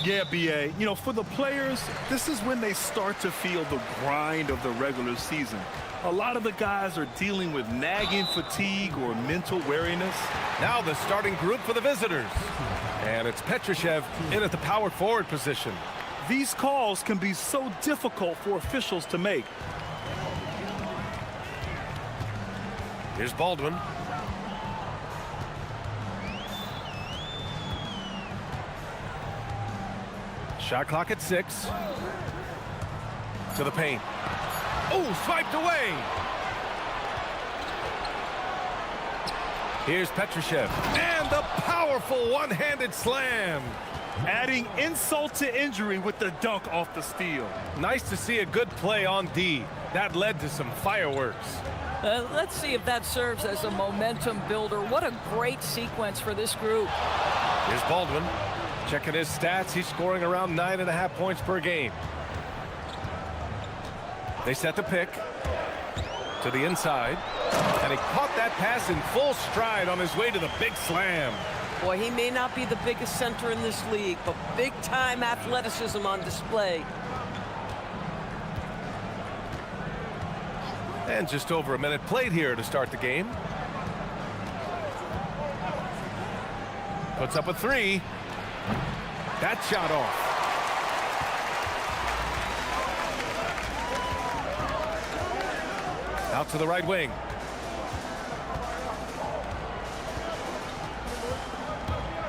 Yeah, BA. You know, for the players, this is when they start to feel the grind of the regular season. A lot of the guys are dealing with nagging fatigue or mental weariness. Now the starting group for the visitors. And it's Petrushev in at the power forward position. These calls can be so difficult for officials to make. Here's Baldwin. Shot clock at 6. To the paint. Oh, swiped away. Here's Petrushev. And the powerful one-handed slam. Adding insult to injury with the dunk off the steal. Nice to see a good play on D. That led to some fireworks. Let's see if that serves as a momentum builder. What a great sequence for this group. Here's Baldwin. Checking his stats, he's scoring around 9.5 points per game. They set the pick to the inside, and he caught that pass in full stride on his way to the big slam. Boy, he may not be the biggest center in this league, but big-time athleticism on display. And just over a minute played here to start the game. Puts up a 3. That shot off. Out to the right wing.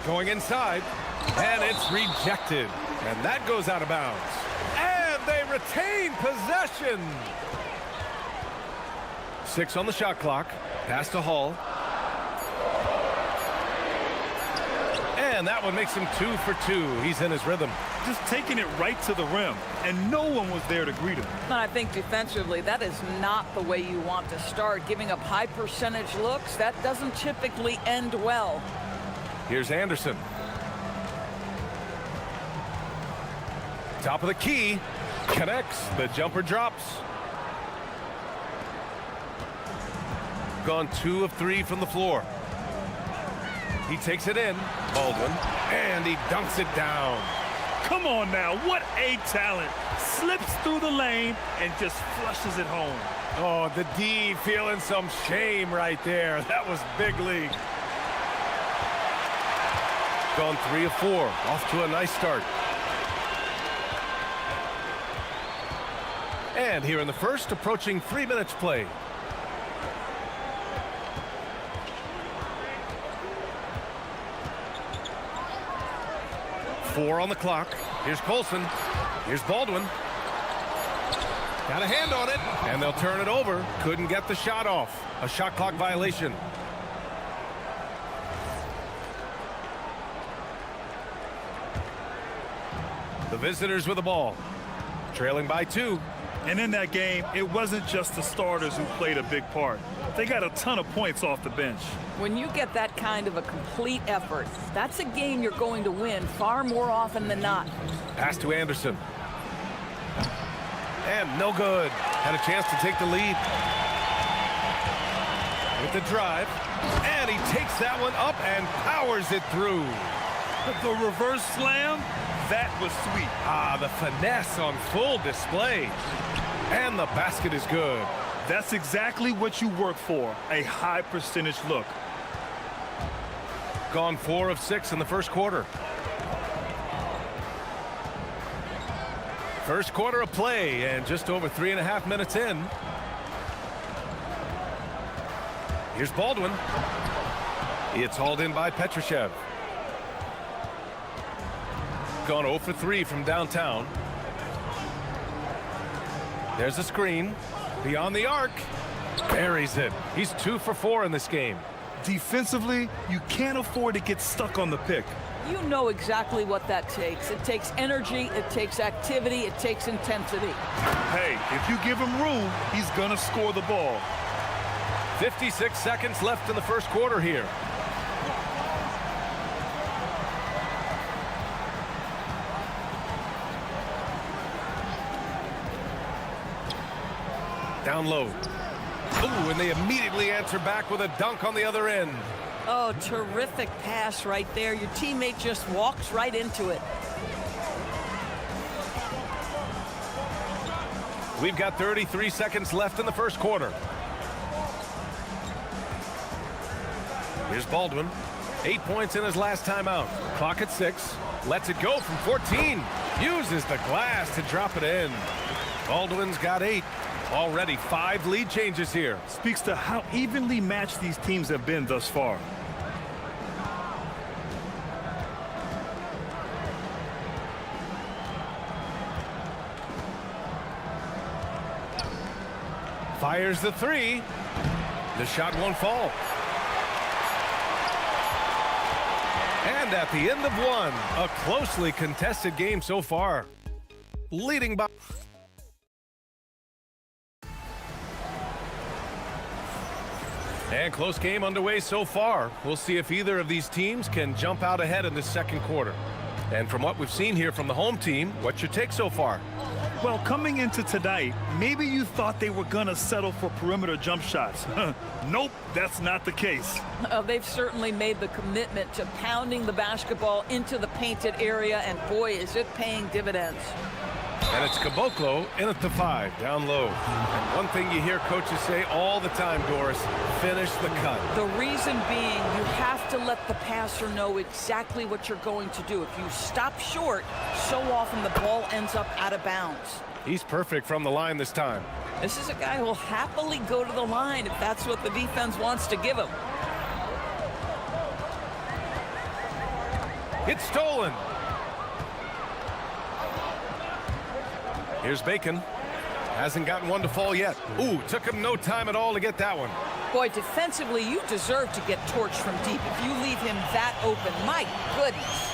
Going inside, and it's rejected. And that goes out of bounds. And they retain possession. 6 on the shot clock. Pass to Hall. And that one makes him 2 for 2. He's in his rhythm. Just taking it right to the rim, and no one was there to greet him. I think defensively, that is not the way you want to start. Giving up high percentage looks, that doesn't typically end well. Here's Anderson. Top of the key. Connects. The jumper drops. Gone 2 of 3 from the floor. He takes it in. Baldwin. And he dunks it down. Come on now, what a talent. Slips through the lane and just flushes it home. Oh, the D feeling some shame right there. That was big league. Gone 3 of 4. Off to a nice start. And here in the first, approaching 3 minutes play. Four on the clock. Here's Colson. Here's Baldwin. Got a hand on it, and they'll turn it over. Couldn't get the shot off. A shot clock violation. The visitors with the ball. Trailing by 2. And in that game, it wasn't just the starters who played a big part. They got a ton of points off the bench. When you get that kind of a complete effort, that's a game you're going to win far more often than not. Pass to Anderson. And no good. Had a chance to take the lead. With the drive. And he takes that one up and powers it through. The reverse slam, that was sweet. Ah, the finesse on full display. And the basket is good. That's exactly what you work for, a high percentage look. Gone 4 of 6 in the first quarter. First quarter of play, and just over 3.5 minutes in. Here's Baldwin. It's hauled in by Petrushev. Gone 0 for 3 from downtown. There's a screen. Beyond the arc. Buries it. He's 2 for 4 in this game. Defensively, you can't afford to get stuck on the pick. You know exactly what that takes. It takes energy, it takes activity, it takes intensity. Hey, if you give him room, he's gonna score the ball. 56 seconds left in the first quarter here. Down low. Ooh, and they immediately answer back with a dunk on the other end. Oh, terrific pass right there. Your teammate just walks right into it. We've got 33 seconds left in the first quarter. Here's Baldwin. 8 points in his last timeout. Clock at 6. Lets it go from 14. Uses the glass to drop it in. Baldwin's got 8. Already 5 lead changes here. Speaks to how evenly matched these teams have been thus far. Fires the 3. The shot won't fall. And at the end of one, a closely contested game so far. Leading by... And close game underway so far. We'll see if either of these teams can jump out ahead in the second quarter. And from what we've seen here from the home team, what's your take so far? Well, coming into tonight, maybe you thought they were going to settle for perimeter jump shots. Nope, that's not the case. They've certainly made the commitment to pounding the basketball into the painted area, and boy, is it paying dividends. And it's Caboclo in at the 5, down low. And one thing you hear coaches say all the time, Doris, finish the cut. The reason being, you have to let the passer know exactly what you're going to do. If you stop short, so often the ball ends up out of bounds. He's perfect from the line this time. This is a guy who will happily go to the line if that's what the defense wants to give him. It's stolen. Here's Bacon. Hasn't gotten one to fall yet. Ooh, took him no time at all to get that one. Boy, defensively, you deserve to get torched from deep if you leave him that open. My goodness.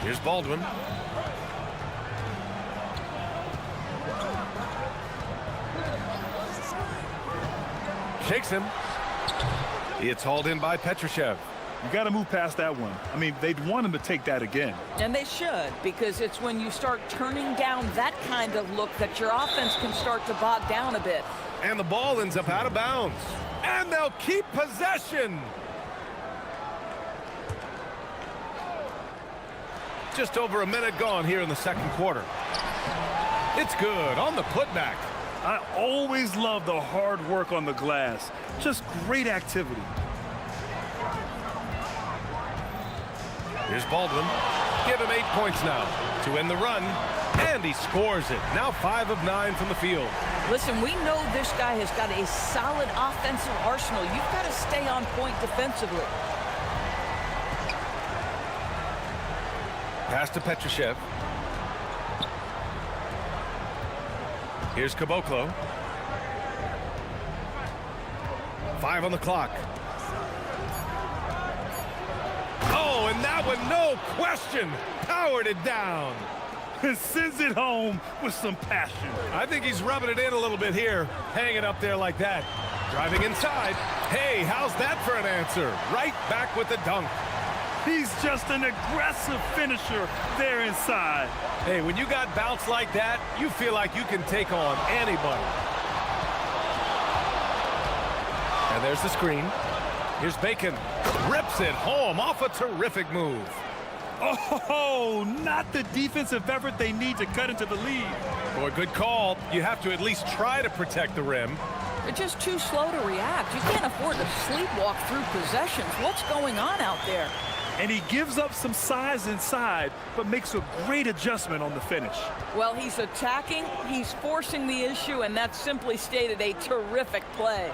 Here's Baldwin. Shakes him. It's hauled in by Petrushev. You got to move past that one. I mean, they'd want him to take that again. And they should, because it's when you start turning down that kind of look that your offense can start to bog down a bit. And the ball ends up out of bounds. And they'll keep possession. Just over a minute gone here in the second quarter. It's good on the putback. I always love the hard work on the glass. Just great activity. Here's Baldwin. Give him 8 points now to end the run. And he scores it. Now 5 of 9 from the field. Listen, we know this guy has got a solid offensive arsenal. You've got to stay on point defensively. Pass to Petrushev. Here's Caboclo. 5 on the clock. Oh, and that one, no question, powered it down. And sends it home with some passion. I think he's rubbing it in a little bit here, hanging up there like that. Driving inside. Hey, how's that for an answer? Right back with the dunk. He's just an aggressive finisher there inside. Hey, when you got bounce like that, you feel like you can take on anybody. And there's the screen. Here's Bacon. Rips it home off a terrific move. Oh, not the defensive effort they need to cut into the lead. Boy, good call. You have to at least try to protect the rim. They're just too slow to react. You can't afford to sleepwalk through possessions. What's going on out there? And he gives up some size inside, but makes a great adjustment on the finish. Well, he's attacking, he's forcing the issue, and that's simply stated a terrific play.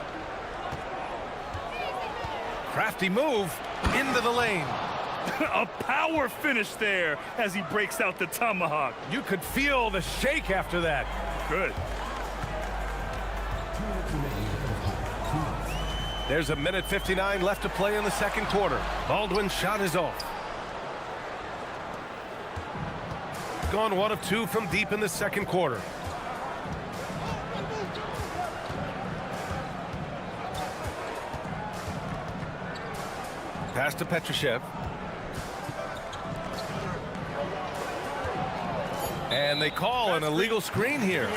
Crafty move into the lane. A power finish there as he breaks out the tomahawk. You could feel the shake after that. Good. There's 1:59 left to play in the second quarter. Baldwin's shot is off. Gone 1 of 2 from deep in the second quarter. Pass to Petrushev. And they call an illegal screen here.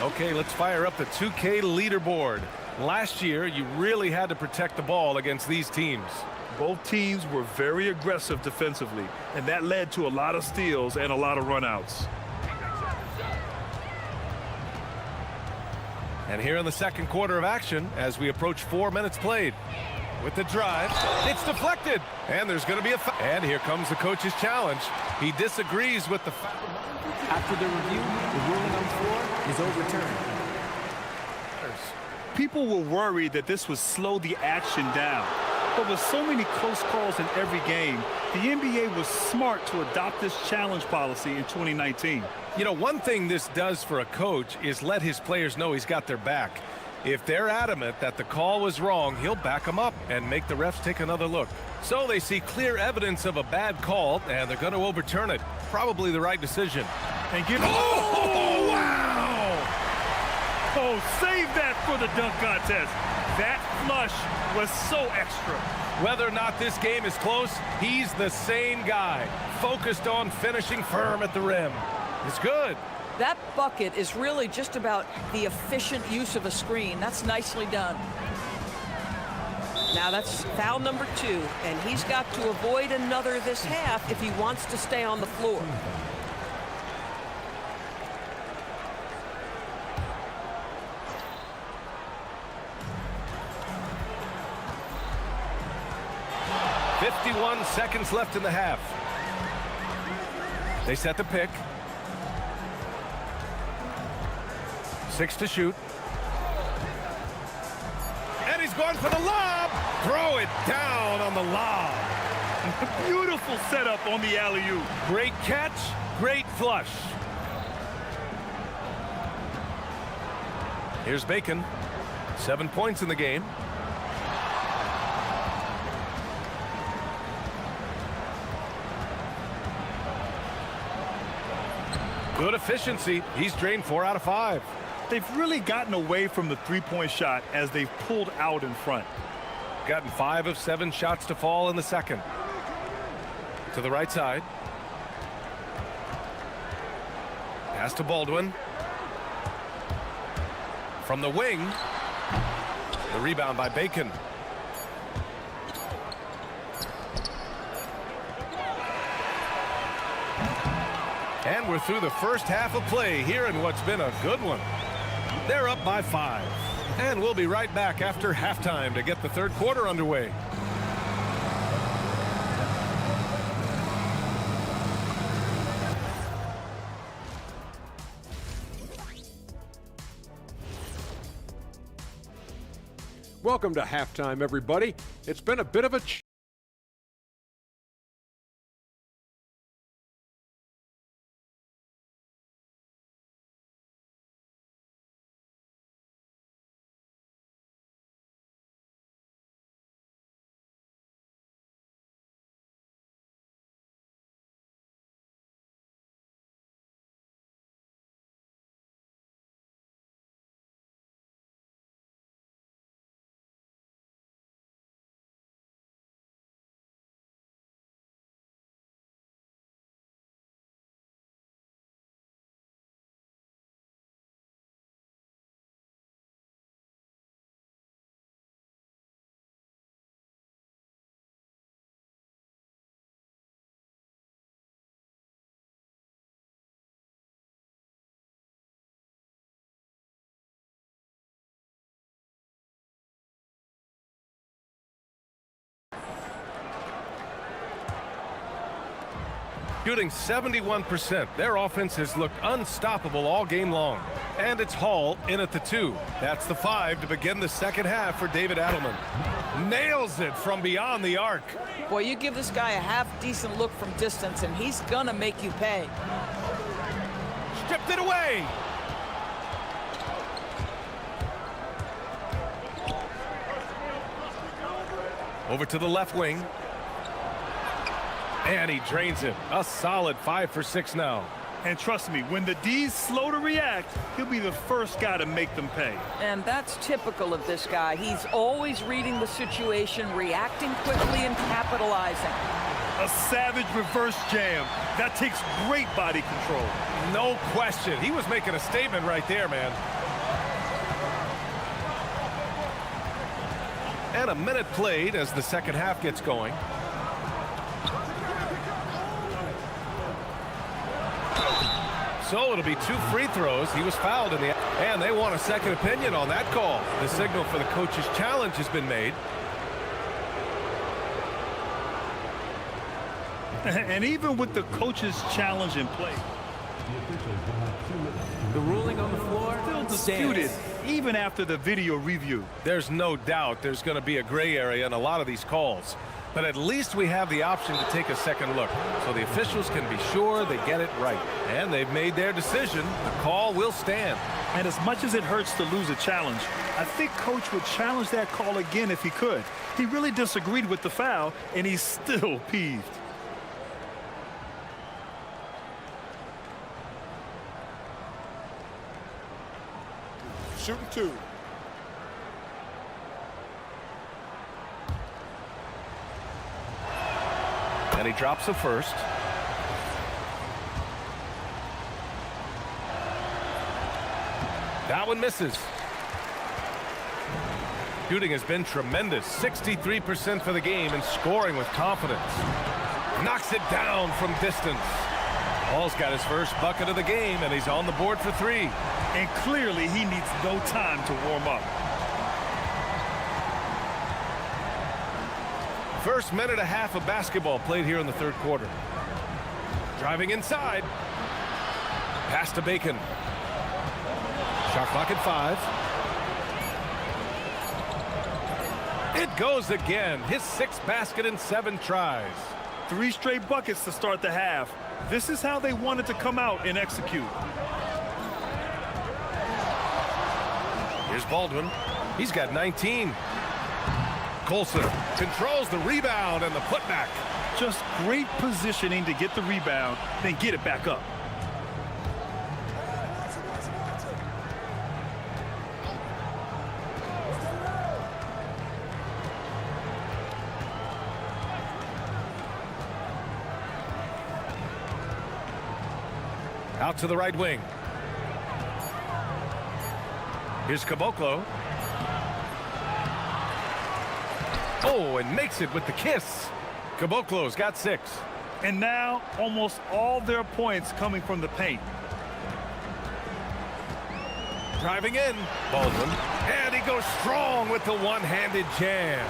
Okay, let's fire up the 2K leaderboard. Last year, you really had to protect the ball against these teams. Both teams were very aggressive defensively, and that led to a lot of steals and a lot of runouts. And here in the second quarter of action, as we approach 4 minutes played. With the drive, it's deflected, and there's going to be a foul. And here comes the coach's challenge. He disagrees with the foul. After the review, the ruling on floor is overturned. People were worried that this would slow the action down. But with so many close calls in every game, the NBA was smart to adopt this challenge policy in 2019. You know, one thing this does for a coach is let his players know he's got their back. If they're adamant that the call was wrong, he'll back them up and make the refs take another look. So they see clear evidence of a bad call, and they're going to overturn it. Probably the right decision. And give oh, wow! Oh, save that for the dunk contest. That flush was so extra. Whether or not this game is close, he's the same guy, focused on finishing firm at the rim. It's good. That bucket is really just about the efficient use of a screen. That's nicely done. Now that's foul number 2, and he's got to avoid another this half if he wants to stay on the floor. Seconds left in the half. They set the pick. 6 to shoot. And he's going for the lob. Throw it down on the lob. Beautiful setup on the alley-oop. Great catch, great flush. Here's Bacon. 7 points in the game. Good efficiency. He's drained 4 out of 5. They've really gotten away from the three-point shot as they've pulled out in front. Gotten 5 of 7 shots to fall in the second. To the right side. Pass to Baldwin. From the wing. The rebound by Bacon. And we're through the first half of play here in what's been a good one. They're up by 5. And we'll be right back after halftime to get the third quarter underway. Welcome to halftime, everybody. It's been a bit of a Shooting 71%. Their offense has looked unstoppable all game long. And it's Hall in at the 2. That's the 5 to begin the second half for David Adelman. Nails it from beyond the arc. Boy, you give this guy a half-decent look from distance, and he's gonna make you pay. Stripped it away. Over to the left wing. And he drains it. A solid 5 for 6 now. And trust me, when the D's slow to react, he'll be the first guy to make them pay. And that's typical of this guy. He's always reading the situation, reacting quickly and capitalizing. A savage reverse jam. That takes great body control. No question. He was making a statement right there, man. And a minute played as the second half gets going. So it'll be 2 free throws. He was fouled in the... And they want a second opinion on that call. The signal for the coach's challenge has been made. And even with the coach's challenge in play, The ruling on the floor still disputed stands. even after the video review. There's no doubt there's going to be a gray area in a lot of these calls. But at least we have the option to take a second look, so the officials can be sure they get it right. And they've made their decision. The call will stand. And as much as it hurts to lose a challenge, I think Coach would challenge that call again if he could. He really disagreed with the foul, and he's still peeved. Shooting 2. And he drops the first. That one misses. Shooting has been tremendous. 63% for the game and scoring with confidence. Knocks it down from distance. Paul's got his first bucket of the game, and he's on the board for 3. And clearly he needs no time to warm up. First minute and a half of basketball played here in the third quarter. Driving inside. Pass to Bacon. Shot clock at 5. It goes again. His 6th basket in 7 tries. 3 straight buckets to start the half. This is how they wanted to come out and execute. Here's Baldwin. He's got 19. Colson controls the rebound and the putback. Just great positioning to get the rebound, then get it back up. Out to the right wing. Here's Caboclo. Oh, and makes it with the kiss. Caboclo's got 6. And now almost all their points coming from the paint. Driving in. Baldwin. And he goes strong with the one-handed jam.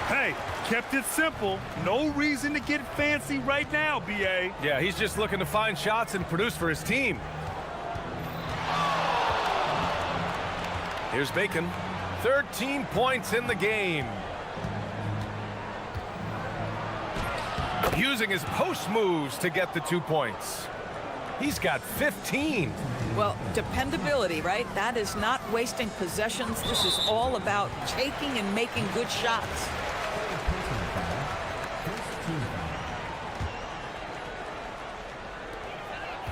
Hey, kept it simple. No reason to get fancy right now, B.A. Yeah, he's just looking to find shots and produce for his team. Here's Bacon. 13 points in the game. Using his post moves to get the 2 points. He's got 15. Well, dependability, right? That is not wasting possessions. This is all about taking and making good shots.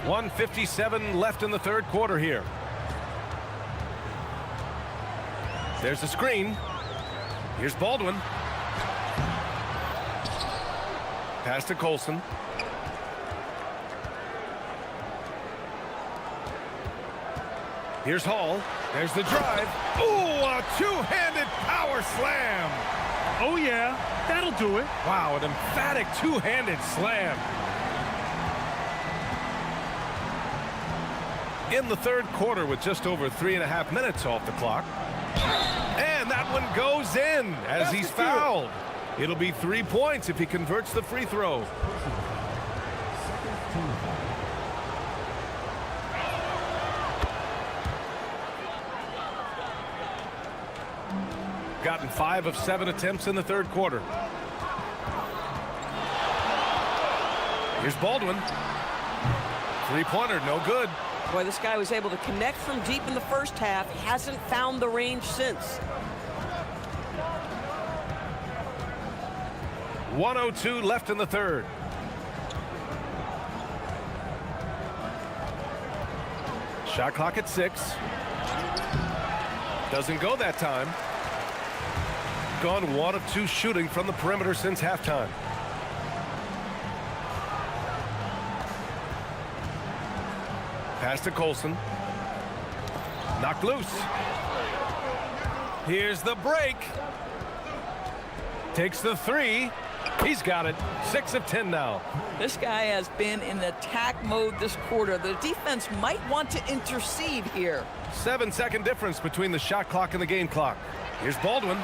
.157 left in the third quarter here. There's a screen. Here's Baldwin. Pass to Colson. Here's Hall. There's the drive. Ooh, a two-handed power slam. Oh, yeah, that'll do it. Wow, an emphatic two-handed slam. In the third quarter with just over 3.5 minutes off the clock. And that one goes in as he's fouled. It'll be 3 points if he converts the free throw. Gotten 5 of 7 attempts in the third quarter. Here's Baldwin. Three-pointer, no good. Boy, this guy was able to connect from deep in the first half. Hasn't found the range since. 1:02 left in the third. Shot clock at 6. Doesn't go that time. Gone 1 of 2 shooting from the perimeter since halftime. Pass to Colson. Knocked loose. Here's the break. Takes the three. He's got it. 6 of 10 now. This guy has been in attack mode this quarter. The defense might want to intercede here. 7-second difference between the shot clock and the game clock. Here's Baldwin.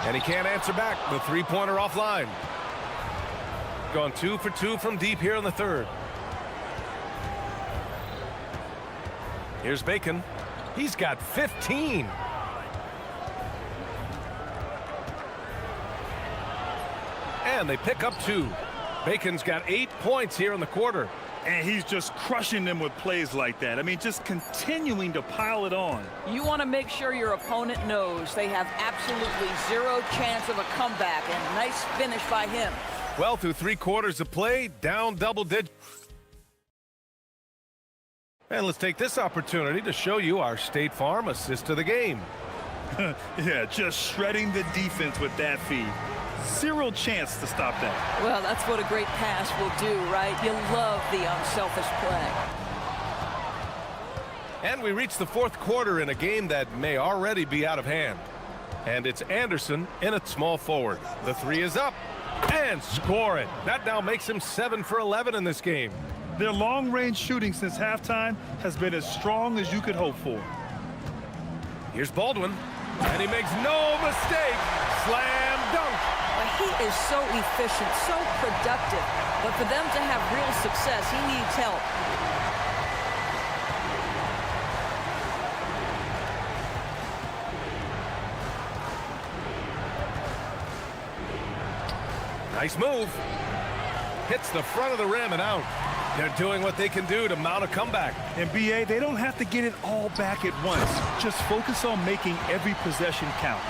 And he can't answer back. The three-pointer offline. Gone 2 for 2 from deep here in the third. Here's Bacon. He's got 15. And they pick up 2. Bacon's got 8 points here in the quarter. And he's just crushing them with plays like that. I mean, just continuing to pile it on. You want to make sure your opponent knows they have absolutely zero chance of a comeback, and nice finish by him. Well, through 3 quarters of play, down double digits. And let's take this opportunity to show you our State Farm assist of the game. Yeah, just shredding the defense with that feed. Zero chance to stop that. Well, that's what a great pass will do, right? You love the unselfish play. And we reach the 4th quarter in a game that may already be out of hand. And it's Anderson in at small forward. The three is up. And score it. That now makes him 7 for 11 in this game. Their long-range shooting since halftime has been as strong as you could hope for. Here's Baldwin. And he makes no mistake. Slam dunk. He is so efficient, so productive. But for them to have real success, he needs help. Nice move. Hits the front of the rim and out. They're doing what they can do to mount a comeback. And BA, they don't have to get it all back at once. Just focus on making every possession count.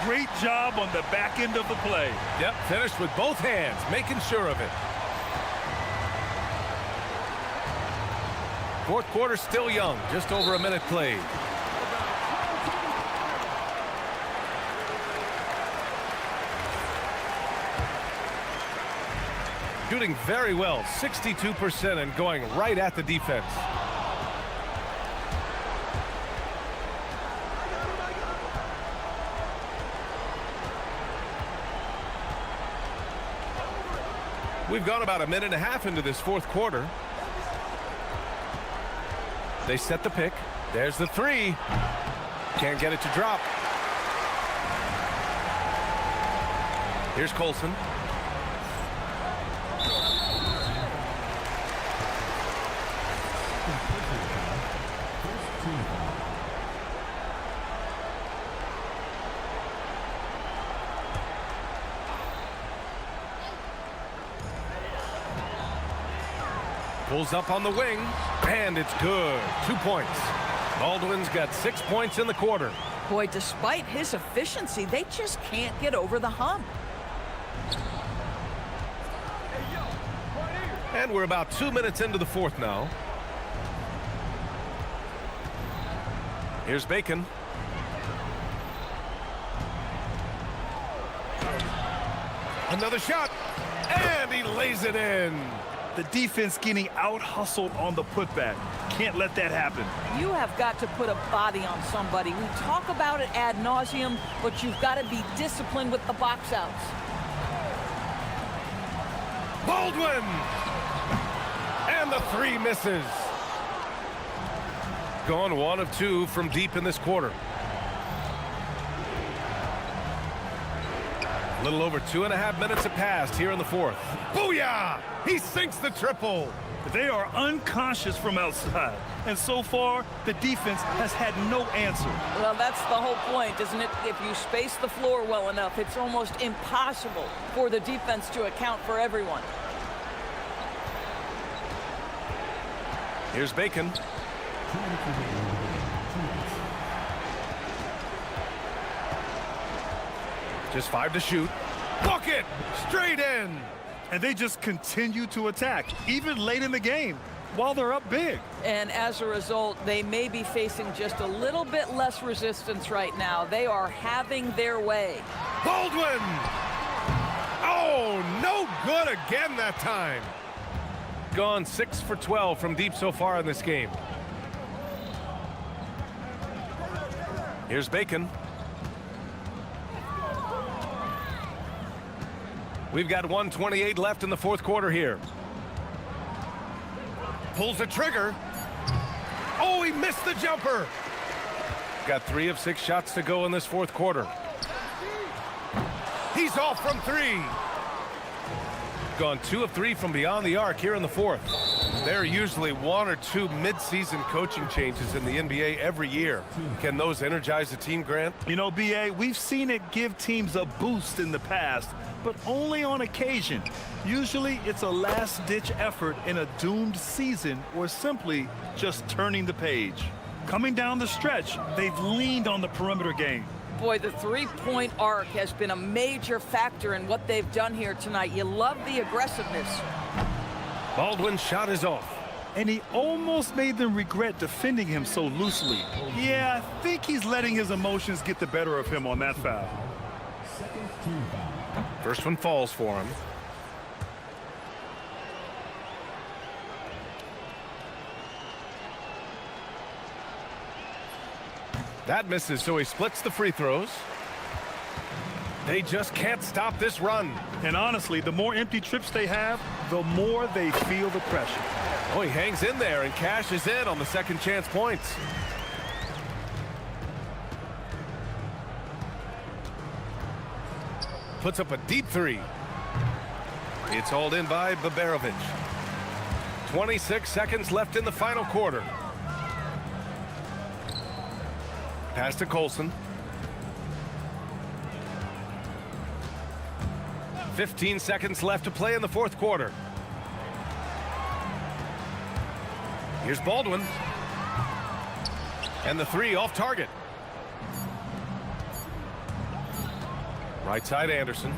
Great job on the back end of the play. Yep, finished with both hands, making sure of it. 4th quarter still young, just over a minute played. Shooting very well, 62%, and going right at the defense. We've gone about a minute and a half into this 4th quarter. They set the pick. There's the three. Can't get it to drop. Here's Colson. Pulls up on the wing, and it's good. 2 points. Baldwin's got 6 points in the quarter. Boy, despite his efficiency, they just can't get over the hump. And we're about 2 minutes into the 4th now. Here's Bacon. Another shot, and he lays it in. The defense getting out-hustled on the putback. Can't let that happen. You have got to put a body on somebody. We talk about it ad nauseum, but you've got to be disciplined with the box outs. Baldwin! And the three misses. Gone 1 of 2 from deep in this quarter. A little over 2.5 minutes have passed here in the 4th. Booyah! He sinks the triple. They are unconscious from outside. And so far, the defense has had no answer. Well, that's the whole point, isn't it? If you space the floor well enough, it's almost impossible for the defense to account for everyone. Here's Bacon. Just 5 to shoot. Bucket! Straight in! And they just continue to attack, even late in the game, while they're up big. And as a result, they may be facing just a little bit less resistance right now. They are having their way. Baldwin! Oh, no good again that time. Gone 6 for 12 from deep so far in this game. Here's Bacon. We've got 1:28 left in the fourth quarter here. Pulls the trigger. Oh, he missed the jumper. Got 3 of 6 shots to go in this fourth quarter. He's off from 3. Gone 2 of 3 from beyond the arc here in the fourth. There are usually 1 or 2 mid-season coaching changes in the NBA every year. Can those energize the team, Grant? You know, BA, we've seen it give teams a boost in the past, but only on occasion. Usually it's a last-ditch effort in a doomed season or simply just turning the page. Coming down the stretch, they've leaned on the perimeter game. Boy, the three-point arc has been a major factor in what they've done here tonight. You love the aggressiveness. Baldwin's shot is off. And he almost made them regret defending him so loosely. Yeah, I think he's letting his emotions get the better of him on that foul. First one falls for him. That misses, so he splits the free throws. They just can't stop this run. And honestly, the more empty trips they have, the more they feel the pressure. Oh, he hangs in there and cashes in on the second chance points. Puts up a deep 3. It's hauled in by Babarovic. 26 seconds left in the final quarter. Pass to Colson. 15 seconds left to play in the fourth quarter. Here's Baldwin. And the 3 off target. Right side Anderson.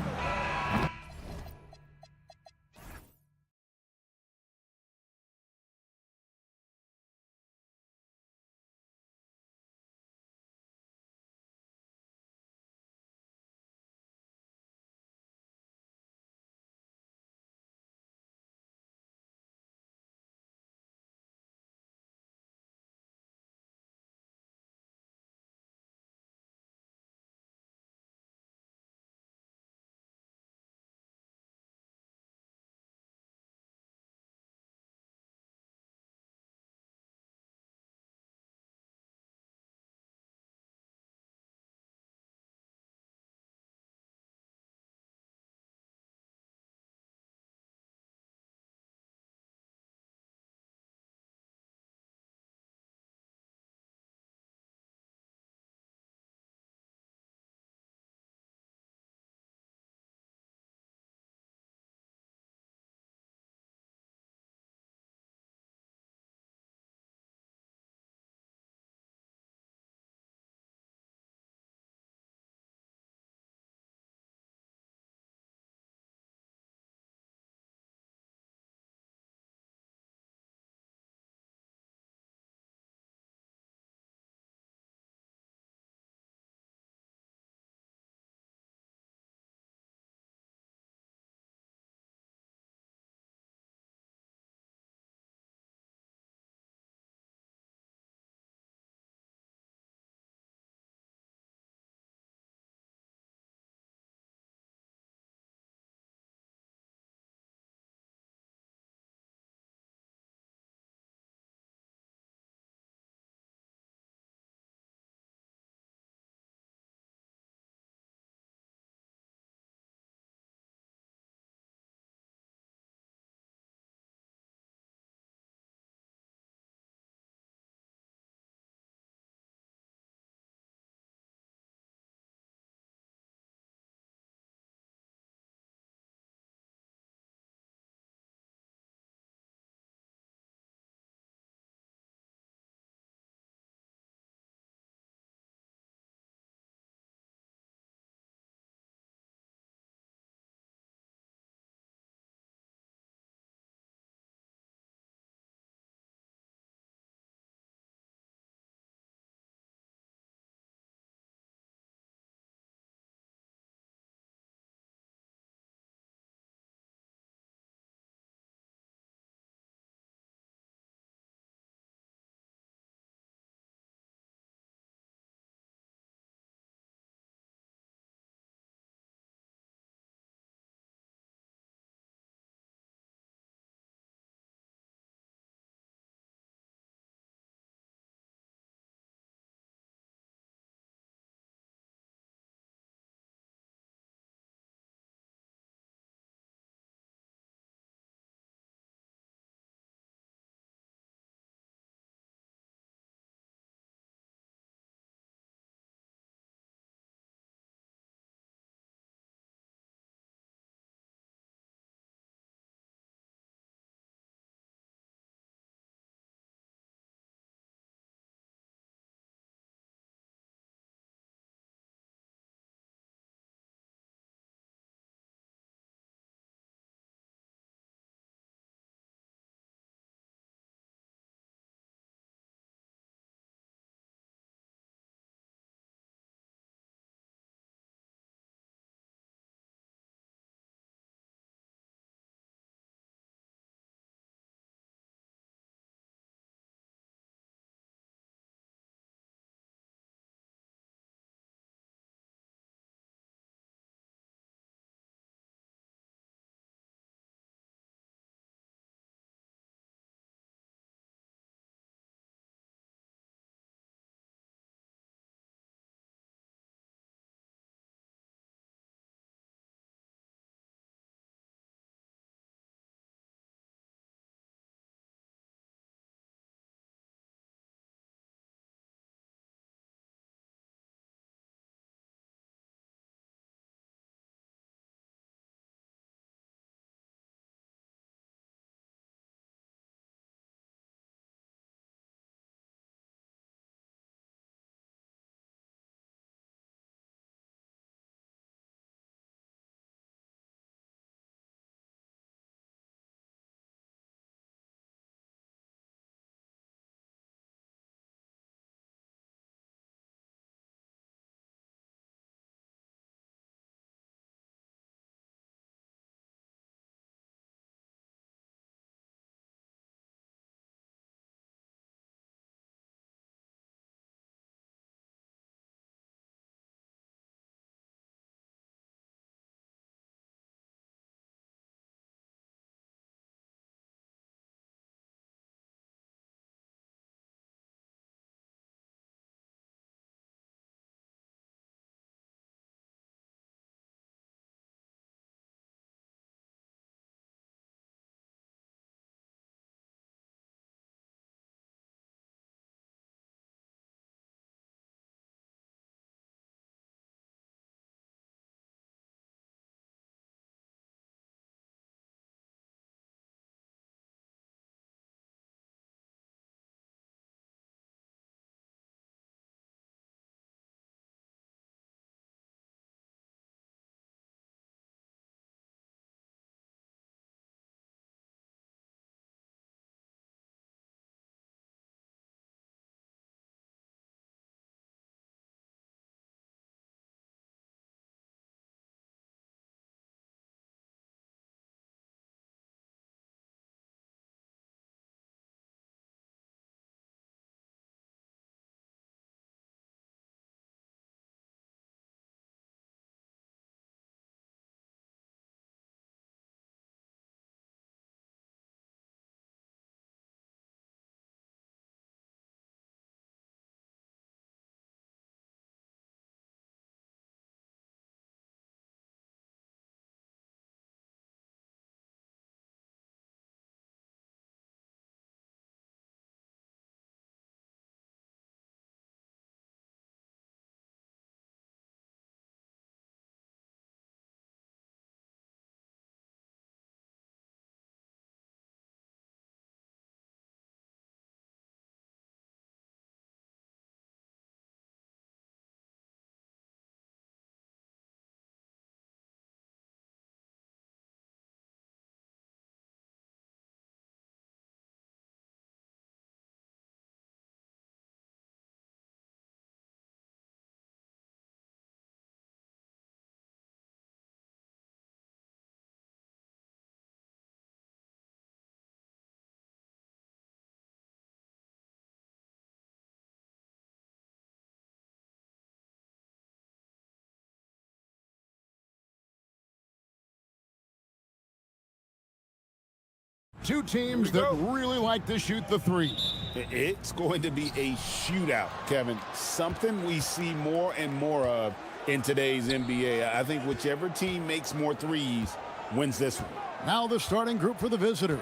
Two teams that really like to shoot the three. It's going to be a shootout, Kevin. Something we see more and more of in today's NBA. I think whichever team makes more threes wins this one. Now the starting group for the visitors.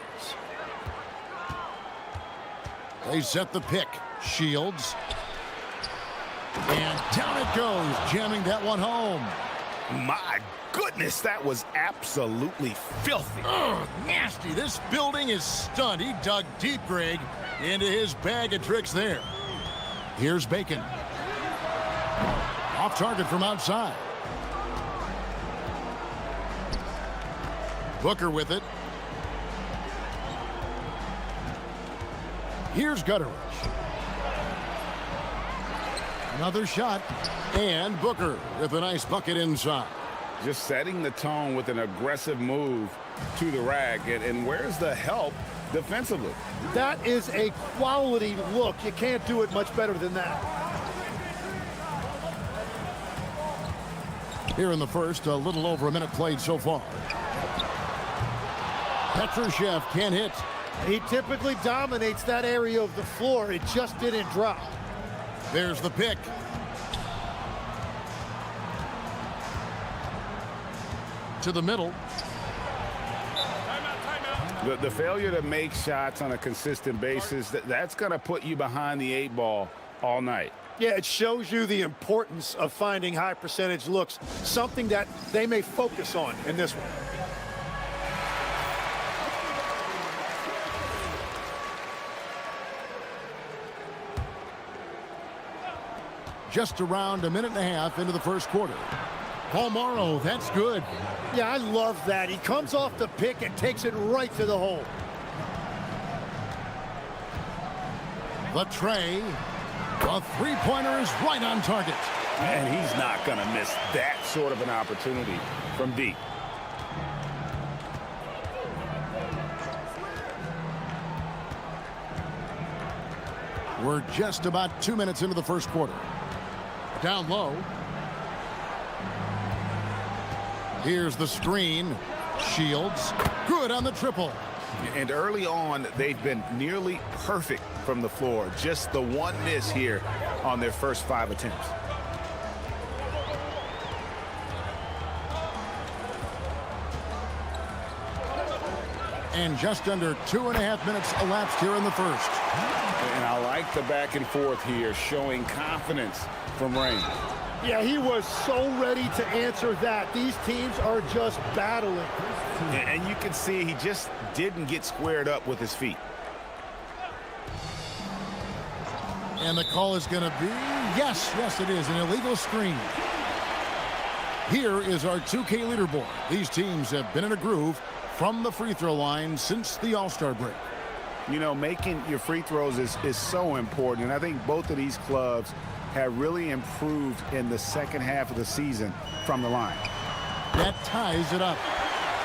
They set the pick. Shields. And down it goes, jamming that one home. My goodness, that was absolutely filthy. Ugh, nasty. This building is stunned. He dug deep, Greg, into his bag of tricks there. Here's Bacon. Off target from outside. Booker with it. Here's Gutteridge. Another shot. And Booker with a nice bucket inside. Just setting the tone with an aggressive move to the rack. And where's the help defensively? That is a quality look. You can't do it much better than that. Here in the first, a little over a minute played so far. Petrushev can't hit. He typically dominates that area of the floor. It just didn't drop. There's the pick. To the middle. The failure to make shots on a consistent basis, that's going to put you behind the 8 ball all night. Yeah, it shows you the importance of finding high percentage looks, something that they may focus on in this one. Just around a minute and a half into the first quarter. Paul Morrow, that's good. Yeah, I love that. He comes off the pick and takes it right to the hole. The tray. The three-pointer is right on target. And he's not going to miss that sort of an opportunity from deep. We're just about 2 minutes into the first quarter. Down low. Here's the screen. Shields. Good on the triple. And early on, they've been nearly perfect from the floor. Just the one miss here on their first 5 attempts. And just under 2.5 minutes elapsed here in the first. And I like the back and forth here, showing confidence from Rain. Yeah, he was so ready to answer that. These teams are just battling. And you can see he just didn't get squared up with his feet. And the call is going to be, yes, it is, an illegal screen. Here is our 2K leaderboard. These teams have been in a groove from the free throw line since the All-Star break. You know, making your free throws is so important. And I think both of these clubs have really improved in the second half of the season from the line. That ties it up.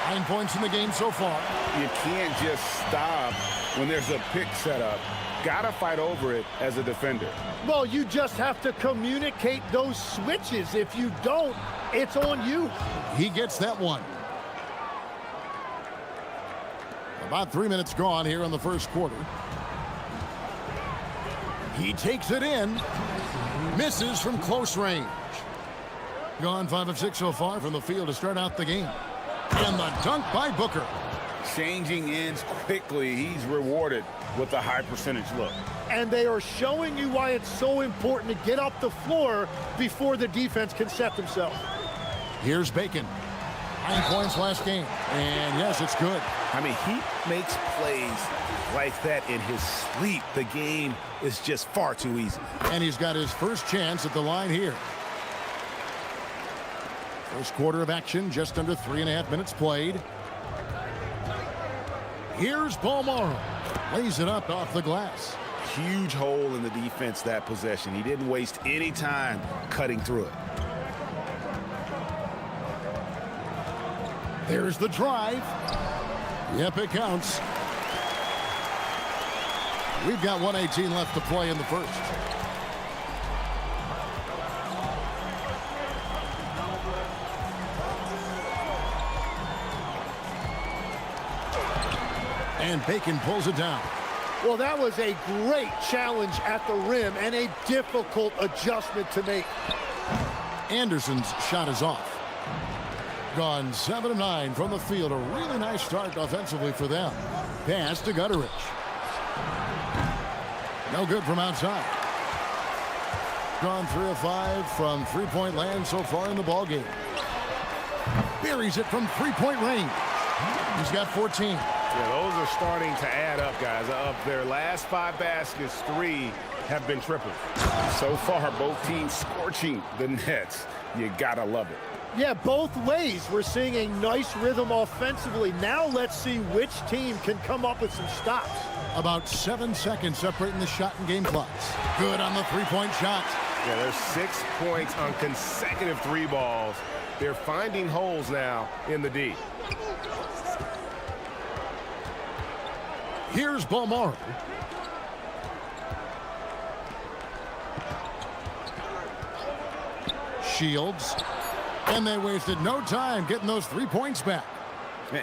9 points in the game so far. You can't just stop when there's a pick set up. Gotta fight over it as a defender. Well, you just have to communicate those switches. If you don't, it's on you. He gets that one. About 3 minutes gone here in the first quarter. He takes it in. Misses from close range. Gone 5 of 6 so far from the field to start out the game. And the dunk by Booker. Changing ends quickly. He's rewarded with a high percentage look. And they are showing you why it's so important to get up the floor before the defense can set themselves. Here's Bacon. 9 points last game. And yes, it's good. I mean, he makes plays like that in his sleep. The game is just far too easy. And he's got his first chance at the line here. First quarter of action, just under 3.5 minutes played. Here's Paul Morrow. Lays it up off the glass. Huge hole in the defense that possession. He didn't waste any time cutting through it. There's the drive. Yep, it counts. We've got 1:18 left to play in the first. And Bacon pulls it down. Well, that was a great challenge at the rim and a difficult adjustment to make. Anderson's shot is off. Gone 7 of 9 from the field. A really nice start offensively for them. Pass to Gutterich. No good from outside. Gone 3 of 5 from three-point land so far in the ballgame. Buries it from three-point range. He's got 14. Yeah, those are starting to add up, guys. Of their last 5 baskets, 3 have been triples. So far, both teams scorching the nets. You gotta love it. Yeah, both ways. We're seeing a nice rhythm offensively. Now let's see which team can come up with some stops. About 7 seconds separating the shot and game clocks. Good on the three-point shot. Yeah, there's 6 points on consecutive 3 balls. They're finding holes now in the D. Here's Balmaro. Shields. And they wasted no time getting those 3 points back.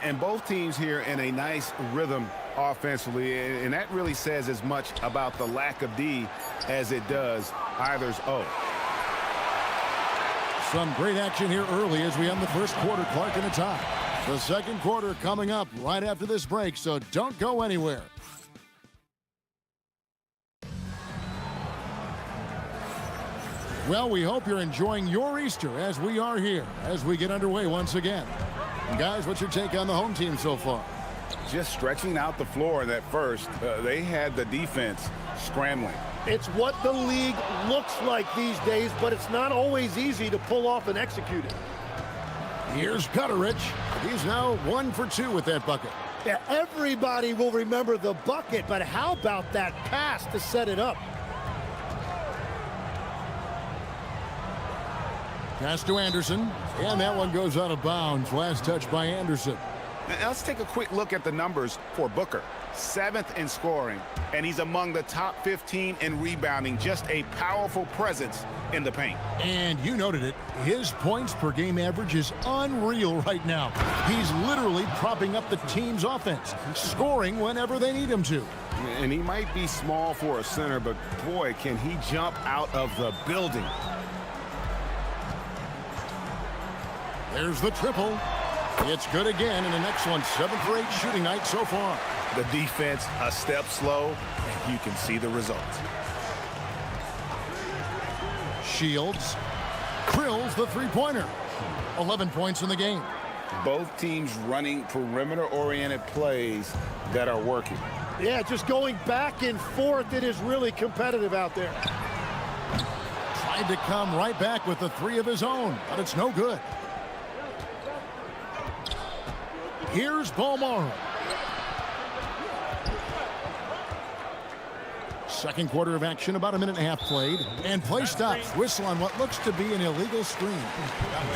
And both teams here in a nice rhythm offensively, and that really says as much about the lack of D as it does either's O. Some great action here early as we end the first quarter. Clark in a tie. The second quarter coming up right after this break, so don't go anywhere. Well, we hope you're enjoying your Easter as we are here, as we get underway once again. And guys, what's your take on the home team so far? Just stretching out the floor in that first. They had the defense scrambling. It's what the league looks like these days, but it's not always easy to pull off and execute it. Here's Gutterich. He's now 1 for 2 with that bucket. Yeah, everybody will remember the bucket, but how about that pass to set it up? Pass to Anderson, and that one goes out of bounds. Last touch by Anderson. Now let's take a quick look at the numbers for Booker. 7th in scoring, and he's among the top 15 in rebounding. Just a powerful presence in the paint. And you noted it. His points per game average is unreal right now. He's literally propping up the team's offense, scoring whenever they need him to. And he might be small for a center, but boy, can he jump out of the building. There's the triple. It's good again, and an excellent 7 for 8 shooting night so far. The defense a step slow, and you can see the results. Shields drills the three-pointer. 11 points in the game. Both teams running perimeter-oriented plays that are working. Yeah, just going back and forth. It is really competitive out there. Tried to come right back with the 3 of his own, but it's no good. Here's Balmaro. Second quarter of action, about a minute and a half played. And play stops. Whistle on what looks to be an illegal screen.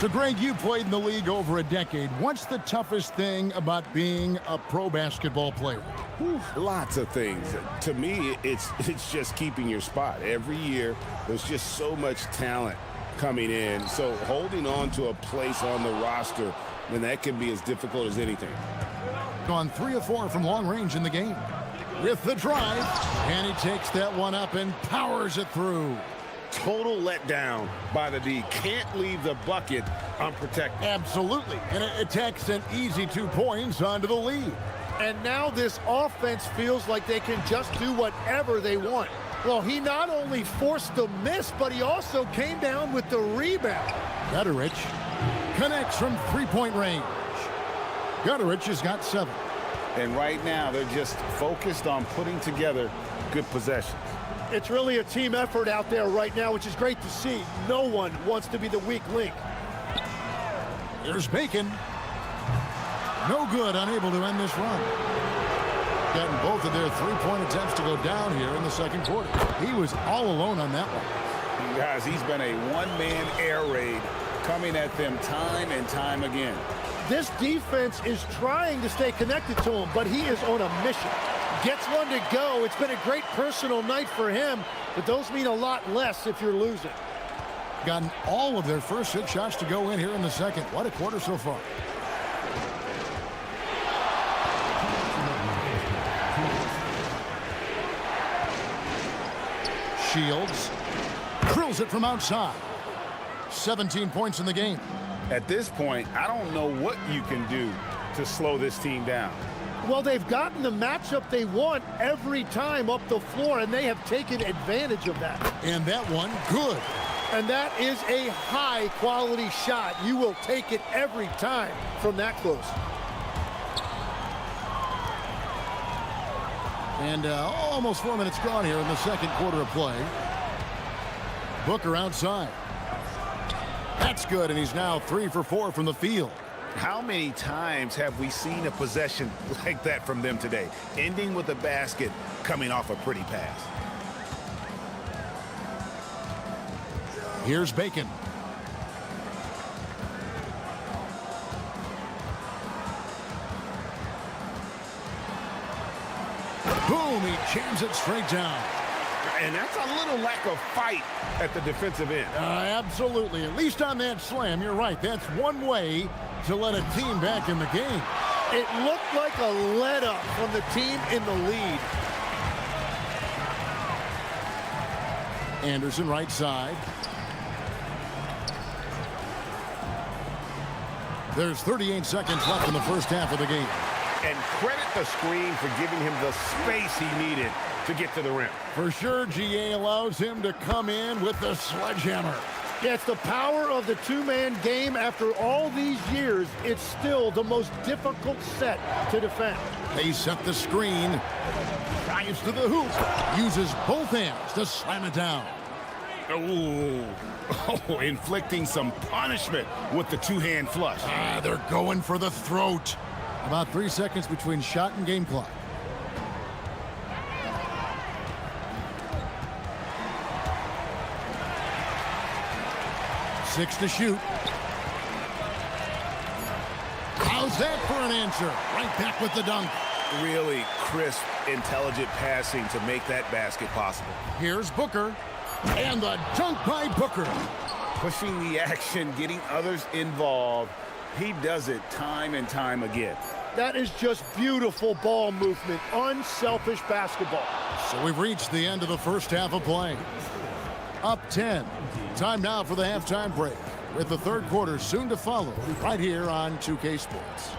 So, Greg, you played in the league over a decade. What's the toughest thing about being a pro basketball player? Lots of things. To me, it's just keeping your spot. Every year, there's just so much talent coming in. So holding on to a place on the roster, then that can be as difficult as anything. Gone 3 of 4 from long range in the game. With the drive, and he takes that one up and powers it through. Total letdown by the D. Can't leave the bucket unprotected. Absolutely. And it takes an easy 2 points onto the lead. And now this offense feels like they can just do whatever they want. Well, he not only forced the miss, but he also came down with the rebound. Gutterich connects from three-point range. Gutterich has got 7. And right now, they're just focused on putting together good possessions. It's really a team effort out there right now, which is great to see. No one wants to be the weak link. There's Bacon. No good, unable to end this run. Getting both of their three-point attempts to go down here in the second quarter. He was all alone on that one. Guys, he's been a one-man air raid coming at them time and time again. This defense is trying to stay connected to him, but he is on a mission. Gets one to go. It's been a great personal night for him, but those mean a lot less if you're losing. Gotten all of their first 6 shots to go in here in the second. What a quarter so far. Shields drills it from outside. 17 points in the game. At this point, I don't know what you can do to slow this team down. Well, they've gotten the matchup they want every time up the floor, and they have taken advantage of that. And that one, good. And that is a high-quality shot. You will take it every time from that close. And almost 4 minutes gone here in the second quarter of play. Booker outside. That's good, and he's now 3 for 4 from the field. How many times have we seen a possession like that from them today, ending with a basket coming off a pretty pass? Here's Bacon. Boom, he jams it straight down. And that's a little lack of fight at the defensive end. Absolutely. At least on that slam, you're right. That's one way to let a team back in the game. It looked like a let-up from the team in the lead. Anderson right side. There's 38 seconds left in the first half of the game. And credit the screen for giving him the space he needed to get to the rim. For sure, GA allows him to come in with the sledgehammer. Yeah, it's the power of the two-man game. After all these years, it's still the most difficult set to defend. They set the screen. Drives to the hoop. Uses both hands to slam it down. Oh, inflicting some punishment with the two-hand flush. They're going for the throat. About 3 seconds between shot and game clock. Six to shoot. How's that for an answer? Right back with the dunk. Really crisp, intelligent passing to make that basket possible. Here's Booker. And the dunk by Booker. Pushing the action, getting others involved. He does it time and time again. That is just beautiful ball movement, unselfish basketball. So we've reached the end of the first half of play. Up 10. Time now for the halftime break, with the third quarter soon to follow right here on 2K Sports.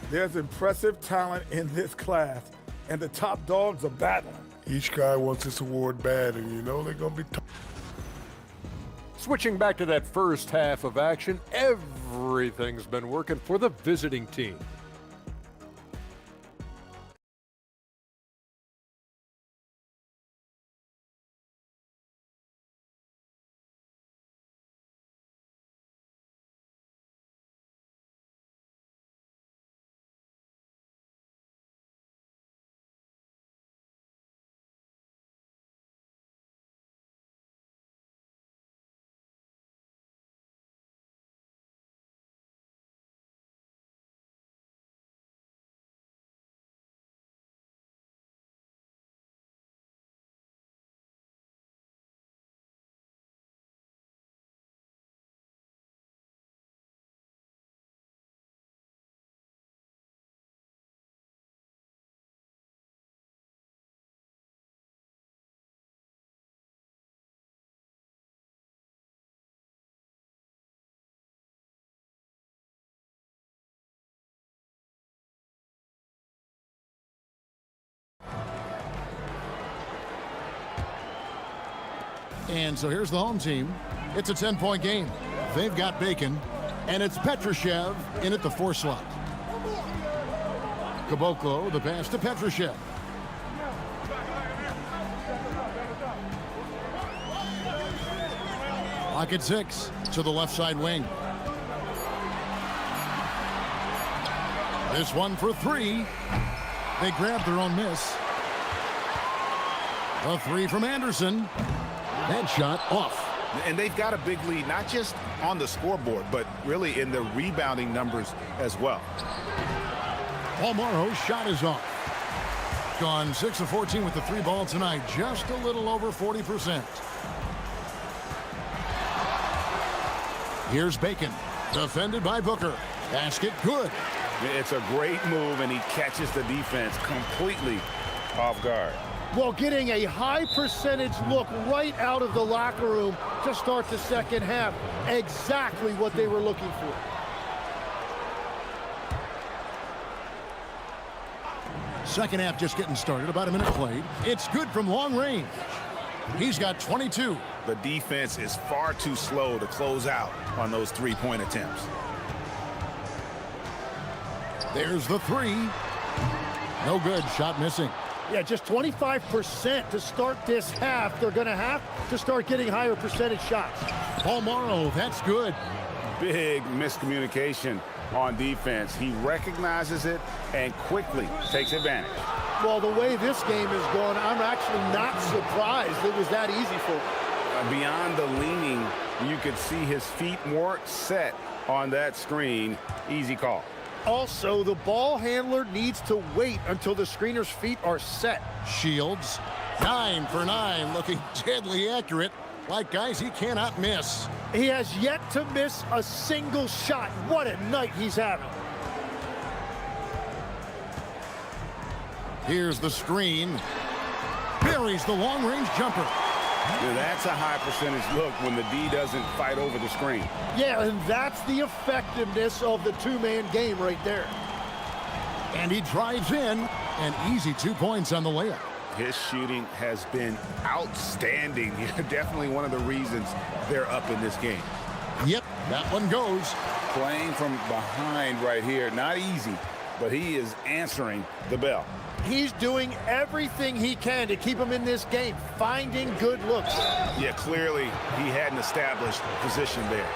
There's impressive talent in this class, and the top dogs are battling. Each guy wants this award bad, and you know they're going to be tough. Switching back to that first half of action, everything's been working for the visiting team. And so here's the home team. It's a 10-point game. They've got Bacon, and it's Petrushev in at the 4 slot. Caboclo, the pass to Petrushev. Pocket 6 to the left side wing. This one for 3. They grab their own miss. A 3 from Anderson. That shot off. And they've got a big lead, not just on the scoreboard, but really in the rebounding numbers as well. Paul Morrow's shot is off. Gone 6 of 14 with the 3 ball tonight. Just a little over 40%. Here's Bacon. Defended by Booker. Basket good. It's a great move, and he catches the defense completely off guard. Well, getting a high percentage look right out of the locker room to start the second half. Exactly what they were looking for. Second half just getting started. About a minute played. It's good from long range. He's got 22. The defense is far too slow to close out on those three-point attempts. There's the three. No good. Shot missing. Yeah, just 25% to start this half. They're going to have to start getting higher percentage shots. Paul Morrow, that's good. Big miscommunication on defense. He recognizes it and quickly takes advantage. Well, the way this game is going, I'm actually not surprised it was that easy for him. Beyond the leaning, you could see his feet more set on that screen. Easy call. Also, the ball handler needs to wait until the screener's feet are set. Shields, 9 for 9, looking deadly accurate, like guys he cannot miss. He has yet to miss a single shot. What a night he's having. Here's the screen. Buries the long-range jumper. Now that's a high percentage look when the D doesn't fight over the screen. Yeah, and that's the effectiveness of the two-man game right there. And he drives in. An easy 2 points on the layup. His shooting has been outstanding. Definitely one of the reasons they're up in this game. Yep, that one goes. Playing from behind right here, not easy, but he is answering the bell. He's doing everything he can to keep him in this game, finding good looks. Yeah, clearly he had an established position there.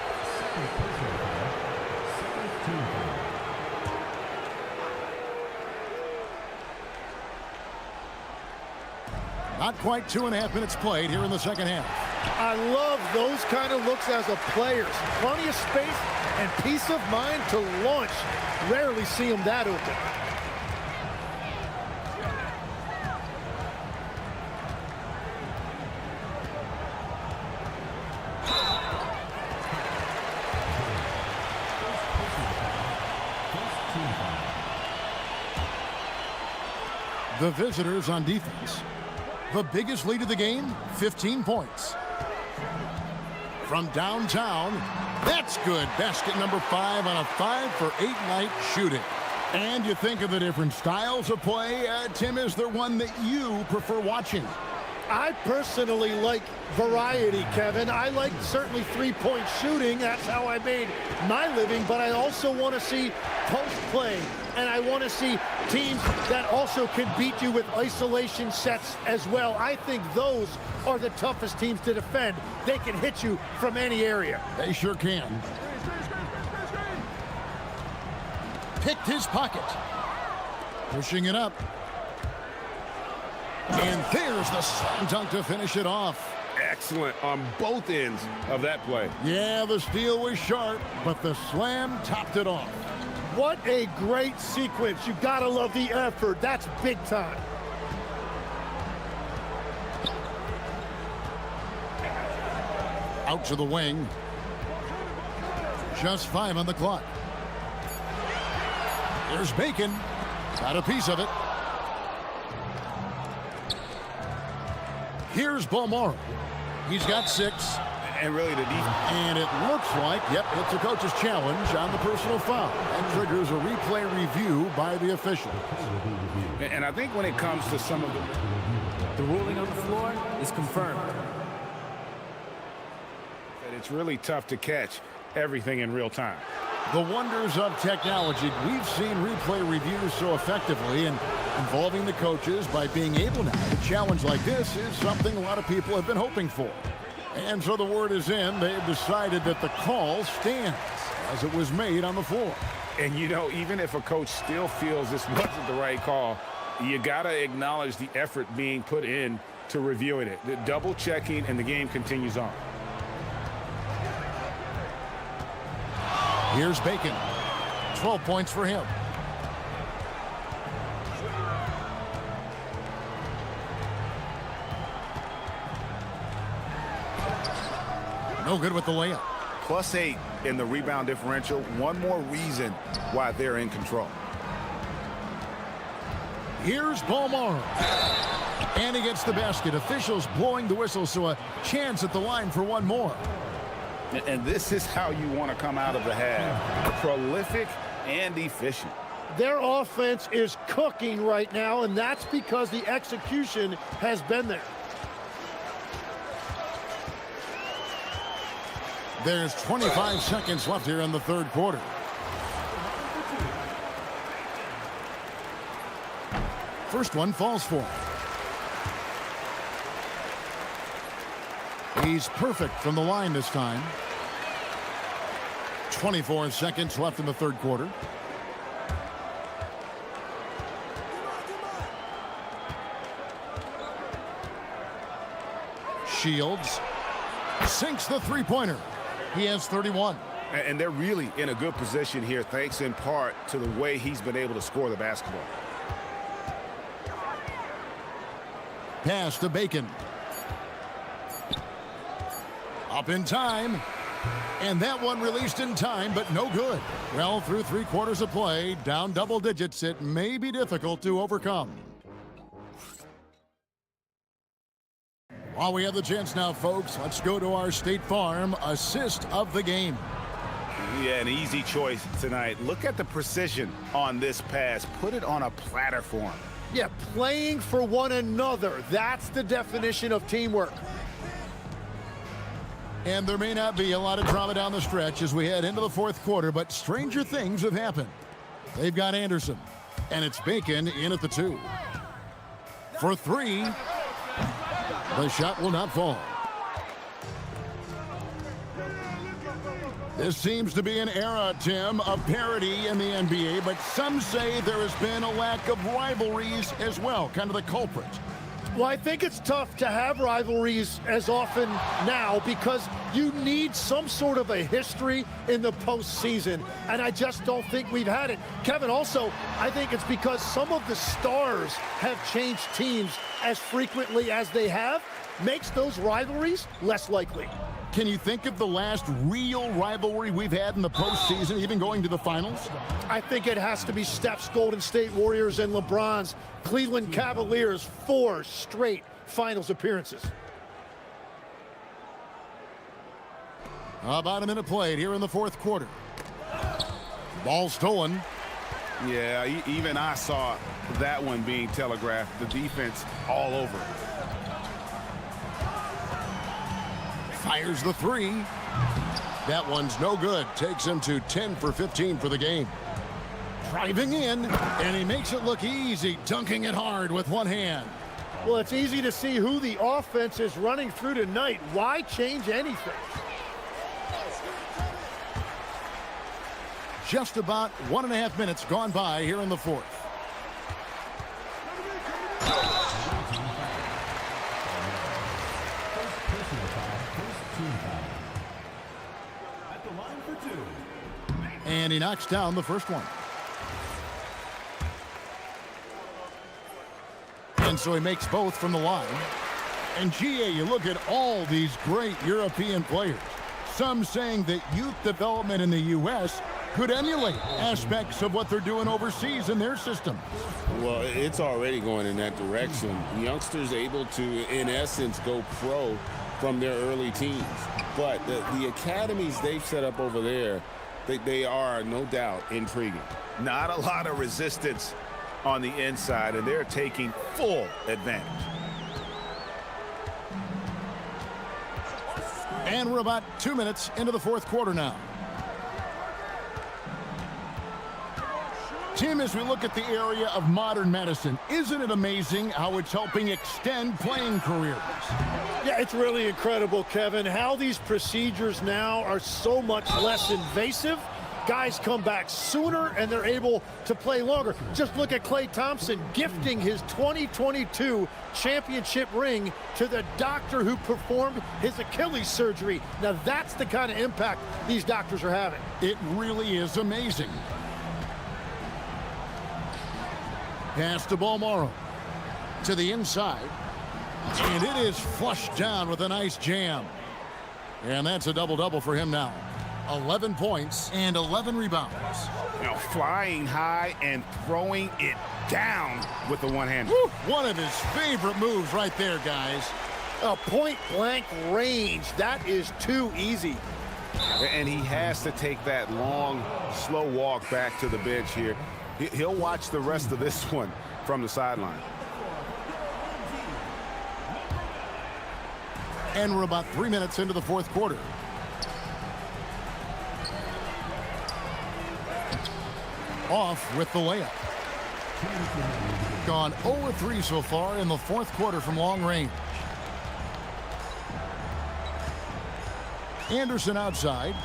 Not quite 2.5 minutes played here in the second half. I love those kind of looks as a player. Plenty of space and peace of mind to launch. Rarely see him that open. The visitors on defense. The biggest lead of the game, 15 points. From downtown, that's good. Basket number 5 on a 5-for-8 night shooting. And you think of the different styles of play. Tim, is there one that you prefer watching? I personally like variety, Kevin. I like certainly three-point shooting. That's how I made my living. But I also want to see post play. And I want to see teams that also can beat you with isolation sets as well. I think those are the toughest teams to defend. They can hit you from any area. They sure can. Picked his pocket. Pushing it up. And there's the slam dunk to finish it off. Excellent on both ends of that play. Yeah, the steal was sharp, but the slam topped it off. What a great sequence. You gotta love the effort. That's big time. Out to the wing. Just 5 on the clock. There's Bacon. Got a piece of it. Here's Balmore. He's got 6. And really the defense. And it looks like, yep, it's a coach's challenge on the personal foul. And triggers a replay review by the official. And I think when it comes to some of The ruling on the floor is confirmed. it's really tough to catch everything in real time. The wonders of technology. We've seen replay reviews so effectively, and involving the coaches by being able now to challenge like this is something a lot of people have been hoping for. And so the word is in. They've decided that the call stands as it was made on the floor. And, you know, even if a coach still feels this wasn't the right call, you got to acknowledge the effort being put in to reviewing it. The double checking, and the game continues on. Here's Bacon. 12 points for him. No good with the layup. +8 in the rebound differential. One more reason why they're in control. Here's Balmaro. And he gets the basket. Officials blowing the whistle, so a chance at the line for one more. And this is how you want to come out of the half. Prolific and efficient. Their offense is cooking right now, and that's because the execution has been there. There's 25 seconds left here in the third quarter. First one falls for him. He's perfect from the line this time. 24 seconds left in the third quarter. Shields sinks the three-pointer. He has 31. And they're really in a good position here, thanks in part to the way he's been able to score the basketball. Pass to Bacon. Up in time. And that one released in time, but no good. Well, through 3 quarters of play, down double digits, it may be difficult to overcome. While we have the chance now, folks, let's go to our State Farm assist of the game. Yeah, an easy choice tonight. Look at the precision on this pass. Put it on a platter for him. Yeah, playing for one another. That's the definition of teamwork. And there may not be a lot of drama down the stretch as we head into the fourth quarter, but stranger things have happened. They've got Anderson, and it's Bacon in at the 2. For 3, the shot will not fall. This seems to be an era, Tim, of parity in the NBA, but some say there has been a lack of rivalries as well, kind of the culprit. Well, I think it's tough to have rivalries as often now because you need some sort of a history in the postseason, and I just don't think we've had it. Kevin, also, I think it's because some of the stars have changed teams as frequently as they have, makes those rivalries less likely. Can you think of the last real rivalry we've had in the postseason, even going to the finals? I think it has to be Steph's Golden State Warriors and LeBron's Cleveland Cavaliers, 4 straight finals appearances. About a minute played here in the fourth quarter. Ball stolen. Yeah, even I saw that one being telegraphed. The defense all over it. Fires the 3. That one's no good. Takes him to 10 for 15 for the game. Driving in, and he makes it look easy, dunking it hard with one hand. Well, it's easy to see who the offense is running through tonight. Why change anything? Just about 1.5 minutes gone by here in the fourth. And he knocks down the first one. And so he makes both from the line. And GA, you look at all these great European players. Some saying that youth development in the U.S. could emulate aspects of what they're doing overseas in their system. Well, it's already going in that direction. Youngsters able to, in essence, go pro from their early teens. But the academies they've set up over there, they are, no doubt, intriguing. Not a lot of resistance on the inside, and they're taking full advantage. And we're about 2 minutes into the fourth quarter now. Tim, as we look at the area of modern medicine, isn't it amazing how it's helping extend playing careers? Yeah, it's really incredible, Kevin, how these procedures now are so much less invasive. Guys come back sooner, and they're able to play longer. Just look at Klay Thompson gifting his 2022 championship ring to the doctor who performed his Achilles surgery. Now, that's the kind of impact these doctors are having. It really is amazing. Pass to Balmaro. To the inside. And it is flushed down with a nice jam. And that's a double-double for him now. 11 points and 11 rebounds. Now flying high and throwing it down with the one-hand. One of his favorite moves right there, guys. A point-blank range. That is too easy. And he has to take that long, slow walk back to the bench here. He'll watch the rest of this one from the sideline. And we're about 3 minutes into the fourth quarter. Off with the layup. Gone 0-3 so far in the fourth quarter from long range. Anderson outside.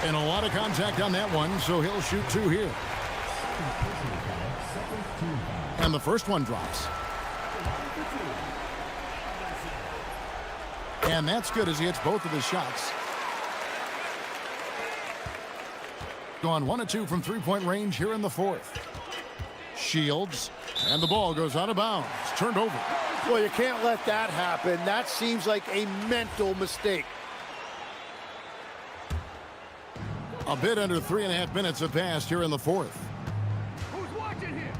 And a lot of contact on that one, so he'll shoot 2 here. And the first one drops. And that's good as he hits both of his shots. Gone 1 of 2 from three-point range here in the fourth. Shields, and the ball goes out of bounds. It's turned over. Well, you can't let that happen. That seems like a mental mistake. A bit under 3.5 minutes have passed here in the fourth. Who's watching here?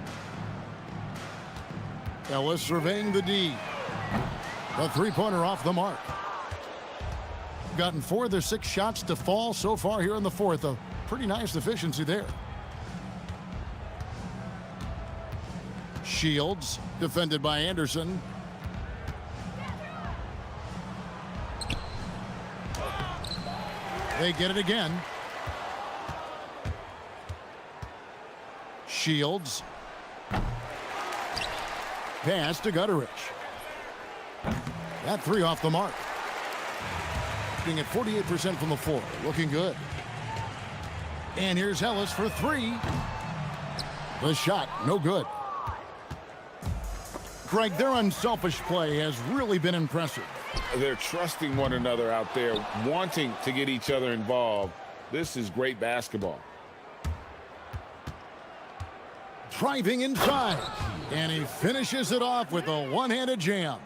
Ellis surveying the D. The three-pointer off the mark. Gotten 4 of their 6 shots to fall so far here in the fourth. A pretty nice efficiency there. Shields, defended by Anderson. They get it again. Shields. Pass to Gutterich. That 3 off the mark. Being at 48% from the floor. Looking good. And here's Ellis for 3. The shot, no good. Greg, their unselfish play has really been impressive. They're trusting one another out there, wanting to get each other involved. This is great basketball. Driving inside. And he finishes it off with a one-handed jam.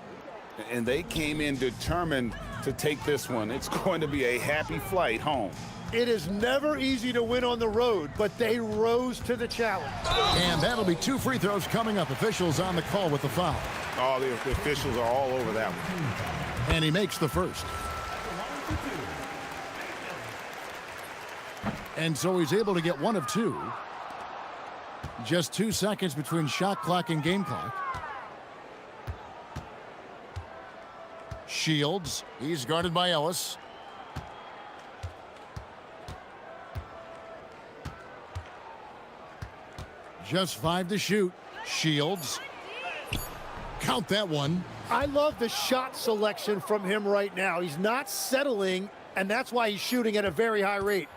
And they came in determined to take this one. It's going to be a happy flight home. It is never easy to win on the road, but they rose to the challenge. And that'll be 2 free throws coming up. Officials on the call with the foul. Oh, the officials are all over that one. And he makes the first. And so he's able to get 1 of 2. Just 2 seconds between shot clock and game clock. Shields, he's guarded by Ellis. Just 5 to shoot. Shields. Count that one. I love the shot selection from him right now. He's not settling, and that's why he's shooting at a very high rate.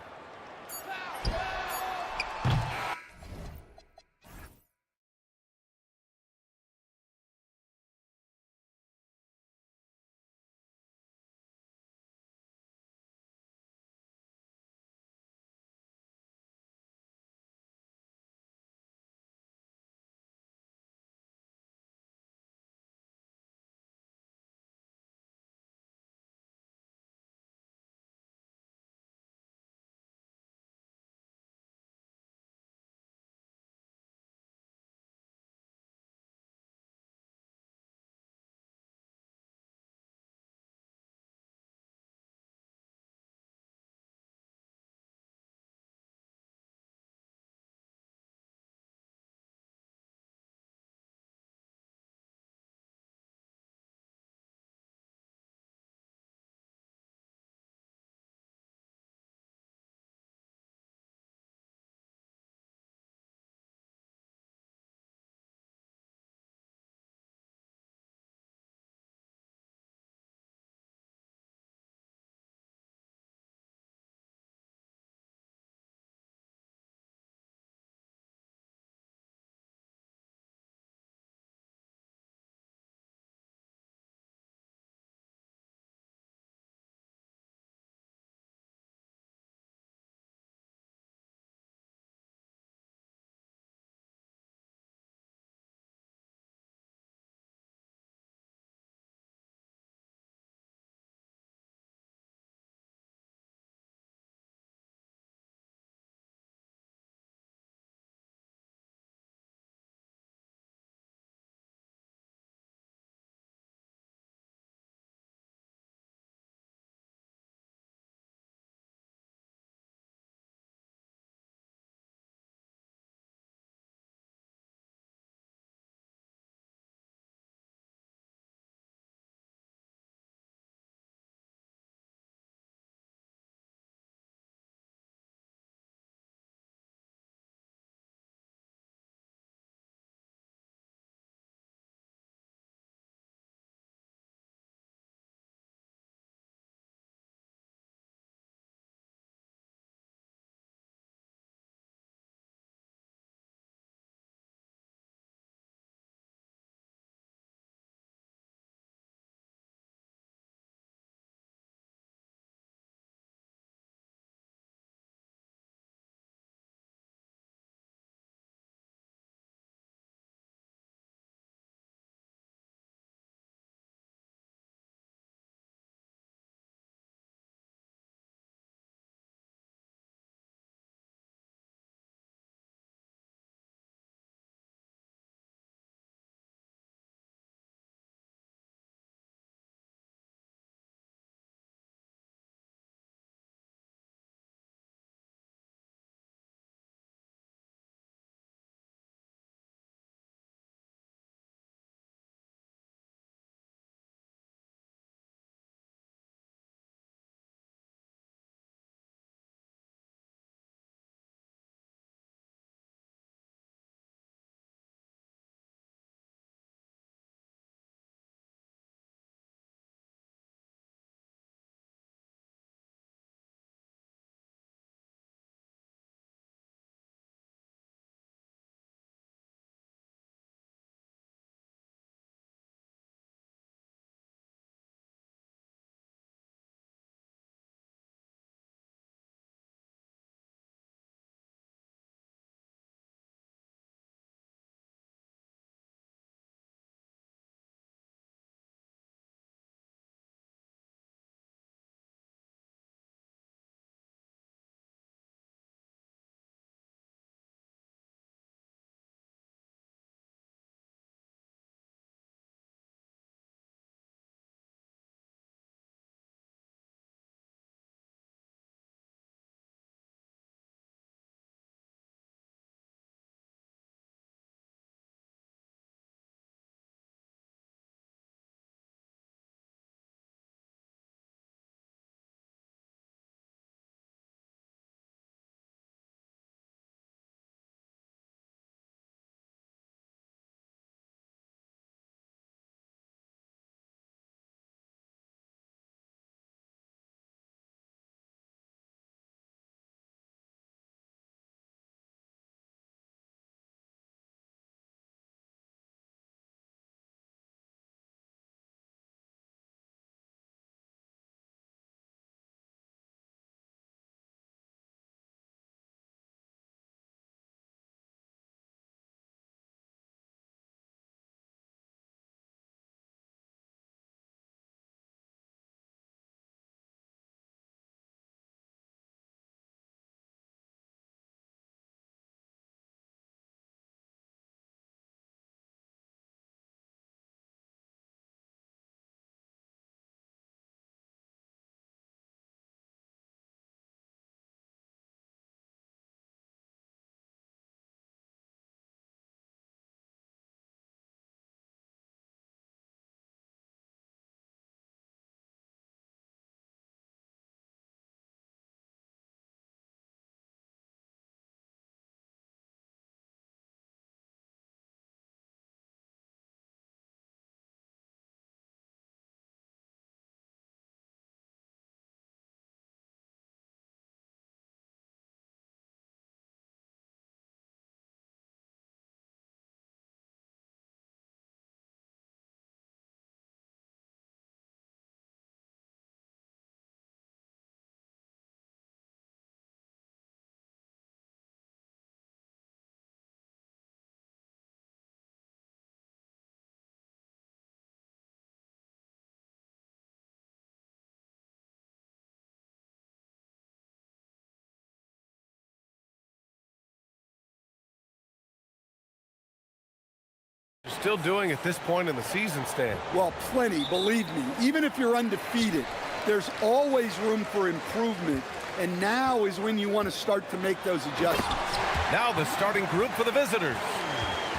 You're still doing at this point in the season, Stan? Well, plenty, believe me. Even if you're undefeated, there's always room for improvement, and now is when you want to start to make those adjustments. Now the starting group for the visitors.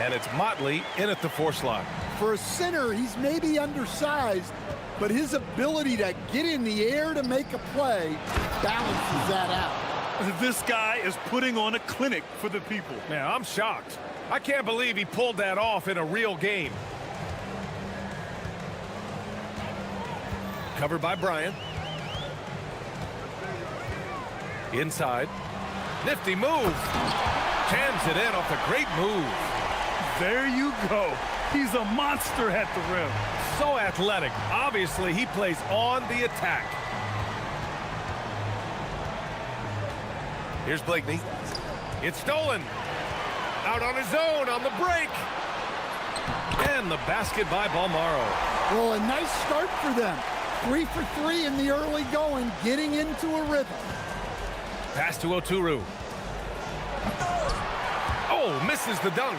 And it's Motley in at the 4 slot. For a center, he's maybe undersized, but his ability to get in the air to make a play balances that out. This guy is putting on a clinic for the people. Man, I'm shocked. I can't believe he pulled that off in a real game. Covered by Bryant. Inside. Nifty move. Jams it in off a great move. There you go. He's a monster at the rim. So athletic. Obviously, he plays on the attack. Here's Blakeney. It's stolen. Out on his own on the break. And the basket by Balmaro. Well, a nice start for them. 3 for 3 in the early going, getting into a rhythm. Pass to Oturu. Oh, misses the dunk.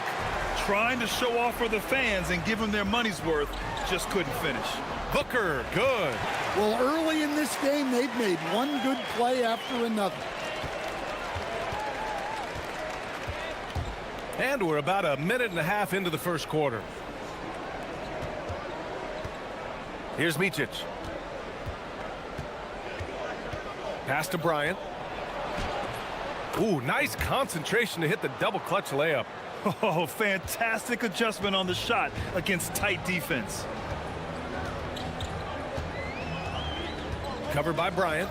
Trying to show off for the fans and give them their money's worth, just couldn't finish. Booker, good. Well, early in this game, they've made one good play after another. And we're about a minute and a half into the first quarter. Here's Micic. Pass to Bryant. Ooh, nice concentration to hit the double clutch layup. Oh, fantastic adjustment on the shot against tight defense. Covered by Bryant.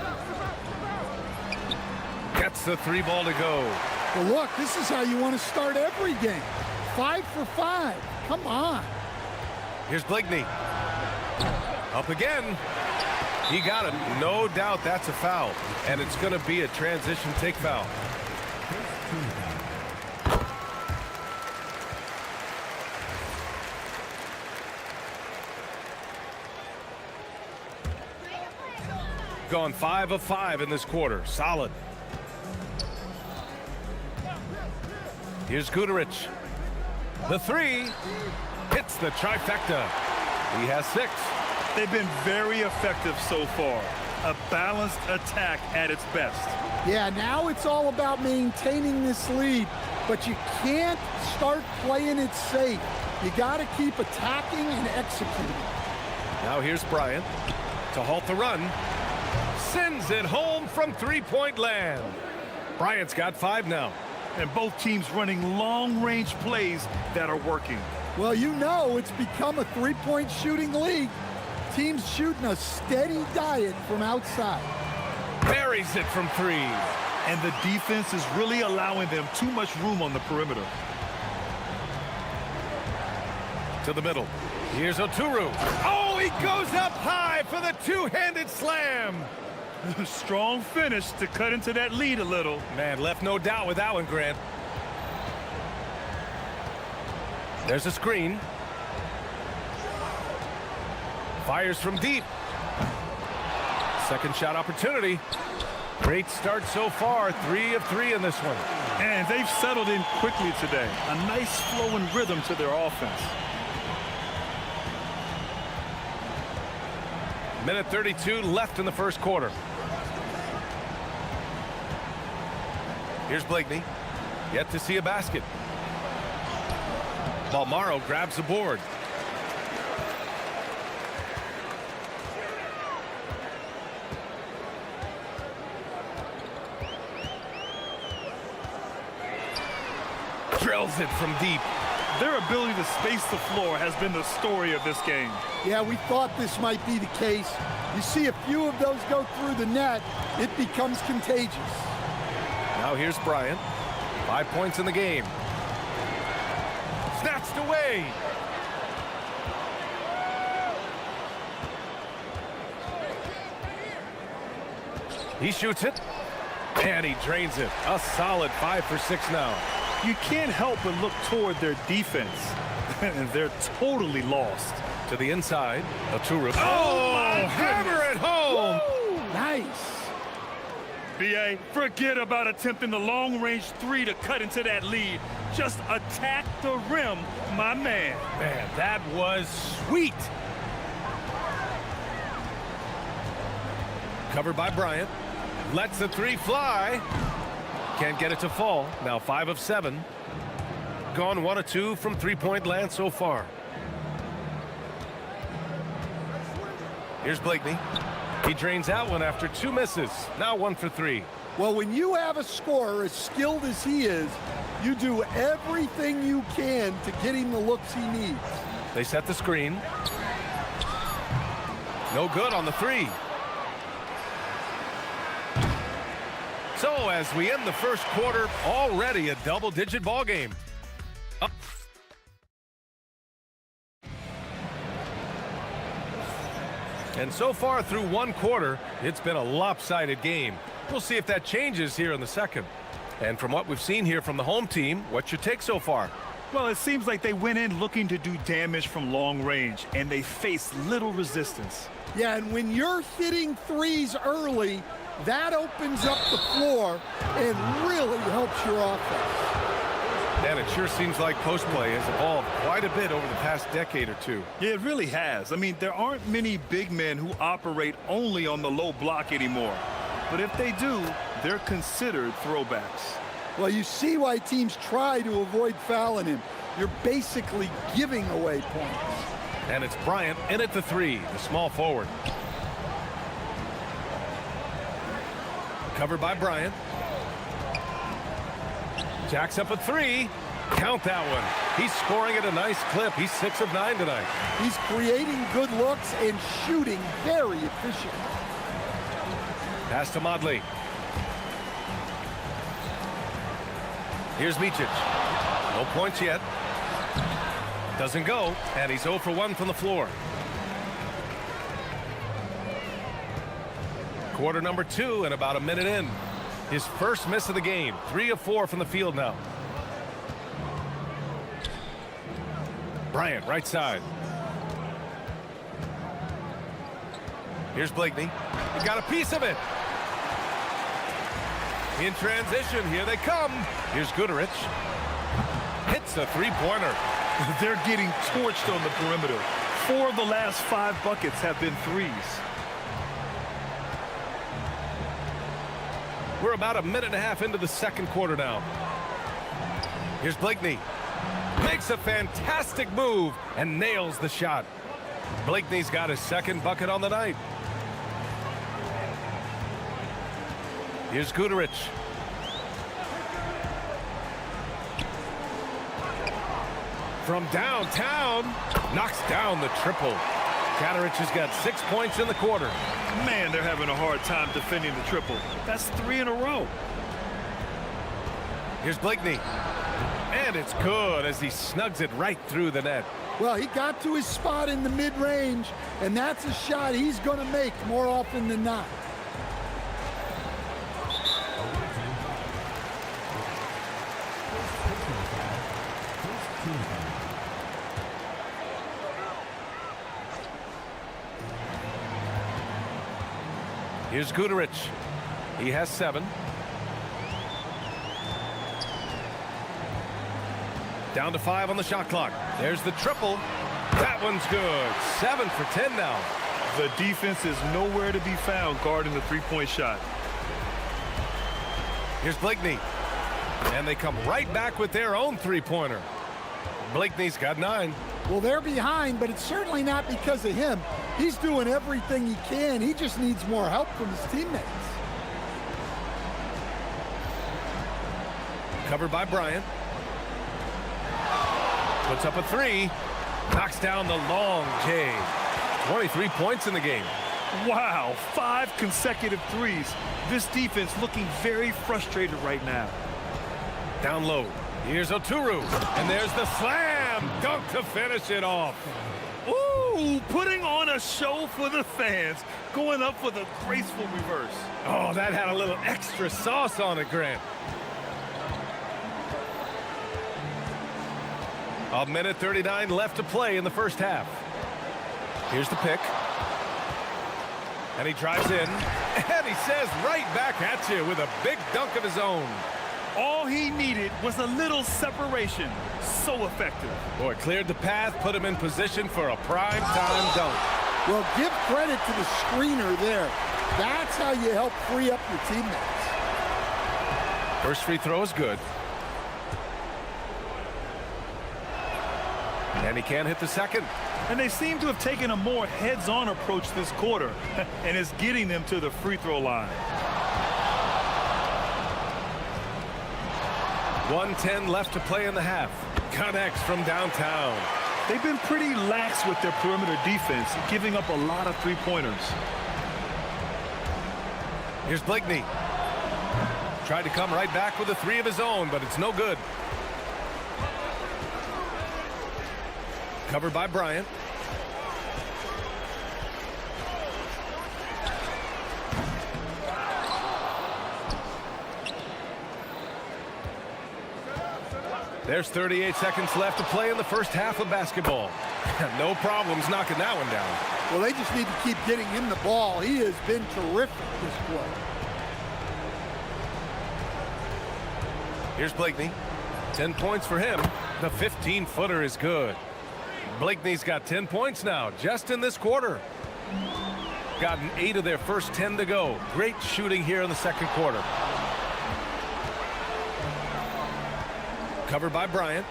Gets the 3 ball to go. Well, look, this is how you want to start every game. 5 for 5. Come on. Here's Blakeney. Up again. He got it. No doubt that's a foul. And it's going to be a transition take foul. Gone 5 of 5 in this quarter. Solid. Here's Guterich. The 3 hits the trifecta. He has 6. They've been very effective so far. A balanced attack at its best. Yeah, now it's all about maintaining this lead, but you can't start playing it safe. You got to keep attacking and executing. Now here's Bryant to halt the run. Sends it home from 3-point land. Bryant's got 5 now. And both teams running long-range plays that are working. Well, you know it's become a 3-point shooting league. Teams shooting a steady diet from outside. Buries it from 3. And the defense is really allowing them too much room on the perimeter. To the middle. Here's Oturu. Oh, he goes up high for the 2-handed slam. Strong finish to cut into that lead a little. Man, left no doubt with that one, Grant. There's a screen. Fires from deep. Second shot opportunity. Great start so far. 3 of 3 in this one. And they've settled in quickly today. A nice flow and rhythm to their offense. Minute 32 left in the first quarter. Here's Blakeney. Yet to see a basket. Balmaro grabs the board. Drills it from deep. Their ability to space the floor has been the story of this game. Yeah, we thought this might be the case. You see a few of those go through the net, it becomes contagious. Now here's Bryant. 5 points in the game. Snatched away. He shoots it. And he drains it. A solid 5 for 6 now. You can't help but look toward their defense. And they're totally lost. To the inside. Oturu. Oh, hammer it home. Woo! Nice. BA, forget about attempting the long-range 3 to cut into that lead. Just attack the rim, my man. Man, that was sweet. Covered by Bryant. Lets the three fly. Can't get it to fall. Now 5 of 7. Gone 1 of 2 from three-point land so far. Here's Blakeney. He drains out one after 2 misses. Now 1 for 3. Well, when you have a scorer as skilled as he is, you do everything you can to get him the looks he needs. They set the screen. No good on the 3. So as we end the first quarter, already a double-digit ball game. Up. And so far through 1 quarter, it's been a lopsided game. We'll see if that changes here in the second. And from what we've seen here from the home team, what's your take so far? Well, it seems like they went in looking to do damage from long range, and they faced little resistance. Yeah, and when you're hitting threes early, that opens up the floor and really helps your offense. And it sure seems like post play has evolved quite a bit over the past decade or two. Yeah, it really has. I mean, there aren't many big men who operate only on the low block anymore. But if they do, they're considered throwbacks. Well, you see why teams try to avoid fouling him. You're basically giving away points. And it's Bryant in at the 3, the small forward. Covered by Bryant. Jacks up a 3. Count that one. He's scoring at a nice clip. He's 6 of 9 tonight. He's creating good looks and shooting very efficient. Pass to Modley. Here's Micic. No points yet. Doesn't go, and he's 0 for 1 from the floor. Quarter number 2 and about a minute in. His first miss of the game. 3 of 4 from the field now. Bryant, right side. Here's Blakeney. He got a piece of it. In transition, here they come. Here's Guterich. Hits a three-pointer. They're getting torched on the perimeter. 4 of the last 5 buckets have been threes. We're about a minute and a half into the second quarter now. Here's Blakeney. Makes a fantastic move and nails the shot. Blakeney's got his second bucket on the night. Here's Guterich. From downtown, knocks down the triple. Katarich has got 6 points in the quarter. Man, they're having a hard time defending the triple. That's 3 in a row. Here's Blakeney. And it's good as he snugs it right through the net. Well, he got to his spot in the mid-range, and that's a shot he's going to make more often than not. Here's Guterich. He has 7. Down to 5 on the shot clock. There's the triple. That one's good. 7 for 10 now. The defense is nowhere to be found guarding the three-point shot. Here's Blakeney. And they come right back with their own three-pointer. Blakeney's got 9. Well, they're behind, but it's certainly not because of him. He's doing everything he can. He just needs more help from his teammates. Covered by Bryant. Puts up a 3. Knocks down the long J. 23 points in the game. Wow, 5 consecutive threes. This defense looking very frustrated right now. Down low. Here's Oturu. And there's the slam dunk to finish it off. Ooh, putting on a show for the fans. Going up with a graceful reverse. Oh, that had a little extra sauce on it, Grant. A minute 39 left to play in the first half. Here's the pick. And he drives in. And he says right back at you with a big dunk of his own. All he needed was a little separation. So effective. Boy, cleared the path, put him in position for a prime-time dunk. Well, give credit to the screener there. That's how you help free up your teammates. First free throw is good. And he can't hit the second. And they seem to have taken a more heads-on approach this quarter, and it's getting them to the free throw line. 1:10 left to play in the half. Connects from downtown. They've been pretty lax with their perimeter defense, giving up a lot of three-pointers. Here's Blakeney. Tried to come right back with a three of his own, but it's no good. Covered by Bryant. There's 38 seconds left to play in the first half of basketball. No problems knocking that one down. Well, they just need to keep getting him the ball. He has been terrific this quarter. Here's Blakeney. 10 points for him. The 15-footer is good. Blakeney's got 10 points now, just in this quarter. Gotten 8 of their first 10 to go. Great shooting here in the second quarter. Covered by Bryant.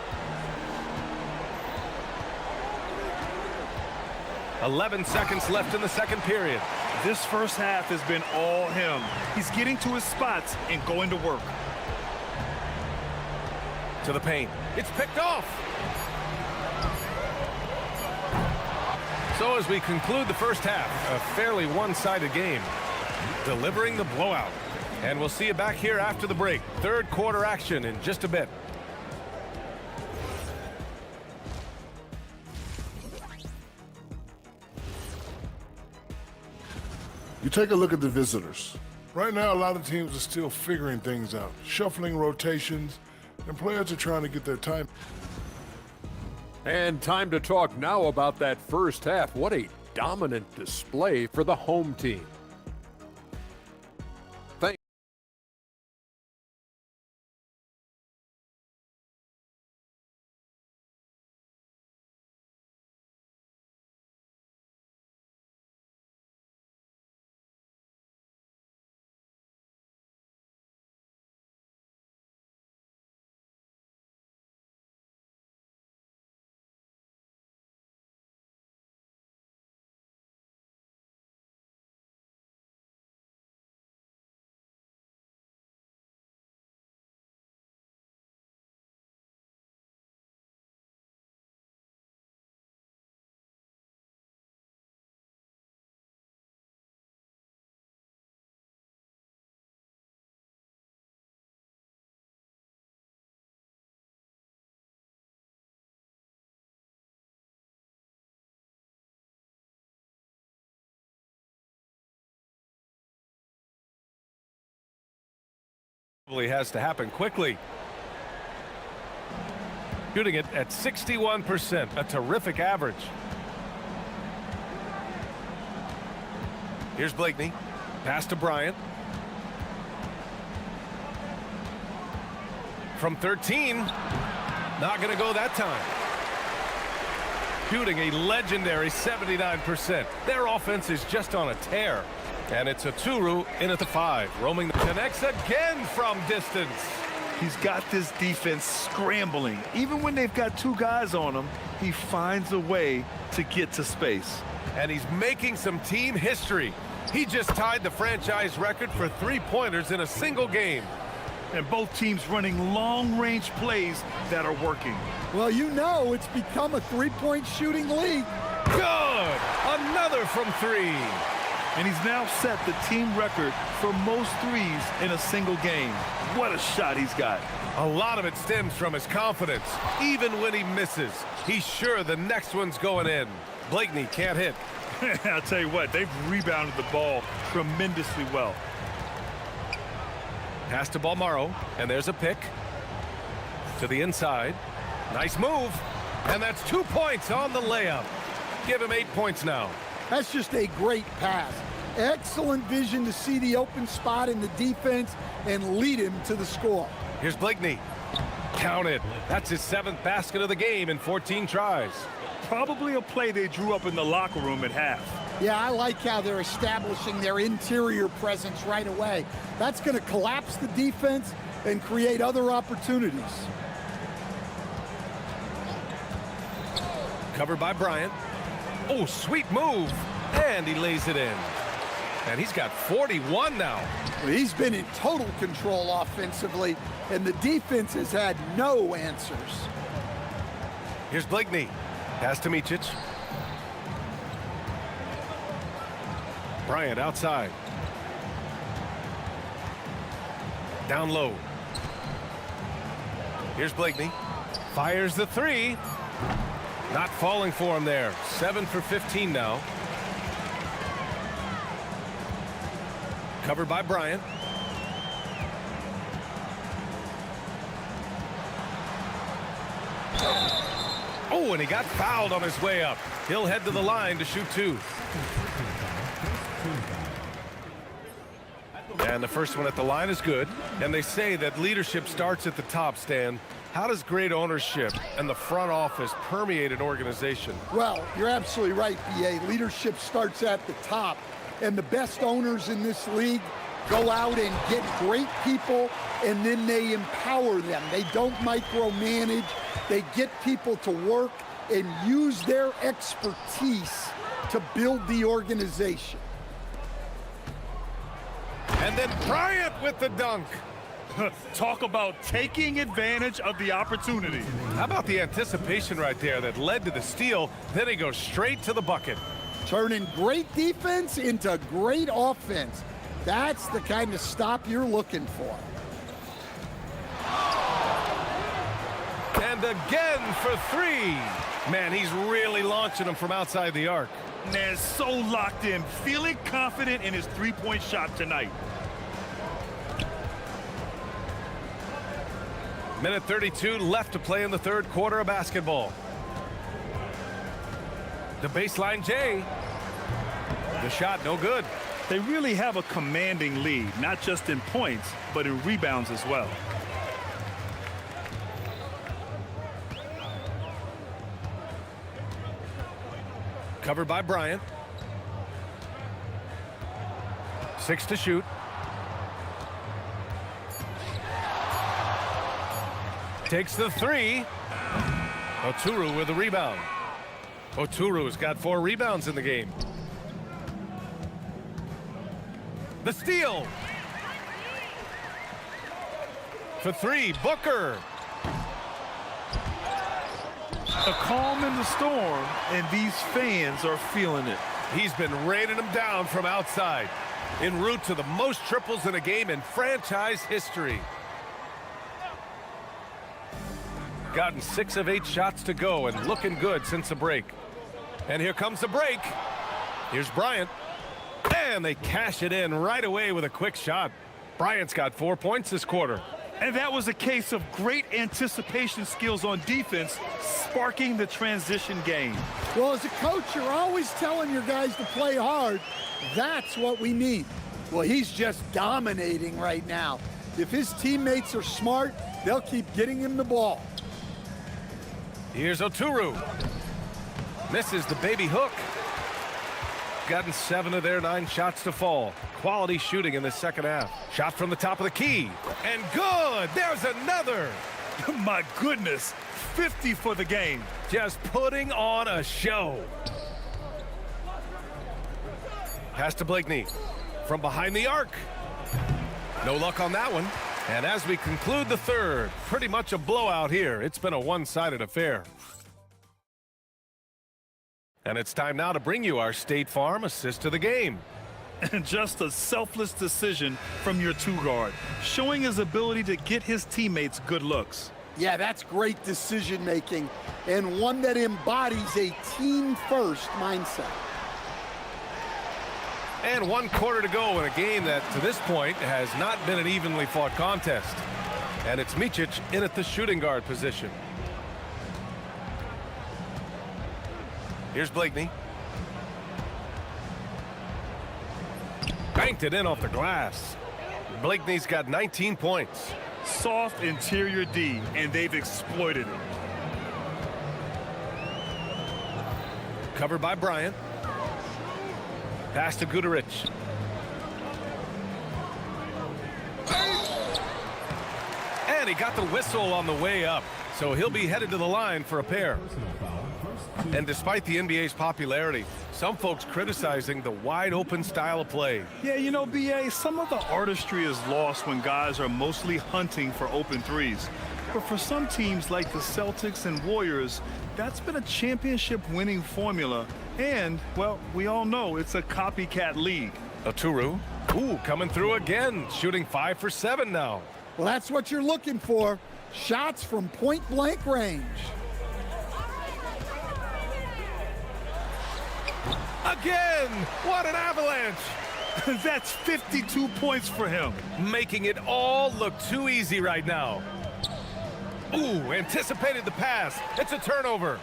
11 seconds left in the second period. This first half has been all him. He's getting to his spots and going to work. To the paint. It's picked off. So as we conclude the first half, a fairly one-sided game. Delivering the blowout. And we'll see you back here after the break. Third quarter action in just a bit. You take a look at the visitors. Right now, a lot of teams are still figuring things out, shuffling rotations, and players are trying to get their time. And time to talk now about that first half. What a dominant display for the home team. Has to happen quickly. Shooting it at 61%, a terrific average. Here's Blakeney. Pass to Bryant. From 13. Not going to go that time. Shooting a legendary 79%. Their offense is just on a tear. And it's a Turu in at the 5. Roaming the connects again from distance. He's got this defense scrambling. Even when they've got two guys on him, he finds a way to get to space. And he's making some team history. He just tied the franchise record for three-pointers in a single game. And both teams running long-range plays that are working. Well, you know it's become a three-point shooting league. Good! Another from 3. And he's now set the team record for most threes in a single game. What a shot he's got. A lot of it stems from his confidence. Even when he misses, he's sure the next one's going in. Blakeney can't hit. I'll tell you what, they've rebounded the ball tremendously well. Pass to Balmaro, and there's a pick. To the inside. Nice move. And that's 2 points on the layup. Give him 8 points now. That's just a great pass. Excellent vision to see the open spot in the defense and lead him to the score. Here's Blakeney. Counted. That's his 7th basket of the game in 14 tries. Probably a play they drew up in the locker room at half. Yeah, I like how they're establishing their interior presence right away. That's going to collapse the defense and create other opportunities. Covered by Bryant. Oh, sweet move. And he lays it in. And he's got 41 now. He's been in total control offensively, and the defense has had no answers. Here's Blakeney. Pass to Micic. Bryant outside. Down low. Here's Blakeney. Fires the 3. Not falling for him there. 7 for 15 now. Covered by Bryant. Oh, and he got fouled on his way up. He'll head to the line to shoot 2. And the first one at the line is good. And they say that leadership starts at the top, Stan. How does great ownership and the front office permeate an organization? Well, you're absolutely right, BA. Leadership starts at the top. And the best owners in this league go out and get great people, and then they empower them. They don't micromanage. They get people to work and use their expertise to build the organization. And then Bryant with the dunk. Talk about taking advantage of the opportunity. How about the anticipation right there that led to the steal? Then he goes straight to the bucket. Turning great defense into great offense. That's the kind of stop you're looking for. And again for 3. Man, he's really launching them from outside the arc. Man, so locked in, feeling confident in his three-point shot tonight. Minute 32 left to play in the third quarter of basketball. The baseline J. The shot no good. They really have a commanding lead, not just in points, but in rebounds as well. Covered by Bryant. 6 to shoot. Takes the 3. Oturu with the rebound. Oturu's got 4 rebounds in the game. The steal. For 3, Booker. A calm in the storm, and these fans are feeling it. He's been raining them down from outside, en route to the most triples in a game in franchise history. Gotten 6 of 8 shots to go and looking good since the break. And here comes the break. Here's Bryant. And they cash it in right away with a quick shot. Bryant's got 4 points this quarter. And that was a case of great anticipation skills on defense, sparking the transition game. Well, as a coach, you're always telling your guys to play hard. That's what we need. Well, he's just dominating right now. If his teammates are smart, they'll keep getting him the ball. Here's Oturu. Misses the baby hook. Gotten 7 of their 9 shots to fall. Quality shooting in the second half. Shot from the top of the key. And good! There's another! My goodness, 50 for the game. Just putting on a show. Pass to Blakeney. From behind the arc. No luck on that one. And as we conclude the third, pretty much a blowout here. It's been a one-sided affair. And it's time now to bring you our State Farm assist of the game. And just a selfless decision from your 2-guard, showing his ability to get his teammates good looks. Yeah, that's great decision-making, and one that embodies a team-first mindset. And 1 quarter to go in a game that, to this point, has not been an evenly fought contest. And it's Micic in at the shooting guard position. Here's Blakeney. Banked it in off the glass. Blakeney's got 19 points. soft interior D, and they've exploited it. Covered by Bryant. Pass to Gudarich. And he got the whistle on the way up, so he'll be headed to the line for a pair. And despite the NBA's popularity, some folks criticizing the wide-open style of play. Yeah, you know, BA, some of the artistry is lost when guys are mostly hunting for open threes. But for some teams like the Celtics and Warriors, that's been a championship-winning formula. And, well, we all know it's a copycat league. Oturu, coming through again, shooting 5 for 7 now. Well, that's what you're looking for. Shots from point-blank range. Again! What an avalanche! That's 52 points for him. Making it all look too easy right now. Ooh, anticipated the pass. It's a turnover.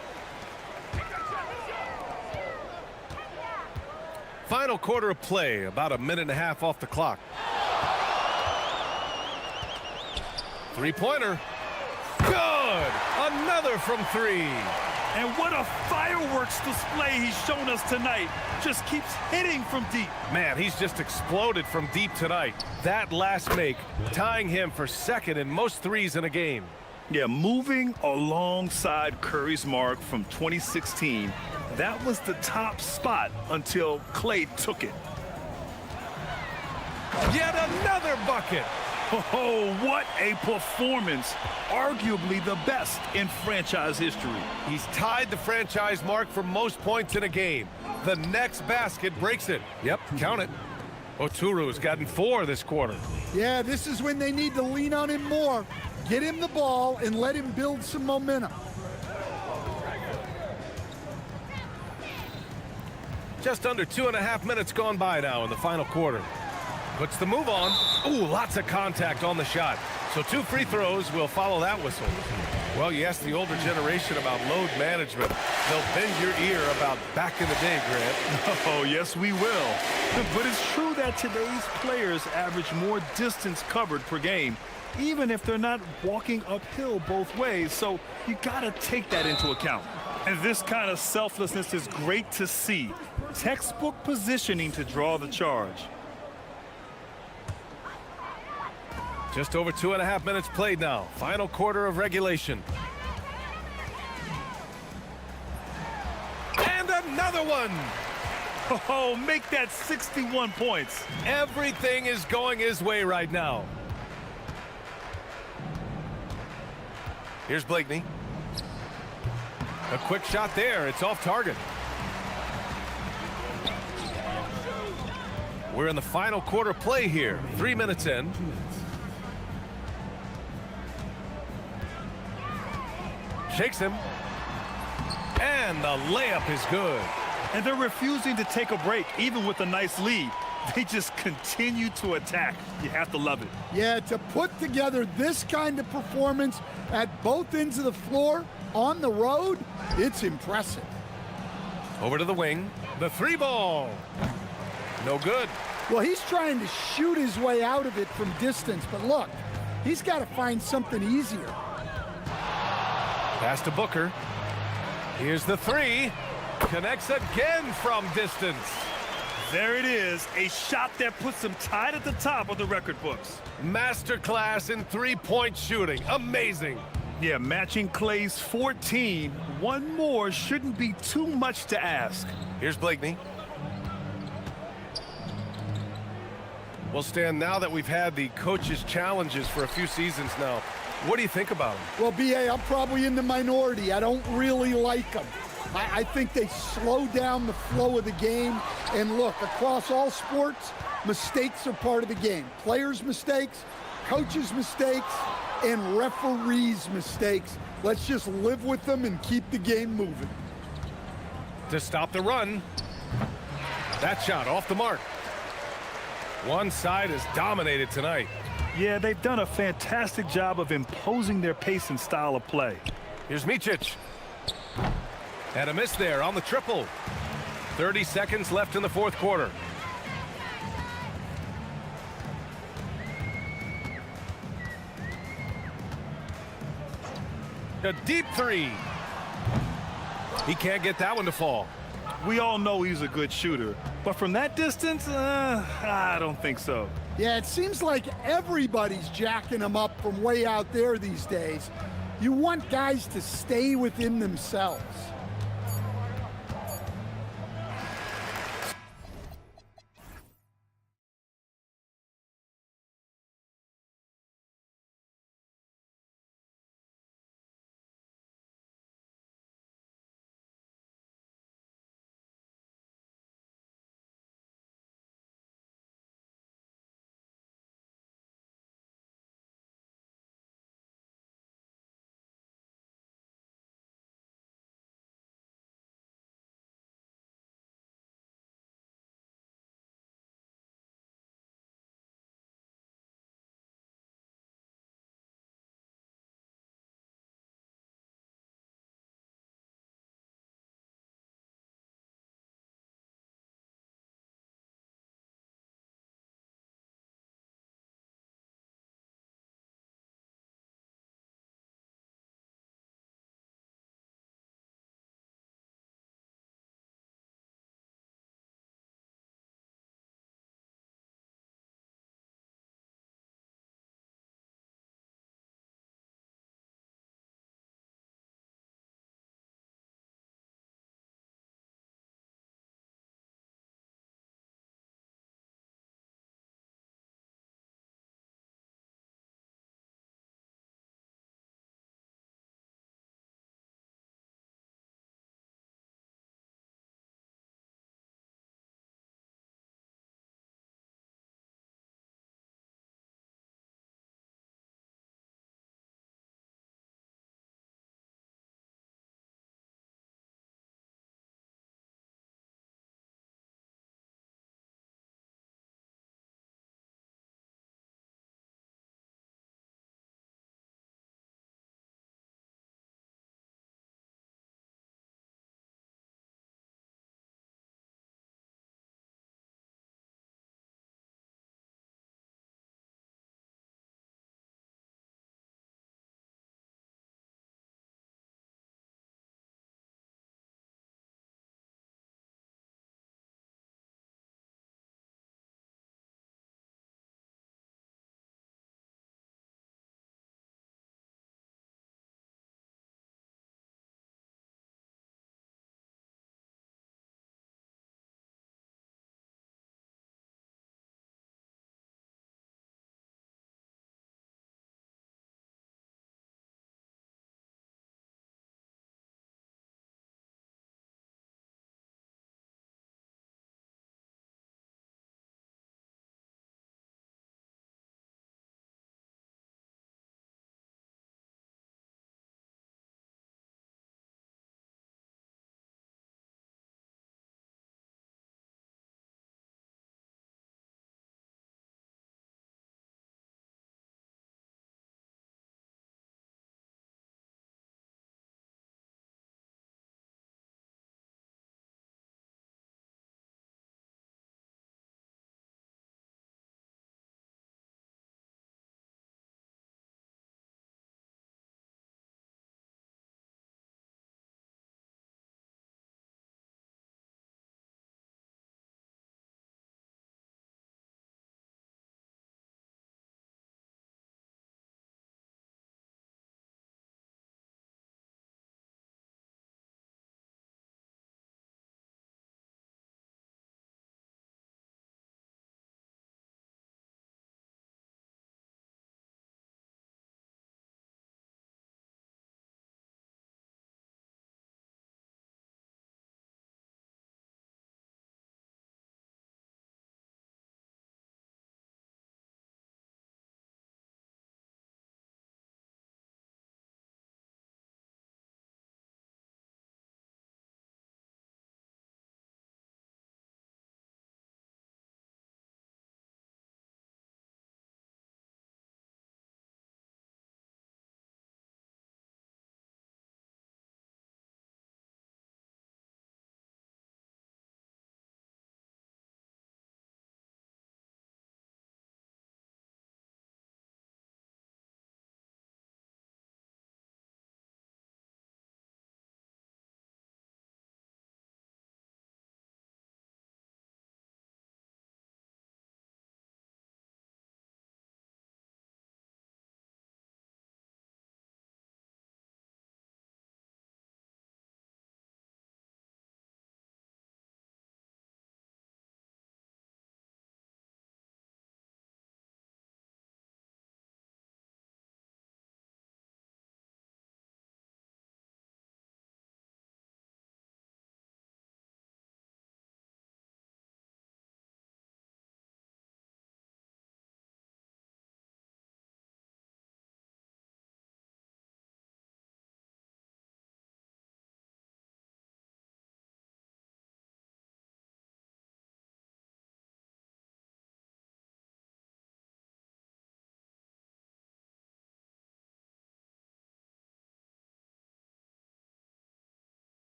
Final quarter of play, about a minute and a half off the clock. Three-pointer. Good! Another from 3. And what a fireworks display he's shown us tonight. Just keeps hitting from deep. Man, he's just exploded from deep tonight. That last make, tying him for second in most threes in a game. Yeah, moving alongside Curry's mark from 2016, that was the top spot until Clay took it. Yet another bucket. Oh, what a performance. Arguably the best in franchise history. He's tied the franchise mark for most points in a game. The next basket breaks it. Yep, count it. Oturu's gotten 4 this quarter. Yeah, this is when they need to lean on him more. Get him the ball and let him build some momentum. Just under 2.5 minutes gone by now in the final quarter. Puts the move on. Ooh, lots of contact on the shot. So 2 free throws will follow that whistle. Well, you ask the older generation about load management. They'll bend your ear about back in the day, Grant. Oh, yes, we will. But it's true that today's players average more distance covered per game, even if they're not walking uphill both ways. So you got to take that into account. And this kind of selflessness is great to see. Textbook positioning to draw the charge. Just over 2.5 minutes played now. Final quarter of regulation. And another one. Oh, make that 61 points. Everything is going his way right now. Here's Blakeney. A quick shot there. It's off target. We're in the final quarter play here. 3 minutes in. Shakes him. And the layup is good. And they're refusing to take a break, even with a nice lead. They just continue to attack. You have to love it. Yeah, to put together this kind of performance at both ends of the floor on the road, it's impressive. Over to the wing. The 3 ball. No good. Well, he's trying to shoot his way out of it from distance, but look, he's got to find something easier. Pass to Booker. Here's the 3. Connects again from distance. There it is, a shot that puts him tied at the top of the record books. Masterclass in three-point shooting. Amazing. Yeah, matching Clay's 14. One more shouldn't be too much to ask. Here's Blakeney. Well, Stan, now that we've had the coaches' challenges for a few seasons now, what do you think about them? Well, B.A., I'm probably in the minority. I don't really like them. I think they slow down the flow of the game. And look, across all sports, mistakes are part of the game. Players' mistakes, coaches' mistakes, and referees' mistakes. Let's just live with them and keep the game moving. To stop the run. That shot off the mark. One side is dominated tonight. Yeah, they've done a fantastic job of imposing their pace and style of play. Here's Micic. And a miss there on the triple. 30 seconds left in the fourth quarter. A deep three. He can't get that one to fall. We all know he's a good shooter, but from that distance, I don't think so. Yeah, it seems like everybody's jacking them up from way out there these days. You want guys to stay within themselves.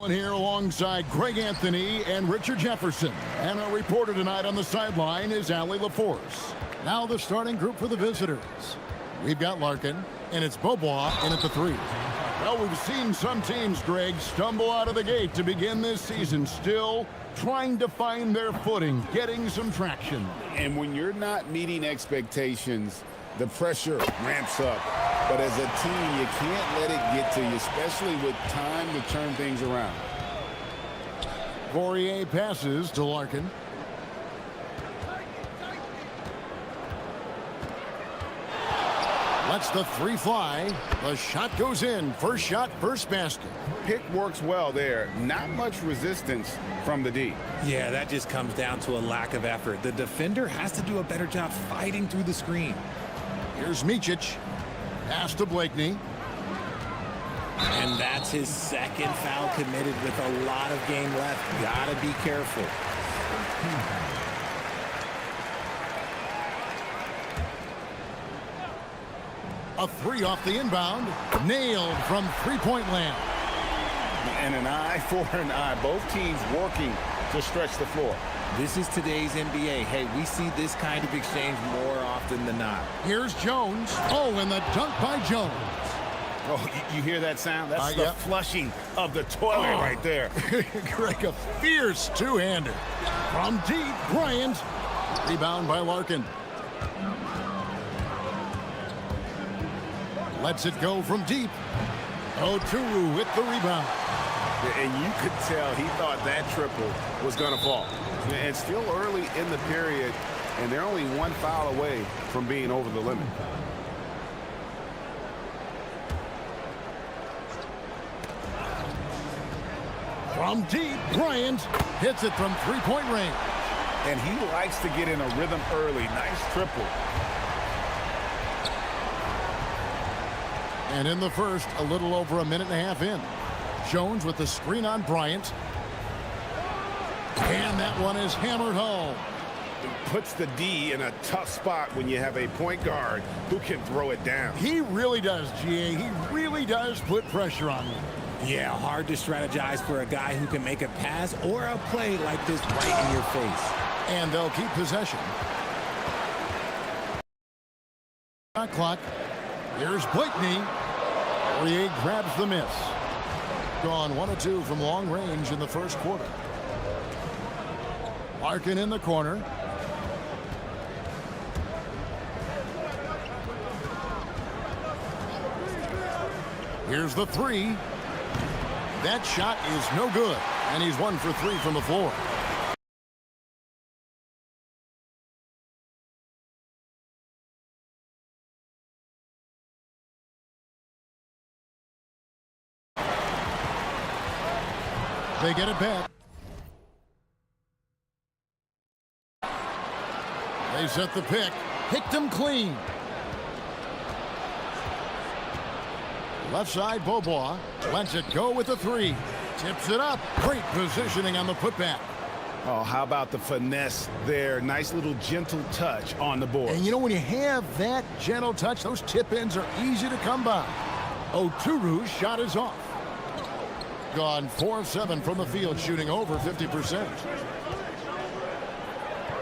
Here alongside Greg Anthony and Richard Jefferson. And our reporter tonight on the sideline is Allie LaForce. Now the starting group for the visitors. We've got Larkin, and it's Beaubois in at the 3. Well, we've seen some teams, Greg, stumble out of the gate to begin this season, still trying to find their footing, getting some traction. And when you're not meeting expectations, the pressure ramps up. But as a team, you can't let it get to you, especially with time to turn things around. Poirier passes to Larkin. Lets the 3 fly. The shot goes in. First shot, first basket. Pick works well there. Not much resistance from the D. Yeah, that just comes down to a lack of effort. The defender has to do a better job fighting through the screen. Here's Micic. Pass to Blakeney. And that's his second foul committed with a lot of game left. Gotta be careful. A 3 off the inbound. Nailed from three-point land. And an eye for an eye. Both teams working to stretch the floor. This is today's NBA. Hey, we see this kind of exchange more often than not. Here's Jones. Oh, and the dunk by Jones. Oh, you hear that sound? That's the flushing of the toilet right there. Greg, a fierce two-hander. From deep, Bryant. Rebound by Larkin. Lets it go from deep. Oturu with the rebound. And you could tell he thought that triple was going to fall. And still early in the period, and they're only 1 foul away from being over the limit. From deep, Bryant hits it from three-point range. And he likes to get in a rhythm early. Nice triple. And in the first, a little over a minute and a half in. Jones with the screen on Bryant. And that one is hammered home. It puts the D in a tough spot when you have a point guard who can throw it down. He really does, GA. He really does put pressure on you. Yeah, hard to strategize for a guy who can make a pass or a play like this right in your face. And they'll keep possession. Shot clock. Here's Blakeney. Poirier grabs the miss. Gone 1 of 2 from long range in the first quarter. Larkin in the corner. Here's the 3. That shot is no good. And he's 1 for 3 from the floor. They get it back. They set the pick. Picked him clean. Left side, Beaubois. Lets it go with the 3. Tips it up. Great positioning on the putback. Oh, how about the finesse there? Nice little gentle touch on the board. And you know, when you have that gentle touch, those tip-ins are easy to come by. Oturu's shot is off. Gone 4 of 7 from the field, shooting over 50%.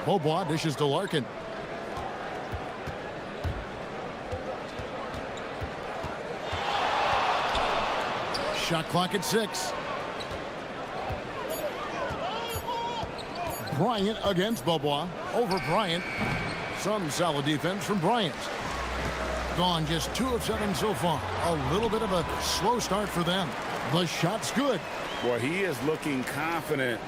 Beaubois dishes to Larkin. Shot clock at 6. Bryant against Beaubois. Over Bryant. Some solid defense from Bryant. Gone just 2 of 7 so far. A little bit of a slow start for them. The shot's good. Boy, he is looking confident.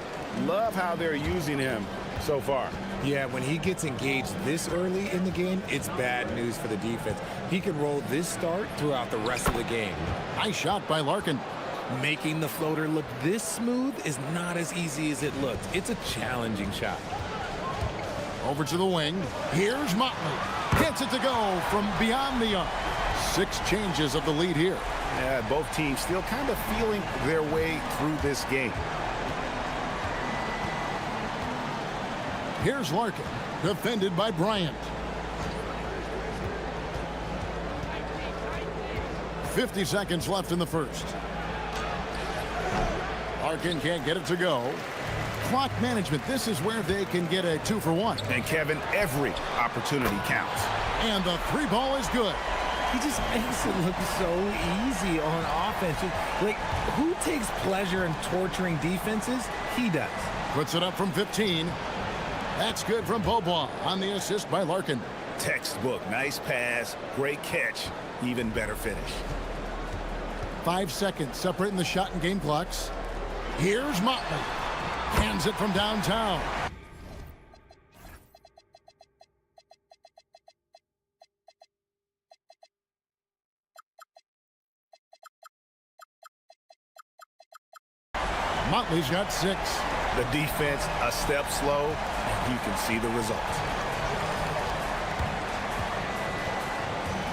Love how they're using him so far. Yeah, when he gets engaged this early in the game, it's bad news for the defense. He can roll this start throughout the rest of the game. Nice shot by Larkin. Making the floater look this smooth is not as easy as it looks. It's a challenging shot. Over to the wing. Here's Motley. Gets it to go from beyond the arc. 6 changes of the lead here. Yeah, both teams still kind of feeling their way through this game. Here's Larkin, defended by Bryant. 50 seconds left in the first. Larkin can't get it to go. Clock management, this is where they can get a 2-for-1. And Kevin, every opportunity counts. And the 3 ball is good. He just makes it look so easy on offense. Like, who takes pleasure in torturing defenses? He does. Puts it up from 15. That's good from Beaubois on the assist by Larkin. Textbook, nice pass, great catch, even better finish. 5 seconds separating the shot and game clocks. Here's Motley. Hands it from downtown. Motley's got 6. The defense a step slow, and you can see the results.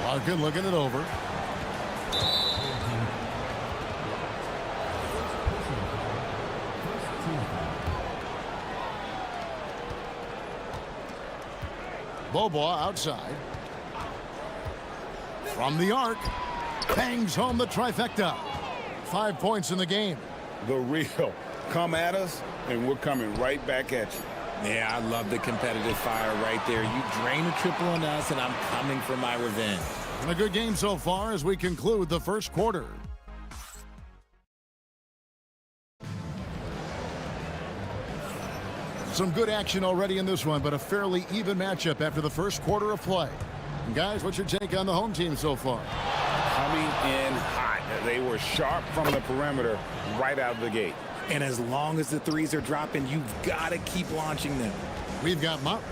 Larkin looking it over. Beaubois outside. From the arc. Bangs home the trifecta. 5 points in the game. The real. Come at us, and we're coming right back at you. Yeah, I love the competitive fire right there. You drain a triple on us, and I'm coming for my revenge. And a good game so far as we conclude the first quarter. Some good action already in this one, but a fairly even matchup after the first quarter of play. And guys, what's your take on the home team so far? Coming in hot. They were sharp from the perimeter right out of the gate. And as long as the threes are dropping, you've got to keep launching them. We've got Motley.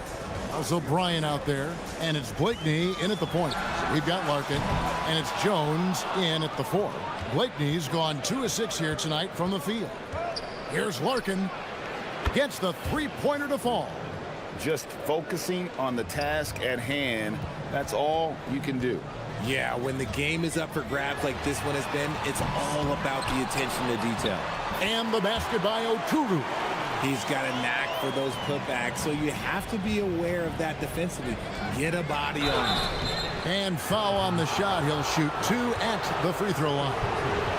Also Bryant out there. And it's Blakeney in at the point. We've got Larkin. And it's Jones in at the 4. Blakeney's gone 2 of 6 here tonight from the field. Here's Larkin. Gets the 3-pointer to fall. Just focusing on the task at hand. That's all you can do. Yeah, when the game is up for grabs like this one has been, it's all about the attention to detail. And the basket by Oturu. He's got a knack for those putbacks, so you have to be aware of that defensively. Get a body on him. And foul on the shot. He'll shoot 2 at the free throw line.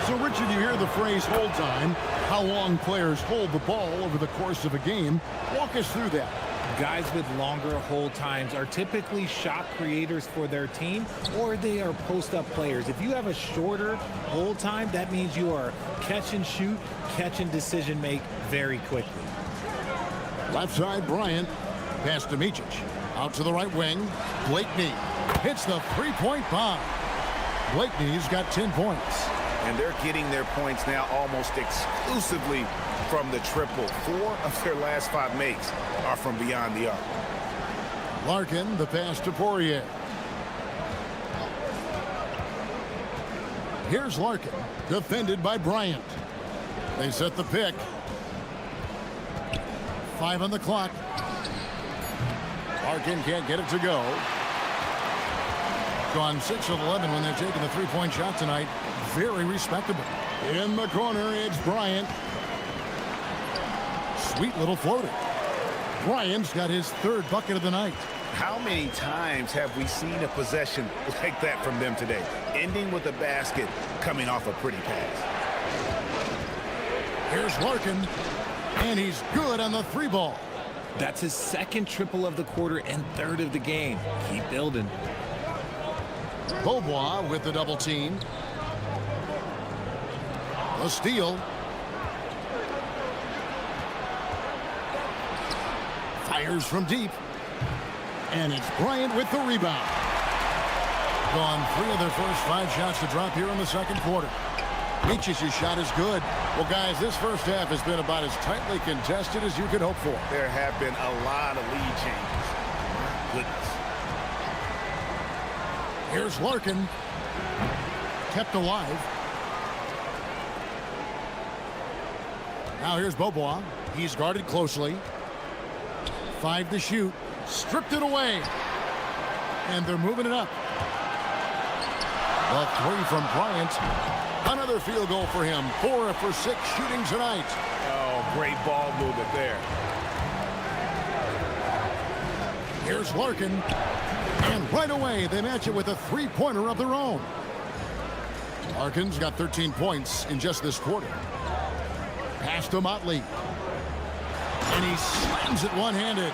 So, Richard, you hear the phrase hold time. How long players hold the ball over the course of a game. Walk us through that. Guys with longer hold times are typically shot creators for their team, or they are post-up players. If you have a shorter hold time, that means you are catch and shoot, catch and decision make very quickly. Left side, Bryant. Pass to Micic. Out to the right wing. Blakeney hits the 3-point bomb. Blakeney's got 10 points. And they're getting their points now almost exclusively from the triple. 4 of their last 5 makes are from beyond the arc. Larkin, the pass to Poirier. Here's Larkin, defended by Bryant. They set the pick. 5 on the clock. Larkin can't get it to go. Gone 6 of 11 when they're taking the 3-point shot tonight. Very respectable. In the corner, it's Bryant. Sweet little floater. Bryant's got his 3rd bucket of the night. How many times have we seen a possession like that from them today? Ending with a basket, coming off a pretty pass. Here's Larkin, and he's good on the 3 ball. That's his 2nd triple of the quarter and 3rd of the game. Keep building. Beaubois with the double team. A steal. Fires from deep. And it's Bryant with the rebound. Gone 3 of their first 5 shots to drop here in the second quarter. Micic's shot is good. Well, guys, this first half has been about as tightly contested as you could hope for. There have been a lot of lead changes. Goodness. Here's Larkin. Kept alive. Now here's Beaubois. He's guarded closely. 5 to shoot. Stripped it away. And they're moving it up. The 3 from Bryant. Another field goal for him. 4 for 6 shooting tonight. Oh, great ball movement there. Here's Larkin. And right away, they match it with a 3-pointer of their own. Larkin's got 13 points in just this quarter. Pass to Motley. And he slams it one-handed.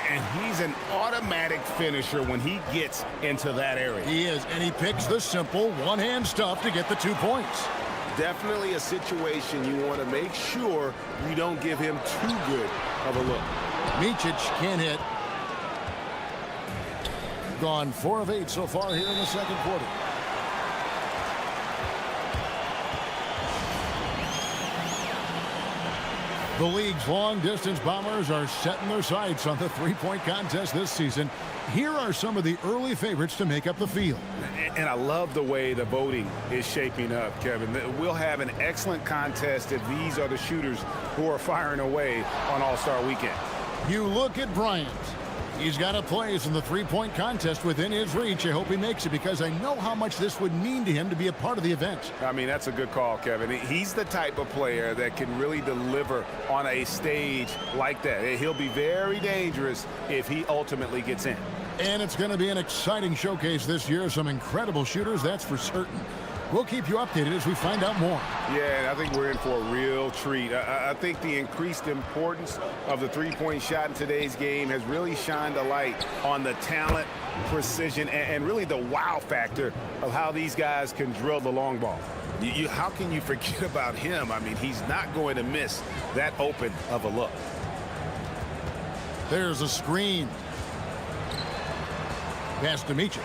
And he's an automatic finisher when he gets into that area. He is, and he picks the simple one-hand stuff to get the 2 points. Definitely a situation you want to make sure you don't give him too good of a look. Micic can't hit. Gone 4 of 8 so far here in the second quarter. The league's long-distance bombers are setting their sights on the three-point contest this season. Here are some of the early favorites to make up the field. And I love the way the voting is shaping up, Kevin. We'll have an excellent contest if these are the shooters who are firing away on All-Star Weekend. You look at Bryant. He's got a place in the three-point contest within his reach. I hope he makes it because I know how much this would mean to him to be a part of the event. I mean, that's a good call, Kevin. He's the type of player that can really deliver on a stage like that. He'll be very dangerous if he ultimately gets in. And it's going to be an exciting showcase this year. Some incredible shooters, that's for certain. We'll keep you updated as we find out more. Yeah, I think we're in for a real treat. I think the increased importance of the three-point shot in today's game has really shined a light on the talent, precision, and really the wow factor of how these guys can drill the long ball. How can you forget about him? I mean, he's not going to miss that open of a look. There's a screen. Pass to Micic.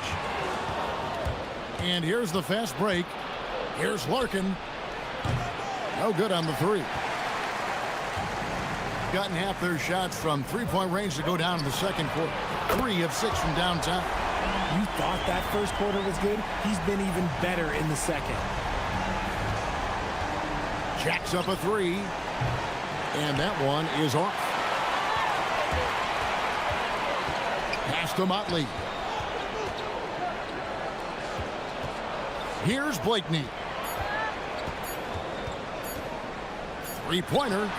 And here's the fast break. Here's Larkin. No good on the three. Gotten half their shots from three-point range to go down in the second quarter. 3 of 6 from downtown. You thought that first quarter was good? He's been even better in the second. Jacks up a 3. And that one is off. Pass to Motley. Here's Blakeney. Three-pointer.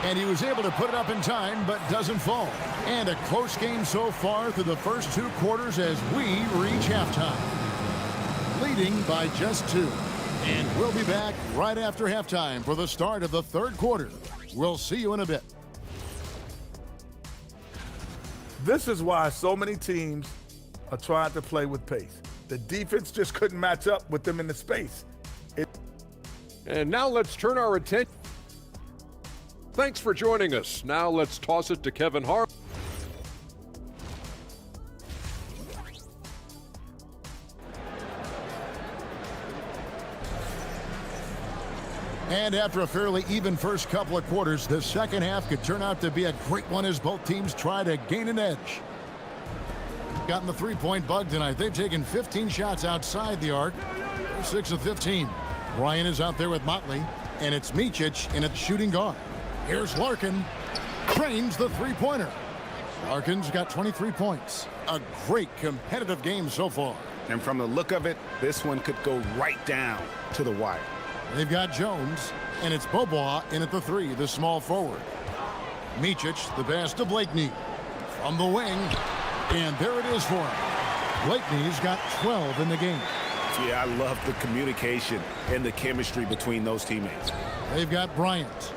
And he was able to put it up in time, but doesn't fall. And a close game so far through the first 2 quarters as we reach halftime. Leading by just 2. And we'll be back right after halftime for the start of the third quarter. We'll see you in a bit. This is why so many teams are trying to play with pace. The defense just couldn't match up with them in the space. And now let's turn our attention. Thanks for joining us. Now let's toss it to Kevin Hart. And after a fairly even first couple of quarters, the second half could turn out to be a great one as both teams try to gain an edge. Gotten the three-point bug tonight. They've taken 15 shots outside the arc. They're 6 of 15. Ryan is out there with Motley, and it's Micic in at shooting guard. Here's Larkin. Trains the three-pointer. Larkin's got 23 points. A great competitive game so far. And from the look of it, this one could go right down to the wire. They've got Jones, and it's Bobois in at the 3, the small forward. Micic, the pass to Blakeney. From the wing, and there it is for him. Blakeney's got 12 in the game. Yeah, I love the communication and the chemistry between those teammates. They've got Bryant,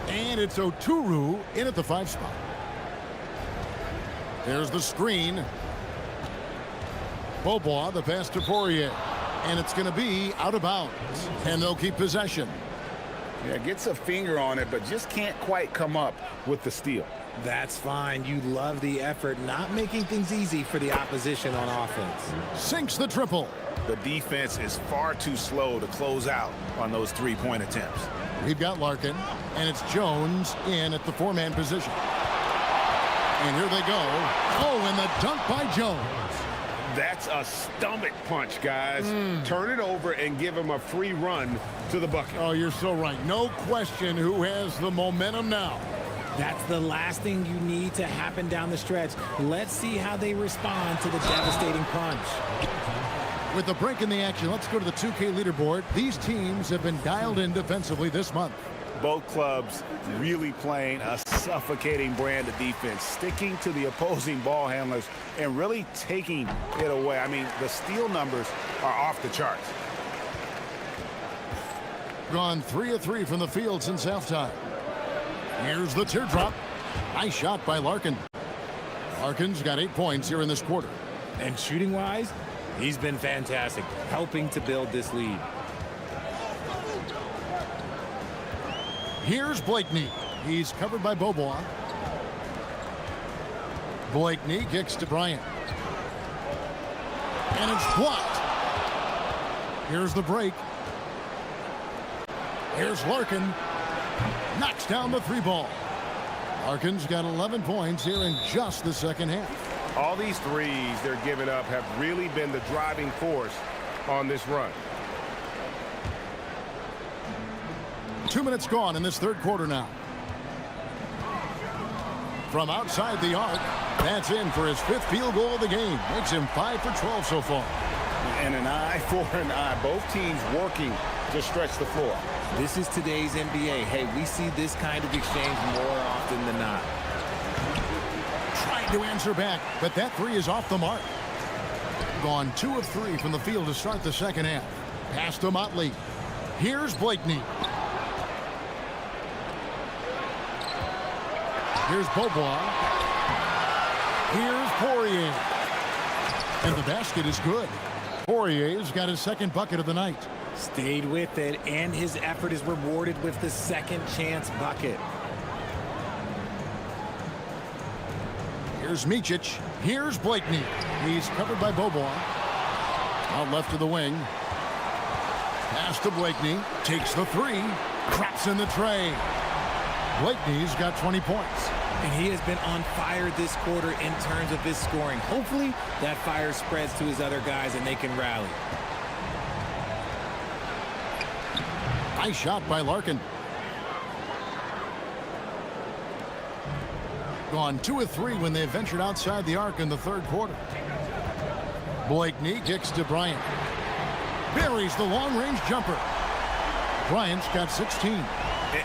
and it's Oturu in at the 5 spot. There's the screen. Bobois, the pass to Poirier. And it's going to be out of bounds. And they'll keep possession. Yeah, gets a finger on it, but just can't quite come up with the steal. That's fine. You love the effort, not making things easy for the opposition on offense. Sinks the triple. The defense is far too slow to close out on those three-point attempts. We've got Larkin, and it's Jones in at the 4-man position. And here they go. Oh, and the dunk by Jones. That's a stomach punch, guys. Turn it over and give him a free run to the bucket. Oh, you're so right. No question who has the momentum now. That's the last thing you need to happen down the stretch. Let's see how they respond to the devastating punch. With the break in the action, let's go to the 2K leaderboard. These teams have been dialed in defensively this month. Both clubs really playing a suffocating brand of defense, sticking to the opposing ball handlers and really taking it away. I mean, the steal numbers are off the charts. Gone 3 of 3 from the field since halftime. Here's the teardrop. Nice shot by Larkin. Larkin's got 8 points here in this quarter. And shooting-wise, he's been fantastic, helping to build this lead. Here's Blakeney. He's covered by Beaubois. Blakeney kicks to Bryant. And it's blocked. Here's the break. Here's Larkin. Knocks down the 3 ball. Larkin's got 11 points here in just the second half. All these threes they're giving up have really been the driving force on this run. 2 minutes gone in this third quarter now. From outside the arc, that's in for his 5th field goal of the game. Makes him 5 for 12 so far. And an eye for an eye. Both teams working to stretch the floor. This is today's NBA. Hey, we see this kind of exchange more often than not. Trying to answer back, but that 3 is off the mark. Gone 2 of 3 from the field to start the second half. Pass to Motley. Here's Blakeney. Here's Beaubois. Here's Poirier. And the basket is good. Poirier's got his 2nd bucket of the night. Stayed with it, and his effort is rewarded with the second chance bucket. Here's Micic. Here's Blakeney. He's covered by Beaubois. Out left to the wing. Pass to Blakeney. Takes the 3. Craps in the tray. Blakeney's got 20 points. And he has been on fire this quarter in terms of his scoring. Hopefully, that fire spreads to his other guys and they can rally. Nice shot by Larkin. Gone 2 of 3 when they ventured outside the arc in the third quarter. Blakeney kicks to Bryant. Buries the long-range jumper. Bryant's got 16.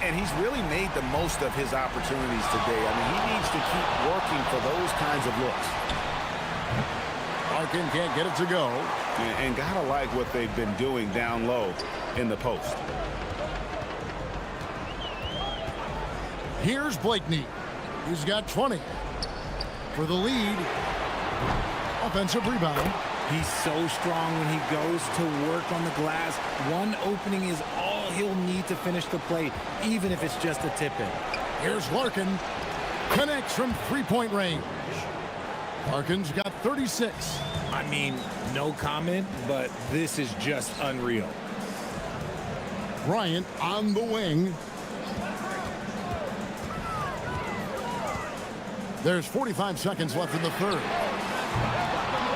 And he's really made the most of his opportunities today. I mean, he needs to keep working for those kinds of looks. Larkin can't get it to go. And gotta like what they've been doing down low in the post. Here's Blakeney. He's got 20 for the lead. Offensive rebound. He's so strong when he goes to work on the glass. One opening is all he'll need to finish the play, even if it's just a tip-in. Here's Larkin. Connects from 3-point range. Larkin's got 36. I mean, no comment, but this is just unreal. Bryant on the wing. There's 45 seconds left in the third.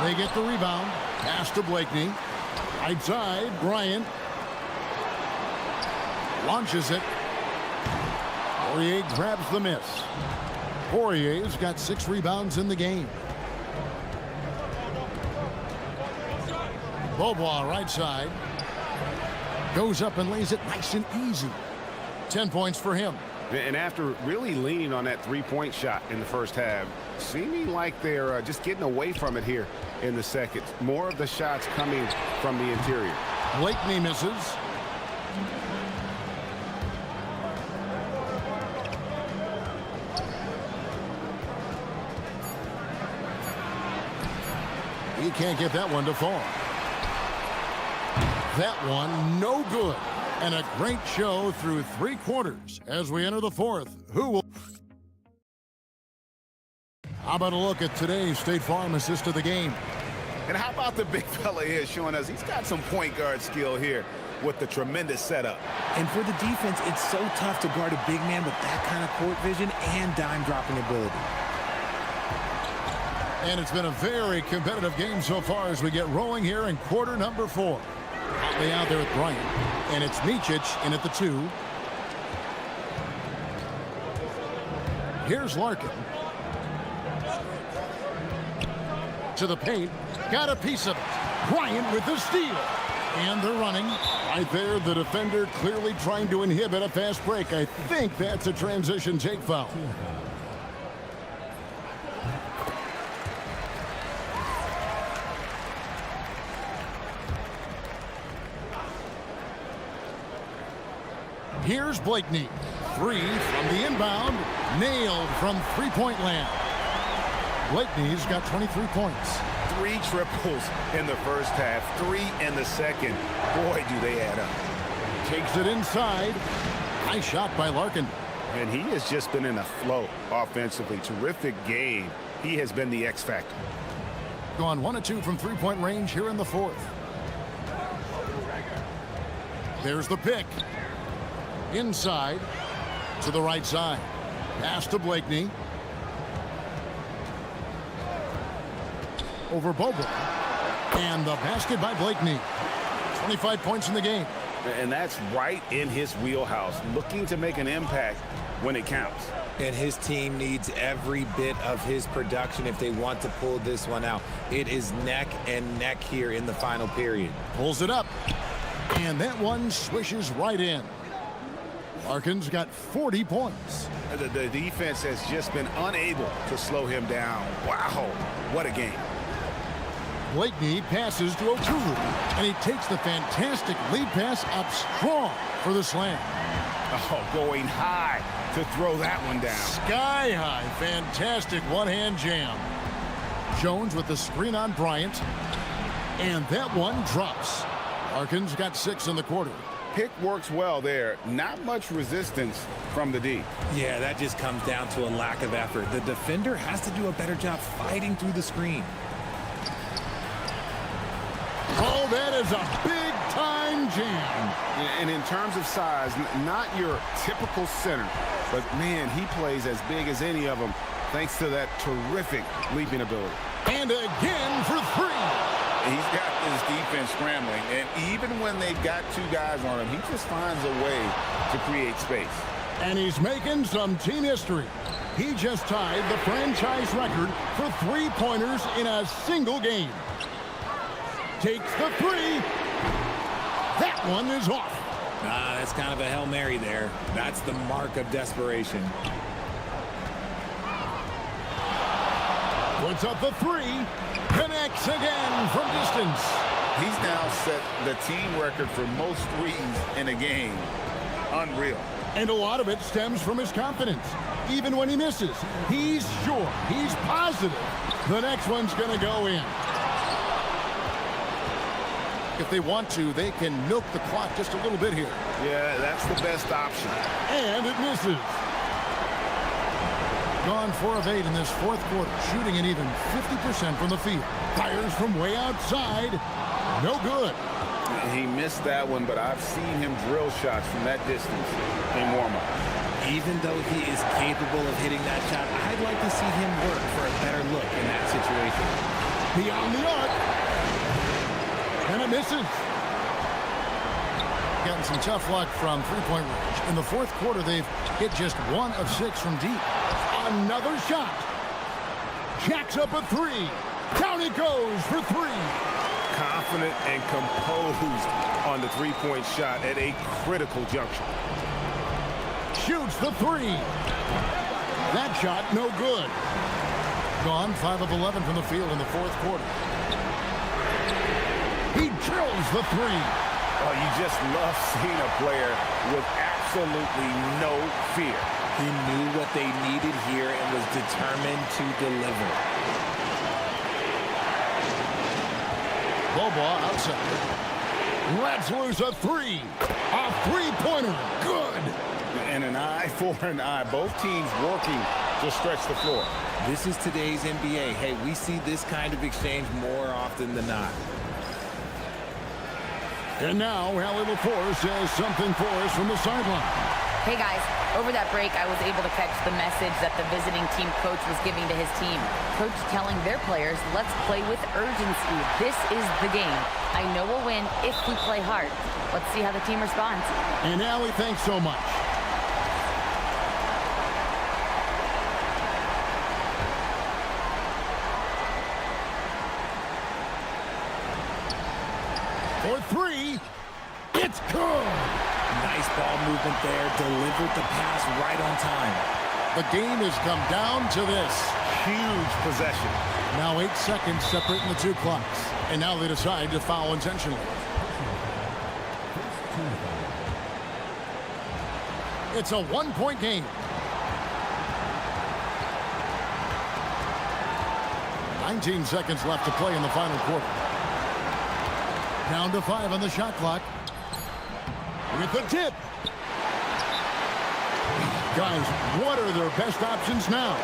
They get the rebound. Pass to Blakeney. Right side, Bryant. Launches it. Poirier grabs the miss. Poirier's got 6 rebounds in the game. Beaubois right side. Goes up and lays it nice and easy. 10 points for him. And after really leaning on that 3-point shot in the first half, seeming like they're just getting away from it here in the second. More of the shots coming from the interior. Blakeney misses. He can't get that one to fall. That one no good. And a great show through 3 quarters as we enter the fourth. Who will... How about a look at today's State Farm assist of the game? And how about the big fella here showing us he's got some point guard skill here with the tremendous setup. And for the defense, it's so tough to guard a big man with that kind of court vision and dime dropping ability. And it's been a very competitive game so far as we get rolling here in quarter number 4. They out there with Bryant. And it's Micic in at the 2. Here's Larkin. To the paint. Got a piece of it. Bryant with the steal. And they're running. Right there, the defender clearly trying to inhibit a fast break. I think that's a transition take foul. Here's Blakeney. 3 from the inbound. Nailed from three-point land. Blakeney's got 23 points. 3 triples in the first half, 3 in the second. Boy, do they add up. Takes it inside. Nice shot by Larkin. And he has just been in a flow offensively. Terrific game. He has been the X factor. Gone 1 of 2 from three-point range here in the fourth. There's the pick. Inside to the right side. Pass to Blakeney. Over Bogle. And the basket by Blakeney. 25 points in the game. And that's right in his wheelhouse. Looking to make an impact when it counts. And his team needs every bit of his production if they want to pull this one out. It is neck and neck here in the final period. Pulls it up. And that one swishes right in. Larkin's got 40 points. The defense has just been unable to slow him down. Wow, what a game. Blakeney passes to Okuru, and he takes the fantastic lead pass up strong for the slam. Oh, going high to throw that one down. Sky high, fantastic one-hand jam. Jones with the screen on Bryant, and that one drops. Larkin's got 6 in the quarter. Pick works well there. Not much resistance from the D. Yeah, that just comes down to a lack of effort. The defender has to do a better job fighting through the screen. Oh, that is a big-time jam. And in terms of size, not your typical center, but, man, he plays as big as any of them thanks to that terrific leaping ability. And again for 3. He's got his defense scrambling, and even when they've got 2 guys on him, he just finds a way to create space. And he's making some team history. He just tied the franchise record for three-pointers in a single game. Takes the 3. That one is off. That's kind of a Hail Mary there. That's the mark of desperation. Puts up the 3. Connects again from distance. He's now set the team record for most threes in a game. Unreal. And a lot of it stems from his confidence. Even when he misses, he's sure, he's positive the next one's going to go in. If they want to, they can milk the clock just a little bit here. Yeah, that's the best option. And it misses. Gone 4 of 8 in this fourth quarter, shooting an even 50% from the field. Fires from way outside. No good. He missed that one, but I've seen him drill shots from that distance in warm-up. Even though he is capable of hitting that shot, I'd like to see him work for a better look in that situation. Beyond the arc. And it misses. Getting some tough luck from three-point range. In the fourth quarter, they've hit just 1 of 6 from deep. Another shot. Jacks up a 3. Down it goes for 3. Confident and composed on the three-point shot at a critical juncture. Shoots the 3. That shot no good. Gone 5 of 11 from the field in the fourth quarter. He drills the 3. Oh, you just love seeing a player with absolutely no fear. He knew what they needed here and was determined to deliver. Boba outside. Let's lose a 3. A three-pointer. Good. And an eye for an eye. Both teams working to stretch the floor. This is today's NBA. Hey, we see this kind of exchange more often than not. And now, Allie LaForce says something for us from the sideline. Hey guys, over that break, I was able to catch the message that the visiting team coach was giving to his team. Coach telling their players, let's play with urgency. This is the game. I know we'll win if we play hard. Let's see how the team responds. And Allie, thanks so much. For 3, it's good. Nice ball movement there, delivered the pass right on time. The game has come down to this. Huge possession. Now 8 seconds separating the 2 clocks. And now they decide to foul intentionally. It's a one-point game. "19 seconds left to play in the final quarter. Down to 5 on the shot clock. With the tip. Guys, what are their best options now?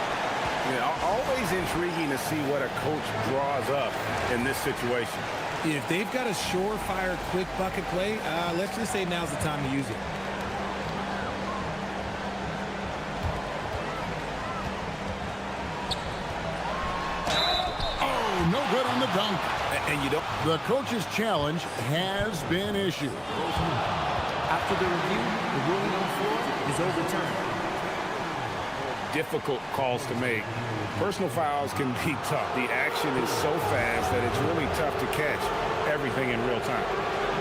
Yeah, always intriguing to see what a coach draws up in this situation. If they've got a surefire, quick bucket play, let's just say now's the time to use it. Oh, no good on the dunk. And you don't. The coach's challenge has been issued. After the review, the ruling on the floor is overturned. Difficult calls to make. Personal fouls can be tough. The action is so fast that it's really tough to catch everything in real time.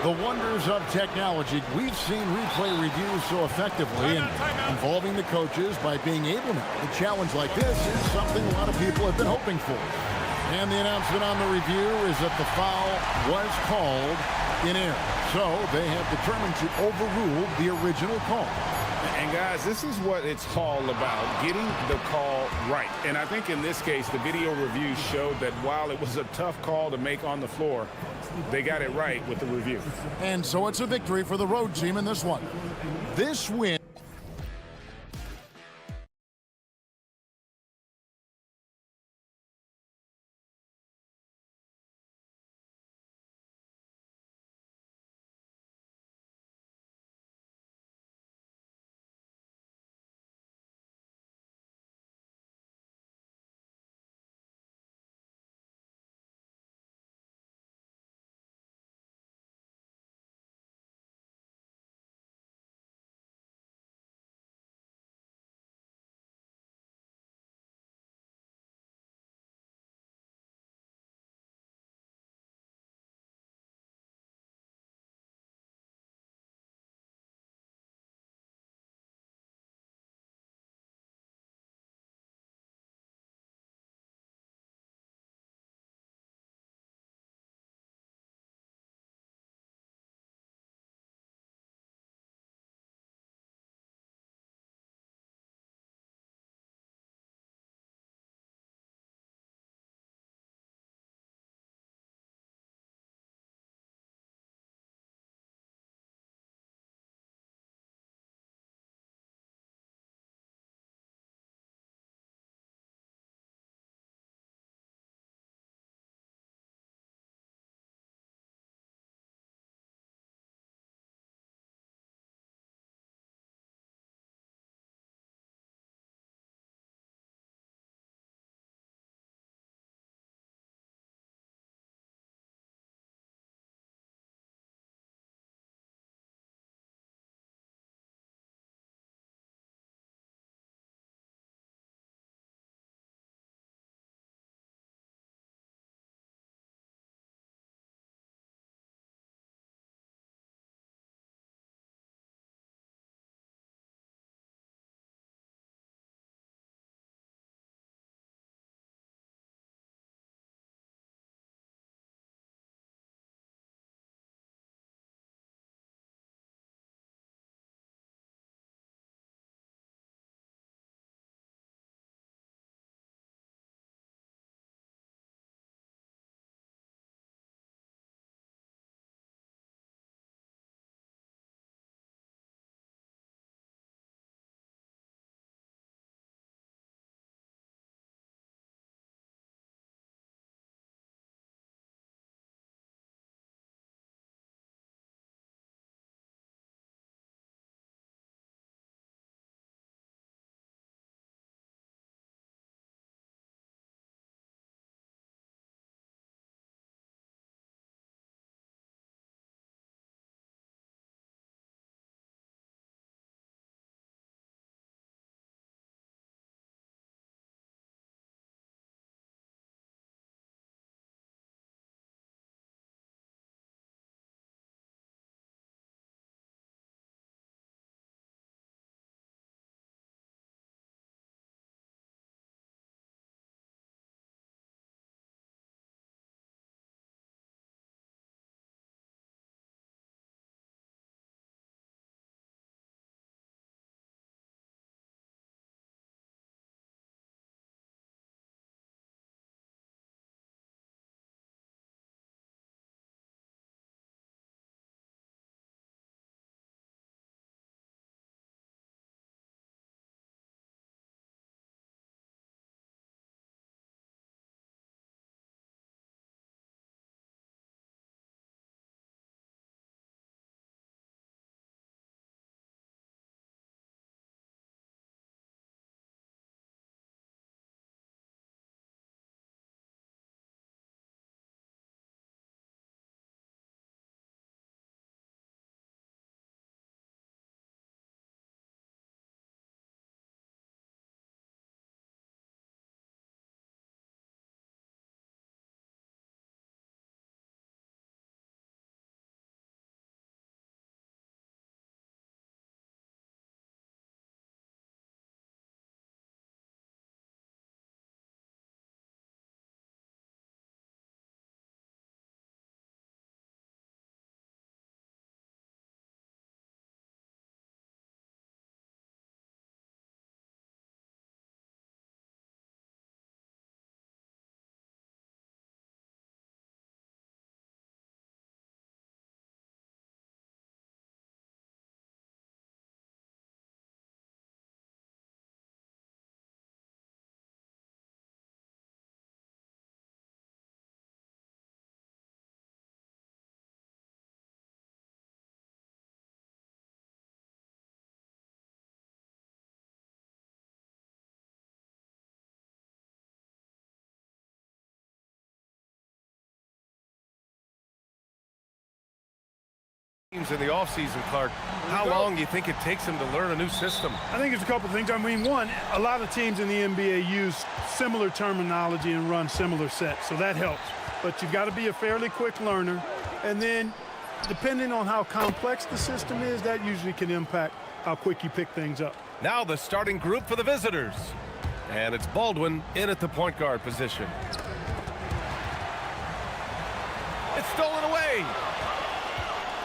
The wonders of technology. We've seen replay reviews so effectively and involving the coaches by being able to challenge like this is something a lot of people have been hoping for. And the announcement on the review is that the foul was called in error. So they have determined to overrule the original call. And guys, this is what it's all about, getting the call right. And I think in this case, the video review showed that while it was a tough call to make on the floor, they got it right with the review. And so it's a victory for the road team in this one. This win In the offseason, Clark, how long do you think it takes him to learn a new system? I think it's a couple things. I mean, one, a lot of teams in the NBA use similar terminology and run similar sets, so that helps. But you've got to be a fairly quick learner. And then, depending on how complex the system is, that usually can impact how quick you pick things up. Now the starting group for the visitors. And it's Baldwin in at the point guard position. It's stolen away.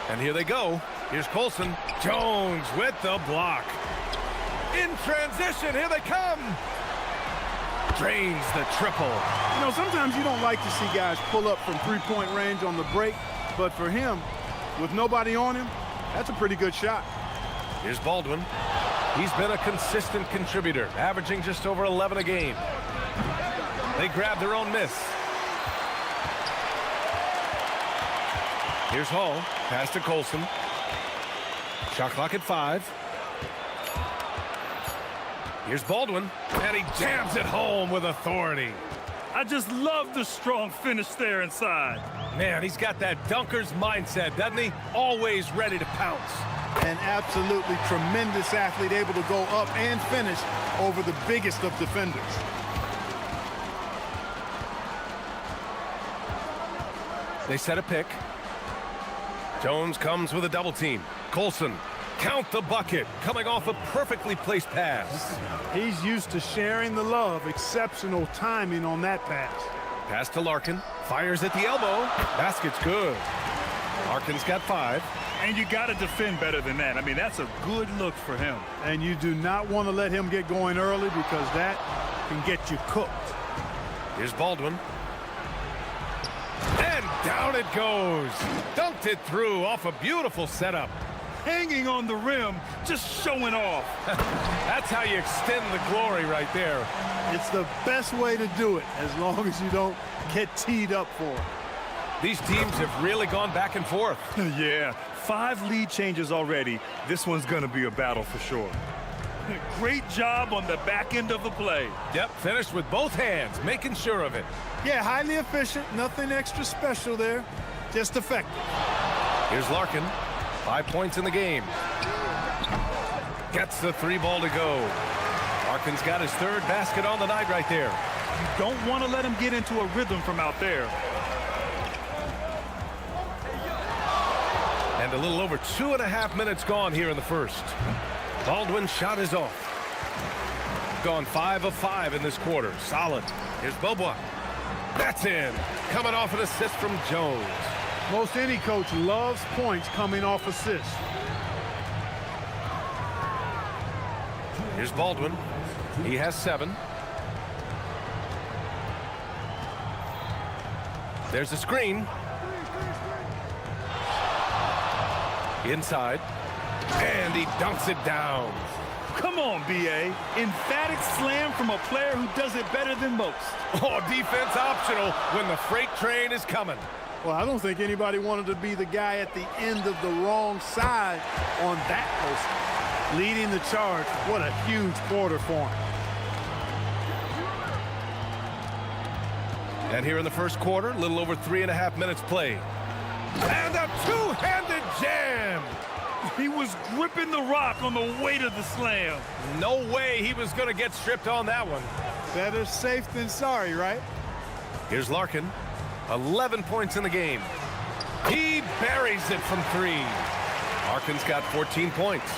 And here they go. Here's Colson. Jones with the block. In transition, here they come. Drains the triple. You know, sometimes you don't like to see guys pull up from three-point range on the break, but for him, with nobody on him, that's a pretty good shot. Here's Baldwin. He's been a consistent contributor, averaging just over 11 a game. They grab their own miss. Here's Hall. Pass to Colson. Shot clock at 5. Here's Baldwin, and he jams it home with authority. I just love the strong finish there inside. Man, he's got that dunker's mindset, doesn't he? Always ready to pounce. An absolutely tremendous athlete, able to go up and finish over the biggest of defenders. They set a pick. Jones comes with a double team. Colson, count the bucket, coming off a perfectly placed pass. He's used to sharing the love. Exceptional timing on that pass. Pass to Larkin. Fires at the elbow. Basket's good. Larkin's got 5. And you got to defend better than that. I mean, that's a good look for him. And you do not want to let him get going early because that can get you cooked. Here's Baldwin. And down it goes. Dunked it through off a beautiful setup. Hanging on the rim, just showing off. That's how you extend the glory right there. It's the best way to do it, as long as you don't get teed up for it. These teams have really gone back and forth. Yeah, 5 lead changes already. This one's going to be a battle for sure. Great job on the back end of the play. Yep, finished with both hands, making sure of it. Yeah, highly efficient, nothing extra special there, just effective. Here's Larkin, 5 points in the game. Gets the 3 ball to go. Larkin's got his 3rd basket on the night right there. You don't want to let him get into a rhythm from out there. And a little over 2.5 minutes gone here in the first. Baldwin's shot is off. Gone 5 of 5 in this quarter. Solid. Here's Bobois. That's in. Coming off an assist from Jones. Most any coach loves points coming off assists. Here's Baldwin. He has 7. There's a screen. Inside. And he dunks it down. Come on, B.A. Emphatic slam from a player who does it better than most. Oh, defense optional when the freight train is coming. Well, I don't think anybody wanted to be the guy at the end of the wrong side on that post. Leading the charge. What a huge quarter for him. And here in the first quarter, a little over 3.5 minutes played. And a two-handed jam. He was gripping the rock on the weight of the slam. No way he was going to get stripped on that one. Better safe than sorry, right? Here's Larkin. 11 points in the game. He buries it from 3. Larkin's got 14 points.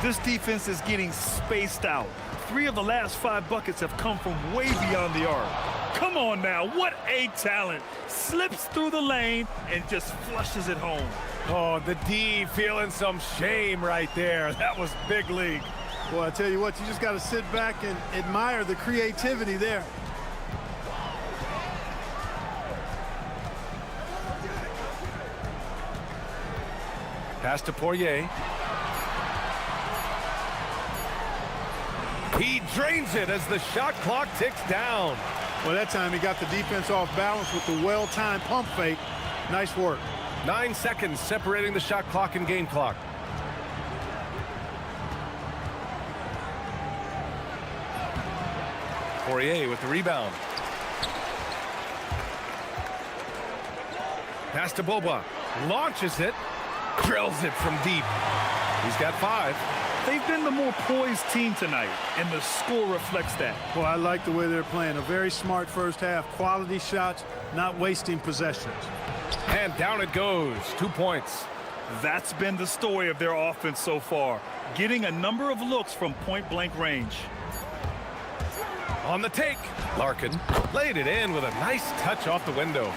This defense is getting spaced out. 3 of the last 5 buckets have come from way beyond the arc. Come on now, what a talent. Slips through the lane and just flushes it home. Oh, the D feeling some shame right there. That was big league. Well, I tell you what, you just got to sit back and admire the creativity there. Pass to Poirier. He drains it as the shot clock ticks down. Well, that time he got the defense off balance with the well-timed pump fake. Nice work. 9 seconds separating the shot clock and game clock. Poirier with the rebound. Pass to Boba. Launches it. Drills it from deep. He's got 5. They've been the more poised team tonight, and the score reflects that. Well, I like the way they're playing. A very smart first half. Quality shots, not wasting possessions. And down it goes. 2 points. That's been the story of their offense so far, getting a number of looks from point-blank range. On the take, Larkin laid it in with a nice touch off the window.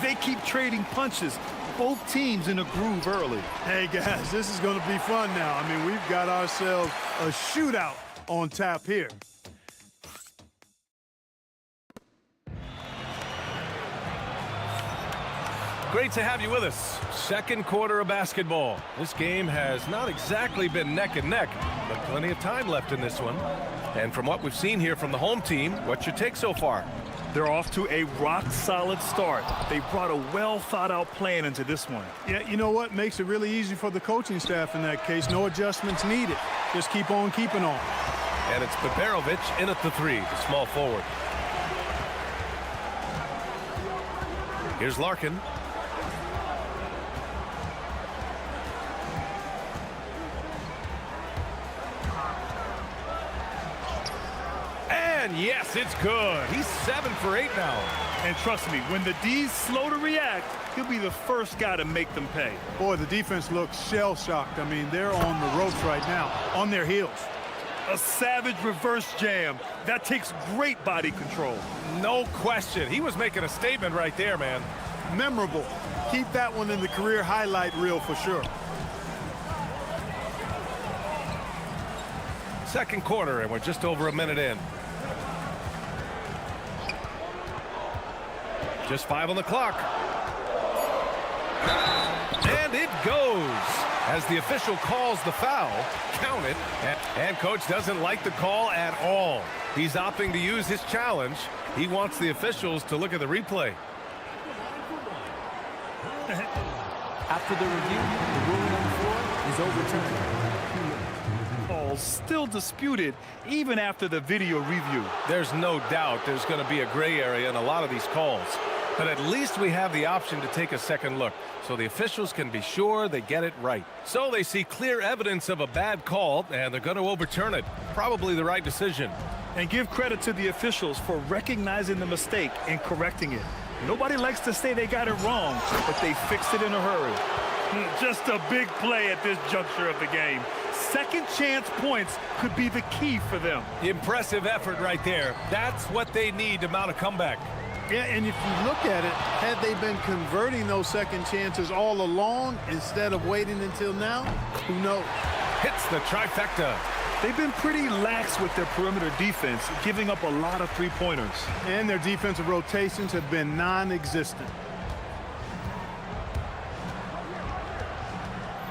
They keep trading punches. Both teams in a groove early. Hey, guys, this is going to be fun now. I mean, we've got ourselves a shootout on tap here. Great to have you with us. Second quarter of basketball. This game has not exactly been neck and neck, but plenty of time left in this one. And from what we've seen here from the home team, what's your take so far? They're off to a rock-solid start. They brought a well-thought-out plan into this one. Yeah, you know what? Makes it really easy for the coaching staff in that case. No adjustments needed. Just keep on keeping on. And it's Beberovic in at the 3, the small forward. Here's Larkin. And yes, it's good. He's 7 for 8 now. And trust me, when the D's slow to react, he'll be the first guy to make them pay. Boy, the defense looks shell-shocked. I mean, they're on the ropes right now, on their heels. A savage reverse jam. That takes great body control. No question. He was making a statement right there, man. Memorable. Keep that one in the career highlight reel for sure. Second quarter, and we're just over a minute in. Just 5 on the clock. And it goes. As the official calls the foul, count it. And coach doesn't like the call at all. He's opting to use his challenge. He wants the officials to look at the replay. After the review, the ruling on the floor is overturned. Still disputed even after the video review. There's no doubt there's going to be a gray area in a lot of these calls. But at least we have the option to take a second look, so the officials can be sure they get it right. So they see clear evidence of a bad call, and they're going to overturn it. Probably the right decision. And give credit to the officials for recognizing the mistake and correcting it. Nobody likes to say they got it wrong, but they fixed it in a hurry. Just a big play at this juncture of the game. Second chance points could be the key for them. Impressive effort right there. That's what they need to mount a comeback. Yeah, and if you look at it, had they been converting those second chances all along instead of waiting until now, who knows? Hits the trifecta. They've been pretty lax with their perimeter defense, giving up a lot of three-pointers. And their defensive rotations have been non-existent.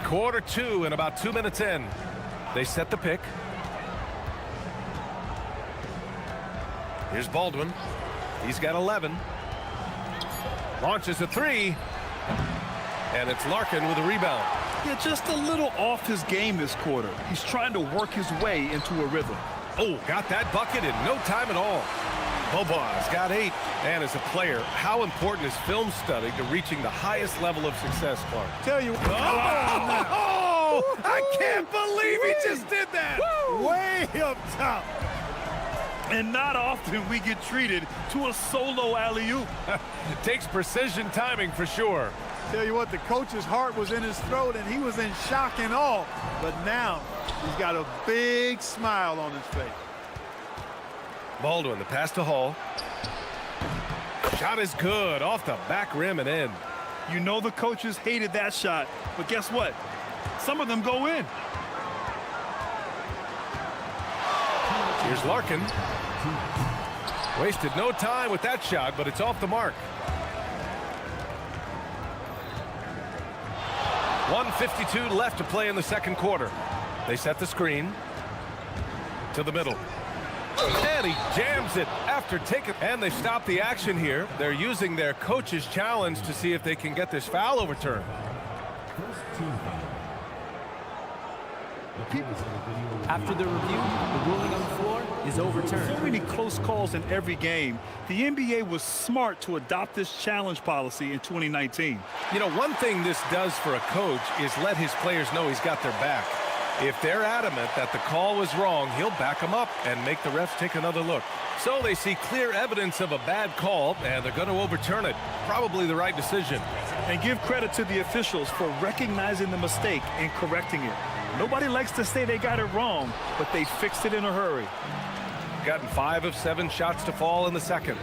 Quarter 2 and about 2 minutes in. They set the pick. Here's Baldwin. He's got 11. Launches a 3. And it's Larkin with a rebound. Yeah, just a little off his game this quarter. He's trying to work his way into a rhythm. Oh, got that bucket in no time at all. Bobo's got 8. And as a player, how important is film study to reaching the highest level of success, Clark? Tell you. Oh, I can't believe he just did that. Way up top. And not often we get treated to a solo alley-oop. Takes precision timing for sure. Tell you what, the coach's heart was in his throat and he was in shock and awe. But now he's got a big smile on his face. Baldwin, the pass to Hall. Shot is good, off the back rim and in. You know the coaches hated that shot, but guess what? Some of them go in. Here's Larkin. Wasted no time with that shot, but it's off the mark. 1:52 left to play in the second quarter. They set the screen to the middle. And he jams it after taking, and they stop the action here. They're using their coach's challenge to see if they can get this foul overturned. After the review, the ruling on the floor is overturned. So many close calls in every game. The NBA was smart to adopt this challenge policy in 2019. You know, one thing this does for a coach is let his players know he's got their back. If they're adamant that the call was wrong, he'll back them up and make the refs take another look. So they see clear evidence of a bad call, and they're going to overturn it. Probably the right decision. And give credit to the officials for recognizing the mistake and correcting it. Nobody likes to say they got it wrong, but they fixed it in a hurry. Gotten 5 of 7 shots to fall in the second.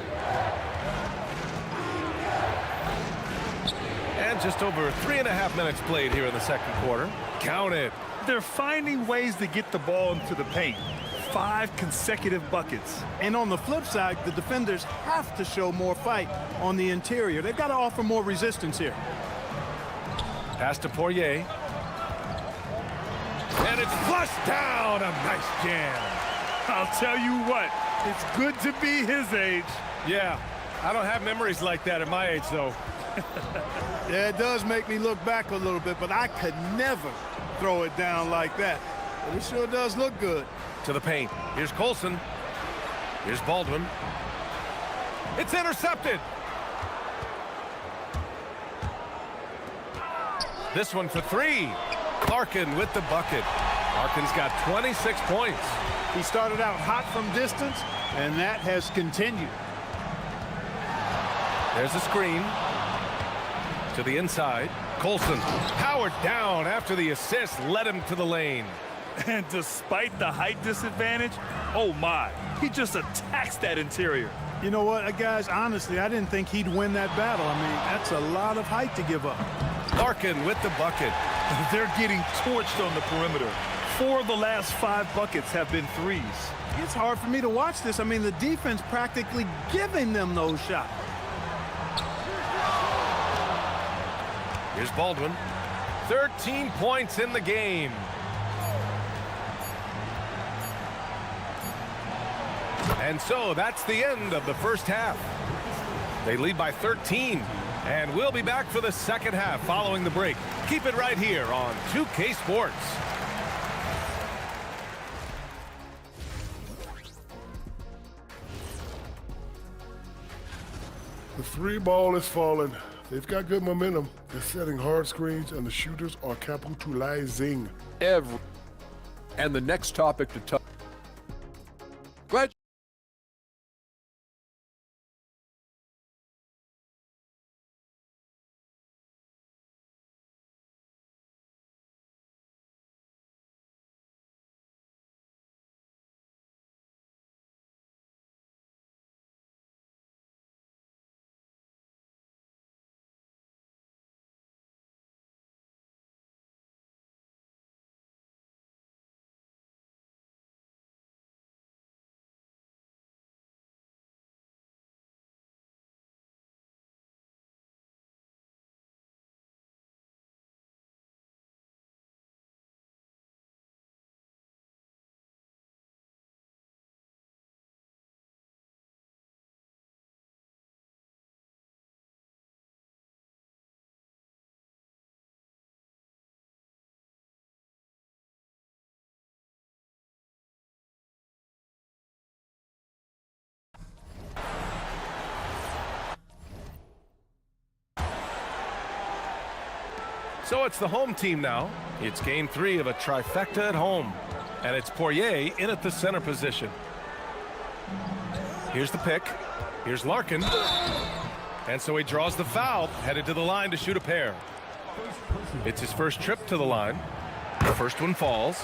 And just over 3.5 minutes played here in the second quarter. Count it. They're finding ways to get the ball into the paint. 5 consecutive buckets. And on the flip side, the defenders have to show more fight on the interior. They've got to offer more resistance here. Pass to Poirier. And it's flushed down. A nice jam. I'll tell you what, it's good to be his age. Yeah, I don't have memories like that at my age, though. Yeah, it does make me look back a little bit, but I could never throw it down like that. But it sure does look good. To the paint. Here's Colson. Here's Baldwin. It's intercepted. This one for 3. Larkin with the bucket. Larkin's got 26 points. He started out hot from distance, and that has continued. There's a screen. To the inside. Colson powered down after the assist led him to the lane. And despite the height disadvantage, oh my, he just attacks that interior. You know what, guys, honestly, I didn't think he'd win that battle. I mean, that's a lot of height to give up. Larkin with the bucket. They're getting torched on the perimeter. 4 of the last 5 buckets have been threes. It's hard for me to watch this. I mean, the defense practically giving them those shots. Here's Baldwin. 13 points in the game. And so that's the end of the first half. They lead by 13. And we'll be back for the second half following the break. Keep it right here on 2K Sports. The 3 ball is falling. They've got good momentum. They're setting hard screens, and the shooters are capitalizing. And the next topic to touch. Glad. So it's the home team now. It's game 3 of a trifecta at home. And it's Poirier in at the center position. Here's the pick. Here's Larkin. And so he draws the foul, headed to the line to shoot a pair. It's his first trip to the line. The first one falls.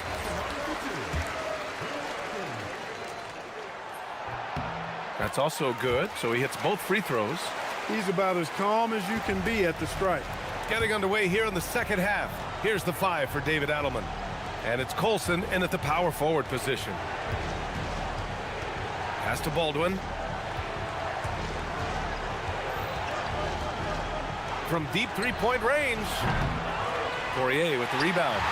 That's also good, so he hits both free throws. He's about as calm as you can be at the strike. Getting underway here in the second half. Here's the 5 for David Adelman. And it's Colson in at the power forward position. Pass to Baldwin. From deep three-point range. Poirier with the rebound.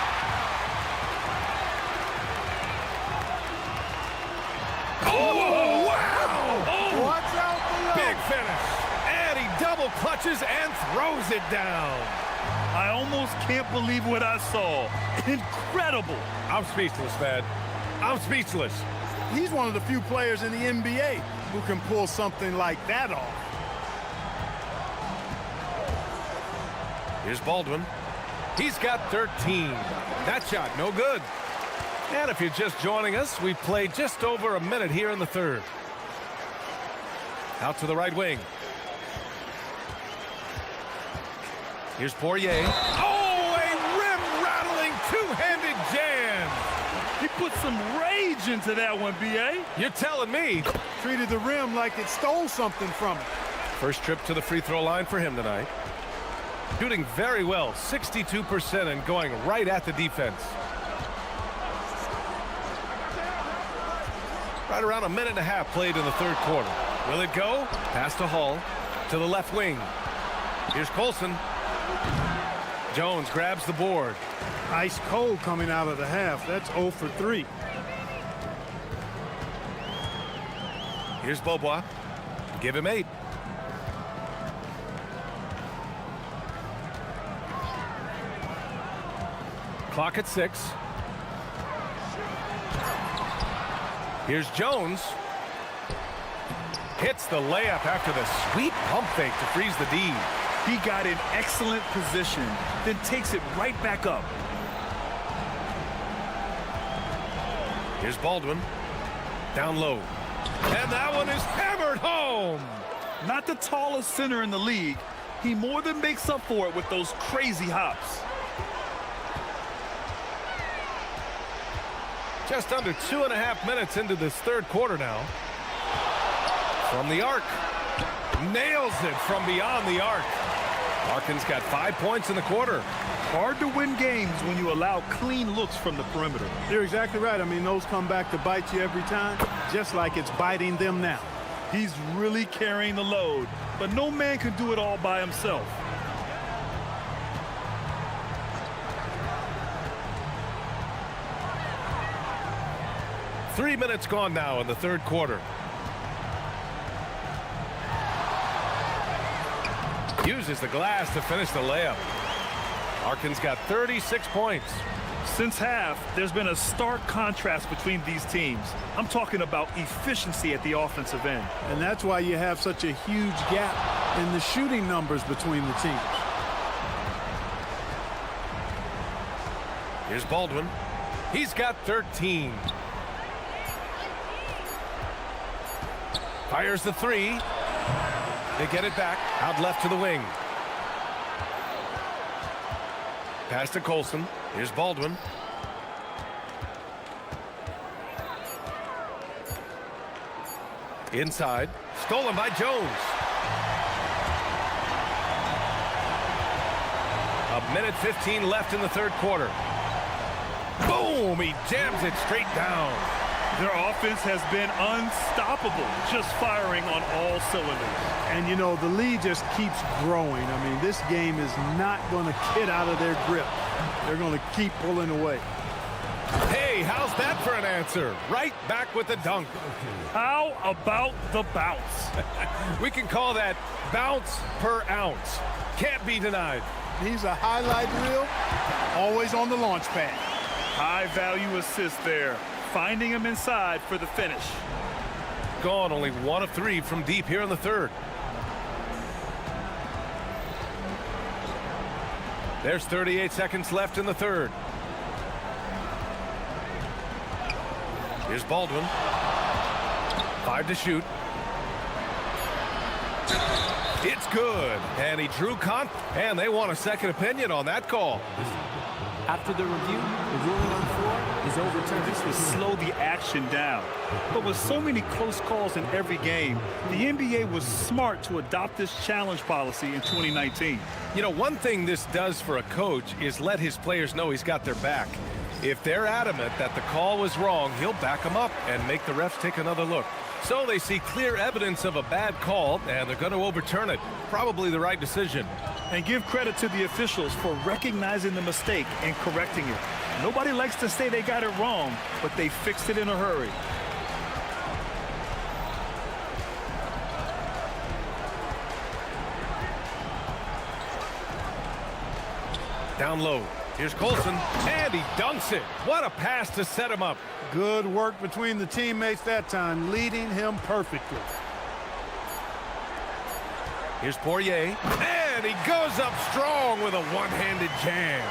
Oh, wow! Oh, watch out below. Big finish. And he double clutches and throws it down. I almost can't believe what I saw. Incredible. I'm speechless, man. I'm speechless. He's one of the few players in the NBA who can pull something like that off. Here's Baldwin. He's got 13. That shot, no good. And if you're just joining us, we've played just over a minute here in the third. Out to the right wing. Here's Poirier. Oh, a rim-rattling two-handed jam. He put some rage into that one, B.A. You're telling me. Treated the rim like it stole something from him. First trip to the free throw line for him tonight. Shooting very well, 62%, and going right at the defense. Right around a minute and a half played in the third quarter. Will it go? Pass to Hall. To the left wing. Here's Colson. Jones grabs the board. Ice cold coming out of the half. That's 0 for 3. Here's Beaubois. Give him 8. Clock at 6. Here's Jones. Hits the layup after the sweet pump fake to freeze the D. He got in excellent position, then takes it right back up. Here's Baldwin. Down low. And that one is hammered home. Not the tallest center in the league. He more than makes up for it with those crazy hops. Just under 2.5 minutes into this third quarter now. From the arc. Nails it from beyond the arc. Larkin's got 5 points in the quarter. Hard to win games when you allow clean looks from the perimeter. You're exactly right. I mean, those come back to bite you every time, just like it's biting them now. He's really carrying the load, but no man can do it all by himself. Three minutes gone now in the third quarter. Uses the glass to finish the layup. Larkin's got 36 points. Since half, there's been a stark contrast between these teams. I'm talking about efficiency at the offensive end. And that's why you have such a huge gap in the shooting numbers between the teams. Here's Baldwin. He's got 13. Fires the three. They get it back. Out left to the wing. Pass to Colson. Here's Baldwin. Inside. Stolen by Jones. A minute 15 left in the third quarter. Boom! He jams it straight down. Their offense has been unstoppable, just firing on all cylinders. And, you know, the lead just keeps growing. I mean, this game is not going to get out of their grip. They're going to keep pulling away. Hey, how's that for an answer? Right back with the dunk. How about the bounce? We can call that bounce per ounce. Can't be denied. He's a highlight reel, always on the launch pad. High-value assist there. Finding him inside for the finish. Gone only 1 of 3 from deep here in the third. There's 38 seconds left in the third. Here's Baldwin. 5 to shoot. It's good. And he drew and they want a second opinion on that call. After the review, the ruling on 4 is overturned. This would slow the action down. But with so many close calls in every game, the NBA was smart to adopt this challenge policy in 2019. You know, one thing this does for a coach is let his players know he's got their back. If they're adamant that the call was wrong, he'll back them up and make the refs take another look. So they see clear evidence of a bad call, and they're going to overturn it. Probably the right decision. And give credit to the officials for recognizing the mistake and correcting it. Nobody likes to say they got it wrong, but they fixed it in a hurry. Down low. Here's Colson, and he dunks it. What a pass to set him up. Good work between the teammates that time, leading him perfectly. Here's Poirier, and he goes up strong with a one-handed jam.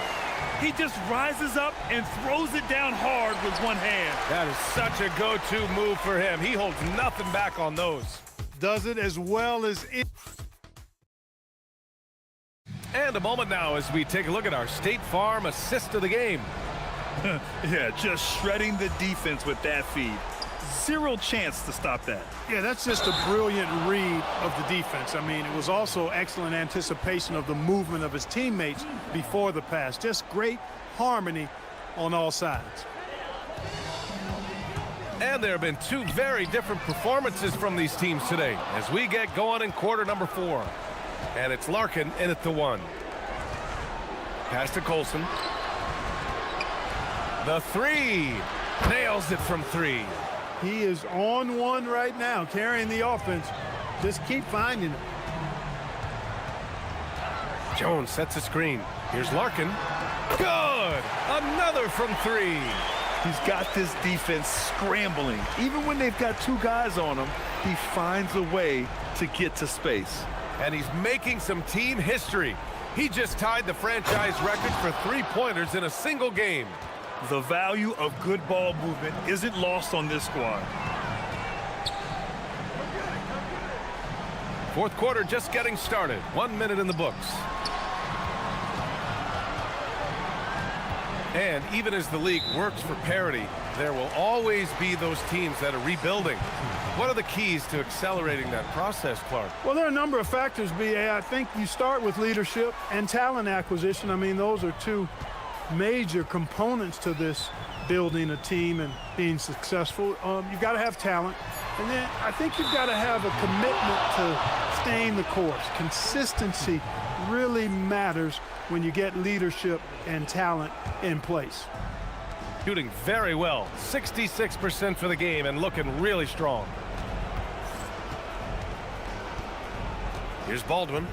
He just rises up and throws it down hard with one hand. That is such a go-to move for him. He holds nothing back on those. Does it as well as it. And a moment now as we take a look at our State Farm assist of the game. Yeah, just shredding the defense with that feed. Zero chance to stop that. Yeah, that's just a brilliant read of the defense. I mean, it was also excellent anticipation of the movement of his teammates before the pass. Just great harmony on all sides. And there have been two very different performances from these teams today as we get going in quarter number 4. And it's Larkin in at the 1. Pass to Colson. The 3. Nails it from 3. He is on one right now, carrying the offense. Just keep finding him. Jones sets a screen. Here's Larkin. Good! Another from 3. He's got this defense scrambling. Even when they've got 2 guys on him, he finds a way to get to space. And he's making some team history. He just tied the franchise record for 3-pointers in a single game. The value of good ball movement isn't lost on this squad. Fourth quarter just getting started. 1 minute in the books. And even as the league works for parity, there will always be those teams that are rebuilding. What are the keys to accelerating that process, Clark? Well, there are a number of factors, B.A. I think you start with leadership and talent acquisition. I mean, those are two major components to this building a team and being successful. You've got to have talent. And then I think you've got to have a commitment to staying the course. Consistency really matters when you get leadership and talent in place. Shooting very well. 66% for the game and looking really strong. Here's Baldwin.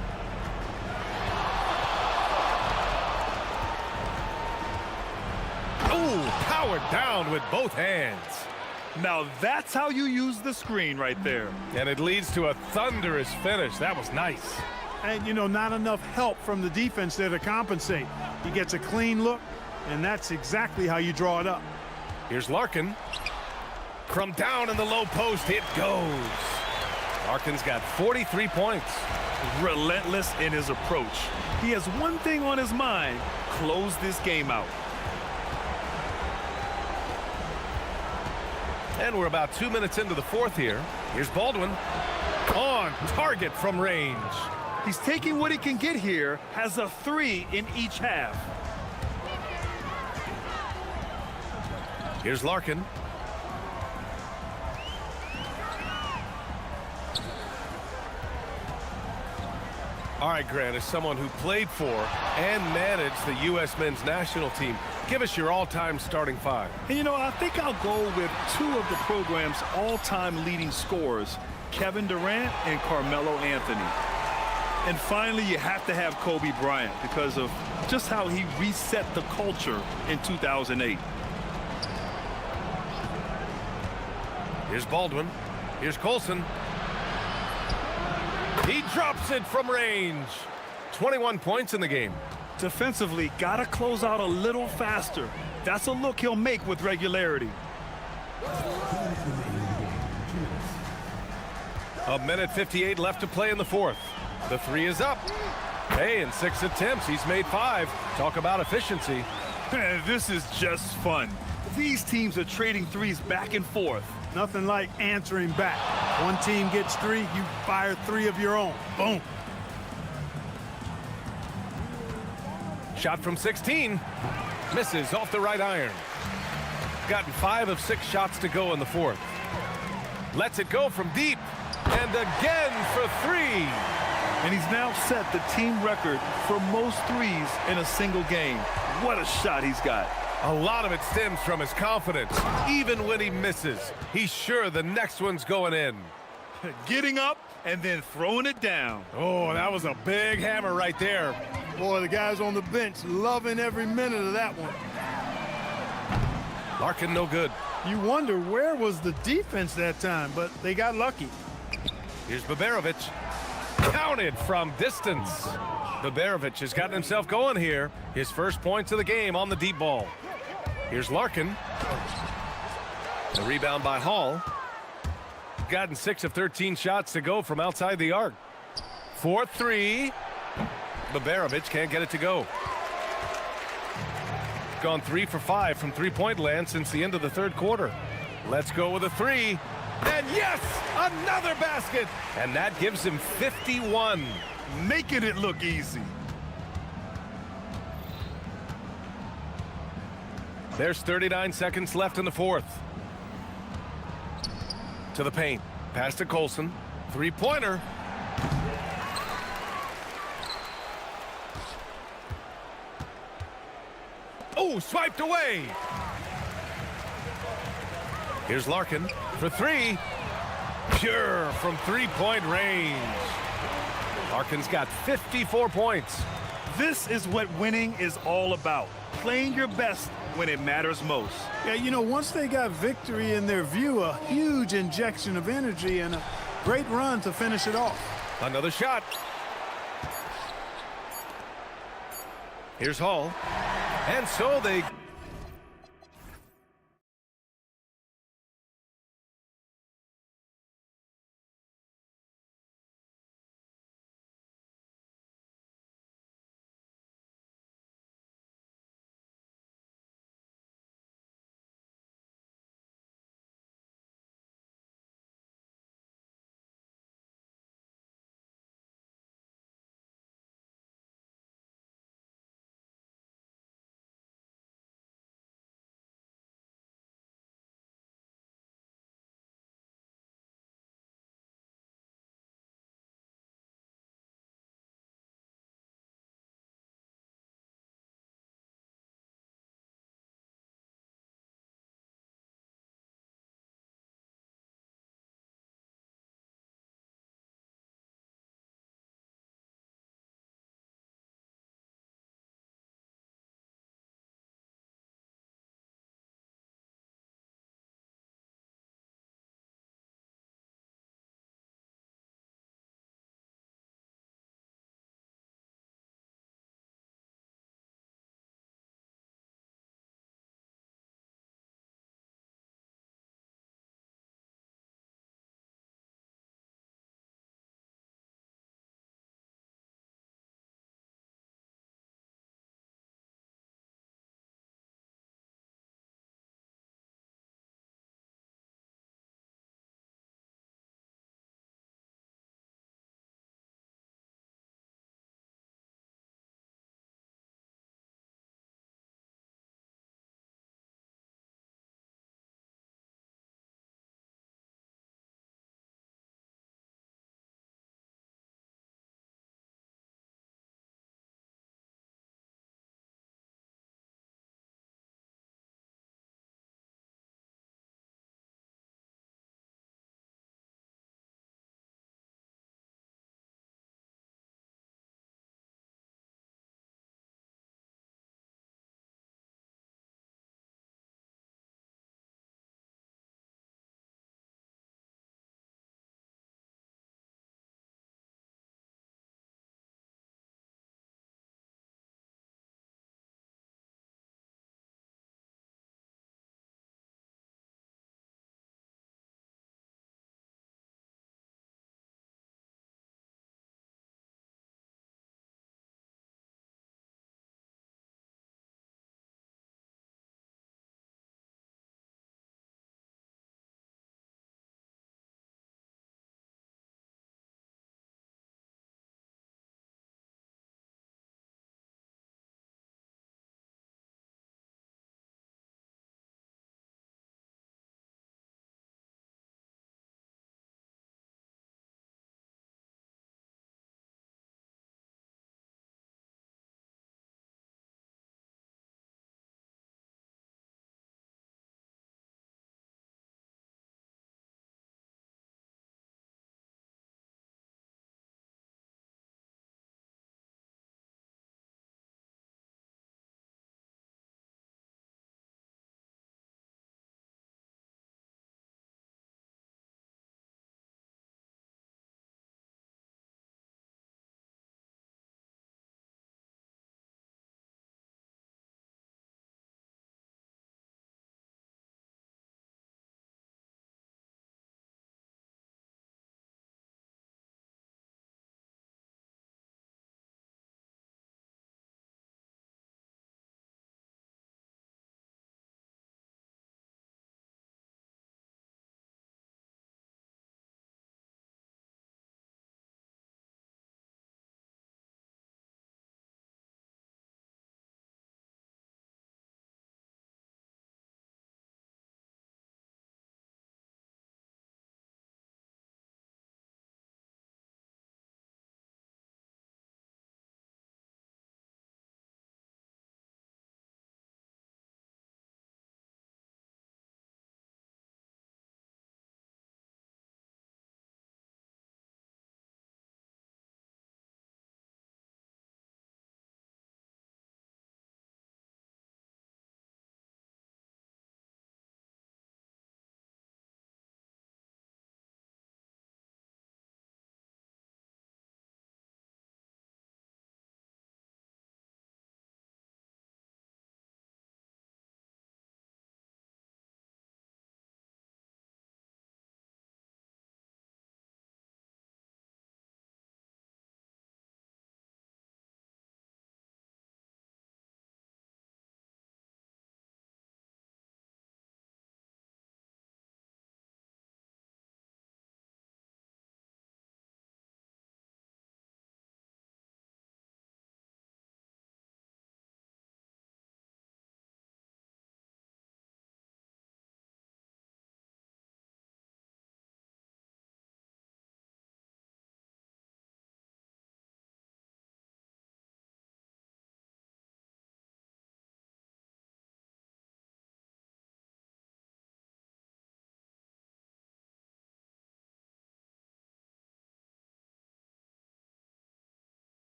Oh, powered down with both hands. Now that's how you use the screen right there. And it leads to a thunderous finish. That was nice. And, you know, not enough help from the defense there to compensate. He gets a clean look, and that's exactly how you draw it up. Here's Larkin. From down in the low post, it goes. Larkin's got 43 points. Relentless in his approach. He has one thing on his mind: close this game out. And we're about 2 minutes into the fourth here. Here's Baldwin. On target from range. He's taking what he can get here, has a 3 in each half. Here's Larkin. All right, Grant, as someone who played for and managed the U.S. men's national team, give us your all-time starting 5. And, you know, I think I'll go with 2 of the program's all-time leading scorers, Kevin Durant and Carmelo Anthony. And finally, you have to have Kobe Bryant because of just how he reset the culture in 2008. Here's Baldwin. Here's Colson. He drops it from range. 21 points in the game. Defensively, got to close out a little faster. That's a look he'll make with regularity. A minute 58 left to play in the fourth. The 3 is up. Hey, in 6 attempts, he's made 5. Talk about efficiency. This is just fun. These teams are trading threes back and forth. Nothing like answering back. One team gets 3, you fire 3 of your own. Boom. Shot from 16. Misses off the right iron. Gotten 5 of 6 shots to go in the fourth. Lets it go from deep. And again for 3. And he's now set the team record for most threes in a single game. What a shot he's got. A lot of it stems from his confidence. Even when he misses, he's sure the next one's going in. Getting up and then throwing it down. Oh, that was a big hammer right there. Boy, the guys on the bench loving every minute of that one. Larkin no good. You wonder where was the defense that time, but they got lucky. Here's Baberovic. Counted from distance. Baberovic has gotten himself going here. His first points of the game on the deep ball. Here's Larkin. The rebound by Hall. Gotten 6 of 13 shots to go from outside the arc. 4-3. Baberovic can't get it to go. Gone 3 for 5 from three-point land since the end of the third quarter. Let's go with a 3. And yes, another basket. And that gives him 51. Making it look easy. There's 39 seconds left in the fourth. To the paint. Pass to Colson. Three-pointer. Oh, swiped away. Here's Larkin for 3. Pure from three-point range. Larkin's got 54 points. This is what winning is all about. Playing your best when it matters most. Yeah, you know, once they got victory in their view, a huge injection of energy and a great run to finish it off. Another shot. Here's Hall. And so they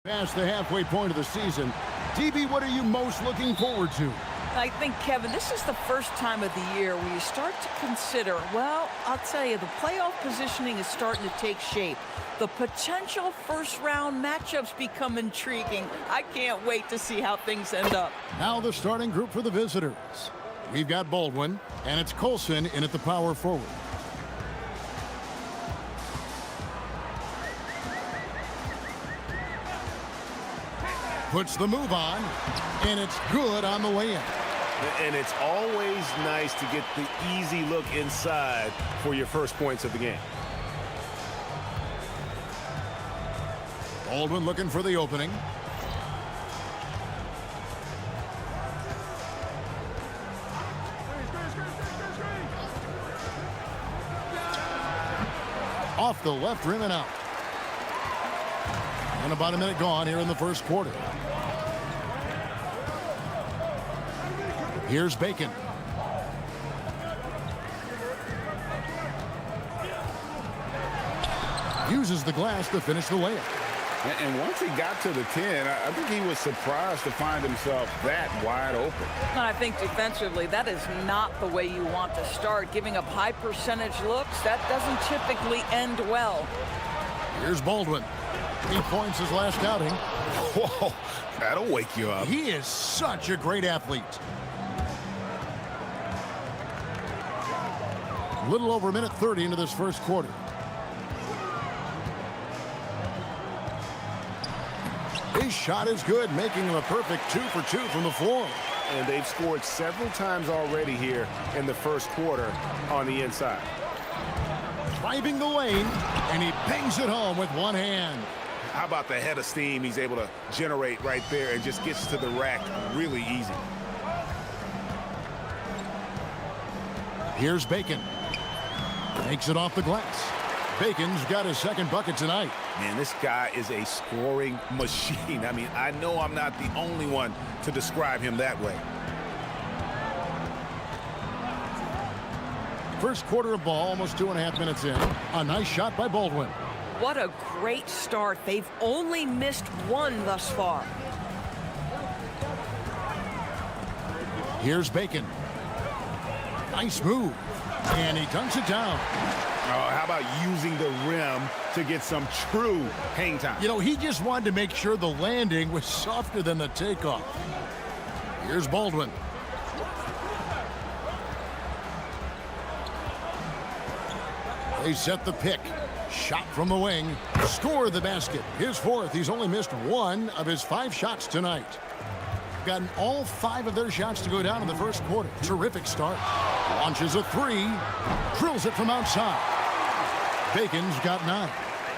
Past the halfway point of the season, DB, what are you most looking forward to? I think, Kevin, this is the first time of the year where you start to consider, well, I'll tell you, the playoff positioning is starting to take shape. The potential first-round matchups become intriguing. I can't wait to see how things end up. Now the starting group for the visitors. We've got Baldwin, and it's Colson in at the power forward. Puts the move on, and it's good on the way in. And it's always nice to get the easy look inside for your first points of the game. Baldwin looking for the opening. Off the left rim and out. And about a minute gone here in the first quarter. Here's Bacon. Uses the glass to finish the layup. And once he got to the 10, I think he was surprised to find himself that wide open. And I think defensively, that is not the way you want to start. Giving up high percentage looks, that doesn't typically end well. Here's Baldwin. 8 points his last outing. Whoa, that'll wake you up. He is such a great athlete. A little over a minute 30 into this first quarter. His shot is good, making him a perfect 2 for 2 from the floor. And they've scored several times already here in the first quarter on the inside. Driving the lane, and he bangs it home with one hand. How about the head of steam he's able to generate right there and just gets to the rack really easy. Here's Bacon. Takes it off the glass. Bacon's got his second bucket tonight. Man, this guy is a scoring machine. I mean, I know I'm not the only one to describe him that way. First quarter of ball, almost 2.5 minutes in. A nice shot by Baldwin. What a great start. They've only missed one thus far. Here's Bacon. Nice move. And he dunks it down. Oh, how about using the rim to get some true hang time? You know, he just wanted to make sure the landing was softer than the takeoff. Here's Baldwin. They set the pick. Shot from the wing. Score the basket. His fourth. He's only missed one of his 5 shots tonight. Gotten all 5 of their shots to go down in the first quarter. Terrific start. Launches a 3. Drills it from outside. Bacon's got 9.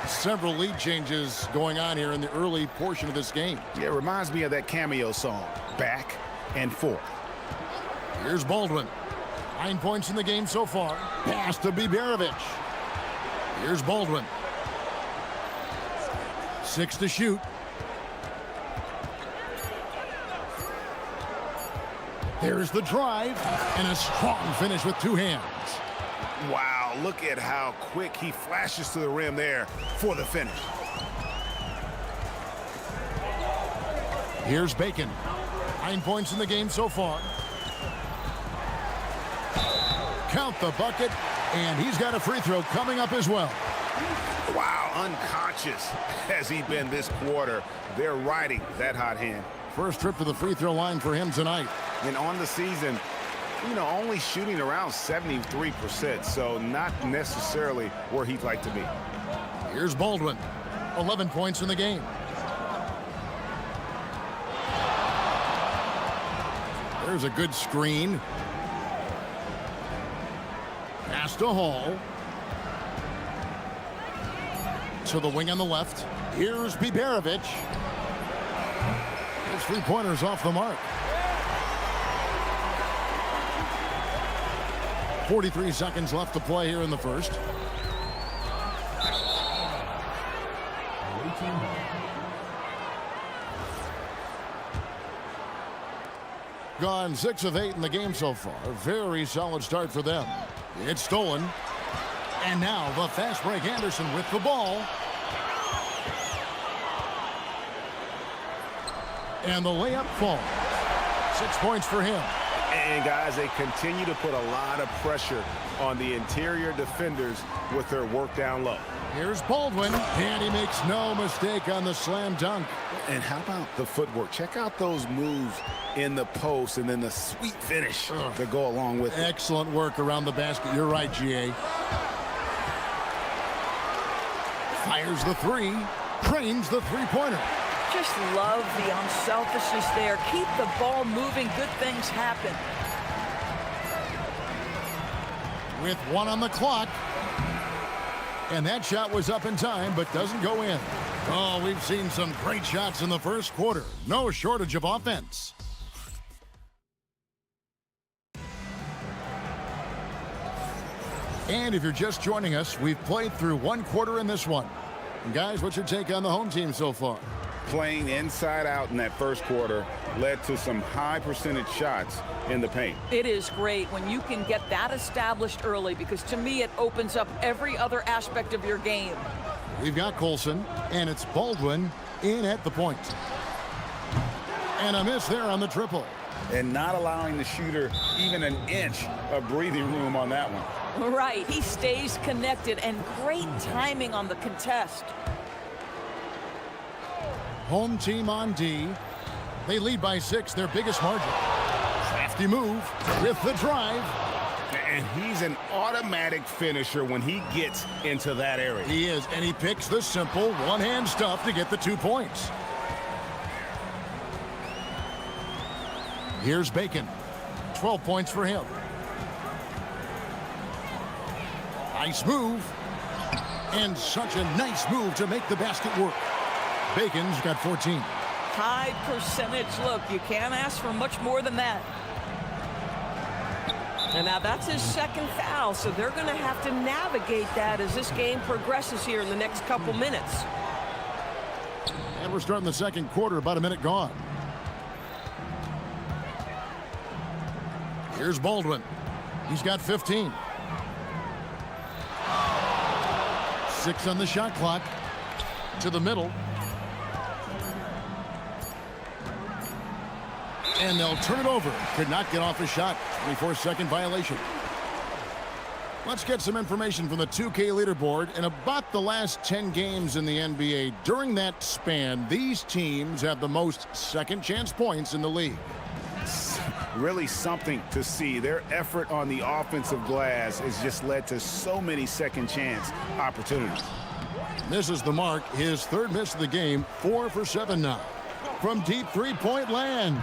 Several lead changes going on here in the early portion of this game. Yeah, it reminds me of that cameo song, Back and Forth. Here's Baldwin. 9 points in the game so far. Pass to Biberovic. Here's Baldwin. 6 to shoot. There's the drive, and a strong finish with 2 hands. Wow, look at how quick he flashes to the rim there for the finish. Here's Bacon. 9 points in the game so far. Count the bucket, and he's got a free throw coming up as well. Wow, unconscious has he been this quarter. They're riding that hot hand. First trip to the free throw line for him tonight. And on the season, you know, only shooting around 73%, so not necessarily where he'd like to be. Here's Baldwin. 11 points in the game. There's a good screen. Pass to Hall. To the wing on the left. Here's Biberovic. His 3-pointers off the mark. 43 seconds left to play here in the first. Gone 6 of 8 in the game so far. Very solid start for them. It's stolen. And now the fast break Anderson with the ball. And the layup falls. 6 points for him. And guys, they continue to put a lot of pressure on the interior defenders with their work down low. Here's Baldwin, and he makes no mistake on the slam dunk. And how about the footwork? Check out those moves in the post and then the sweet finish to go along with it. Excellent work around the basket. You're right, GA. Fires the three, trains the three-pointer. Just love the unselfishness there. Keep the ball moving. Good things happen. With 1 on the clock. And that shot was up in time, but doesn't go in. Oh, we've seen some great shots in the first quarter. No shortage of offense. And if you're just joining us, we've played through 1 quarter in this one. And guys, what's your take on the home team so far? Playing inside out in that first quarter led to some high percentage shots in the paint. It is great when you can get that established early, because to me it opens up every other aspect of your game. We've got Colson, and it's Baldwin in at the point. And a miss there on the triple. And not allowing the shooter even an inch of breathing room on that one. Right, he stays connected, and great timing on the contest. Home team on D. They lead by 6, their biggest margin. Crafty move with the drive. And he's an automatic finisher when he gets into that area. He is, and he picks the simple one-hand stuff to get the 2 points. Here's Bacon. 12 points for him. Nice move. And such a nice move to make the basket work. Bacon's got 14. High percentage look. You can't ask for much more than that. And now that's his second foul, so they're going to have to navigate that as this game progresses here in the next couple minutes. And we're starting the second quarter, about a minute gone. Here's Baldwin. He's got 15. 6 on the shot clock. To the middle. And they'll turn it over. Could not get off the shot. 24-second violation. Let's get some information from the 2K leaderboard. In about the last 10 games in the NBA, during that span, these teams have the most second chance points in the league. Really something to see. Their effort on the offensive glass has just led to so many second chance opportunities. Misses the mark. His 3rd miss of the game. 4 for 7 now. From deep 3-point land.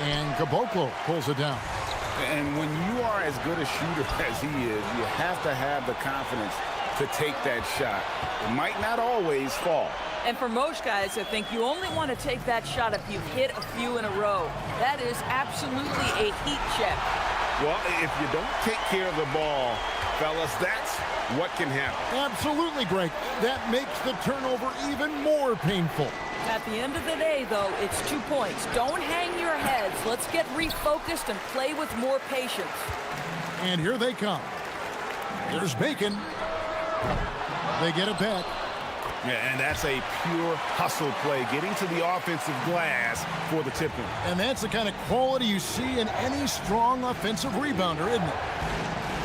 And Caboclo pulls it down. And when you are as good a shooter as he is, you have to have the confidence to take that shot. It might not always fall. And for most guys, I think you only want to take that shot if you've hit a few in a row. That is absolutely a heat check. Well, if you don't take care of the ball, fellas, that's what can happen. Absolutely, Greg. That makes the turnover even more painful. At the end of the day, though, it's 2 points. Don't hang your heads. Let's get refocused and play with more patience. And here they come. There's Bacon. They get it back. Yeah, and that's a pure hustle play, getting to the offensive glass for the tip-in. And that's the kind of quality you see in any strong offensive rebounder, isn't it?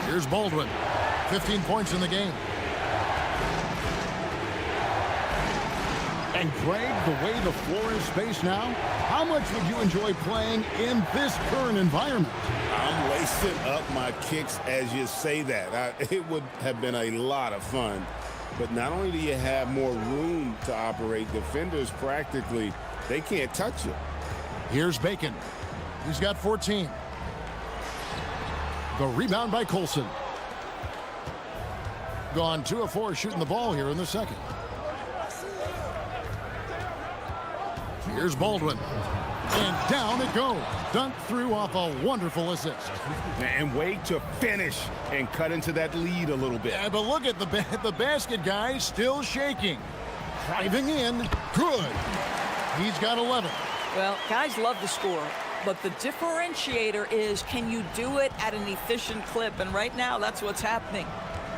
Here's Baldwin. 15 points in the game. And Greg, the way the floor is spaced now, how much would you enjoy playing in this current environment? I'm lacing up my kicks as you say that. It would have been a lot of fun. But not only do you have more room to operate, defenders practically, they can't touch it. Here's Bacon. He's got 14. The rebound by Colson. Gone 2 of 4 shooting the ball here in the second. Here's Baldwin. And down it goes. Dunked through off a wonderful assist. And way to finish and cut into that lead a little bit. Yeah, but look at the basket guy still shaking. Driving in. Good. He's got 11. Well, guys love to score. But the differentiator is, can you do it at an efficient clip? And right now, that's what's happening.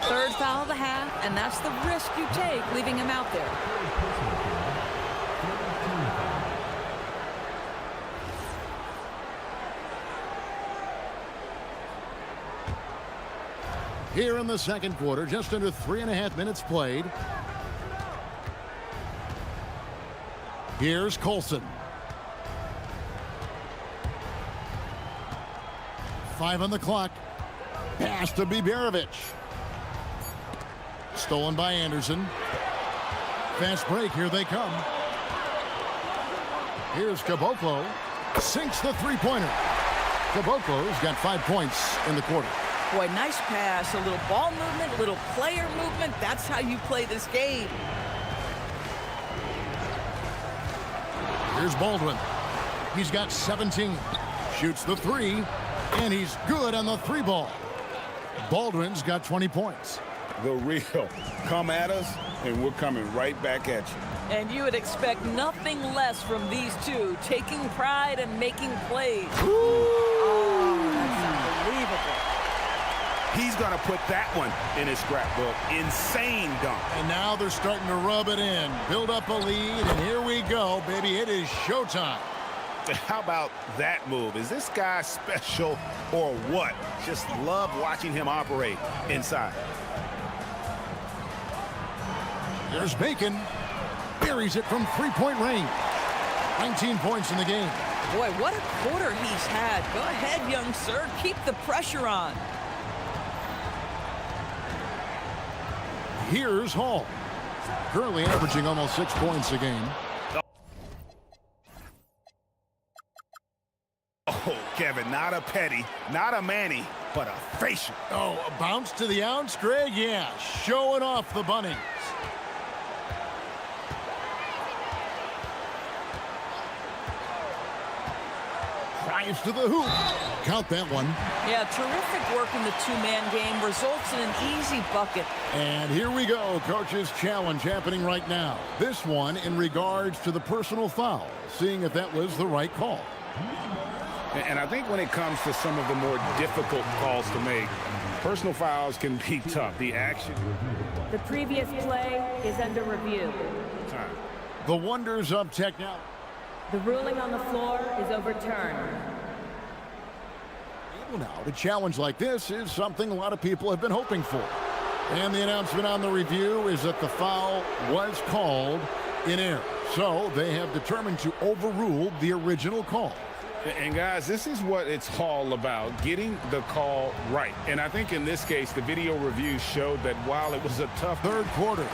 3rd foul of the half, and that's the risk you take, leaving him out there. Here in the second quarter, just under 3.5 minutes played. Here's Colson. 5 on the clock. Pass to Biberovic. Stolen by Anderson. Fast break, here they come. Here's Caboclo. Sinks the three-pointer. Caboclo's got 5 points in the quarter. Boy, nice pass. A little ball movement, little player movement. That's how you play this game. Here's Baldwin. He's got 17. Shoots the three, and he's good on the three ball. Baldwin's got 20 points. The real. Come at us, and we're coming right back at you. And you would expect nothing less from these two, taking pride and making plays. Oh, that's unbelievable. He's going to put that one in his scrapbook. Insane dunk. And now they're starting to rub it in, build up a lead, and here we go, baby. It is showtime. How about that move? Is this guy special or what? Just love watching him operate inside. There's Bacon. Buries it from three-point range. 19 points in the game. Boy, what a quarter he's had. Go ahead, young sir. Keep the pressure on. Here's Hall. Currently averaging almost 6 points a game. Oh, Kevin, not a petty, not a Manny, but a facial. Oh, a bounce to the ounce, Greg? Yeah, showing off the bunnies. Drives to the hoop. Count that one. Yeah, terrific work in the two-man game. Results in an easy bucket. And here we go. Coach's challenge happening right now. This one in regards to the personal foul. Seeing if that was the right call. And I think when it comes to some of the more difficult calls to make, personal fouls can be tough. The action. The previous play is under review. Time. The wonders of technology. The ruling on the floor is overturned. Now, a challenge like this is something a lot of people have been hoping for. And the announcement on the review is that the foul was called in error. So they have determined to overrule the original call. And guys, this is what it's all about, getting the call right. And I think in this case, the video review showed that while it was a tough third quarter.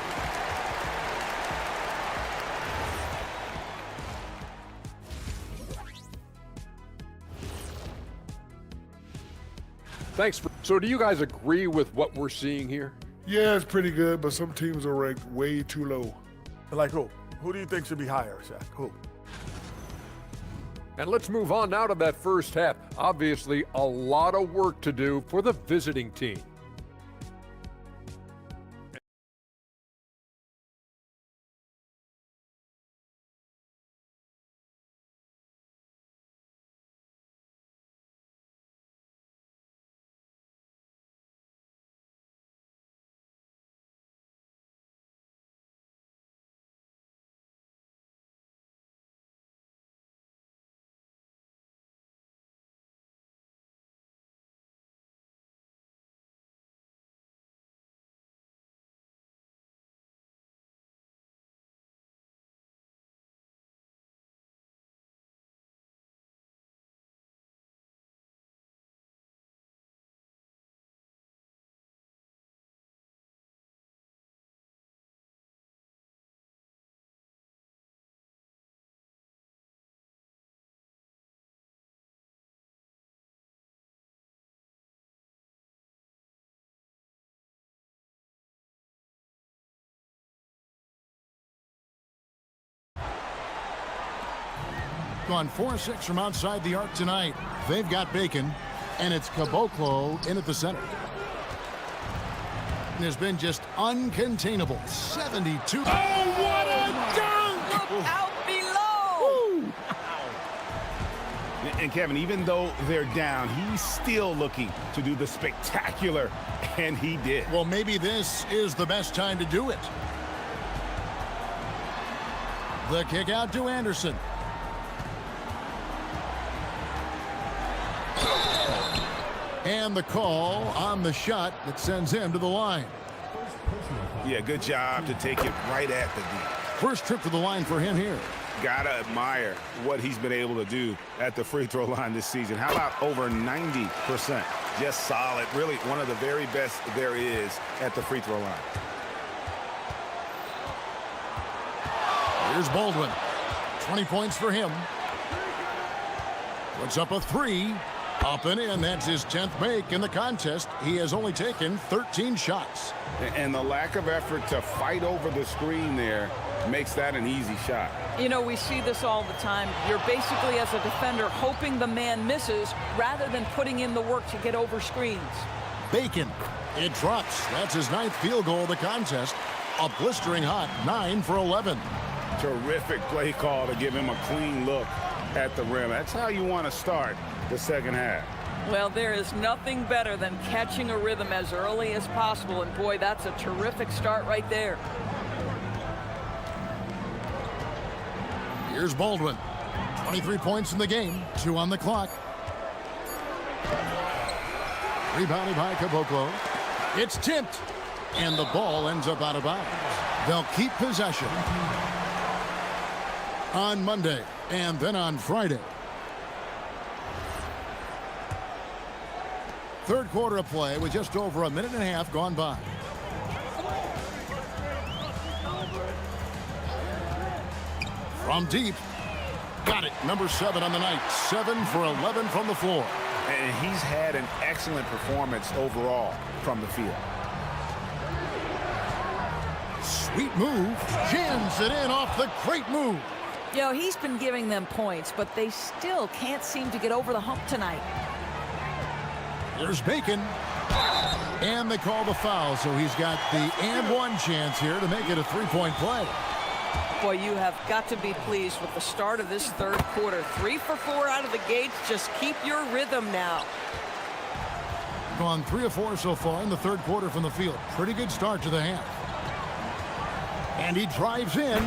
Thanks. So do you guys agree with what we're seeing here? Yeah, it's pretty good, but some teams are ranked way too low. Like who? Who do you think should be higher, Shaq? Who? And let's move on now to that first half. Obviously, a lot of work to do for the visiting team. Gone 4-6 from outside the arc tonight. They've got Bacon, and it's Caboclo in at the center. And has been just uncontainable. 72. Oh, what a dunk! Look out below! And Kevin, even though they're down, he's still looking to do the spectacular, and he did. Well, maybe this is the best time to do it. The kick out to Anderson. And the call on the shot that sends him to the line. Yeah, good job to take it right at the D. First trip to the line for him here. Gotta admire what he's been able to do at the free throw line this season. How about over 90%? Just solid. Really one of the very best there is at the free throw line. Here's Baldwin. 20 points for him. Puts up a three. Up and in. That's his 10th make in the contest. He has only taken 13 shots. And the lack of effort to fight over the screen there makes that an easy shot. You know, we see this all the time. You're basically, as a defender, hoping the man misses rather than putting in the work to get over screens. Bacon. It drops. That's his 9th field goal of the contest. A blistering hot 9 for 11. Terrific play call to give him a clean look at the rim. That's how you want to start the second half. Well, there is nothing better than catching a rhythm as early as possible. And boy, that's a terrific start right there. Here's Baldwin. 23 points in the game. 2 on the clock. Rebounded by Caboclo. It's tipped. And the ball ends up out of bounds. They'll keep possession on Monday and then on Friday. Third quarter of play with just over a minute and a half gone by. From deep. Got it. Number 7 on the night. 7 for 11 from the floor. And he's had an excellent performance overall from the field. Sweet move. Jams it in off the great move. You know, he's been giving them points, but they still can't seem to get over the hump tonight. There's Bacon. And they call the foul, so he's got the and one chance here to make it a three-point play. Boy, you have got to be pleased with the start of this third quarter. 3 for 4 out of the gates. Just keep your rhythm now. Gone 3 of 4 so far in the third quarter from the field. Pretty good start to the half. And he drives in.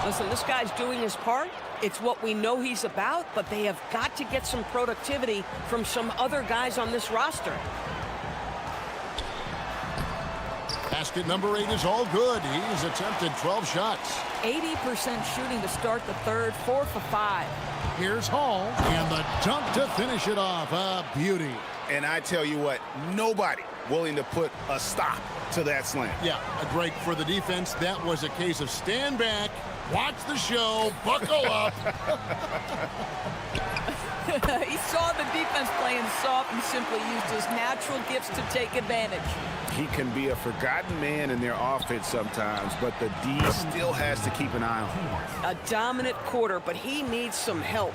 Listen, this guy's doing his part. It's what we know he's about, but they have got to get some productivity from some other guys on this roster. Basket number 8 is all good. He's attempted 12 shots. 80% shooting to start the third, 4 for 5. Here's Hall, and the dunk to finish it off. A beauty. And I tell you what, nobody willing to put a stop to that slam. Yeah, a break for the defense. That was a case of stand back, watch the show, buckle up. He saw the defense playing soft and simply used his natural gifts to take advantage. He can be a forgotten man in their offense sometimes, but the D still has to keep an eye on him. A dominant quarter, but he needs some help.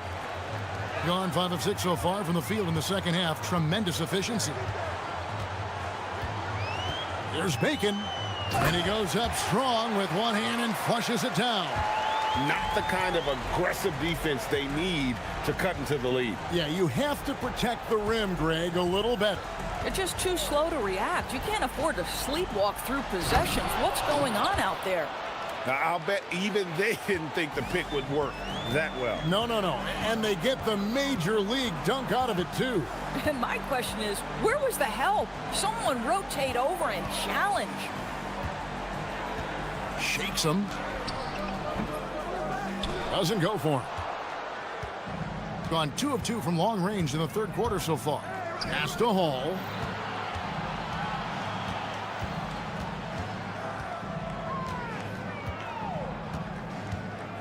Gone 5 of 6 so far from the field in the second half. Tremendous efficiency. Here's Bacon, and he goes up strong with one hand and flushes it down. Not the kind of aggressive defense they need to cut into the lead. Yeah, you have to protect the rim, Greg, a little better. You're just too slow to react. You can't afford to sleepwalk through possessions. What's going on out there? I'll bet even they didn't think the pick would work that well. No. And they get the major league dunk out of it, too. And my question is, where was the help? Someone rotate over and challenge. Shakes him. Doesn't go for him. Gone 2 of 2 from long range in the third quarter so far. Pass to Hall.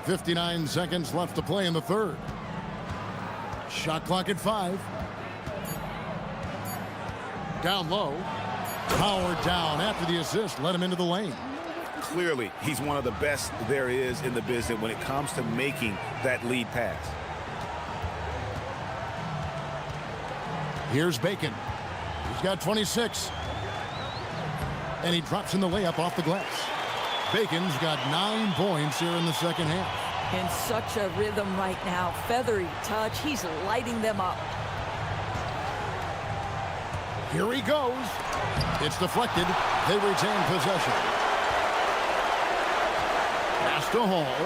.59 seconds left to play in the third. Shot clock at 5. Down low. Powered down after the assist. Let him into the lane. Clearly, he's one of the best there is in the business when it comes to making that lead pass. Here's Bacon. He's got 26. And he drops in the layup off the glass. Bacon's got 9 points here in the second half. In such a rhythm right now. Feathery touch. He's lighting them up. Here he goes. It's deflected. They retain possession. Pass to Hall.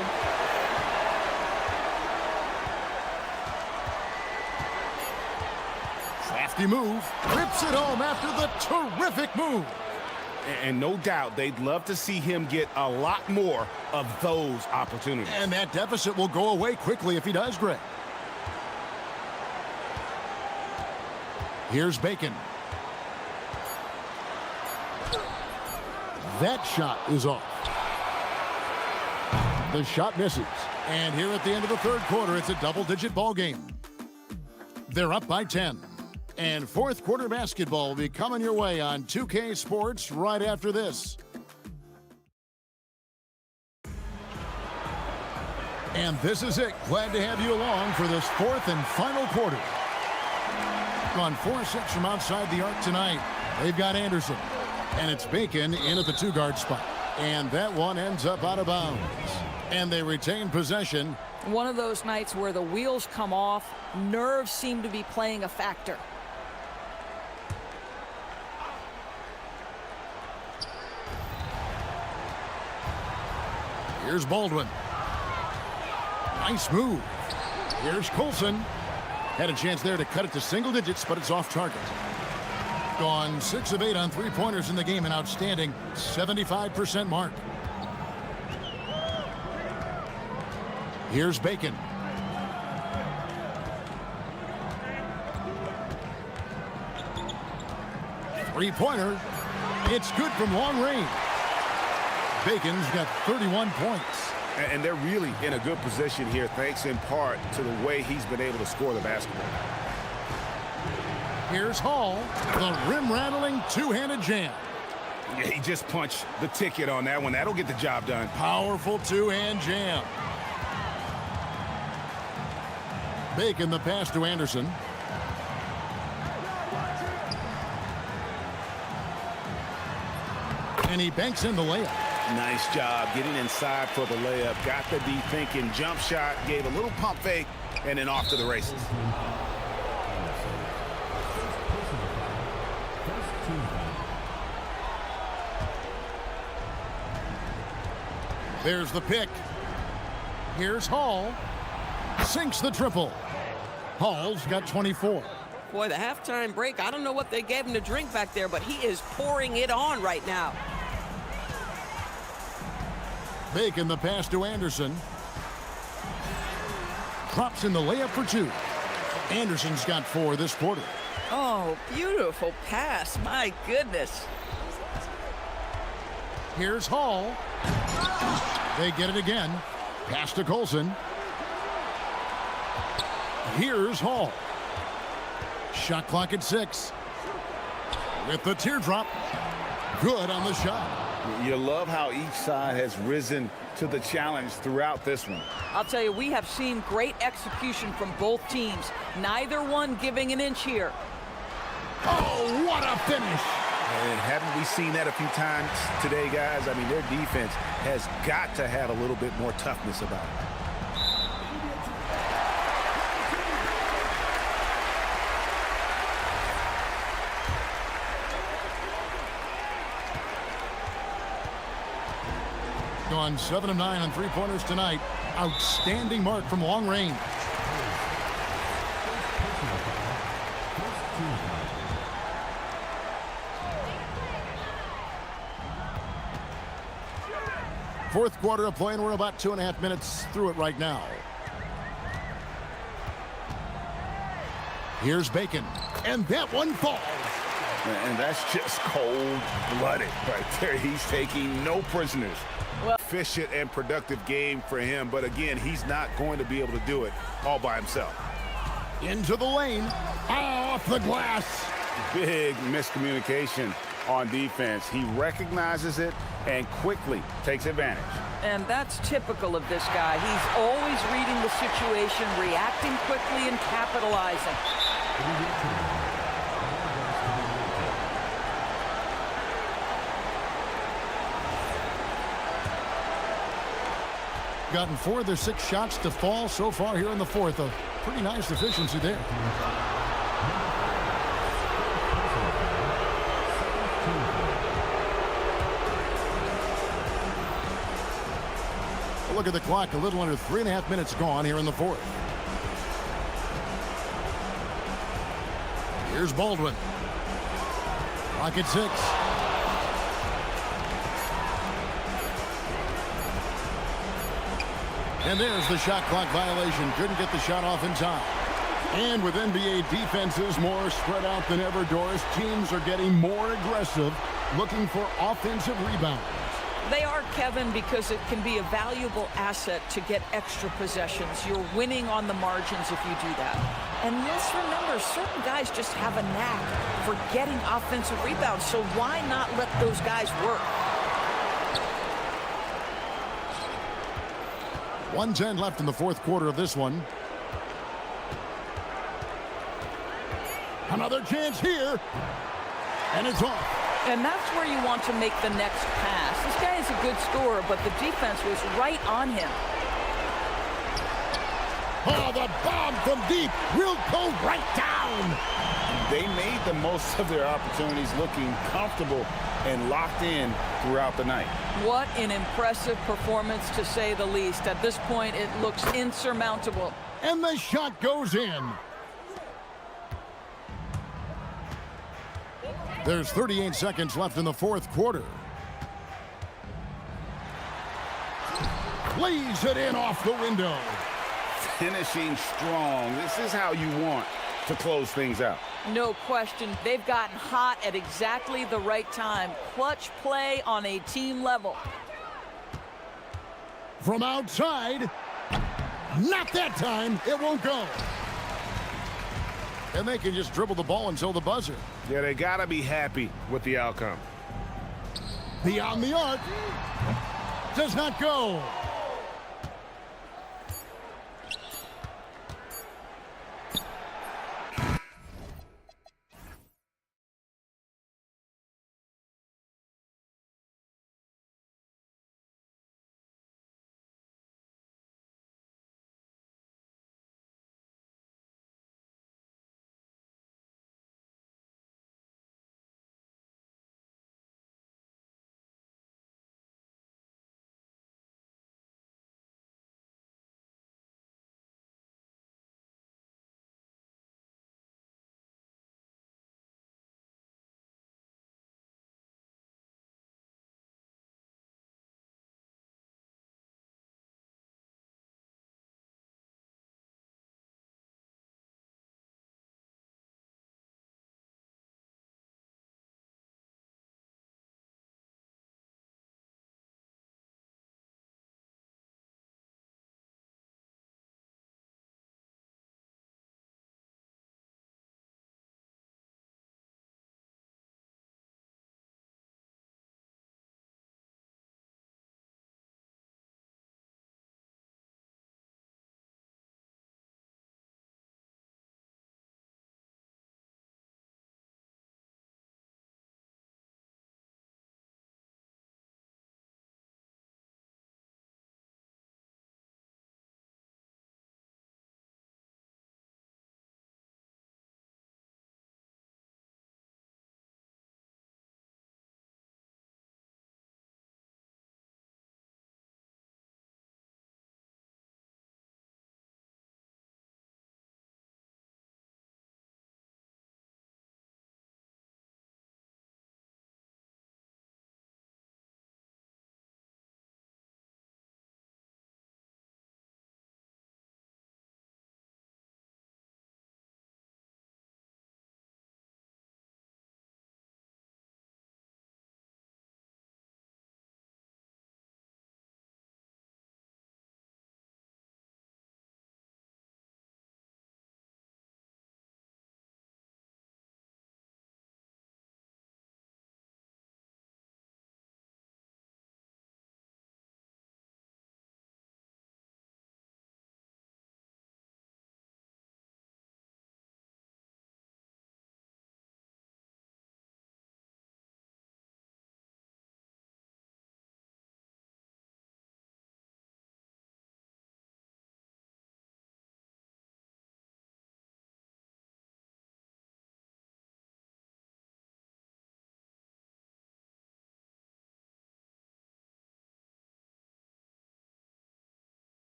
Lefty move. Rips it home after the terrific move. And no doubt they'd love to see him get a lot more of those opportunities. And that deficit will go away quickly if he does, Greg. Here's Bacon. That shot is off. The shot misses. And here at the end of the third quarter, it's a double-digit ball game. They're up by 10. And fourth quarter basketball will be coming your way on 2K Sports right after this. And this is it. Glad to have you along for this fourth and final quarter. Gone 4-6 from outside the arc tonight. They've got Anderson. And it's Bacon in at the two-guard spot. And that one ends up out of bounds. And they retain possession. One of those nights where the wheels come off, nerves seem to be playing a factor. Here's Baldwin. Nice move. Here's Colson. Had a chance there to cut it to single digits, but it's off target. Gone 6 of 8 on three-pointers in the game, an outstanding 75% mark. Here's Bacon. Three-pointer. It's good from long range. Bacon's got 31 points. And they're really in a good position here, thanks in part to the way he's been able to score the basketball. Here's Hall, the rim-rattling two-handed jam. Yeah, he just punched the ticket on that one. That'll get the job done. Powerful two-hand jam. Bacon the pass to Anderson. And he banks in the layup. Nice job getting inside for the layup. Got the D thinking jump shot, gave a little pump fake, and then off to the races. There's the pick. Here's Hall. Sinks the triple. Hall's got 24. Boy, the halftime break, I don't know what they gave him to drink back there, but he is pouring it on right now. Bacon the pass to Anderson. Drops in the layup for two. Anderson's got 4 this quarter. Oh, beautiful pass. My goodness. Here's Hall. They get it again. Pass to Colson. Here's Hall. Shot clock at 6. With the teardrop. Good on the shot. You love how each side has risen to the challenge throughout this one. I'll tell you, we have seen great execution from both teams. Neither one giving an inch here. Oh, what a finish. And haven't we seen that a few times today, guys? I mean, their defense has got to have a little bit more toughness about it. Gone 7 of 9 on three-pointers tonight. Outstanding mark from long range. Fourth quarter of play, and we're about 2.5 minutes through it right now. Here's Bacon, and that one falls. And that's just cold-blooded right there. He's taking no prisoners. Well, efficient and productive game for him, but again, he's not going to be able to do it all by himself. Into the lane, off the glass. Big miscommunication on defense. He recognizes it and quickly takes advantage. And that's typical of this guy. He's always reading the situation, reacting quickly, and capitalizing. Gotten 4 of their 6 shots to fall so far here in the fourth. A pretty nice efficiency there. Look at the clock, a little under 3.5 minutes gone here in the fourth. Here's Baldwin. Clock at 6. And there's the shot clock violation. Couldn't get the shot off in time. And with NBA defenses more spread out than ever, Doris, teams are getting more aggressive, looking for offensive rebounds. They are, Kevin, because it can be a valuable asset to get extra possessions. You're winning on the margins if you do that. And let's remember, certain guys just have a knack for getting offensive rebounds, so why not let those guys work? 1:10 left in the fourth quarter of this one. Another chance here. And it's off. And that's where you want to make the next pass. This guy is a good scorer, but the defense was right on him. Oh, the bomb from deep will go right down. They made the most of their opportunities, looking comfortable and locked in throughout the night. What an impressive performance, to say the least. At this point, it looks insurmountable. And the shot goes in. There's 38 seconds left in the fourth quarter. Lays it in off the window. Finishing strong. This is how you want to close things out. No question. They've gotten hot at exactly the right time. Clutch play on a team level. From outside. Not that time. It won't go. And they can just dribble the ball until the buzzer. Yeah, they got to be happy with the outcome. Beyond the arc. Does not go.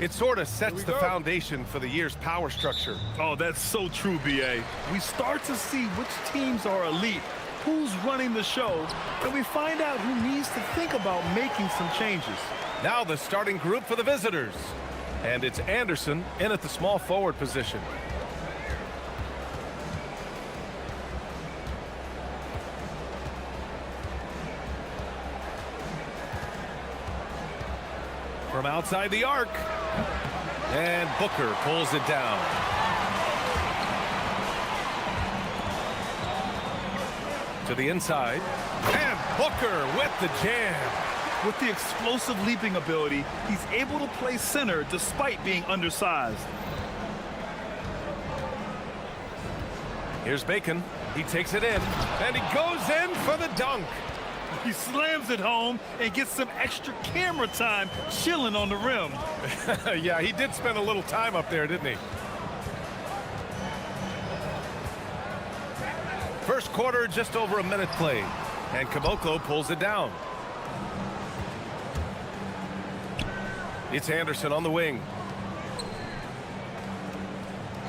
It sort of sets the foundation for the year's power structure. Oh, that's so true, BA. We start to see which teams are elite, who's running the show, and we find out who needs to think about making some changes. Now the starting group for the visitors. And it's Anderson in at the small forward position. From outside the arc. And Booker pulls it down. To the inside. And Booker with the jam. With the explosive leaping ability, he's able to play center despite being undersized. Here's Bacon. He takes it in, and he goes in for the dunk. He slams it home and gets some extra camera time chilling on the rim. Yeah, he did spend a little time up there, didn't he? First quarter, just over a minute played, and Caboclo pulls it down. It's Anderson on the wing.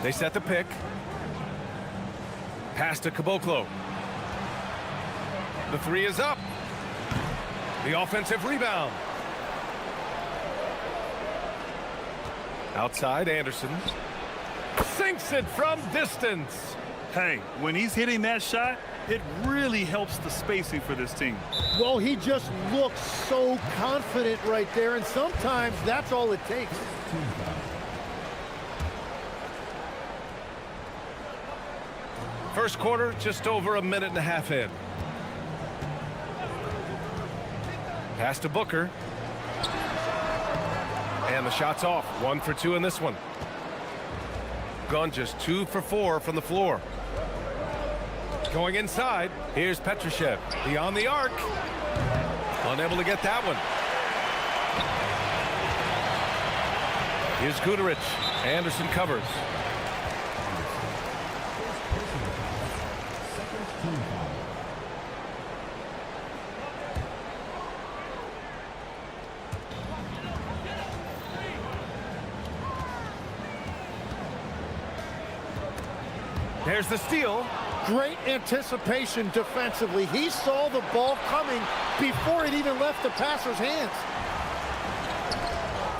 They set the pick. Pass to Caboclo. The three is up. The offensive rebound. Outside, Anderson sinks it from distance. Hey, when he's hitting that shot, it really helps the spacing for this team. Well, he just looks so confident right there, and sometimes that's all it takes. First quarter, just over a minute and a half in. Pass to Booker. And the shot's off. 1 for 2 in this one. Gone just 2 for 4 from the floor. Going inside, here's Petrushev. Beyond the arc. Unable to get that one. Here's Guterich. Anderson covers. There's the steal. Great anticipation defensively. He saw the ball coming before it even left the passer's hands.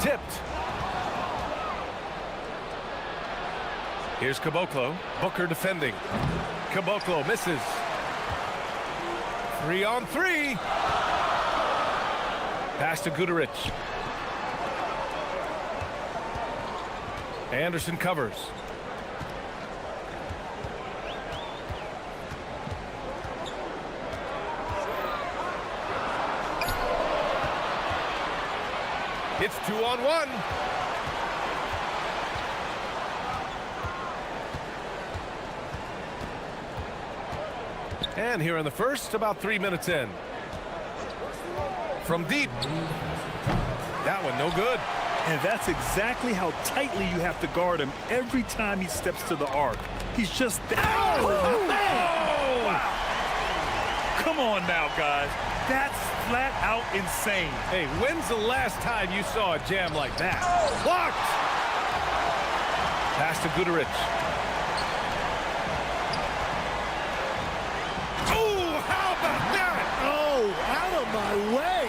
Tipped. Here's Caboclo. Booker defending. Caboclo misses. 3-on-3. Pass to Guterich. Anderson covers. It's 2-on-1. And here in the first, about 3 minutes in. From deep. That one no good. And that's exactly how tightly you have to guard him every time he steps to the arc. He's just that. Oh, man. Wow. Come on now, guys. That's flat out insane. Hey, when's the last time you saw a jam like that? Blocked! Pass to Guterich. Oh, how about that? Oh, out of my way.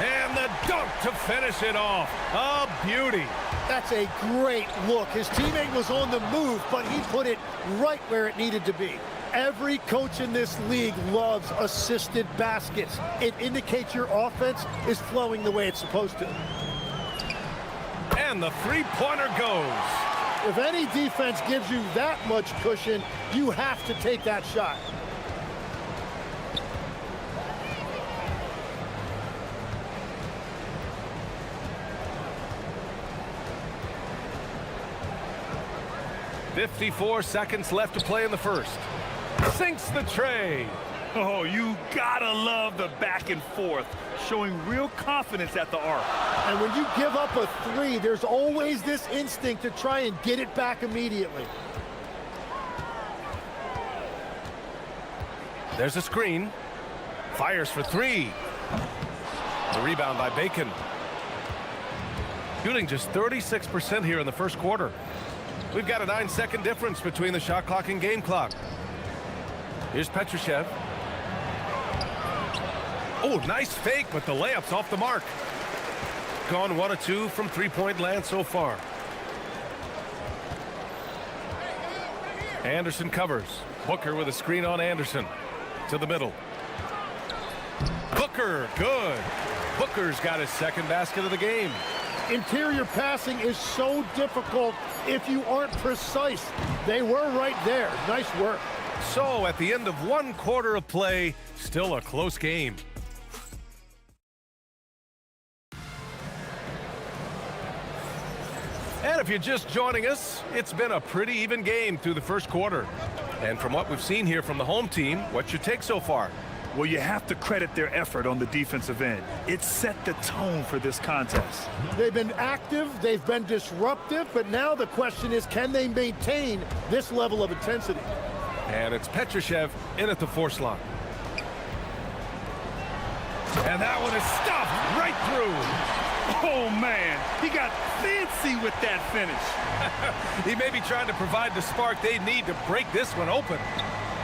And the dunk to finish it off. A beauty. That's a great look. His teammate was on the move, but he put it right where it needed to be. Every coach in this league loves assisted baskets. It indicates your offense is flowing the way it's supposed to. And the three-pointer goes. If any defense gives you that much cushion, you have to take that shot. .54 seconds left to play in the first. Sinks the tray. Oh, you gotta love the back and forth, showing real confidence at the arc. And when you give up a three, there's always this instinct to try and get it back immediately. There's a screen. Fires for three. The rebound by Bacon. Shooting just 36% here in the first quarter. We've got a 9-second difference between the shot clock and game clock. Here's Petrushev. Oh, nice fake, but the layup's off the mark. Gone 1 of 2 from three-point land so far. Anderson covers. Booker with a screen on Anderson. To the middle. Booker, good. Booker's got his second basket of the game. Interior passing is so difficult if you aren't precise. They were right there. Nice work. So at the end of 1 quarter of play, still a close game. And if you're just joining us, it's been a pretty even game through the first quarter. And from what we've seen here from the home team, what's your take so far? Well, you have to credit their effort on the defensive end. It set the tone for this contest. They've been active, they've been disruptive, but now the question is, can they maintain this level of intensity? And it's Petrushev in at the 4 slot. And that one is stuffed right through. Oh, man, he got fancy with that finish. He may be trying to provide the spark they need to break this one open.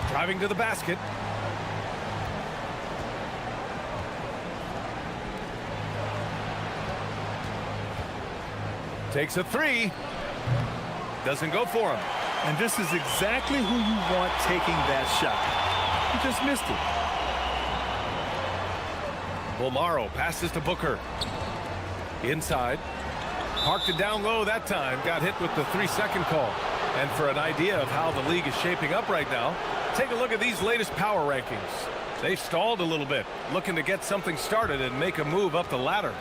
Driving to the basket. Takes a 3. Doesn't go for him. And this is exactly who you want taking that shot. He just missed it. Bolmaro passes to Booker. Inside. Parked it down low that time. Got hit with the 3-second call. And for an idea of how the league is shaping up right now, take a look at these latest power rankings. They've stalled a little bit, looking to get something started and make a move up the ladder.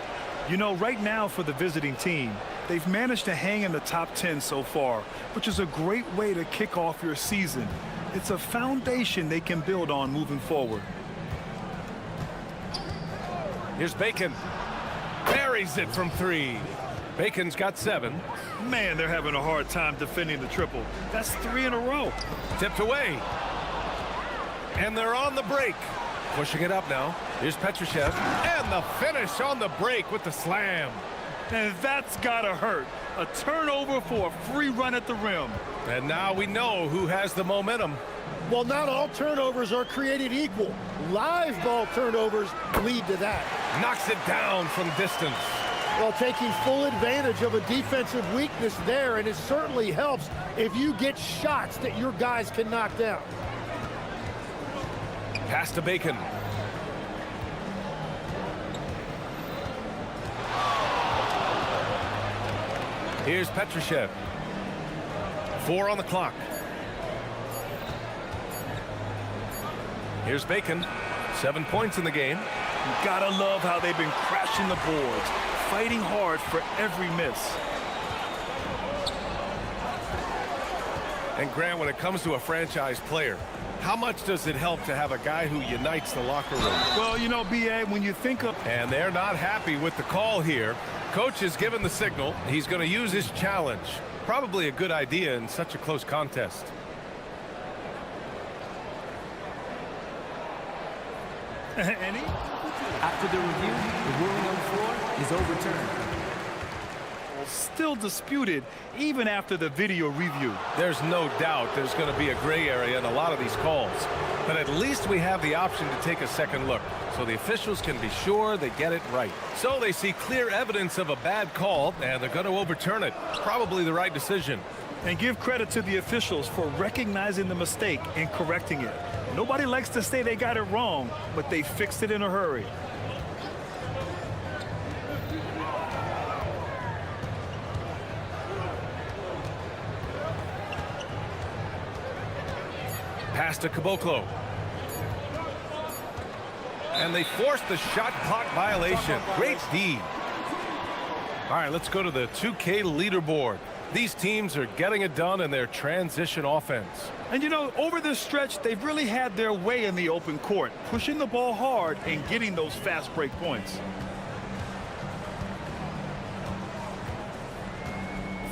You know, right now for the visiting team, they've managed to hang in the top 10 so far, which is a great way to kick off your season. It's a foundation they can build on moving forward. Here's Bacon. Buries it from 3. Bacon's got 7. Man, they're having a hard time defending the triple. That's 3 in a row. Tipped away. And they're on the break. Pushing it up now. Here's Petrushev. And the finish on the break with the slam. And that's gotta hurt. A turnover for a free run at the rim. And now we know who has the momentum. Well, not all turnovers are created equal. Live ball turnovers lead to that. Knocks it down from distance. Well, taking full advantage of a defensive weakness there, and it certainly helps if you get shots that your guys can knock down. Pass to Bacon. Here's Petrushev. 4 on the clock. Here's Bacon. 7 points in the game. You gotta love how they've been crashing the boards, fighting hard for every miss. And Grant, when it comes to a franchise player, how much does it help to have a guy who unites the locker room? Well, you know, B.A., when you think of... And they're not happy with the call here. Coach has given the signal. He's going to use his challenge. Probably a good idea in such a close contest. Any? After the review, the ruling on the floor is overturned. Still disputed even after the video review. There's no doubt there's going to be a gray area in a lot of these calls. But at least we have the option to take a second look, so the officials can be sure they get it right. So they see clear evidence of a bad call, and they're going to overturn it. Probably the right decision. And give credit to the officials for recognizing the mistake and correcting it. Nobody likes to say they got it wrong, but they fixed it in a hurry. Pass to Caboclo. And they forced the shot clock violation. Great D. All right, let's go to the 2K leaderboard. These teams are getting it done in their transition offense. And you know, over this stretch, they've really had their way in the open court, pushing the ball hard and getting those fast break points.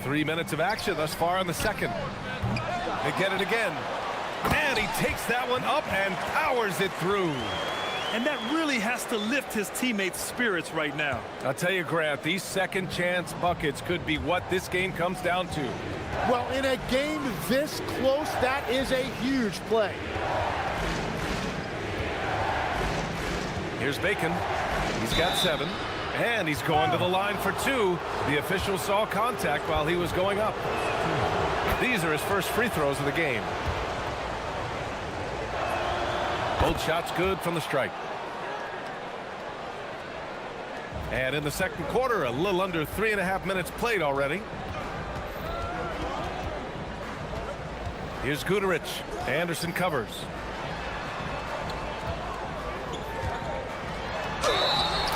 3 minutes of action thus far in the second. They get it again. And he takes that one up and powers it through. And that really has to lift his teammates' spirits right now. I'll tell you, Grant, these second chance buckets could be what this game comes down to. Well, in a game this close, that is a huge play. Here's Bacon. He's got 7. And he's going to the line for 2. The official saw contact while he was going up. These are his first free throws of the game. Both shots good from the strike. And in the second quarter, a little under 3.5 minutes played already. Here's Guterich. Anderson covers.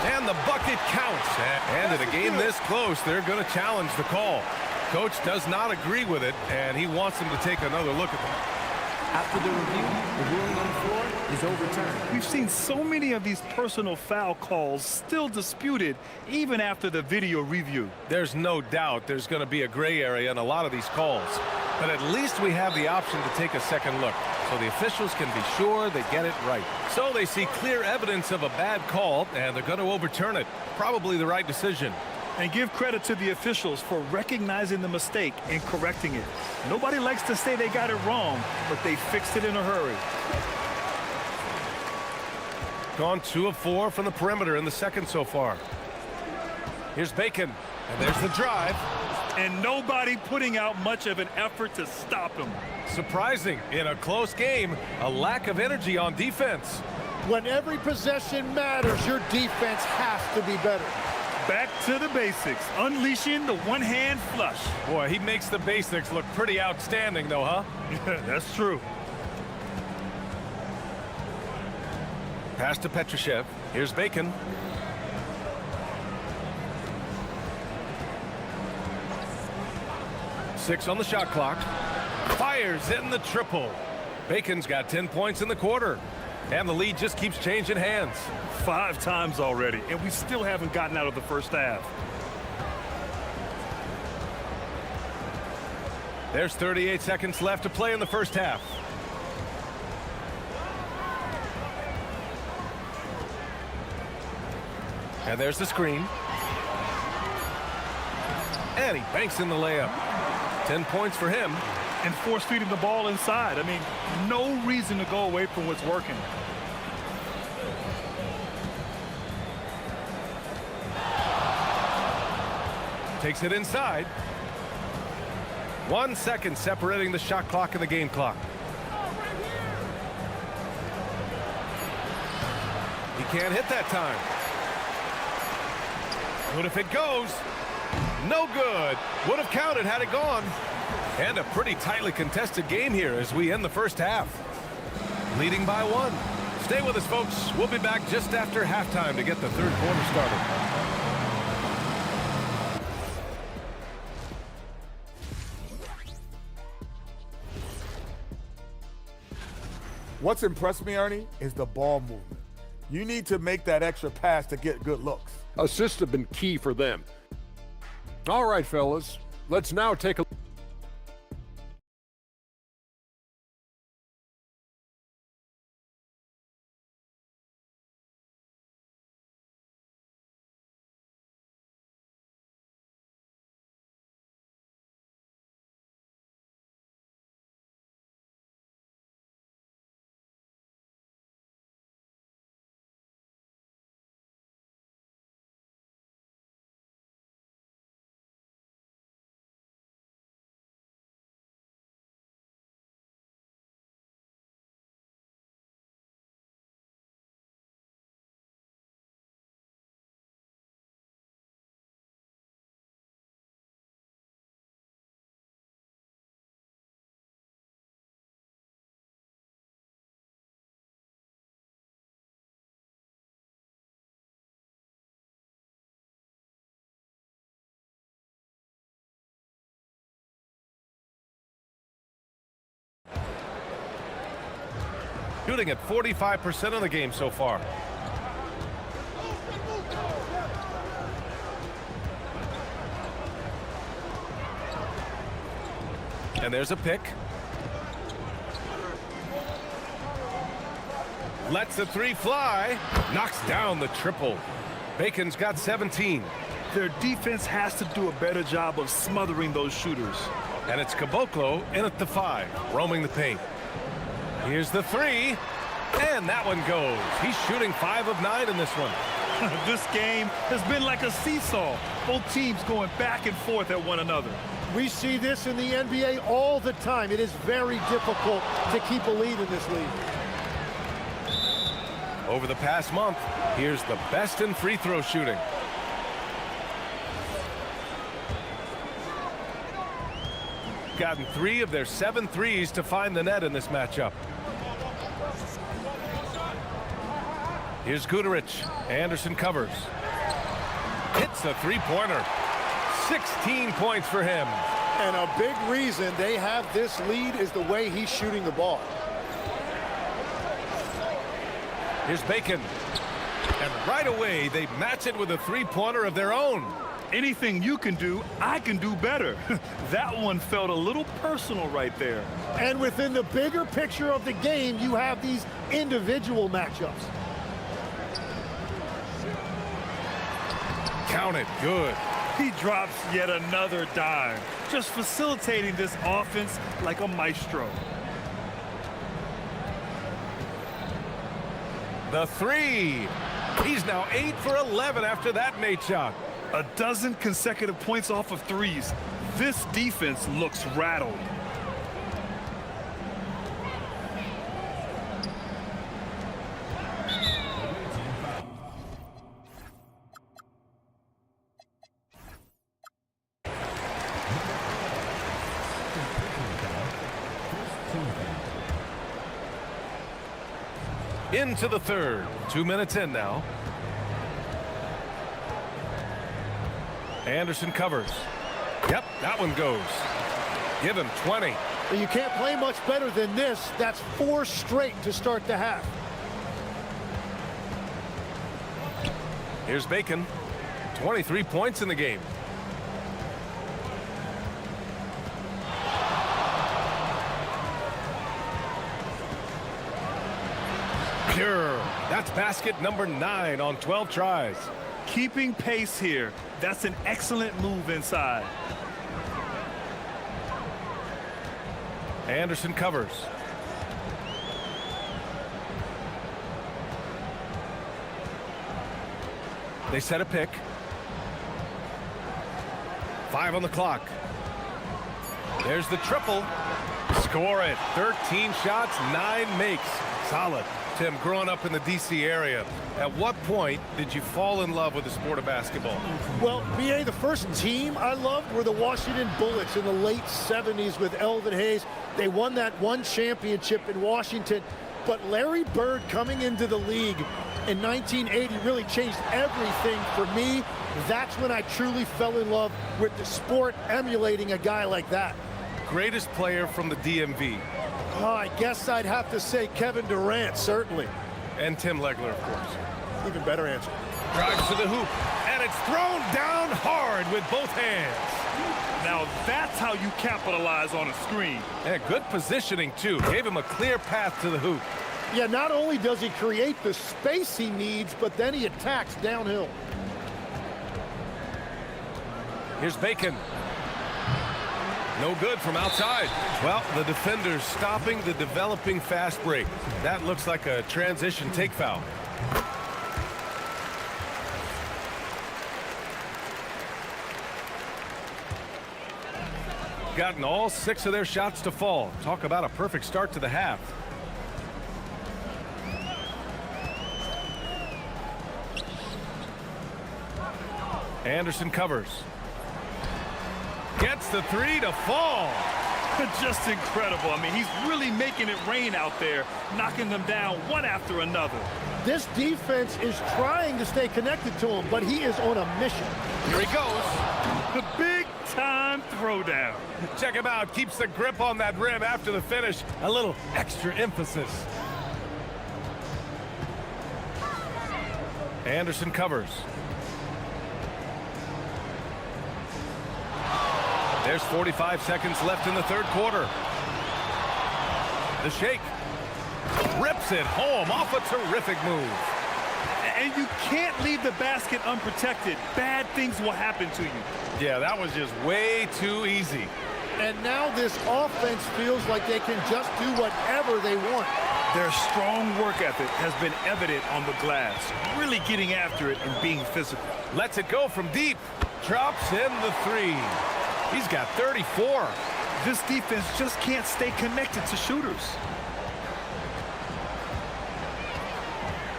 And the bucket counts. And in a game this close, they're going to challenge the call. Coach does not agree with it, and he wants them to take another look at them. After the review, the ruling on the floor is overturned. We've seen so many of these personal foul calls still disputed even after the video review. There's no doubt there's going to be a gray area in a lot of these calls. But at least we have the option to take a second look, so the officials can be sure they get it right. So they see clear evidence of a bad call, and they're going to overturn it. Probably the right decision. And give credit to the officials for recognizing the mistake and correcting it. Nobody likes to say they got it wrong, but they fixed it in a hurry. Gone 2 of 4 from the perimeter in the second so far. Here's Bacon, and there's the drive. And nobody putting out much of an effort to stop him. Surprising, in a close game, a lack of energy on defense. When every possession matters, your defense has to be better. Back to the basics, unleashing the one-hand flush. Boy, he makes the basics look pretty outstanding, though, huh? That's true. Pass to Petrushev. Here's Bacon. Six on the shot clock. Fires in the triple. Bacon's got 10 points in the quarter. And the lead just keeps changing hands. 5 times already, and we still haven't gotten out of the first half. There's 38 seconds left to play in the first half. And there's the screen. And he banks in the layup. 10 points for him. And force feeding the ball inside. I mean, no reason to go away from what's working. Takes it inside. 1 second separating the shot clock and the game clock. He can't hit that time. What if it goes? No good. Would have counted had it gone. And a pretty tightly contested game here as we end the first half. Leading by 1. Stay with us, folks. We'll be back just after halftime to get the third quarter started. What's impressed me, Ernie, is the ball movement. You need to make that extra pass to get good looks. Assists have been key for them. All right, fellas, let's now take a Shooting at 45% of the game so far. And there's a pick. Lets the three fly. Knocks down the triple. Bacon's got 17. Their defense has to do a better job of smothering those shooters. And it's Caboclo in at the 5, roaming the paint. Here's the three, and that one goes. He's shooting 5 of 9 in this one. This game has been like a seesaw. Both teams going back and forth at one another. We see this in the NBA all the time. It is very difficult to keep a lead in this league. Over the past month, here's the best in free throw shooting. Gotten 3 of their 7 threes to find the net in this matchup. Here's Guterich. Anderson covers. Hits a three-pointer. 16 points for him. And a big reason they have this lead is the way he's shooting the ball. Here's Bacon. And right away, they match it with a three-pointer of their own. Anything you can do, I can do better. That one felt a little personal right there. And within the bigger picture of the game, you have these individual matchups. Count it. Good. He drops yet another dime, just facilitating this offense like a maestro. The three. He's now 8 for 11 after that Nate shot. A dozen consecutive points off of threes. This defense looks rattled. Into the third. 2 minutes in now. Anderson covers. Yep, that one goes. Give him 20. You can't play much better than this. That's 4 straight to start the half. Here's Bacon. 23 points in the game. Pure. That's basket number 9 on 12 tries. Keeping pace here. That's an excellent move inside. Anderson covers. They set a pick. 5 on the clock. There's the triple. Score it. 13 shots, 9 makes. Solid. Tim, growing up in the D.C. area, at what point did you fall in love with the sport of basketball? Well, BA, the first team I loved were the Washington Bullets in the late 70s with Elvin Hayes. They won that one championship in Washington. But Larry Bird coming into the league in 1980 really changed everything for me. That's when I truly fell in love with the sport, emulating a guy like that. Greatest player from the DMV? Oh, I guess I'd have to say Kevin Durant, certainly. And Tim Legler, of course. Even better answer. Drives to the hoop, and it's thrown down hard with both hands. Now that's how you capitalize on a screen. And good positioning, too. Gave him a clear path to the hoop. Yeah, not only does he create the space he needs, but then he attacks downhill. Here's Bacon. No good from outside. Well, the defender's stopping the developing fast break. That looks like a transition take foul. Gotten all 6 of their shots to fall. Talk about a perfect start to the half. Anderson covers. Gets the 3 to fall. Just incredible. I mean, he's really making it rain out there, knocking them down one after another. This defense is trying to stay connected to him, but he is on a mission. Here he goes. The big-time throwdown. Check him out. Keeps the grip on that rim after the finish. A little extra emphasis. Anderson covers. There's 45 seconds left in the third quarter. The shake. Rips it home off a terrific move. And you can't leave the basket unprotected. Bad things will happen to you. Yeah, that was just way too easy. And now this offense feels like they can just do whatever they want. Their strong work ethic has been evident on the glass, really getting after it and being physical. Lets it go from deep. Drops in the three. He's got 34. This defense just can't stay connected to shooters.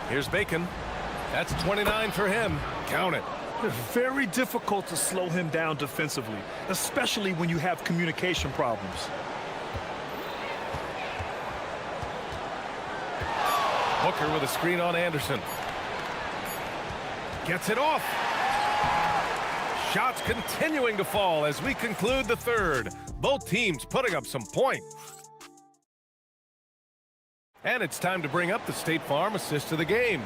Here's Bacon. That's 29 for him. Count it. It's very difficult to slow him down defensively, especially when you have communication problems. Booker with a screen on Anderson. Gets it off. Shots continuing to fall as we conclude the third. Both teams putting up some points. And it's time to bring up the State Farm assist of the game.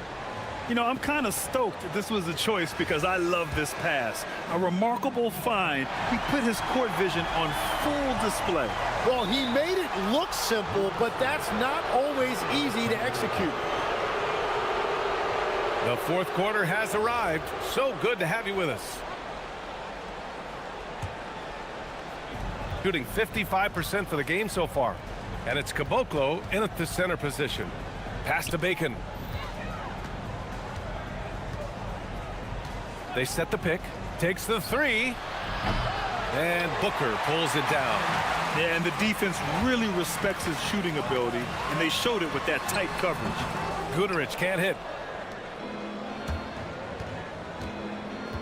You know, I'm kind of stoked that this was a choice because I love this pass. A remarkable find. He put his court vision on full display. Well, he made it look simple, but that's not always easy to execute. The fourth quarter has arrived. So good to have you with us. Shooting 55% for the game so far. And it's Caboclo in at the center position. Pass to Bacon. They set the pick. Takes the three. And Booker pulls it down. Yeah, and the defense really respects his shooting ability, and they showed it with that tight coverage. Guterich can't hit.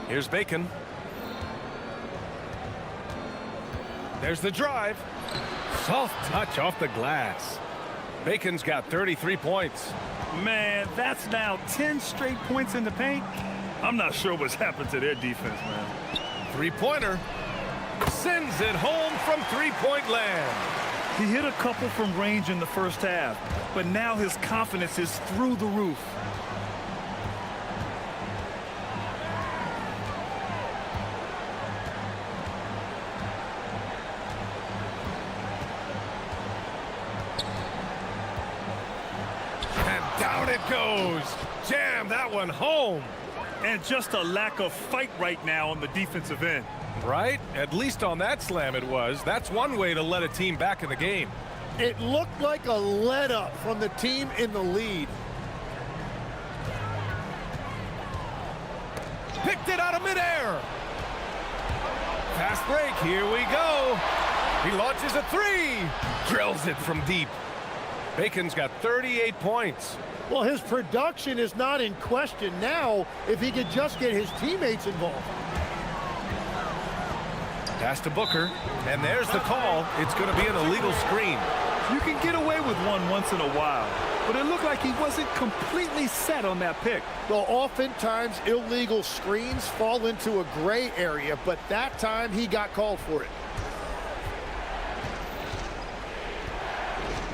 Here's Bacon. There's the drive. Soft touch off the glass. Bacon's got 33 points. Man, that's now 10 straight points in the paint. I'm not sure what's happened to their defense, man. Three-pointer. Sends it home from three-point land. He hit a couple from range in the first half, but now his confidence is through the roof. And down it goes. Jam that one home. And just a lack of fight right now on the defensive end. Right? At least on that slam it was. That's one way to let a team back in the game. It looked like a let-up from the team in the lead. Picked it out of midair. Fast break. Here we go. He launches a three. Drills it from deep. Bacon's got 38 points. Well, his production is not in question now if he could just get his teammates involved. Pass to Booker, and there's the call. It's going to be an illegal screen. You can get away with one once in a while, but it looked like he wasn't completely set on that pick. Well, oftentimes illegal screens fall into a gray area, but that time he got called for it.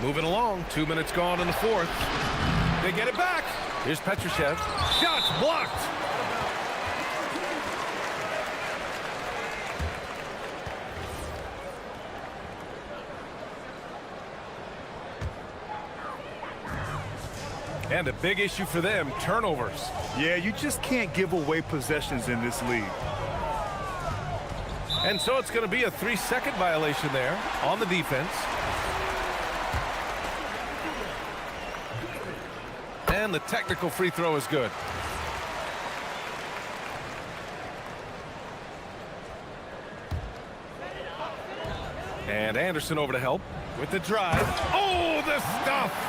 Moving along, 2 minutes gone in the fourth. They get it back. Here's Petrushev. Shots blocked. And a big issue for them, turnovers. Yeah, you just can't give away possessions in this league. And so it's going to be a 3-second violation there on the defense. And the technical free throw is good. And Anderson over to help with the drive. Oh, the stuff!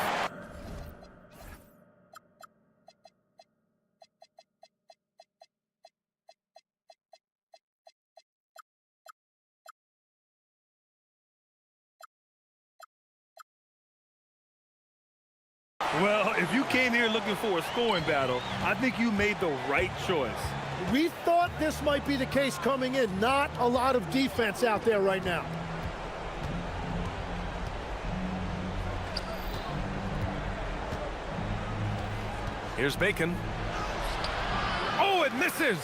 Well, if you came here looking for a scoring battle, I think you made the right choice. We thought this might be the case coming in. Not a lot of defense out there right now. Here's Bacon. Oh, it misses!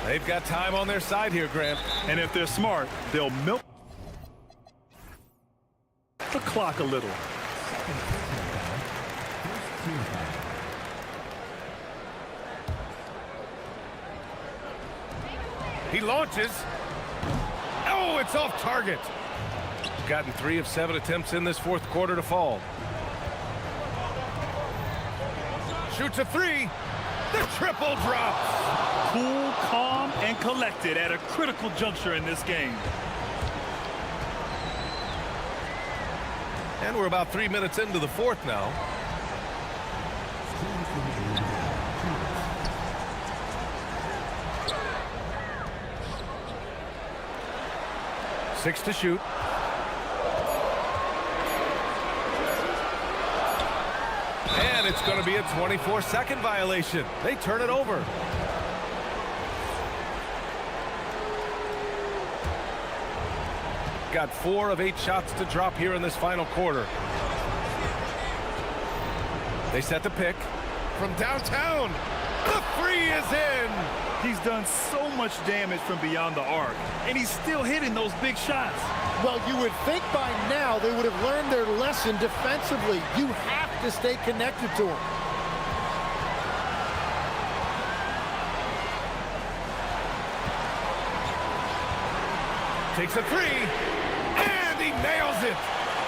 They've got time on their side here, Grant. And if they're smart, they'll milk the clock a little. He launches. Oh, it's off target. Gotten 3 of 7 attempts in this fourth quarter to fall. Shoots a 3. The triple drops. Cool, calm, and collected at a critical juncture in this game. And we're about 3 minutes into the fourth now. Six to shoot. And it's going to be a 24-second violation. They turn it over. Got 4 of 8 shots to drop here in this final quarter. They set the pick from downtown. The 3 is in. He's done so much damage from beyond the arc, and he's still hitting those big shots. Well, you would think by now they would have learned their lesson defensively. You have to stay connected to him. Takes a 3, and he nails it.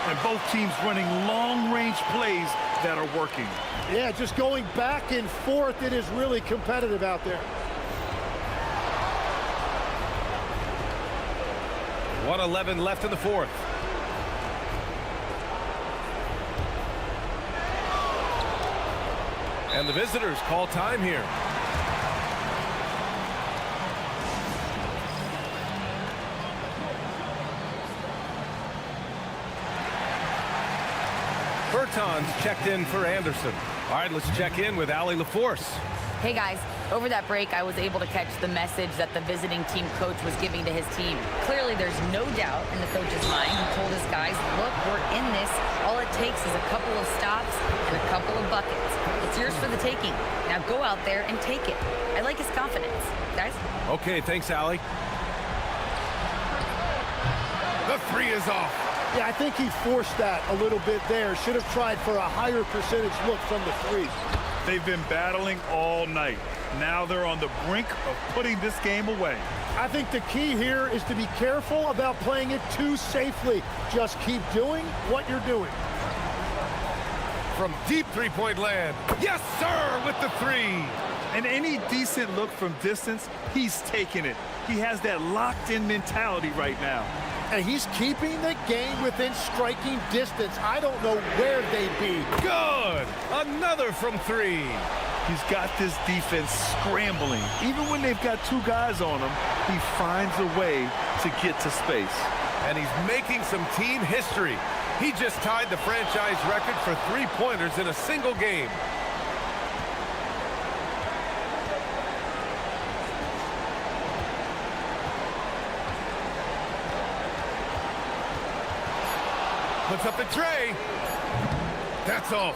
And both teams running long-range plays that are working. Yeah, just going back and forth, it is really competitive out there. 1:11 left in the fourth. And the visitors call time here. Berton's checked in for Anderson. All right, let's check in with Allie LaForce. Hey guys, over that break, I was able to catch the message that the visiting team coach was giving to his team. Clearly, there's no doubt in the coach's mind. He told his guys, look, we're in this. All it takes is a couple of stops and a couple of buckets. It's yours for the taking. Now go out there and take it. I like his confidence. Guys? Okay, thanks, Allie. The 3 is off. Yeah, I think he forced that a little bit there. Should have tried for a higher percentage look from the 3. They've been battling all night. Now they're on the brink of putting this game away. I think the key here is to be careful about playing it too safely. Just keep doing what you're doing. From deep three-point land. Yes, sir, with the 3. And any decent look from distance, he's taking it. He has that locked-in mentality right now. And he's keeping the game within striking distance. I don't know where they'd be. Good! Another from 3. He's got this defense scrambling. Even when they've got 2 guys on him, he finds a way to get to space. And he's making some team history. He just tied the franchise record for 3-pointers in a single game. Puts up the tray. That's off.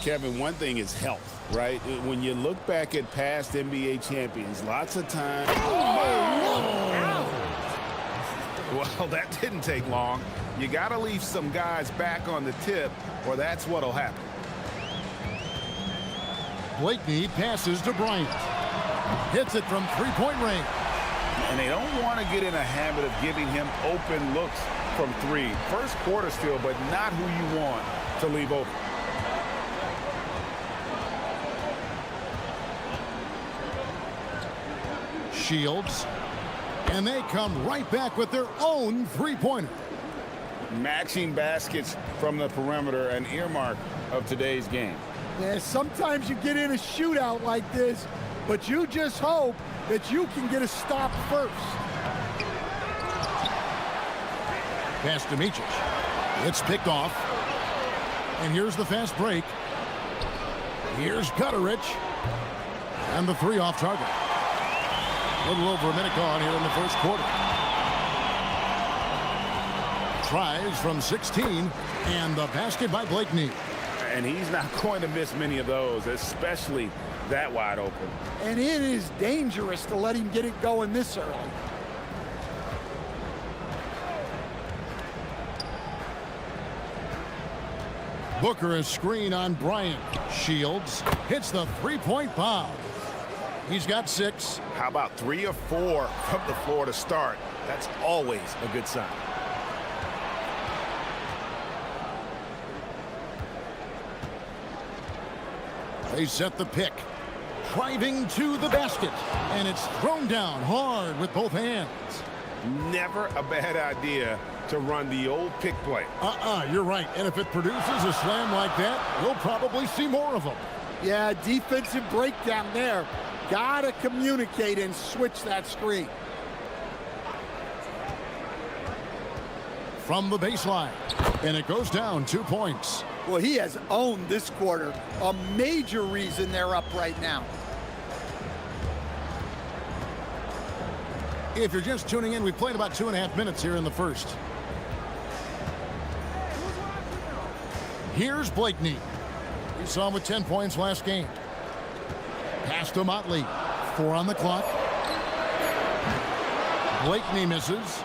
Kevin, one thing is health, right? When you look back at past NBA champions, lots of time. Well, that didn't take long. You got to leave some guys back on the tip, or that's what'll happen. Blakeney passes to Bryant. Hits it from three-point range. And they don't want to get in a habit of giving him open looks from three. First quarter still, but not who you want to leave open. Shields. And they come right back with their own three-pointer. Matching baskets from the perimeter, an earmark of today's game. Yeah, sometimes you get in a shootout like this, but you just hope that you can get a stop first. Pass to Micic. It's picked off. And here's the fast break. Here's Gutterich. And the three off target. A little over a minute gone here in the first quarter. Tries from 16. And the basket by Blakeney. And he's not going to miss many of those, especially that wide open. And it is dangerous to let him get it going this early. Booker a screen on Bryant. Shields hits the three-point bomb. He's got 6. How about 3 or 4 from the floor to start? That's always a good sign. They set the pick. Driving to the basket. And it's thrown down hard with both hands. Never a bad idea to run the old pick play. You're right. And if it produces a slam like that, we'll probably see more of them. Yeah, defensive breakdown there. Gotta communicate and switch that screen. From the baseline. And it goes down 2 points. Well, he has owned this quarter. A major reason they're up right now. If you're just tuning in, we played about 2.5 minutes here in the first. Here's Blakeney. We saw him with 10 points last game. Pass to Motley. 4 on the clock. Blakeney misses.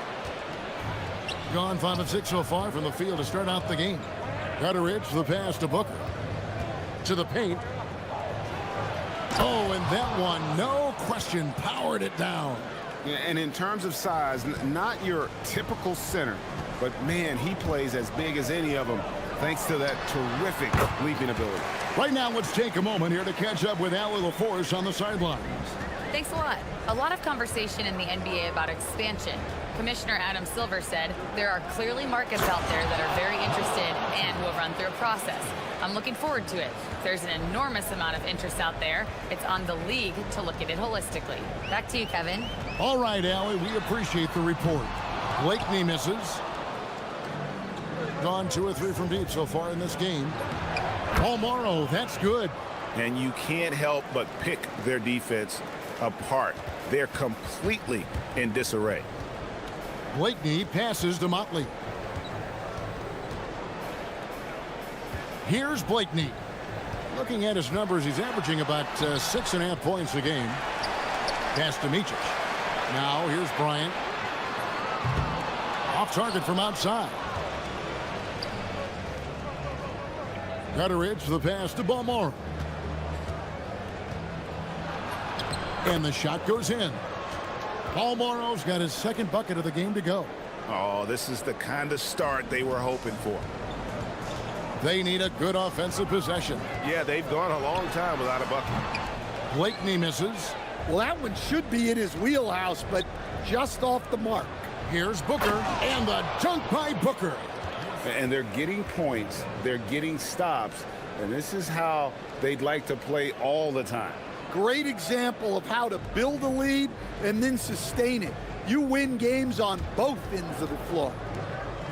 Gone 5 of 6 so far from the field to start out the game. Gutterich, the pass to Booker. To the paint. Oh, and that one, no question, powered it down. And in terms of size, not your typical center, but man, he plays as big as any of them thanks to that terrific leaping ability. Right now, let's take a moment here to catch up with Allie LaForce on the sidelines. Thanks a lot. A lot of conversation in the NBA about expansion. Commissioner Adam Silver said there are clearly markets out there that are very interested and will run through a process. I'm looking forward to it. There's an enormous amount of interest out there. It's on the league to look at it holistically. Back to you, Kevin. All right, Allie, we appreciate the report. Blakeney misses. Gone 2 or 3 from deep so far in this game. Paul Morrow, that's good. And you can't help but pick their defense apart. They're completely in disarray. Blakeney passes to Motley. Here's Blakeney. Looking at his numbers, he's averaging about 6.5 points a game. Pass to Micic. Now here's Bryant. Off target from outside. Gutterich, the pass to Balmore. And the shot goes in. Paul Morrow's got his second bucket of the game to go. Oh, this is the kind of start they were hoping for. They need a good offensive possession. Yeah, they've gone a long time without a bucket. Blakeney misses. Well, that one should be in his wheelhouse, but just off the mark. Here's Booker, and the dunk by Booker. And they're getting points, they're getting stops, and this is how they'd like to play all the time. Great example of how to build a lead and then sustain it. You win games on both ends of the floor.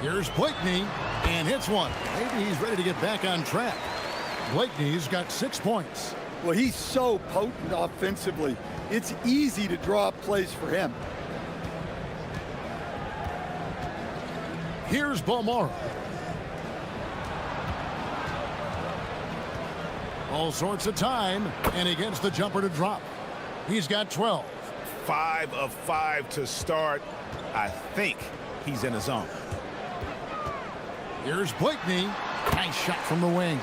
Here's Blakeney, and hits one. Maybe he's ready to get back on track. Blakeney's got 6 points. Well, he's so potent offensively. It's easy to draw up plays for him. Here's Balmore. All sorts of time, and he gets the jumper to drop. He's got 12. 5 of 5 to start. I think he's in the zone. Here's Blakeney. Nice shot from the wing.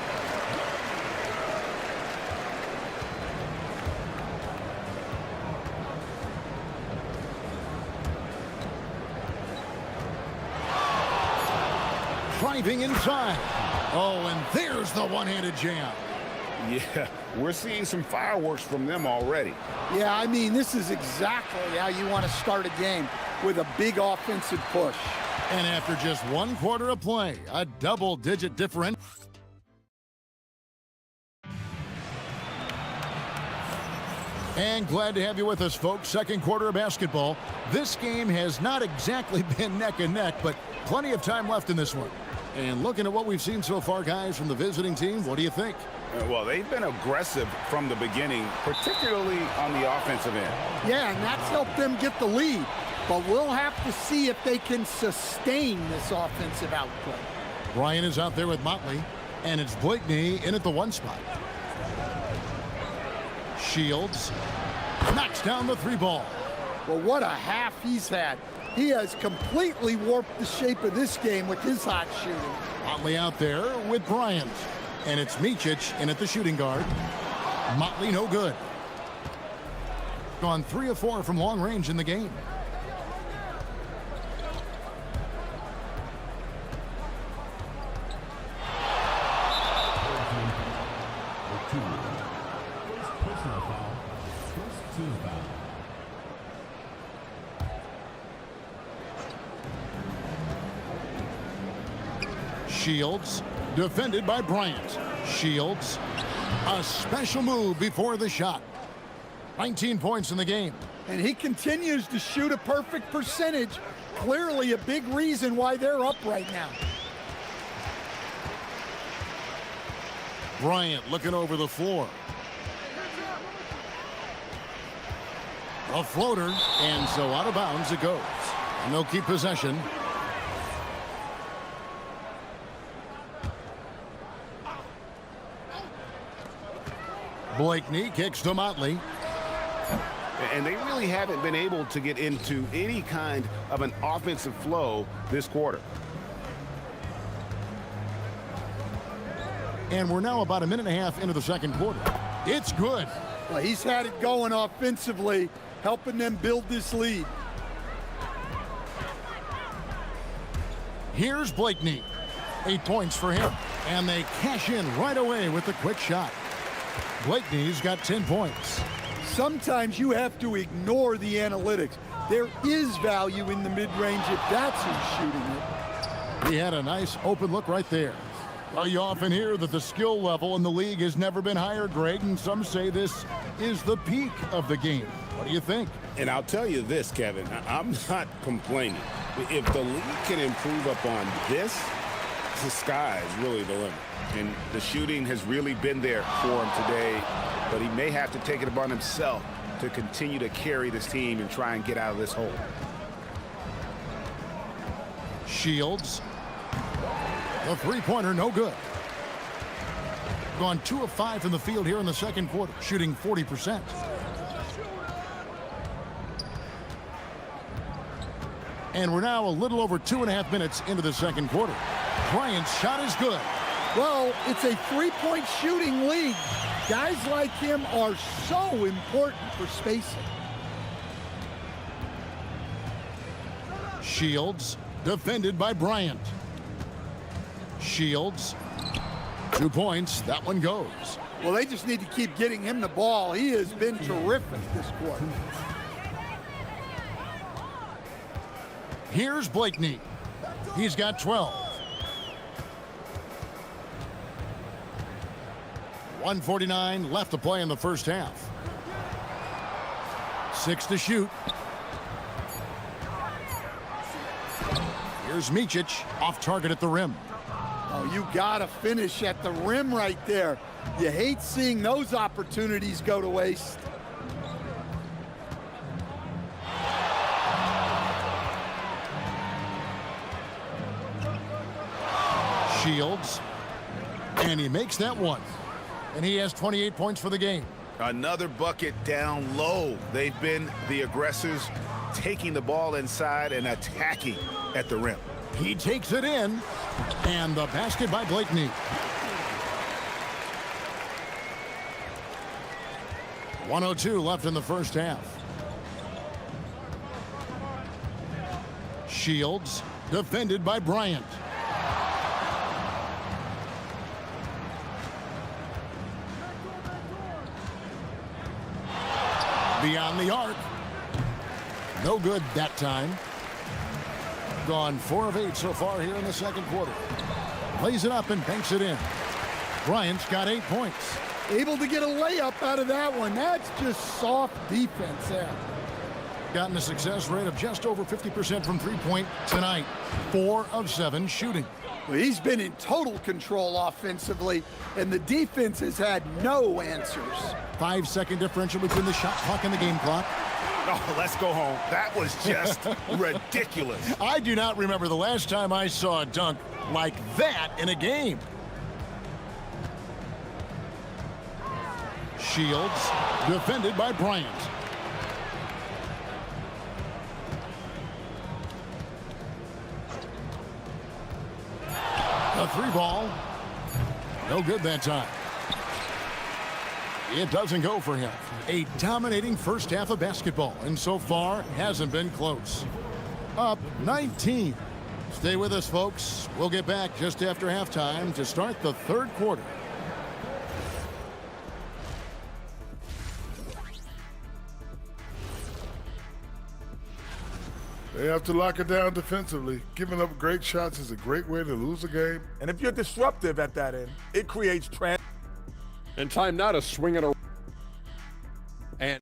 Driving inside. Oh, and there's the one-handed jam. Yeah, we're seeing some fireworks from them already. Yeah, I mean, this is exactly how you want to start a game, with a big offensive push. And after just 1 quarter of play, a double-digit differential. And glad to have you with us, folks. Second quarter of basketball. This game has not exactly been neck and neck, but plenty of time left in this one. And looking at what we've seen so far, guys, from the visiting team, what do you think? Well, they've been aggressive from the beginning, particularly on the offensive end. Yeah, and that's helped them get the lead. But we'll have to see if they can sustain this offensive output. Brian is out there with Motley, and it's Blakeney in at the 1 spot. Shields knocks down the 3 ball. Well, what a half he's had. He has completely warped the shape of this game with his hot shooting. Motley out there with Bryant. And it's Micic in at the shooting guard. Motley no good. Gone 3 of 4 from long range in the game. Shields, defended by Bryant. Shields, a special move before the shot. 19 points in the game. And he continues to shoot a perfect percentage. Clearly a big reason why they're up right now. Bryant looking over the floor. A floater, and so out of bounds it goes. And they'll keep possession. Blakeney kicks to Motley. And they really haven't been able to get into any kind of an offensive flow this quarter. And we're now about a minute and a half into the second quarter. It's good. Well, he's had it going offensively, helping them build this lead. Here's Blakeney. 8 points for him. And they cash in right away with the quick shot. Blakeney's got 10 points. Sometimes you have to ignore the analytics. There is value in the mid-range if that's who's shooting it. He had a nice open look right there. Well, you often hear that the skill level in the league has never been higher, Greg, and some say this is the peak of the game. What do you think? And I'll tell you this, Kevin, I'm not complaining. If the league can improve upon this, the sky is really the limit. And the shooting has really been there for him today, but he may have to take it upon himself to continue to carry this team and try and get out of this hole. Shields. The three-pointer, no good. Gone 2 of 5 from the field here in the second quarter, shooting 40%. And we're now a little over 2.5 minutes into the second quarter. Bryant's shot is good. Well, it's a three-point shooting league. Guys like him are so important for spacing. Shields, defended by Bryant. Shields, 2 points. That one goes. Well, they just need to keep getting him the ball. He has been terrific this quarter. Here's Blakeney. He's got 12. 1:49 left to play in the first half. 6 to shoot. Here's Micic, off target at the rim. Oh, you gotta finish at the rim right there. You hate seeing those opportunities go to waste. Shields, and he makes that one. and he has 28 points for the game. Another bucket down low. They've been the aggressors, taking the ball inside and attacking at the rim. He takes it in, and the basket by Blakeney. .102 left in the first half. Shields, defended by Bryant. Beyond the arc. No good that time. Gone 4 of 8 so far here in the second quarter. Plays it up and banks it in. Bryant's got 8 points. Able to get a layup out of that one. That's just soft defense there. Gotten a success rate of just over 50% from three-point tonight. 4 of 7 shooting. Well, he's been in total control offensively, and the defense has had no answers. 5-second differential between the shot clock and the game clock. Oh, let's go home. That was just ridiculous. I do not remember the last time I saw a dunk like that in a game. Shields, defended by Bryant. A 3-ball. No good that time. It doesn't go for him. A dominating first half of basketball, and so far hasn't been close. Up 19. Stay with us, folks. We'll get back just after halftime to start the third quarter. They have to lock it down defensively. Giving up great shots is a great way to lose a game. And if you're disruptive at that end, it creates And time now to swing it around. And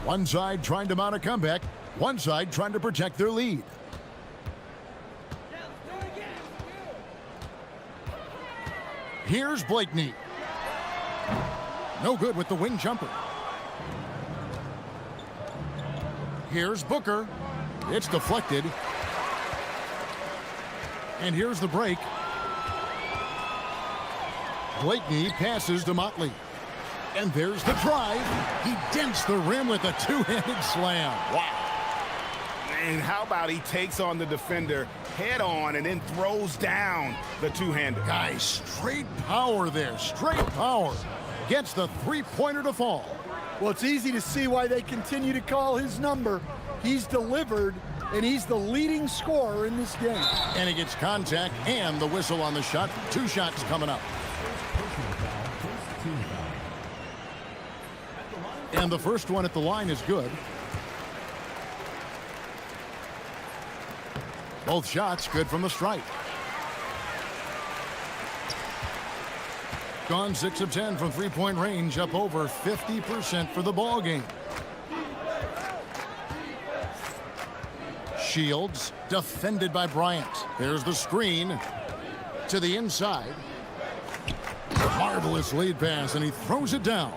one side trying to mount a comeback, one side trying to protect their lead. Here's Blakeney. No good with the wing jumper. Here's Booker. It's deflected. And here's the break. Blakeney passes to Motley. And there's the drive. He dents the rim with a two-handed slam. Wow. And how about he takes on the defender head on and then throws down the two-hander. Guys, straight power there. Straight power. Gets the three-pointer to fall. Well, it's easy to see why they continue to call his number. He's delivered, and he's the leading scorer in this game. And he gets contact and the whistle on the shot. 2 shots coming up. And the first one at the line is good. Both shots good from the stripe. Gone 6 of 10 from three-point range, up over 50% for the ball game. Shields, defended by Bryant. There's the screen to the inside. Marvelous lead pass, and he throws it down.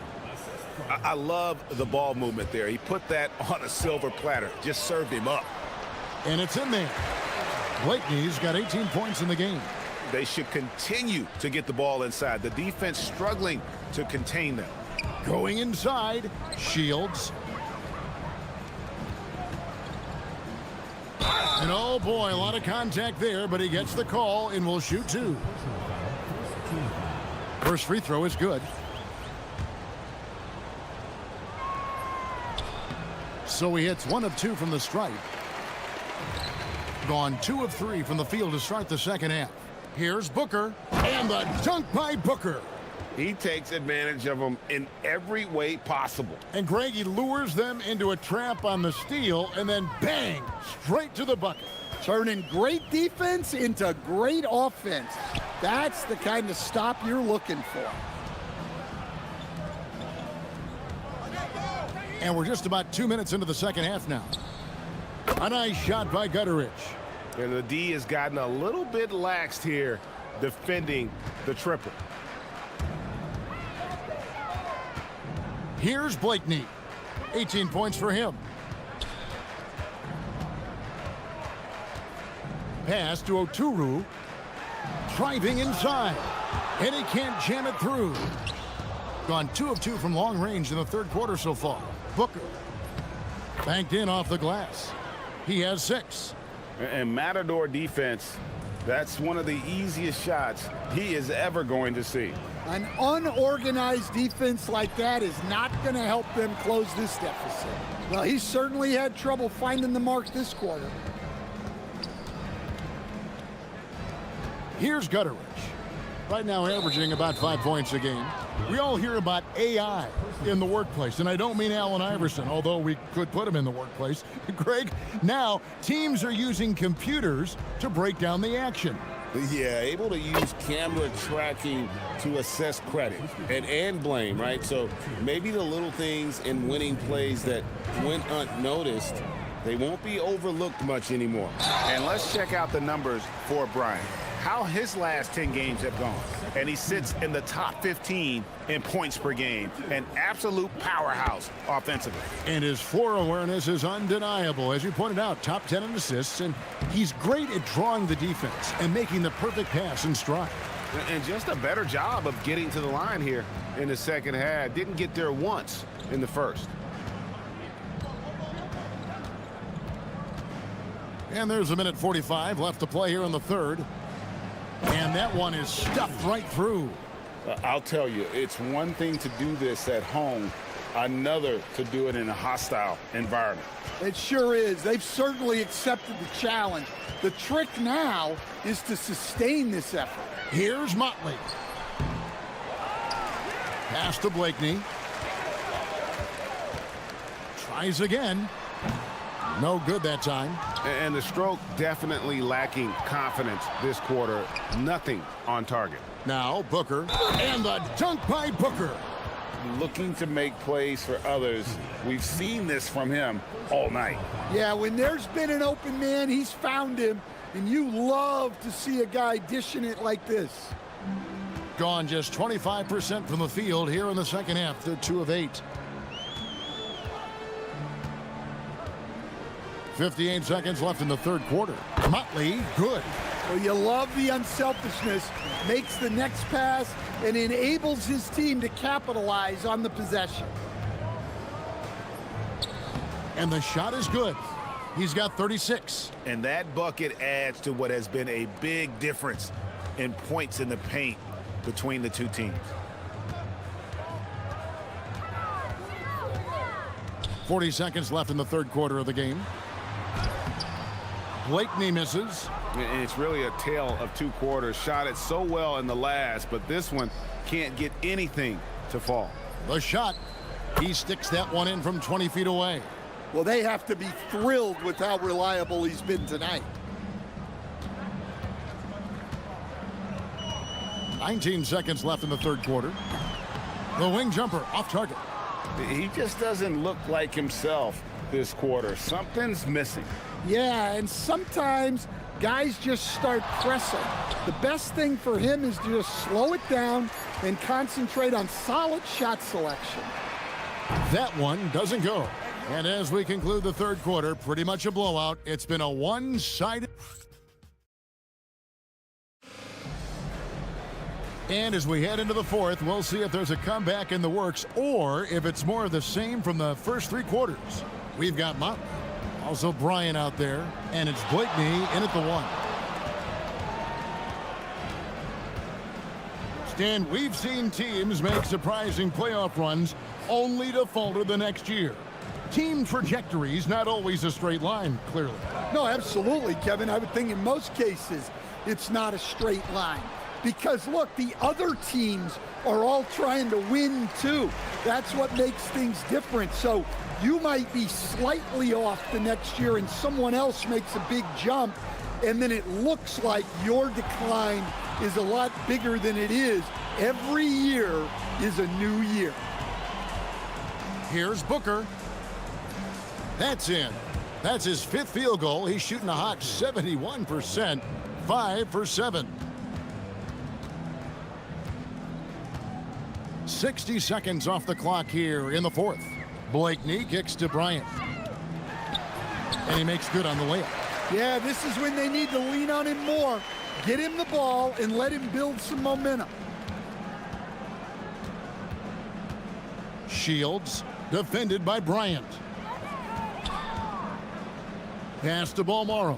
I love the ball movement there. He put that on a silver platter, just served him up. And it's in there. Blakeney's got 18 points in the game. They should continue to get the ball inside. The defense struggling to contain them. Going inside, Shields. And oh boy, a lot of contact there, but he gets the call and will shoot 2. First free throw is good. So he hits 1 of 2 from the stripe. Gone 2 of 3 from the field to start the second half. Here's Booker, and the dunk by Booker. He takes advantage of them in every way possible. And Greg, he lures them into a trap on the steal, and then bang, straight to the bucket. Turning great defense into great offense. That's the kind of stop you're looking for. And we're just about 2 minutes into the second half now. A nice shot by Gutteridge. And the D has gotten a little bit laxed here defending the triple. Here's Blakeney. 18 points for him. Pass to Oturu. Driving inside. And he can't jam it through. Gone 2 of 2 from long range in the third quarter so far. Booker. Banked in off the glass. He has 6. And Matador defense, that's one of the easiest shots he is ever going to see. An unorganized defense like that is not going to help them close this deficit. Well, he certainly had trouble finding the mark this quarter. Here's Gutteridge. Right now averaging about 5 points a game. We all hear about AI in the workplace, and I don't mean Allen Iverson, although we could put him in the workplace. Greg, now teams are using computers to break down the action. Yeah, able to use camera tracking to assess credit and blame, right? So maybe the little things in winning plays that went unnoticed, they won't be overlooked much anymore. And let's check out the numbers for Bryant. How his last 10 games have gone. And he sits in the top 15 in points per game. An absolute powerhouse offensively. And his floor awareness is undeniable. As you pointed out, top 10 in assists, and he's great at drawing the defense and making the perfect pass in stride. And just a better job of getting to the line here in the second half. Didn't get there once in the first. And there's a minute 45 left to play here in the third. And that one is stuffed right through. I'll tell you, it's one thing to do this at home, another to do it in a hostile environment. It sure is. They've certainly accepted the challenge. The trick now is to sustain this effort. Here's Motley. Pass to Blakeney. Tries again. No good that time. And the stroke definitely lacking confidence this quarter. Nothing on target. Now Booker. And the dunk by Booker. Looking to make plays for others. We've seen this from him all night. Yeah, when there's been an open man, he's found him. And you love to see a guy dishing it like this. Gone just 25% from the field here in the second half. They're 2 of 8. 58 seconds left in the third quarter. Motley, good. Well, you love the unselfishness. Makes the next pass and enables his team to capitalize on the possession. And the shot is good. He's got 36. And that bucket adds to what has been a big difference in points in the paint between the two teams. 40 seconds left in the third quarter of the game. Blakeney misses. And it's really a tale of 2 quarters. Shot it so well in the last, but this one can't get anything to fall. The shot. He sticks that one in from 20 feet away. Well, they have to be thrilled with how reliable he's been tonight. 19 seconds left in the third quarter. The wing jumper off target. He just doesn't look like himself this quarter. Something's missing. Yeah, and sometimes guys just start pressing. The best thing for him is to just slow it down and concentrate on solid shot selection. That one doesn't go. And as we conclude the third quarter, pretty much a blowout. It's been a one-sided. And as we head into the fourth, we'll see if there's a comeback in the works or if it's more of the same from the first 3 quarters. We've got Motley, also Bryant out there, and it's Blakeney in at the 1. And we've seen teams make surprising playoff runs only to falter the next year. Team trajectory's not always a straight line, clearly. No, absolutely, Kevin. I would think in most cases it's not a straight line. Because, look, the other teams are all trying to win, too. That's what makes things different. So you might be slightly off the next year and someone else makes a big jump, and then it looks like your decline is a lot bigger than it is. Every year is a new year. Here's Booker. That's in. That's his 5th field goal. He's shooting a hot 71%, 5 for 7. 60 seconds off the clock here in the 4th. Blakeney kicks to Bryant. And he makes good on the layup. Yeah, this is when they need to lean on him more. Get him the ball and let him build some momentum. Shields, defended by Bryant. Pass to Balmaro.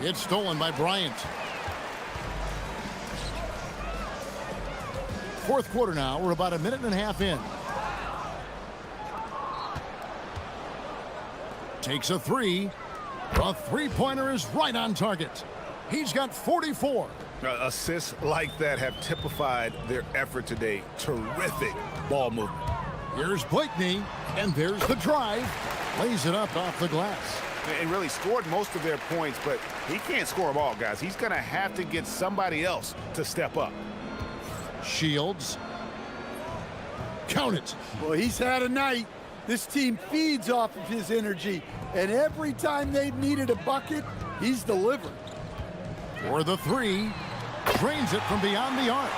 It's stolen by Bryant. 4th quarter now. We're about a minute and a half in. Takes a 3. A three-pointer is right on target. He's got 44. Assists like that have typified their effort today. Terrific ball movement. Here's Blakeney, and there's the drive. Lays it up off the glass. And really scored most of their points, but he can't score them all, guys. He's going to have to get somebody else to step up. Shields. Count it. Well, he's had a night. This team feeds off of his energy, and every time they've needed a bucket, he's delivered. For the 3. Drains it from beyond the arc.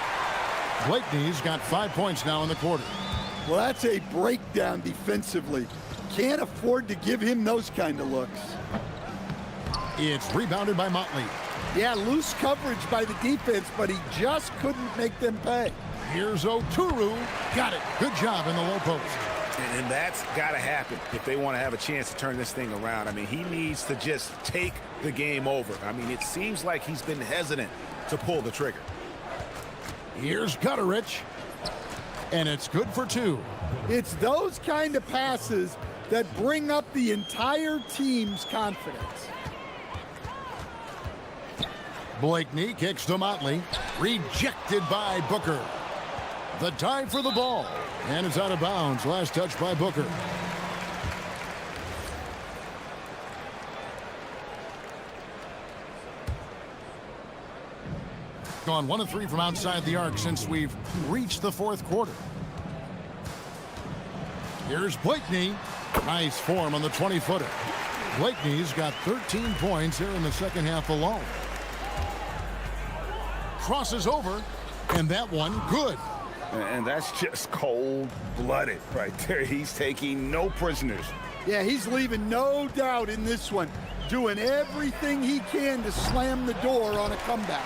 Blakeney's got 5 points now in the quarter. Well, that's a breakdown defensively. Can't afford to give him those kind of looks. It's rebounded by Motley. Yeah, loose coverage by the defense, but he just couldn't make them pay. Here's Oturu. Got it. Good job in the low post. And that's got to happen if they want to have a chance to turn this thing around. I mean, he needs to just take the game over. I mean, it seems like he's been hesitant to pull the trigger. Here's Gutterich. And it's good for 2. It's those kind of passes that bring up the entire team's confidence. Blakeney kicks to Motley. Rejected by Booker. The dive for the ball. And it's out of bounds. Last touch by Booker. Gone 1 of 3 from outside the arc since we've reached the 4th quarter. Here's Blakeney. Nice form on the 20-footer. Blakeney's got 13 points here in the second half alone. Crosses over, and that one good. And that's just cold-blooded right there. He's taking no prisoners. Yeah, he's leaving no doubt in this one. Doing everything he can to slam the door on a comeback.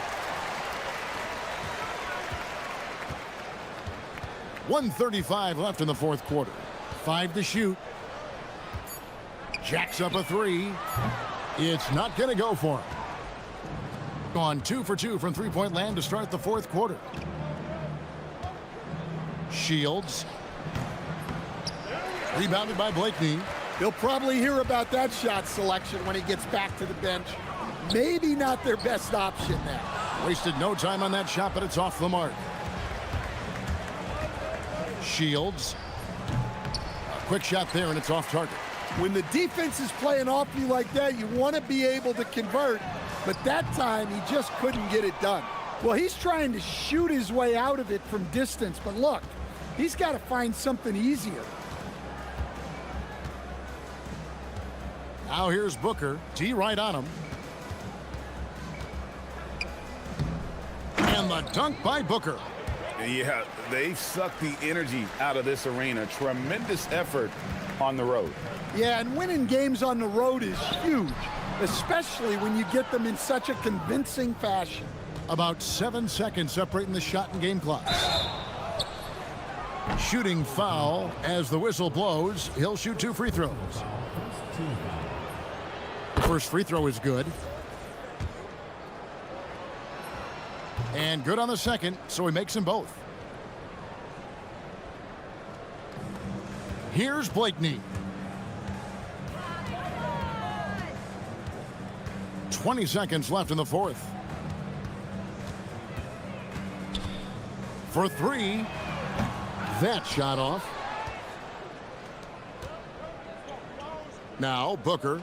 1:35 left in the 4th quarter. 5 to shoot. Jacks up a 3. It's not going to go for him. Gone 2 for 2 from three-point land to start the 4th quarter. Shields. Rebounded by Blakeney. He'll probably hear about that shot selection when he gets back to the bench. Maybe not their best option now. Wasted no time on that shot, but it's off the mark. Shields. A quick shot there, and it's off target. When the defense is playing off you like that, you want to be able to convert, but that time he just couldn't get it done. Well, he's trying to shoot his way out of it from distance, but look, he's got to find something easier. Now here's Booker. T right on him. And the dunk by Booker. Yeah, they've sucked the energy out of this arena. Tremendous effort on the road. Yeah, and winning games on the road is huge, especially when you get them in such a convincing fashion. About 7 seconds separating the shot and game clock. Shooting foul as the whistle blows. He'll shoot 2 free throws. The first free throw is good. And good on the second, so he makes them both. Here's Blakeney. 20 seconds left in the fourth. For three. That shot off. Now Booker.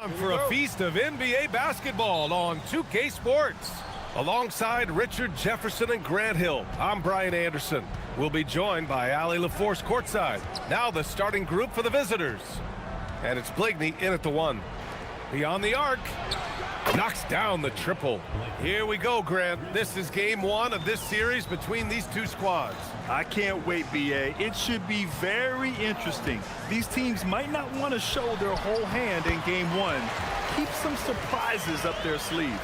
For a feast of NBA basketball on 2K Sports. Alongside Richard Jefferson and Grant Hill, I'm Brian Anderson. We'll be joined by Allie LaForce courtside. Now the starting group for the visitors. And it's Blakeney in at the one. Beyond the arc. Knocks down the triple. Here we go, Grant. This is game one of this series between these two squads. I can't wait, BA. It should be very interesting. These teams might not want to show their whole hand in game one. Keep some surprises up their sleeves.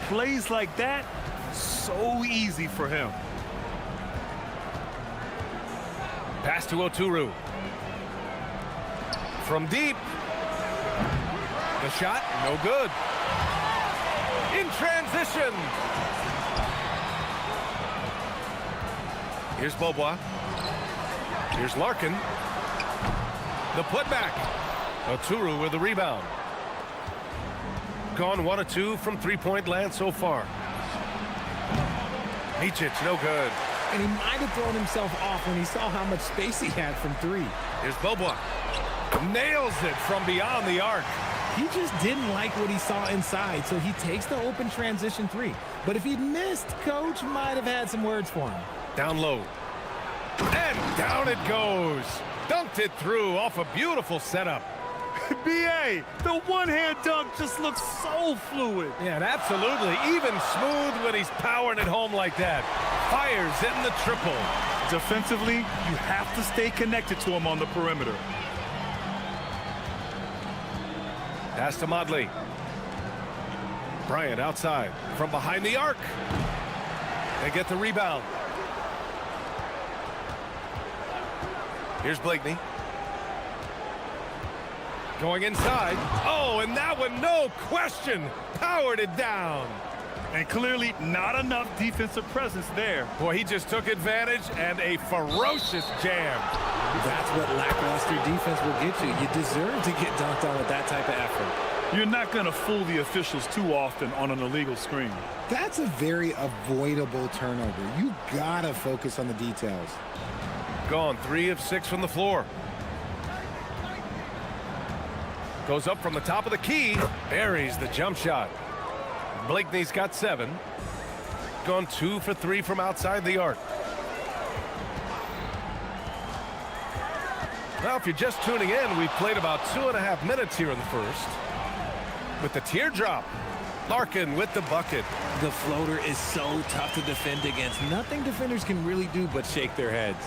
Plays like that, so easy for him. Pass to Oturu. From deep. The shot, no good. In transition. Here's Beaubois. Here's Larkin. The putback. Oturu with the rebound. Gone 1 of 2 from three-point land so far. Micic, no good. And he might have thrown himself off when he saw how much space he had from three. Here's Beaubois. Nails it from beyond the arc. He just didn't like what he saw inside, so he takes the open transition three. But if he'd missed, Coach might have had some words for him. Down low. And down it goes. Dunked it through off a beautiful setup. BA, the one-hand dunk just looks so fluid. Yeah, and absolutely. Even smooth when he's powering it home like that. Fires in the triple. Defensively, you have to stay connected to him on the perimeter. Pass to Modley. Bryant outside from behind the arc. They get the rebound. Here's Blakeney. Going inside. Oh, and that one, no question, powered it down. And clearly not enough defensive presence there. Boy, he just took advantage and a ferocious jam. That's what lackluster defense will get you. You deserve to get dunked on with that type of effort. You're not going to fool the officials too often on an illegal screen. That's a very avoidable turnover. You gotta focus on the details. Gone 3 of 6 from the floor. Goes up from the top of the key. Buries the jump shot. Blakeney's got 7. Gone 2 for 3 from outside the arc. Now, if you're just tuning in, we've played about 2.5 minutes here in the first. With the teardrop. Larkin with the bucket. The floater is so tough to defend against. Nothing defenders can really do but shake their heads.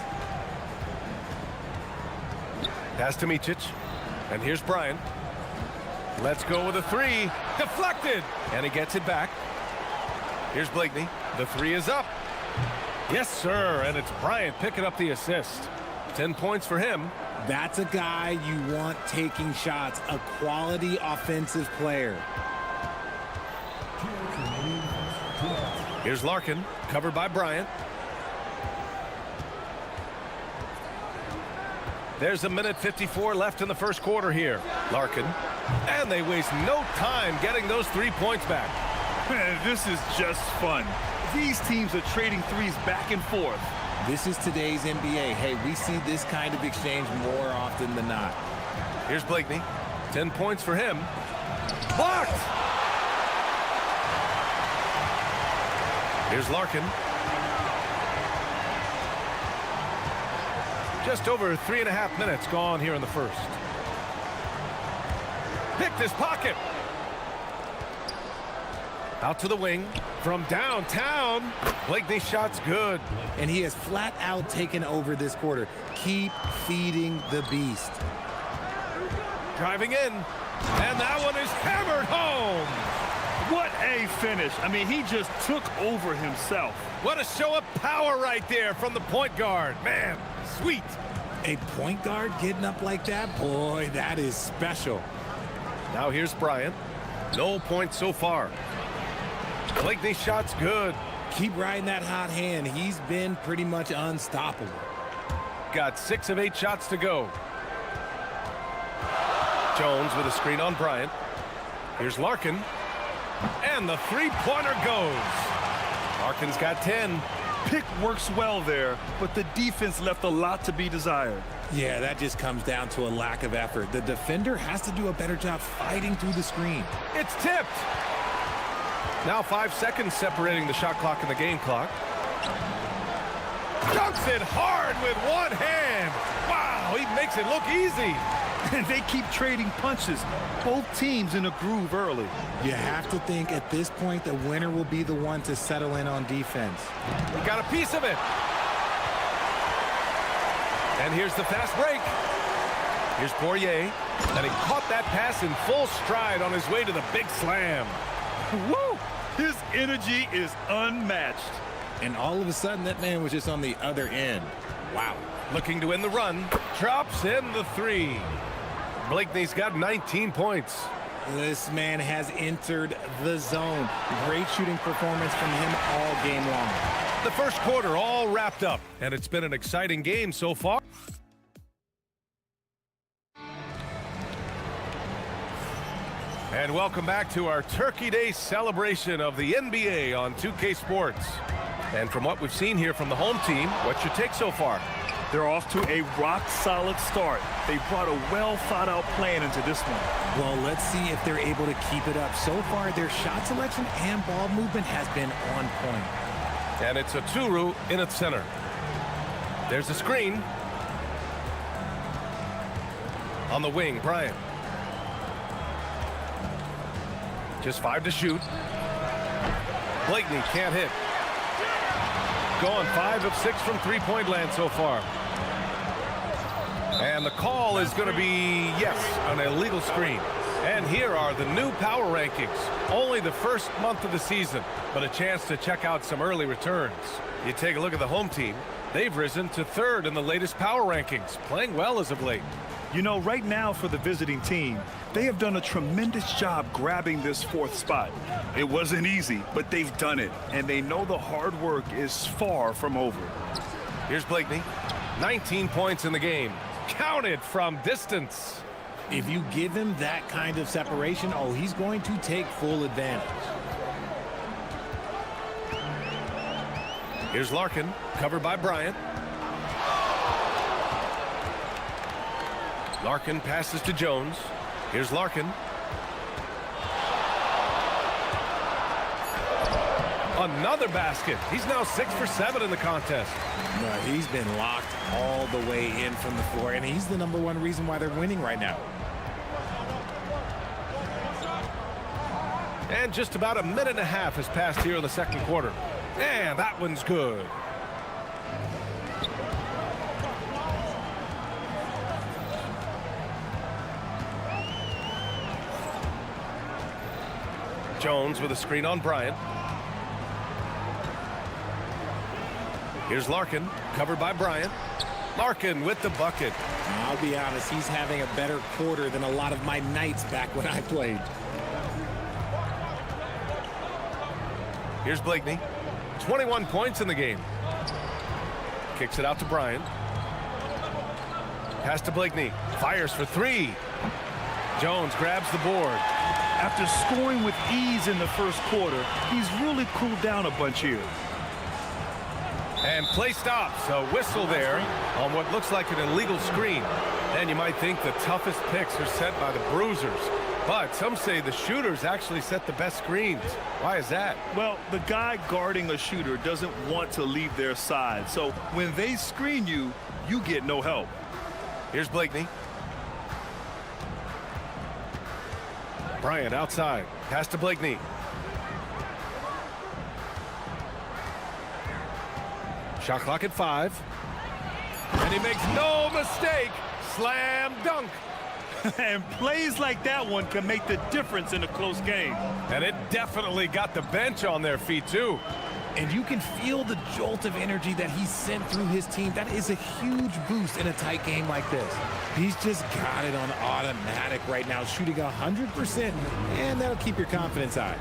Pass to Micic. And here's Bryant. Let's go with a 3. Deflected. And he gets it back. Here's Blakeney. The 3 is up. Yes, sir. And it's Bryant picking up the assist. 10 points for him. That's a guy you want taking shots. A quality offensive player. Here's Larkin. Covered by Bryant. There's 1:54 left in the first quarter here. Larkin. And they waste no time getting those 3 points back. Man, this is just fun. These teams are trading threes back and forth. This is today's NBA. Hey, we see this kind of exchange more often than not. Here's Blakeney. 10 points for him. Blocked! Here's Larkin. Just over 3.5 minutes gone here in the first. Picked his pocket. Out to the wing. From downtown. Blakeney's shot's good. And he has flat out taken over this quarter. Keep feeding the beast. Driving in. And that one is hammered home. What a finish. I mean, he just took over himself. What a show of power right there from the point guard. Man, sweet. A point guard getting up like that? Boy, that is special. Now here's Bryant. No points so far. Blakeney's shot's good. Keep riding that hot hand. He's been pretty much unstoppable. Got 6 of 8 shots to go. Jones with a screen on Bryant. Here's Larkin. And the three-pointer goes. Larkin's got 10. pick works well there, but the defense left a lot to be desired. Yeah, that just comes down to a lack of effort. The defender has to do a better job fighting through the screen. It's tipped. Now 5 seconds separating the shot clock and the game clock. Dunks it hard with one hand. Wow, he makes it look easy. And they keep trading punches. Both teams in a groove early. You have to think at this point the winner will be the one to settle in on defense. He got a piece of it. And here's the fast break. Here's Poirier. And he caught that pass in full stride on his way to the big slam. Woo! His energy is unmatched. And all of a sudden, that man was just on the other end. Wow. Looking to win the run. Drops in the three. Blakeney's got 19 points. This man has entered the zone. Great shooting performance from him all game long. The first quarter all wrapped up, and it's been an exciting game so far. And welcome back to our Turkey Day celebration of the NBA on 2K Sports. And from what we've seen here from the home team, what's your take so far? They're off to a rock-solid start. They brought a well-thought-out plan into this one. Well, let's see if they're able to keep it up. So far, their shot selection and ball movement has been on point. And it's a Turu in its center. There's a screen. On the wing, Bryant. Just 5 to shoot. Blakeney can't hit. Going 5 of 6 from three-point land so far. And the call is going to be, yes, an illegal screen. And here are the new power rankings. Only the first month of the season, but a chance to check out some early returns. You take a look at the home team. They've risen to 3rd in the latest power rankings, playing well as of late. You know, right now for the visiting team, they have done a tremendous job grabbing this 4th spot. It wasn't easy, but they've done it, and they know the hard work is far from over. Here's Blakeney. 19 points in the game. Counted from distance. If you give him that kind of separation, oh, he's going to take full advantage. Here's Larkin, covered by Bryant. Larkin passes to Jones. Here's Larkin. Another basket. He's now 6 for 7 in the contest. No, he's been locked all the way in from the floor, and he's the #1 reason why they're winning right now. And just about a minute and a half has passed here in the second quarter. And that one's good. Jones with a screen on Bryant. Here's Larkin, covered by Bryant. Larkin with the bucket. I'll be honest, he's having a better quarter than a lot of my nights back when I played. Here's Blakeney. 21 points in the game. Kicks it out to Bryant. Pass to Blakeney. Fires for 3. Jones grabs the board. After scoring with ease in the first quarter, he's really cooled down a bunch here. And play stops. A whistle there on what looks like an illegal screen. And you might think the toughest picks are set by the bruisers. But some say the shooters actually set the best screens. Why is that? Well, the guy guarding a shooter doesn't want to leave their side. So when they screen you, you get no help. Here's Blakeney. Bryant outside. Pass to Blakeney. Shot clock at 5. And he makes no mistake. Slam dunk. And plays like that one can make the difference in a close game. And it definitely got the bench on their feet, too. And you can feel the jolt of energy that he sent through his team. That is a huge boost in a tight game like this. He's just got it on automatic right now, shooting 100%, and that'll keep your confidence high.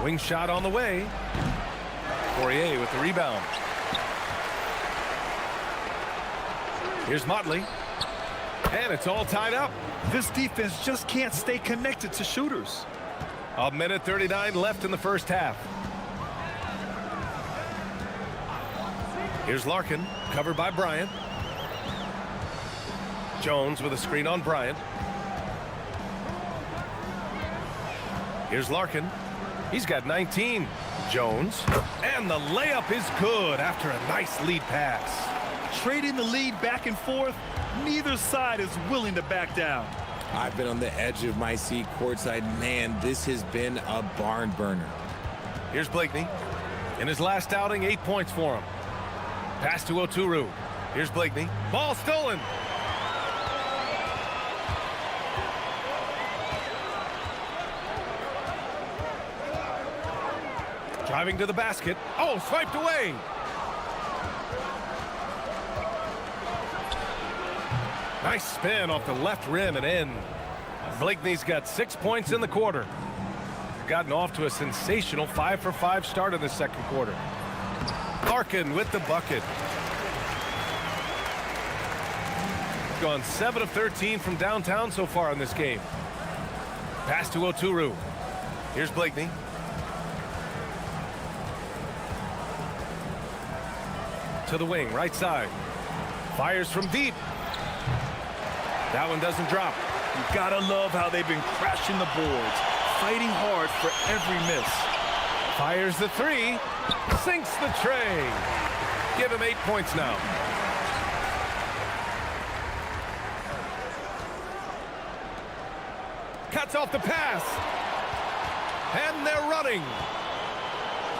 Wing shot on the way. Poirier with the rebound. Here's Motley. And it's all tied up. This defense just can't stay connected to shooters. A minute 39 left in the first half. Here's Larkin, covered by Bryant. Jones with a screen on Bryant. Here's Larkin. He's got 19. Jones. And the layup is good after a nice lead pass. Trading the lead back and forth, neither side is willing to back down. I've been on the edge of my seat courtside. Man, this has been a barn burner. Here's Blakeney. In his last outing, 8 points for him. Pass to Oturu. Here's Blakeney. Ball stolen. Driving to the basket. Oh, swiped away. Nice spin off the left rim and in. Blakeney's got 6 points in the quarter. Gotten off to a sensational 5-for-5 start in the second quarter. Larkin with the bucket. Gone 7 of 13 from downtown so far in this game. Pass to Oturu. Here's Blakeney. To the wing, right side. Fires from deep. That one doesn't drop. You gotta love how they've been crashing the boards, fighting hard for every miss. Fires the three. Sinks the tray. Give him 8 points now. Cuts off the pass. And they're running.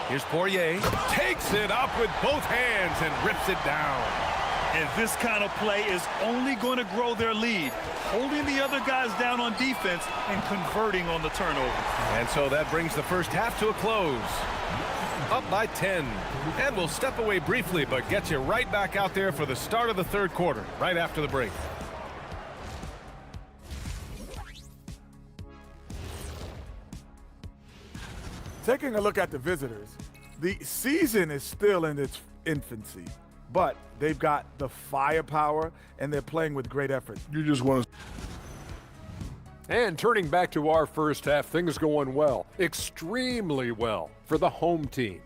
Here's Poirier. Takes it up with both hands and rips it down. And this kind of play is only going to grow their lead, holding the other guys down on defense and converting on the turnover. And so that brings the first half to a close. Up by 10. And we'll step away briefly, but get you right back out there for the start of the third quarter, right after the break. Taking a look at the visitors, the season is still in its infancy, but they've got the firepower and they're playing with great effort. You just want to. And turning back to our first half, things going well, extremely well for the home team.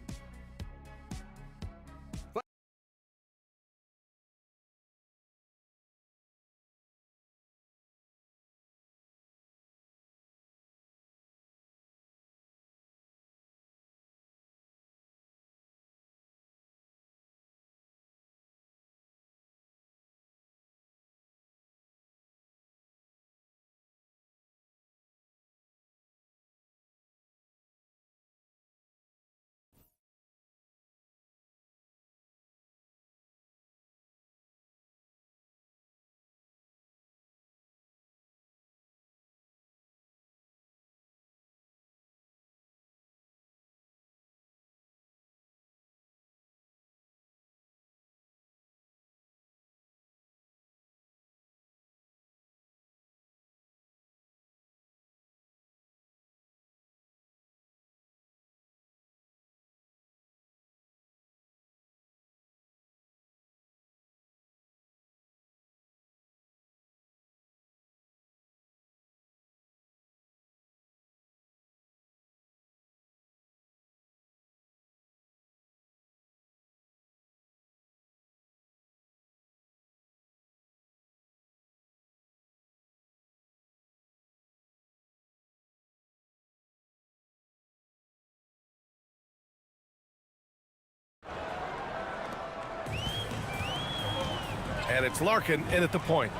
And it's Larkin in at the point.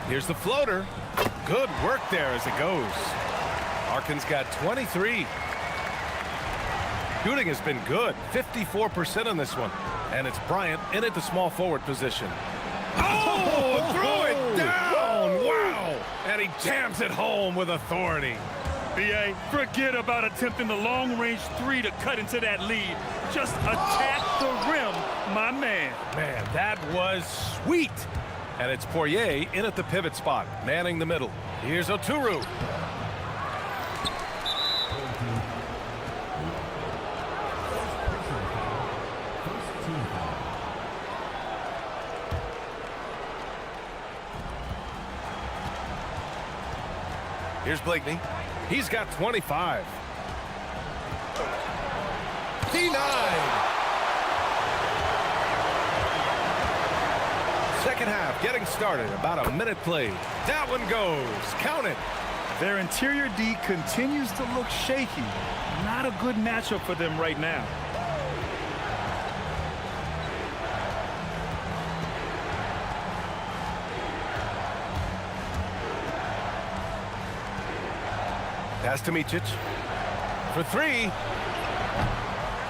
Here's the floater. Good work there as it goes. Larkin's got 23. Shooting has been good, 54% on this one. And it's Bryant in at the small forward position. Oh, throw it down! Wow! And he jams it home with authority. BA, forget about attempting the long-range three to cut into that lead. Just attack the rim, my man. Man, that was sweet. And it's Poirier in at the pivot spot, manning the middle. Here's Oturu. Here's Blakeney. He's got 25. Denied. Second half getting started. About a minute played. That one goes. Count it. Their interior D continues to look shaky. Not a good matchup for them right now. Pass to Micic. For three.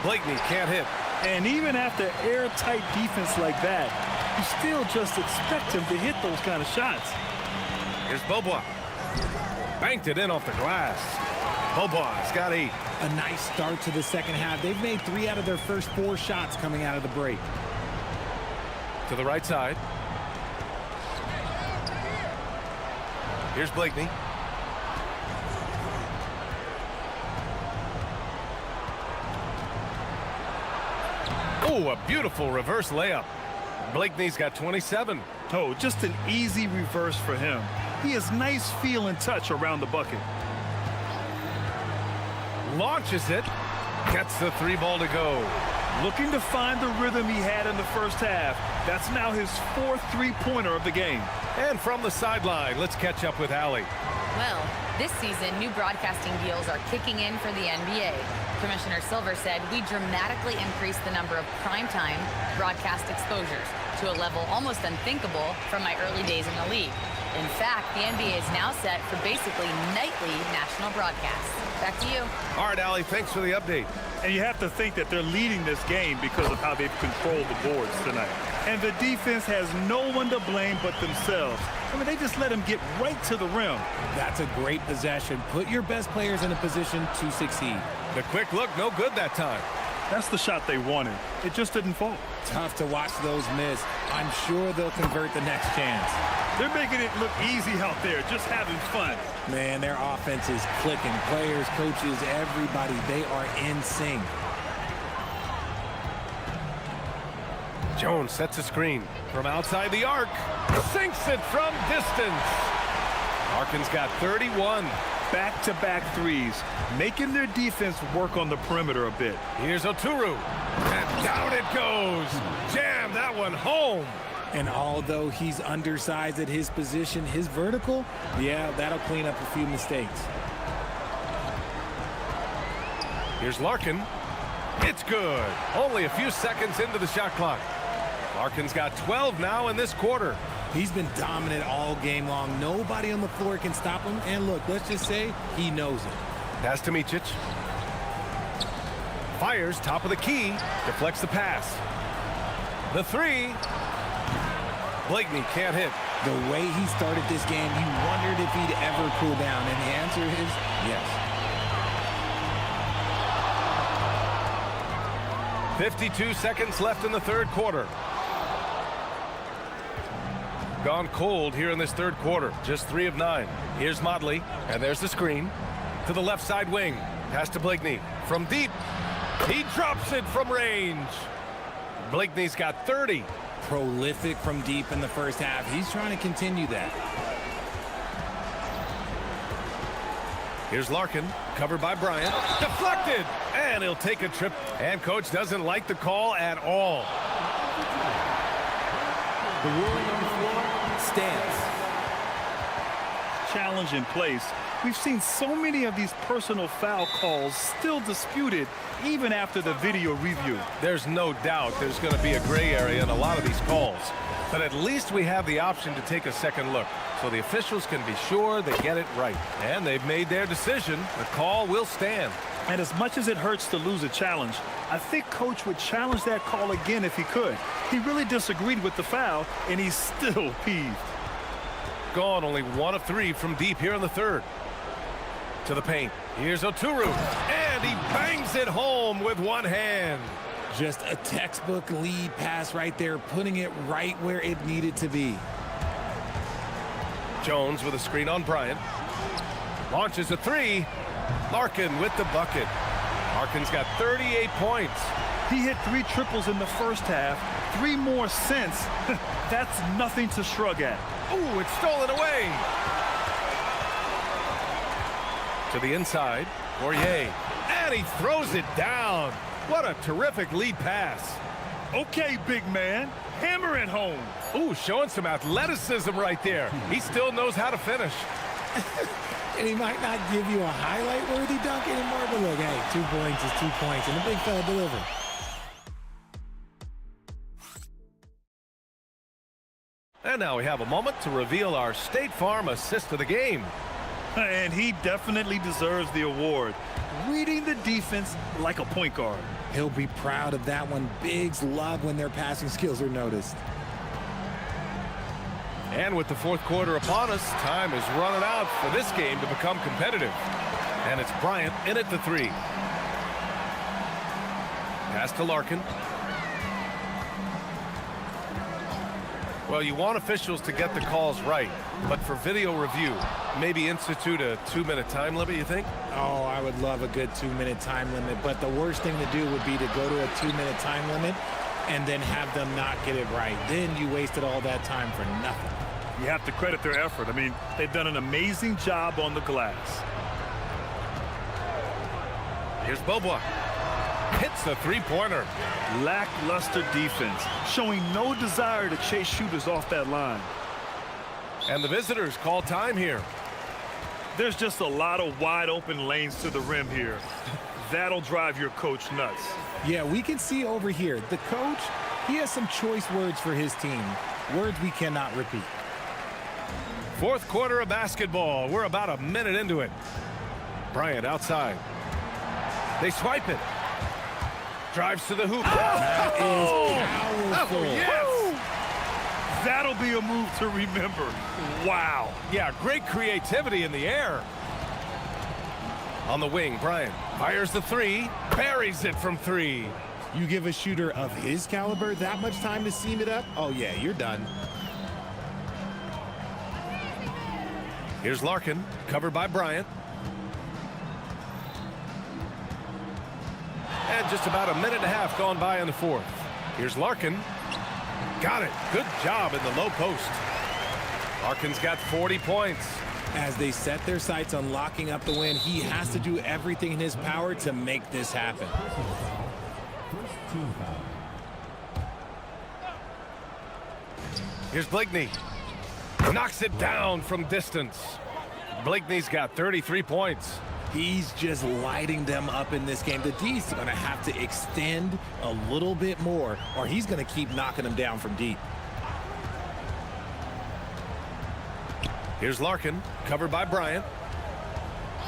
Blakeney can't hit. And even after airtight defense like that, you still just expect him to hit those kind of shots. Here's Beaubois. Banked it in off the glass. Beaubois got 8. A nice start to the second half. They've made 3 out of their first 4 shots coming out of the break. To the right side. Here's Blakeney. Oh, a beautiful reverse layup. Blakeney's got 27. Oh, just an easy reverse for him. He has nice feel and touch around the bucket. Launches it. Gets the 3 ball to go. Looking to find the rhythm he had in the first half. That's now his 4th three-pointer of the game. And from the sideline, let's catch up with Allie. Well, this season, new broadcasting deals are kicking in for the NBA. Commissioner Silver said we dramatically increased the number of primetime broadcast exposures to a level almost unthinkable from my early days in the league. In fact, the NBA is now set for basically nightly national broadcasts. Back to you. All right, Allie, thanks for the update. And you have to think that they're leading this game because of how they've controlled the boards tonight. And the defense has no one to blame but themselves. I mean, they just let him get right to the rim. That's a great possession. Put your best players in a position to succeed. The quick look, no good that time. That's the shot they wanted. It just didn't fall. Tough to watch those miss. I'm sure they'll convert the next chance. They're making it look easy out there, just having fun. Man, their offense is clicking. Players, coaches, everybody, they are in sync. Jones sets a screen from outside the arc. Sinks it from distance. Larkin's got 31. Back-to-back threes, making their defense work on the perimeter a bit. Here's Oturu. And down it goes. Jam that one home. And although he's undersized at his position, his vertical, yeah, that'll clean up a few mistakes. Here's Larkin. It's good. Only a few seconds into the shot clock. Larkin's got 12 now in this quarter. He's been dominant all game long. Nobody on the floor can stop him. And look, let's just say he knows it. Pass to Micic. Fires top of the key. Deflects the pass. The 3. Blakeney can't hit. The way he started this game, you wondered if he'd ever cool down. And the answer is yes. 52 seconds left in the third quarter. Gone cold here in this third quarter. Just 3 of 9. Here's Motley. And there's the screen. To the left side wing. Pass to Blakeney. From deep. He drops it from range. Blakeney's got 30. Prolific from deep in the first half. He's trying to continue that. Here's Larkin. Covered by Bryant. Deflected. And he'll take a trip. And coach doesn't like the call at all. The ruling on the floor stands. Challenge in place. We've seen so many of these personal foul calls still disputed even after the video review. There's no doubt there's going to be a gray area in a lot of these calls. But at least we have the option to take a second look, so the officials can be sure they get it right. And they've made their decision. The call will stand. And as much as it hurts to lose a challenge, I think coach would challenge that call again if he could. He really disagreed with the foul, and he's still peeved. Gone only 1 of 3 from deep here in the third. To the paint. Here's Oturu. And he bangs it home with one hand. Just a textbook lead pass right there, putting it right where it needed to be. Jones with a screen on Bryant. Launches a 3. Larkin with the bucket. Larkin's got 38 points. He hit 3 triples in the first half, 3 more since. That's nothing to shrug at. Ooh, it's stolen away. To the inside. Poirier. And he throws it down. What a terrific lead pass. Okay, big man. Hammer it home. Ooh, showing some athleticism right there. He still knows how to finish. And he might not give you a highlight-worthy dunk anymore, but look, hey, 2 points is 2 points, and the big fella delivered. And now we have a moment to reveal our State Farm assist of the game. And he definitely deserves the award. Reading the defense like a point guard. He'll be proud of that one. Bigs love when their passing skills are noticed. And with the fourth quarter upon us, time is running out for this game to become competitive. And it's Bryant in at the 3. Pass to Larkin. Well, you want officials to get the calls right, but for video review, maybe institute a 2-minute time limit, you think? Oh, I would love a good 2-minute time limit, but the worst thing to do would be to go to a 2-minute time limit and then have them not get it right. Then you wasted all that time for nothing. You have to credit their effort. I mean, they've done an amazing job on the glass. Here's Bobois. Hits the 3-pointer. Lackluster defense, showing no desire to chase shooters off that line. And the visitors call time here. There's just a lot of wide open lanes to the rim here. That'll drive your coach nuts. Yeah, we can see over here, the coach, he has some choice words for his team. Words we cannot repeat. Fourth quarter of basketball. We're about a minute into it. Bryant outside. They swipe it. Drives to the hoop. That is powerful. Oh, yes. That'll be a move to remember. Wow. Yeah, great creativity in the air. On the wing, Bryant fires the 3, buries it from 3. You give a shooter of his caliber that much time to seam it up? Oh, yeah, you're done. Here's Larkin, covered by Bryant. And just about a minute and a half gone by in the fourth. Here's Larkin. Got it. Good job in the low post. Larkin's got 40 points. As they set their sights on locking up the win, he has to do everything in his power to make this happen. Here's Blakeney. Knocks it down from distance. Blakeney's got 33 points. He's just lighting them up in this game. The D's going to have to extend a little bit more, or he's going to keep knocking them down from deep. Here's Larkin, covered by Bryant.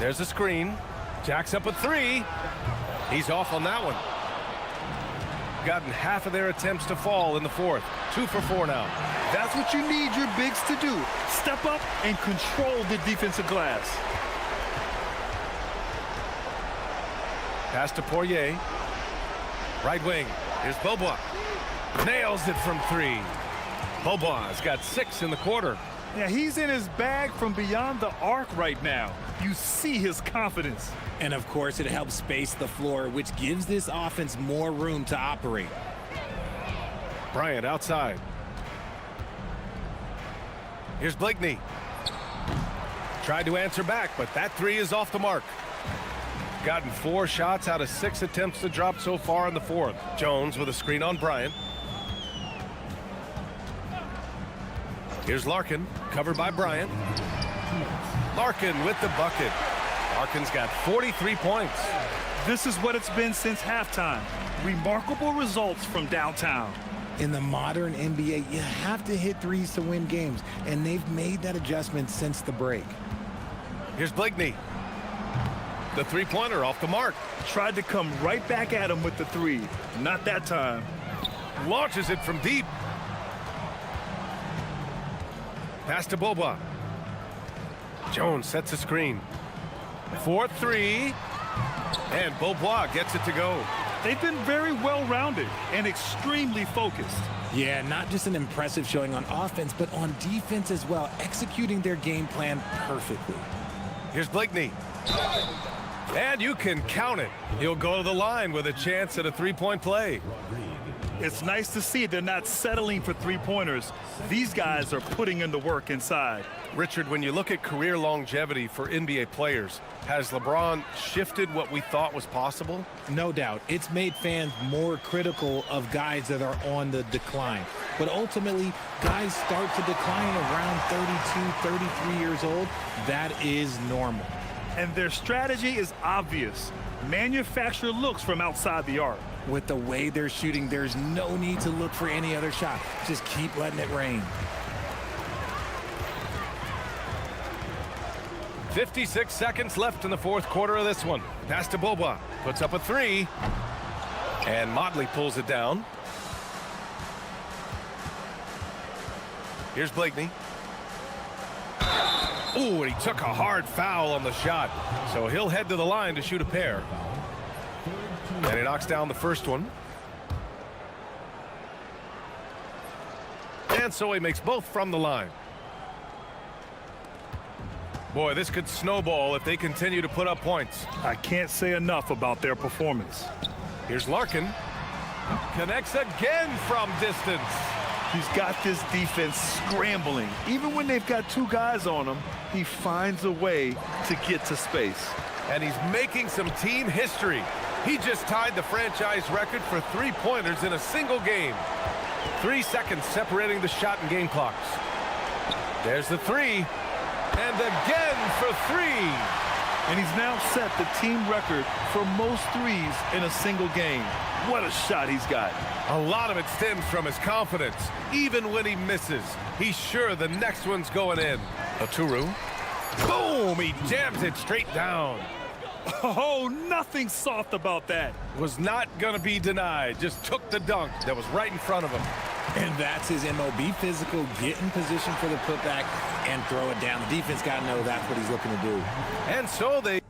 There's a screen. Jacks up a 3. He's off on that one. Gotten half of their attempts to fall in the fourth. 2 for 4 now. That's what you need your bigs to do. Step up and control the defensive glass. Pass to Poirier. Right wing. Here's Bobois. Nails it from 3. Bobois got 6 in the quarter. Yeah, he's in his bag from beyond the arc right now. You see his confidence. And of course, it helps space the floor, which gives this offense more room to operate. Bryant outside. Here's Blakeney. Tried to answer back, but that 3 is off the mark. Gotten 4 shots out of 6 attempts to drop so far in the fourth. Jones with a screen on Bryant. Here's Larkin, covered by Bryant. Larkin with the bucket. Larkin's got 43 points. This is what it's been since halftime. Remarkable results from downtown. In the modern NBA, you have to hit threes to win games, and they've made that adjustment since the break. Here's Blakeney. The 3-pointer off the mark. Tried to come right back at him with the 3. Not that time. Launches it from deep. Pass to Bobois. Jones sets a screen. 4-3. And Bobois gets it to go. They've been very well-rounded and extremely focused. Yeah, not just an impressive showing on offense, but on defense as well, executing their game plan perfectly. Here's Blakeney. And you can count it. He'll go to the line with a chance at a 3-point play. It's nice to see they're not settling for three-pointers. These guys are putting in the work inside. Richard, when you look at career longevity for NBA players, has LeBron shifted what we thought was possible? No doubt. It's made fans more critical of guys that are on the decline. But ultimately, guys start to decline around 32, 33 years old. That is normal. And their strategy is obvious. Manufacture looks from outside the arc. With the way they're shooting, there's no need to look for any other shot. Just keep letting it rain. 56 seconds left in the fourth quarter of this one. Pass to Boba. Puts up a three. And Motley pulls it down. Here's Blakeney. Ooh, and he took a hard foul on the shot. So he'll head to the line to shoot a pair. And he knocks down the first one. And so he makes both from the line. Boy, this could snowball if they continue to put up points. I can't say enough about their performance. Here's Larkin. Connects again from distance. He's got this defense scrambling. Even when they've got two guys on him, he finds a way to get to space. And he's making some team history. He just tied the franchise record for three-pointers in a single game. 3 seconds separating the shot and game clocks. There's the three. And again for three. And he's now set the team record for most threes in a single game. What a shot he's got. A lot of it stems from his confidence. Even when he misses, he's sure the next one's going in. Aturu. Boom! He jams it straight down. Oh, nothing soft about that. Was not going to be denied. Just took the dunk that was right in front of him. And that's his MO. Be physical, get in position for the putback, and throw it down. The defense got to know that's what he's looking to do. And so they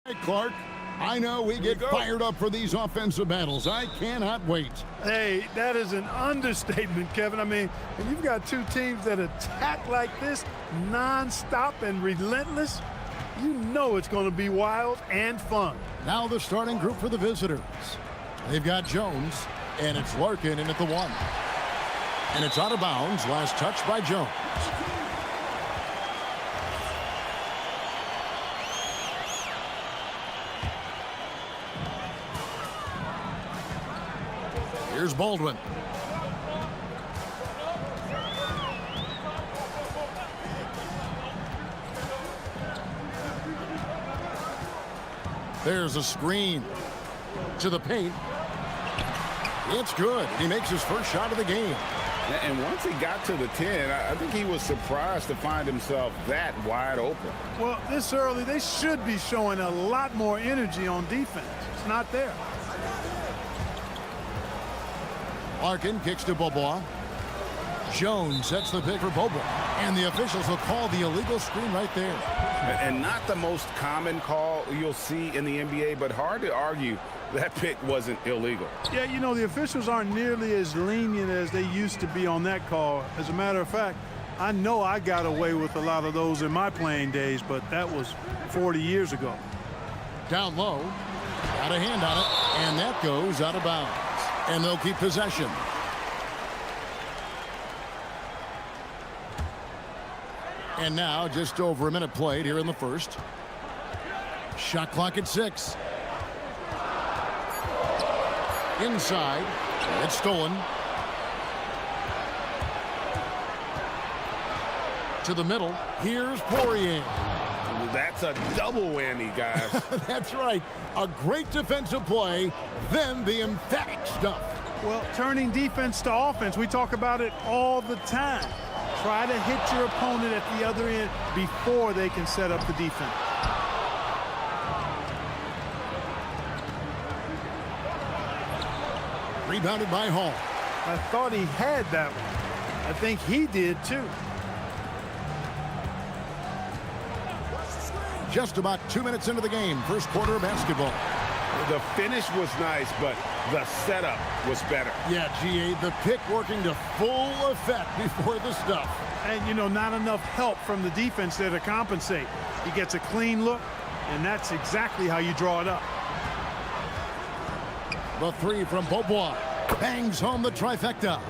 Hey, Clark, I know we get fired up for these offensive battles. I cannot wait. Hey, that is an understatement, Kevin. I mean, when you've got two teams that attack like this, non-stop and relentless, you know it's going to be wild and fun. Now the starting group for the visitors. They've got Jones, and it's Larkin in at the 1. And it's out of bounds. Last touch by Jones. Here's Baldwin. There's a screen to the paint. It's good. He makes his first shot of the game. And once he got to the 10, I think he was surprised to find himself that wide open. Well, this early, they should be showing a lot more energy on defense. It's not there. Larkin kicks to Bobois. Jones sets the pick for Bobois. And the officials will call the illegal screen right there. And not the most common call you'll see in the NBA, but hard to argue that pick wasn't illegal. Yeah, you know, the officials aren't nearly as lenient as they used to be on that call. As a matter of fact, I know I got away with a lot of those in my playing days, but that was 40 years ago. Down low. Got a hand on it. And that goes out of bounds. And they'll keep possession. And now just over a minute played here in the first. Shot clock at 6. Inside. It's stolen. To the middle. Here's Poirier. That's a double whammy, guys. That's right. A great defensive play, then the emphatic stuff. Well, turning defense to offense, we talk about it all the time. Try to hit your opponent at the other end before they can set up the defense. Rebounded by Hall. I thought he had that one. I think he did too. Just about 2 minutes into the game, first quarter of basketball. The finish was nice, but the setup was better. Yeah, GA, the pick working to full effect before the stuff. And, you know, not enough help from the defense there to compensate. He gets a clean look, and that's exactly how you draw it up. The 3 from Bobois bangs home the trifecta.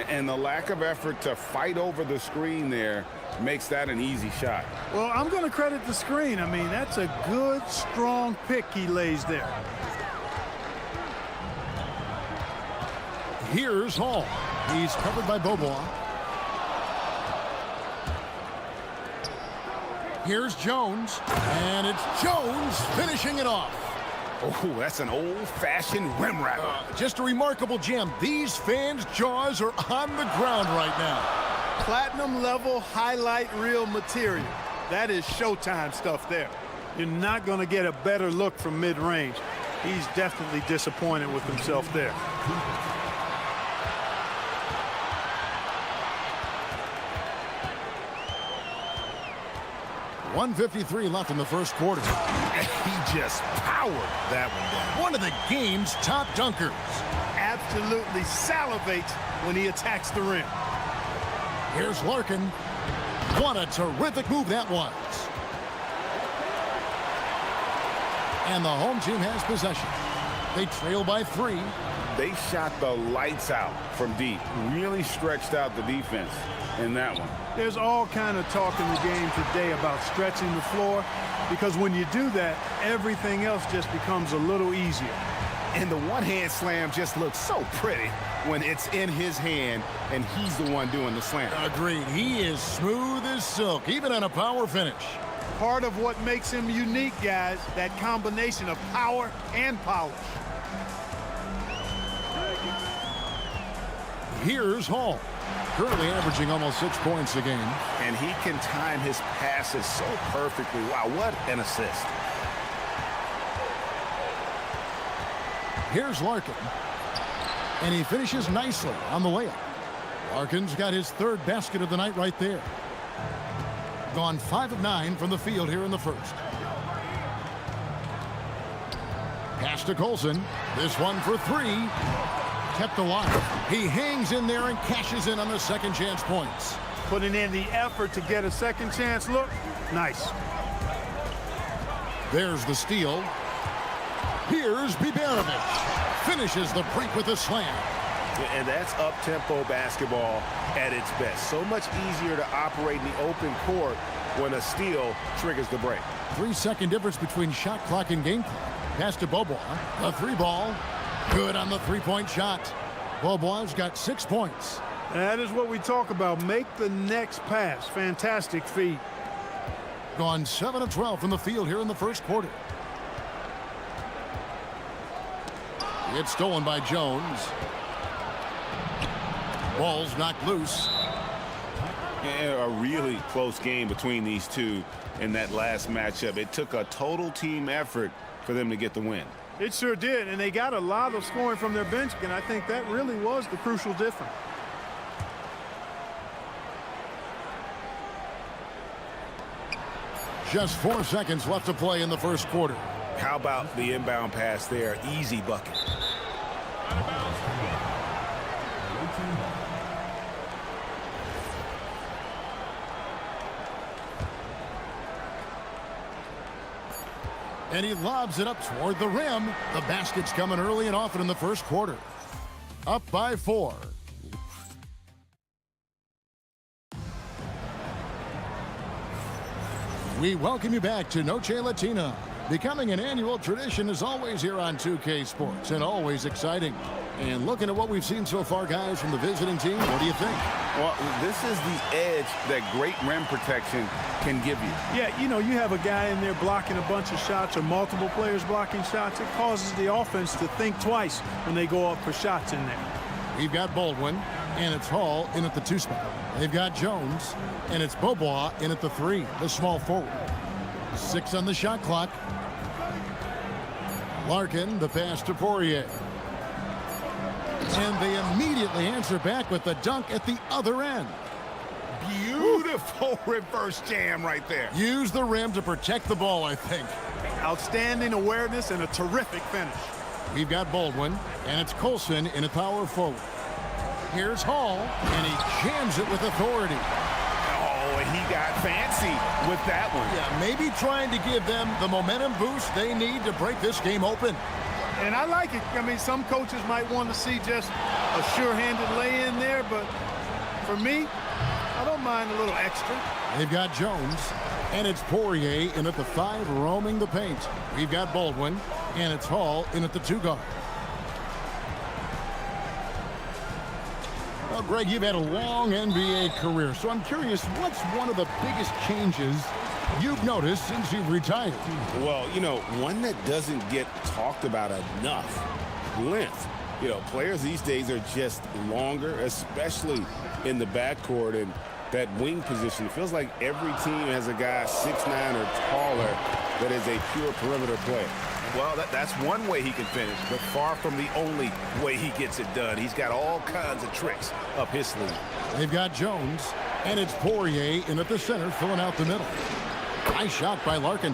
And the lack of effort to fight over the screen there makes that an easy shot. Well, I'm going to credit the screen. I mean, that's a good, strong pick he lays there. Here's Hall. He's covered by Bobois. Here's Jones. And it's Jones finishing it off. Oh, that's an old-fashioned rim wrap. Just a remarkable jam. These fans' jaws are on the ground right now. Platinum level highlight reel material. That is Showtime stuff there. You're not going to get a better look from mid-range. He's definitely disappointed with himself there. .153 left in the first quarter. He just powered that one down. One of the game's top dunkers. Absolutely salivates when he attacks the rim. Here's Larkin. What a terrific move that was. And the home team has possession. They trail by 3. They shot the lights out from deep. Really stretched out the defense in that one. There's all kind of talk in the game today about stretching the floor, because when you do that, everything else just becomes a little easier. And the one-hand slam just looks so pretty when it's in his hand and he's the one doing the slam. Agreed. He is smooth as silk, even on a power finish. Part of what makes him unique, guys, that combination of power and polish. Here's Hall. Currently averaging almost 6 points a game. And he can time his passes so perfectly. Wow, what an assist. Here's Larkin. And he finishes nicely on the layup. Larkin's got his 3rd basket of the night right there. Gone 5 of 9 from the field here in the first. Pass to Colson. This one for three. Kept alive. He hangs in there and cashes in on the second chance points. Putting in the effort to get a second chance look. Nice. There's the steal. Here's Bibanovic. Finishes the break with a slam. And that's up-tempo basketball at its best. So much easier to operate in the open court when a steal triggers the break. 3-second difference between shot clock and game clock. Pass to Bobois. The three ball. Good on the three-point shot. Bobois got 6 points. That is what we talk about. Make the next pass. Fantastic feed. Gone 7 of 12 from the field here in the first quarter. It's stolen by Jones. Ball's knocked loose. A really close game between these two in that last matchup. It took a total team effort for them to get the win. It sure did, and they got a lot of scoring from their bench, and I think that really was the crucial difference. Just 4 seconds left to play in the first quarter. How about the inbound pass there? Easy bucket. And he lobs it up toward the rim. The basket's coming early and often in the first quarter. Up by 4. We welcome you back to Noche Latina. Becoming an annual tradition is always here on 2K Sports and always exciting. And looking at what we've seen so far, guys, from the visiting team, what do you think? Well, this is the edge that great rim protection can give you. Yeah, you know, you have a guy in there blocking a bunch of shots or multiple players blocking shots. It causes the offense to think twice when they go up for shots in there. We've got Baldwin, and it's Hall in at the 2 spot. They've got Jones, and it's Bobois in at the 3, the small forward. 6 on the shot clock. Larkin, the pass to Poirier. And they immediately answer back with the dunk at the other end. Beautiful reverse jam right there. Use the rim to protect the ball, I think. Outstanding awareness and a terrific finish. We've got Baldwin, and it's Colson in a power forward. Here's Hall, and he jams it with authority. Oh, and he got fancy with that one. Yeah, maybe trying to give them the momentum boost they need to break this game open. And I like it. I mean, some coaches might want to see just a sure-handed lay-in there, but for me, I don't mind a little extra. They've got Jones, and it's Poirier in at the 5 roaming the paint. We've got Baldwin, and it's Hall in at the 2 guard. Well, Greg, you've had a long NBA career, so I'm curious, what's one of the biggest changes you've noticed since you've retired? Well, you know, one that doesn't get talked about enough, length. You know, players these days are just longer, especially in the backcourt and that wing position. It feels like every team has a guy 6'9" or taller that is a pure perimeter player. Well, that's one way he can finish, but far from the only way he gets it done. He's got all kinds of tricks up his sleeve. They've got Jones, and it's Poirier in at the center, filling out the middle. Nice shot by Larkin.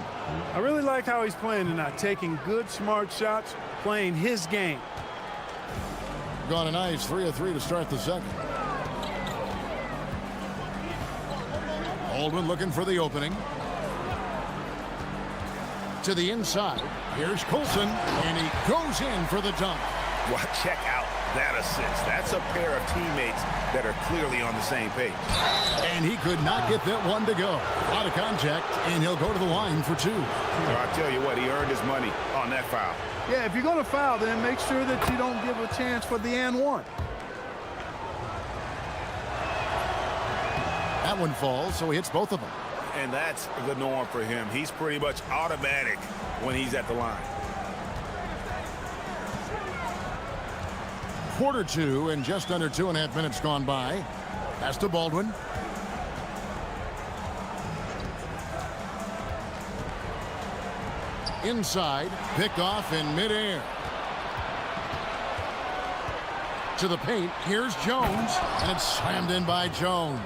I really like how he's playing tonight, taking good, smart shots, playing his game. Got a nice 3 of 3 to start the second. Baldwin looking for the opening. To the inside. Here's Colson, and he goes in for the dunk. Well, check out that assist. That's a pair of teammates that are clearly on the same page. And he could not get that one to go. A lot of contact, and he'll go to the line for 2. So I'll tell you what, he earned his money on that foul. Yeah, if you're going to foul, then make sure that you don't give a chance for the and one. That one falls, so he hits both of them. And that's the norm for him. He's pretty much automatic when he's at the line. Quarter 2 and just under 2.5 minutes gone by. Pass to Baldwin. Inside, picked off in midair. To the paint, here's Jones, and it's slammed in by Jones.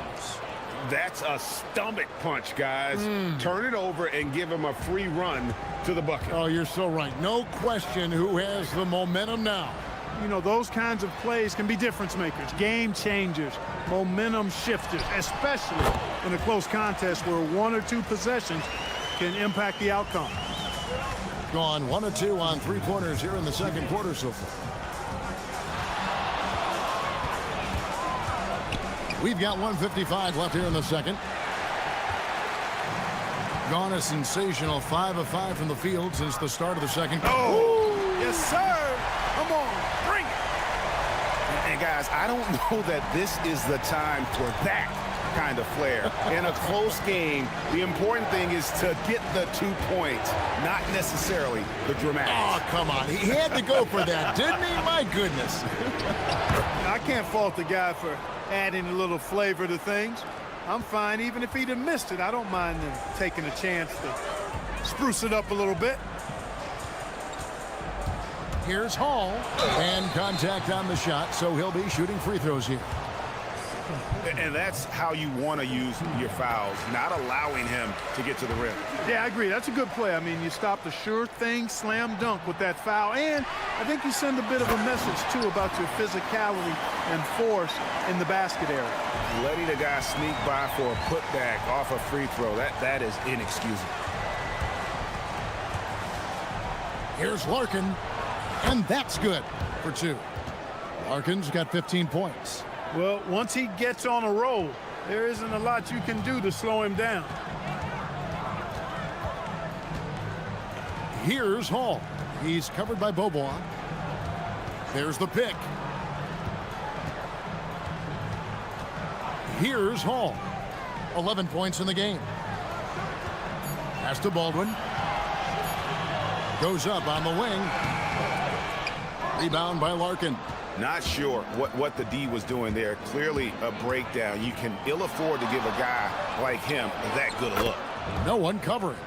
That's a stomach punch, guys. Turn it over and give him a free run to the bucket. Oh, you're so right. No question who has the momentum now. You know, those kinds of plays can be difference makers, game changers, momentum shifters, especially in a close contest where 1 or 2 possessions can impact the outcome. Gone 1 or 2 on 3-pointers here in the second quarter so far. We've got 1:55 left here in the second. Gone a sensational 5 of 5 from the field since the start of the second. Oh, yes, sir. Come on, bring it. And guys, I don't know that this is the time for that kind of flair. In a close game, the important thing is to get the 2 points, not necessarily the dramatics. Oh, come on. He had to go for that, didn't he? My goodness. I can't fault the guy for adding a little flavor to things. I'm fine even if he'd have missed it. I don't mind them taking a chance to spruce it up a little bit. Here's Hall, and contact on the shot, so he'll be shooting free throws here. And that's how you want to use your fouls, not allowing him to get to the rim. Yeah, I agree. That's a good play. I mean, you stop the sure thing slam dunk with that foul, and I think you send a bit of a message, too, about your physicality and force in the basket area. Letting a guy sneak by for a putback off a free throw, that is inexcusable. Here's Larkin, and that's good for 2. Larkin's got 15 points. Well, once he gets on a roll, there isn't a lot you can do to slow him down. Here's Hall. He's covered by Beaubois. There's the pick. Here's Hall. 11 points in the game. Pass to Baldwin. Goes up on the wing. Rebound by Larkin. Not sure what the D was doing there. Clearly a breakdown. You can ill afford to give a guy like him that good a look. No one covering.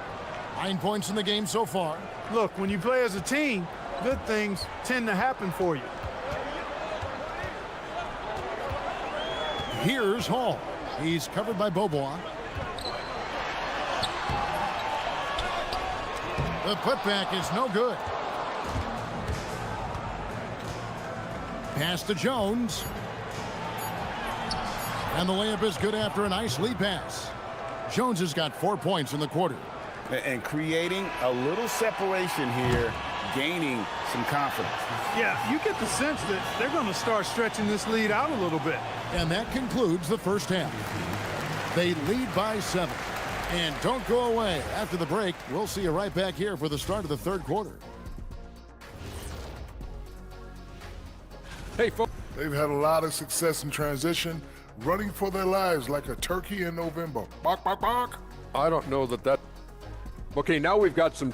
9 points in the game so far. Look, when you play as a team, good things tend to happen for you. Here's Hall. He's covered by Beaubois. The putback is no good. Pass to Jones. And the layup is good after a nice lead pass. Jones has got 4 points in the quarter. And creating a little separation here, gaining some confidence. Yeah, you get the sense that they're going to start stretching this lead out a little bit. And that concludes the first half. They lead by 7. And don't go away. After the break, we'll see you right back here for the start of the third quarter. Hey, folks. They've had a lot of success in transition, running for their lives like a turkey in November. Bark, bark, bark. I don't know that. Okay, now we've got some.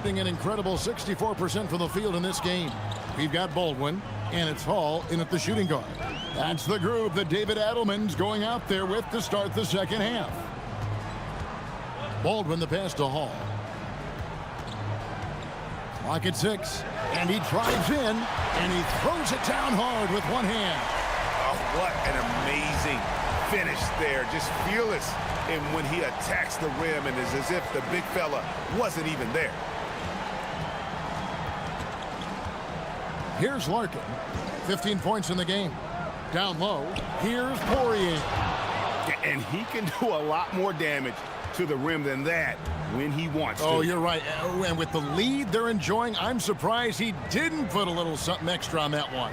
An incredible 64% from the field in this game. We've got Baldwin, and it's Hall in at the shooting guard. That's the group that David Adelman's going out there with to start the second half. Baldwin the pass to Hall. Clock at 6, and he drives in, and he throws it down hard with one hand. Oh, what an amazing finish there. Just fearless and when he attacks the rim, and it's as if the big fella wasn't even there. Here's Larkin. 15 points in the game. Down low, here's Poirier. And he can do a lot more damage to the rim than that when he wants to. Oh, you're right. And with the lead they're enjoying, I'm surprised he didn't put a little something extra on that one.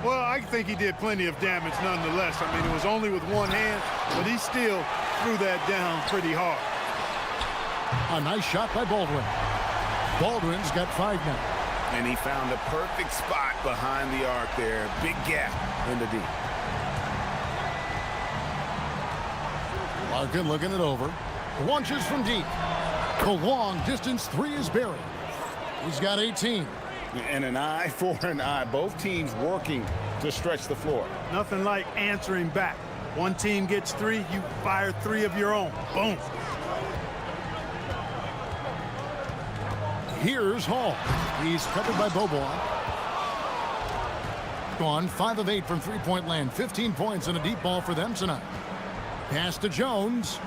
Well, I think he did plenty of damage nonetheless. I mean, it was only with one hand, but he still threw that down pretty hard. A nice shot by Baldwin. Baldwin's got 5 now. And he found the perfect spot behind the arc there. Big gap in the D. Larkin looking it over. Launches from deep. The long distance 3 is buried. He's got 18. And an eye for an eye. Both teams working to stretch the floor. Nothing like answering back. One team gets 3, you fire 3 of your own. Boom. Here's Hall. He's covered by Bobois. Gone 5 of 8 from three-point land. 15 points and a deep ball for them tonight. Pass to Jones.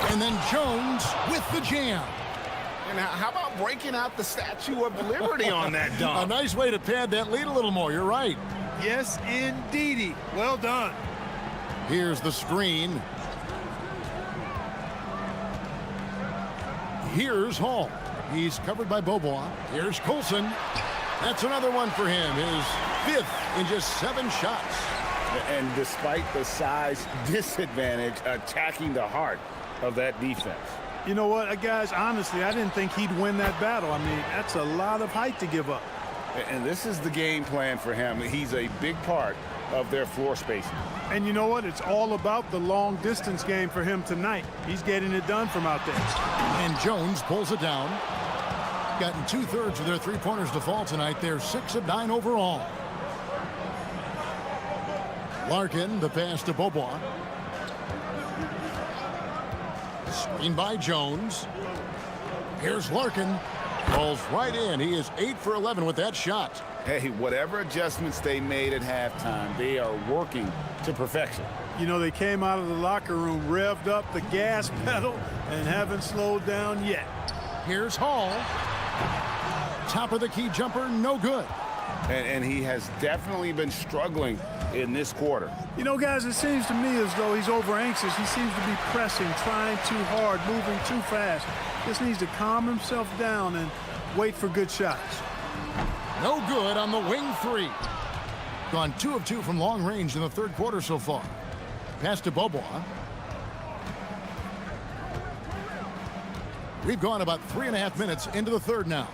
And then Jones with the jam. And how about breaking out the Statue of Liberty on that dunk? A nice way to pad that lead a little more. You're right. Yes, indeedy. Well done. Here's the screen. Here's Hall. He's covered by Bobois. Here's Coulson. That's another one for him. His 5th in just 7 shots. And despite the size disadvantage, attacking the heart of that defense. You know what, guys, honestly, I didn't think he'd win that battle. I mean, that's a lot of height to give up. And this is the game plan for him. He's a big part of their floor spacing. And you know what? It's all about the long distance game for him tonight. He's getting it done from out there. And Jones pulls it down. Gotten 2/3 of their three-pointers to fall tonight. They're 6 of 9 overall. Larkin, the pass to Bobois. Screen by Jones. Here's Larkin. Falls right in. He is 8 for 11 with that shot. Hey, whatever adjustments they made at halftime, they are working to perfection. You know, they came out of the locker room, revved up the gas pedal, and haven't slowed down yet. Here's Hall. Top of the key jumper, no good. And he has definitely been struggling in this quarter. You know, guys, it seems to me as though he's over anxious. He seems to be pressing, trying too hard, moving too fast. Just needs to calm himself down and wait for good shots. No good on the wing 3. Gone 2 of 2 from long range in the 3rd quarter so far. Pass to Bobois. We've gone about 3.5 minutes into the 3rd now.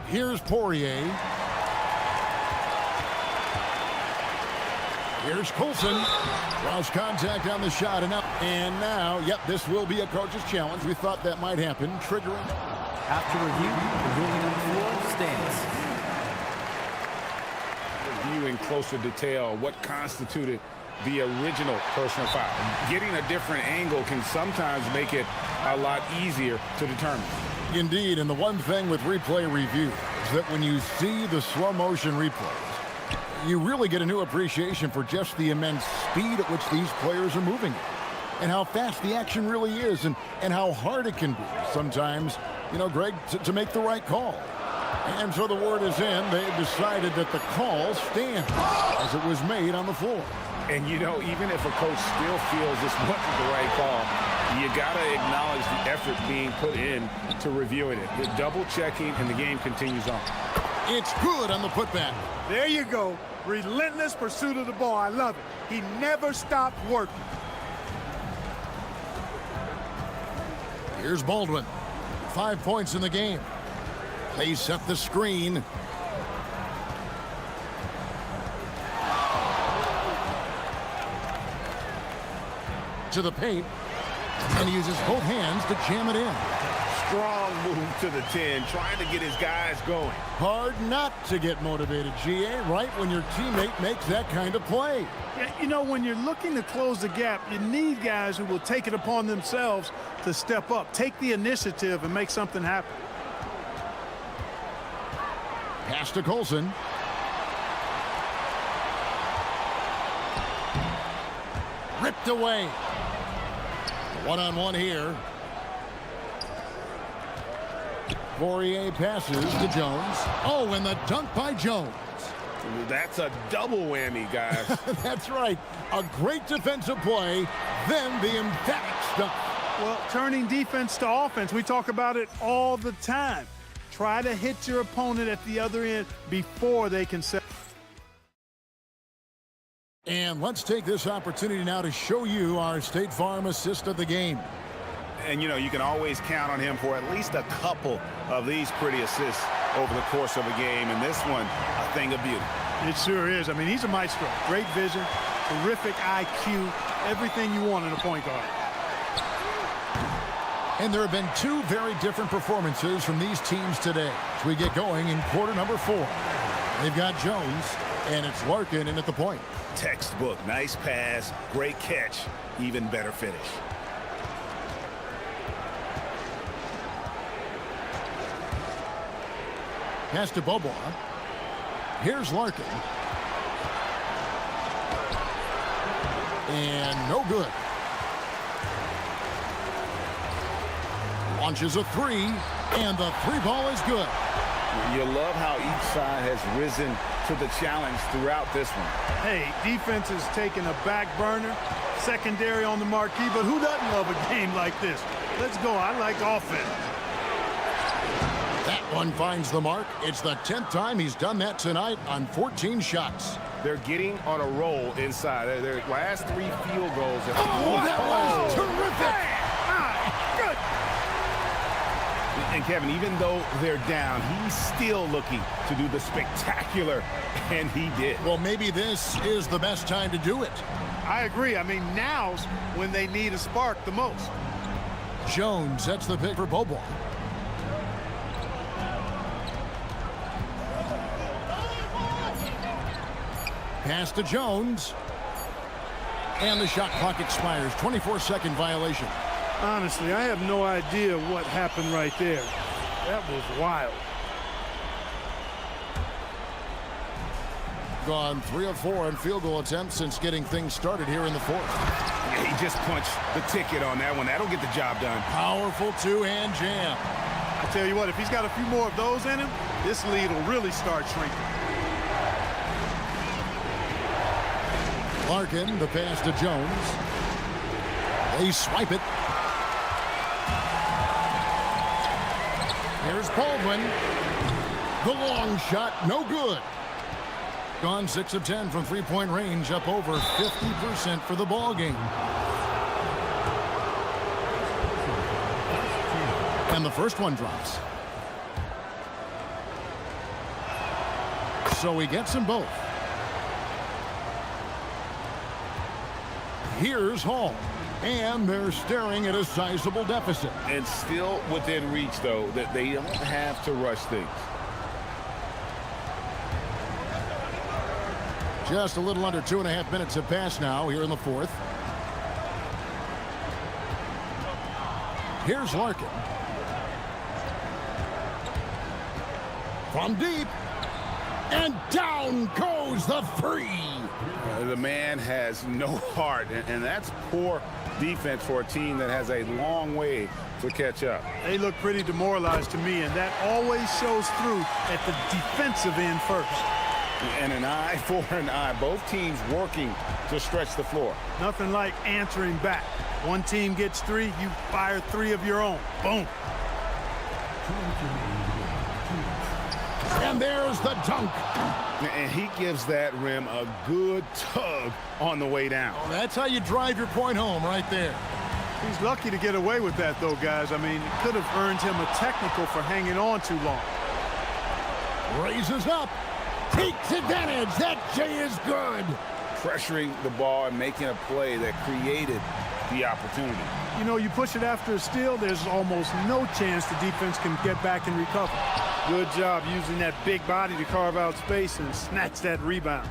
Here's Poirier. Here's Coulson. Draws contact on the shot. And now, yep, this will be a coach's challenge. We thought that might happen. Triggering. After review, the ruling on the floor stands. Review in closer detail what constituted the original personal foul. Getting a different angle can sometimes make it a lot easier to determine. Indeed, and the one thing with replay review is that when you see the slow motion replays, you really get a new appreciation for just the immense speed at which these players are moving and how fast the action really is and how hard it can be sometimes, you know, Greg, to make the right call. And so the word is in. They've decided that the call stands as it was made on the floor. And, you know, even if a coach still feels this wasn't the right call, you got to acknowledge the effort being put in to reviewing it. The double checking and the game continues on. It's good on the putback. There you go. Relentless pursuit of the ball. I love it. He never stopped working. Here's Baldwin. 5 points in the game. They set the screen. To the paint. And he uses both hands to jam it in. Strong move to the 10, trying to get his guys going. Hard not to get motivated, GA, right when your teammate makes that kind of play. Yeah, you know, when you're looking to close the gap, you need guys who will take it upon themselves to step up, take the initiative, and make something happen. Pass to Coulson. Ripped away. One-on-one here. Poirier passes to Jones. Oh, and the dunk by Jones. That's a double whammy, guys. That's right. A great defensive play, then the emphatic stuff. Well, turning defense to offense, we talk about it all the time. Try to hit your opponent at the other end before they can set. And let's take this opportunity now to show you our State Farm assist of the game. And, you know, you can always count on him for at least a couple of these pretty assists over the course of a game. And this one, a thing of beauty. It sure is. I mean, he's a maestro. Great vision, terrific IQ, everything you want in a point guard. And there have been two very different performances from these teams today as we get going in quarter number 4. They've got Jones, and it's Larkin in at the point. Textbook. Nice pass, great catch, even better finish. Pass to Bobois. Here's Larkin. And no good. Launches a three, and the three ball is good. You love how each side has risen to the challenge throughout this one. Hey, defense is taking a back burner, secondary on the marquee, but who doesn't love a game like this? Let's go. I like offense. That one finds the mark. It's the 10th time he's done that tonight on 14 shots. They're getting on a roll inside. Their last 3 field goals. Oh, that was terrific! Good. And Kevin, even though they're down, he's still looking to do the spectacular, and he did. Well, maybe this is the best time to do it. I agree. I mean, now's when they need a spark the most. Jones, that's the pick for Bobois. Pass to Jones. And the shot clock expires. 24-second violation. Honestly, I have no idea what happened right there. That was wild. Gone 3 of 4 on field goal attempts since getting things started here in the 4th. Yeah, he just punched the ticket on that one. That'll get the job done. Powerful two-hand jam. I tell you what, if he's got a few more of those in him, this lead will really start shrinking. Larkin, the pass to Jones. They swipe it. Here's Baldwin. The long shot, no good. Gone 6 of 10 from three-point range, up over 50% for the ball game. And the first one drops. So he gets them both. Here's Hall. And they're staring at a sizable deficit. And still within reach, though, that they don't have to rush things. Just a little under 2.5 minutes have passed now here in the 4th. Here's Larkin. From deep. And down goes the three. The man has no heart, and that's poor defense for a team that has a long way to catch up. They look pretty demoralized to me, and that always shows through at the defensive end first. And an eye for an eye. Both teams working to stretch the floor. Nothing like answering back. One team gets 3, you fire 3 of your own. Boom. And there's the dunk. And he gives that rim a good tug on the way down. Oh, that's how you drive your point home right there. He's lucky to get away with that, though, guys. I mean, it could have earned him a technical for hanging on too long. Raises up. Takes advantage. That J is good. Pressuring the ball and making a play that created the opportunity. You know, you push it after a steal, there's almost no chance the defense can get back and recover. Good job using that big body to carve out space and snatch that rebound.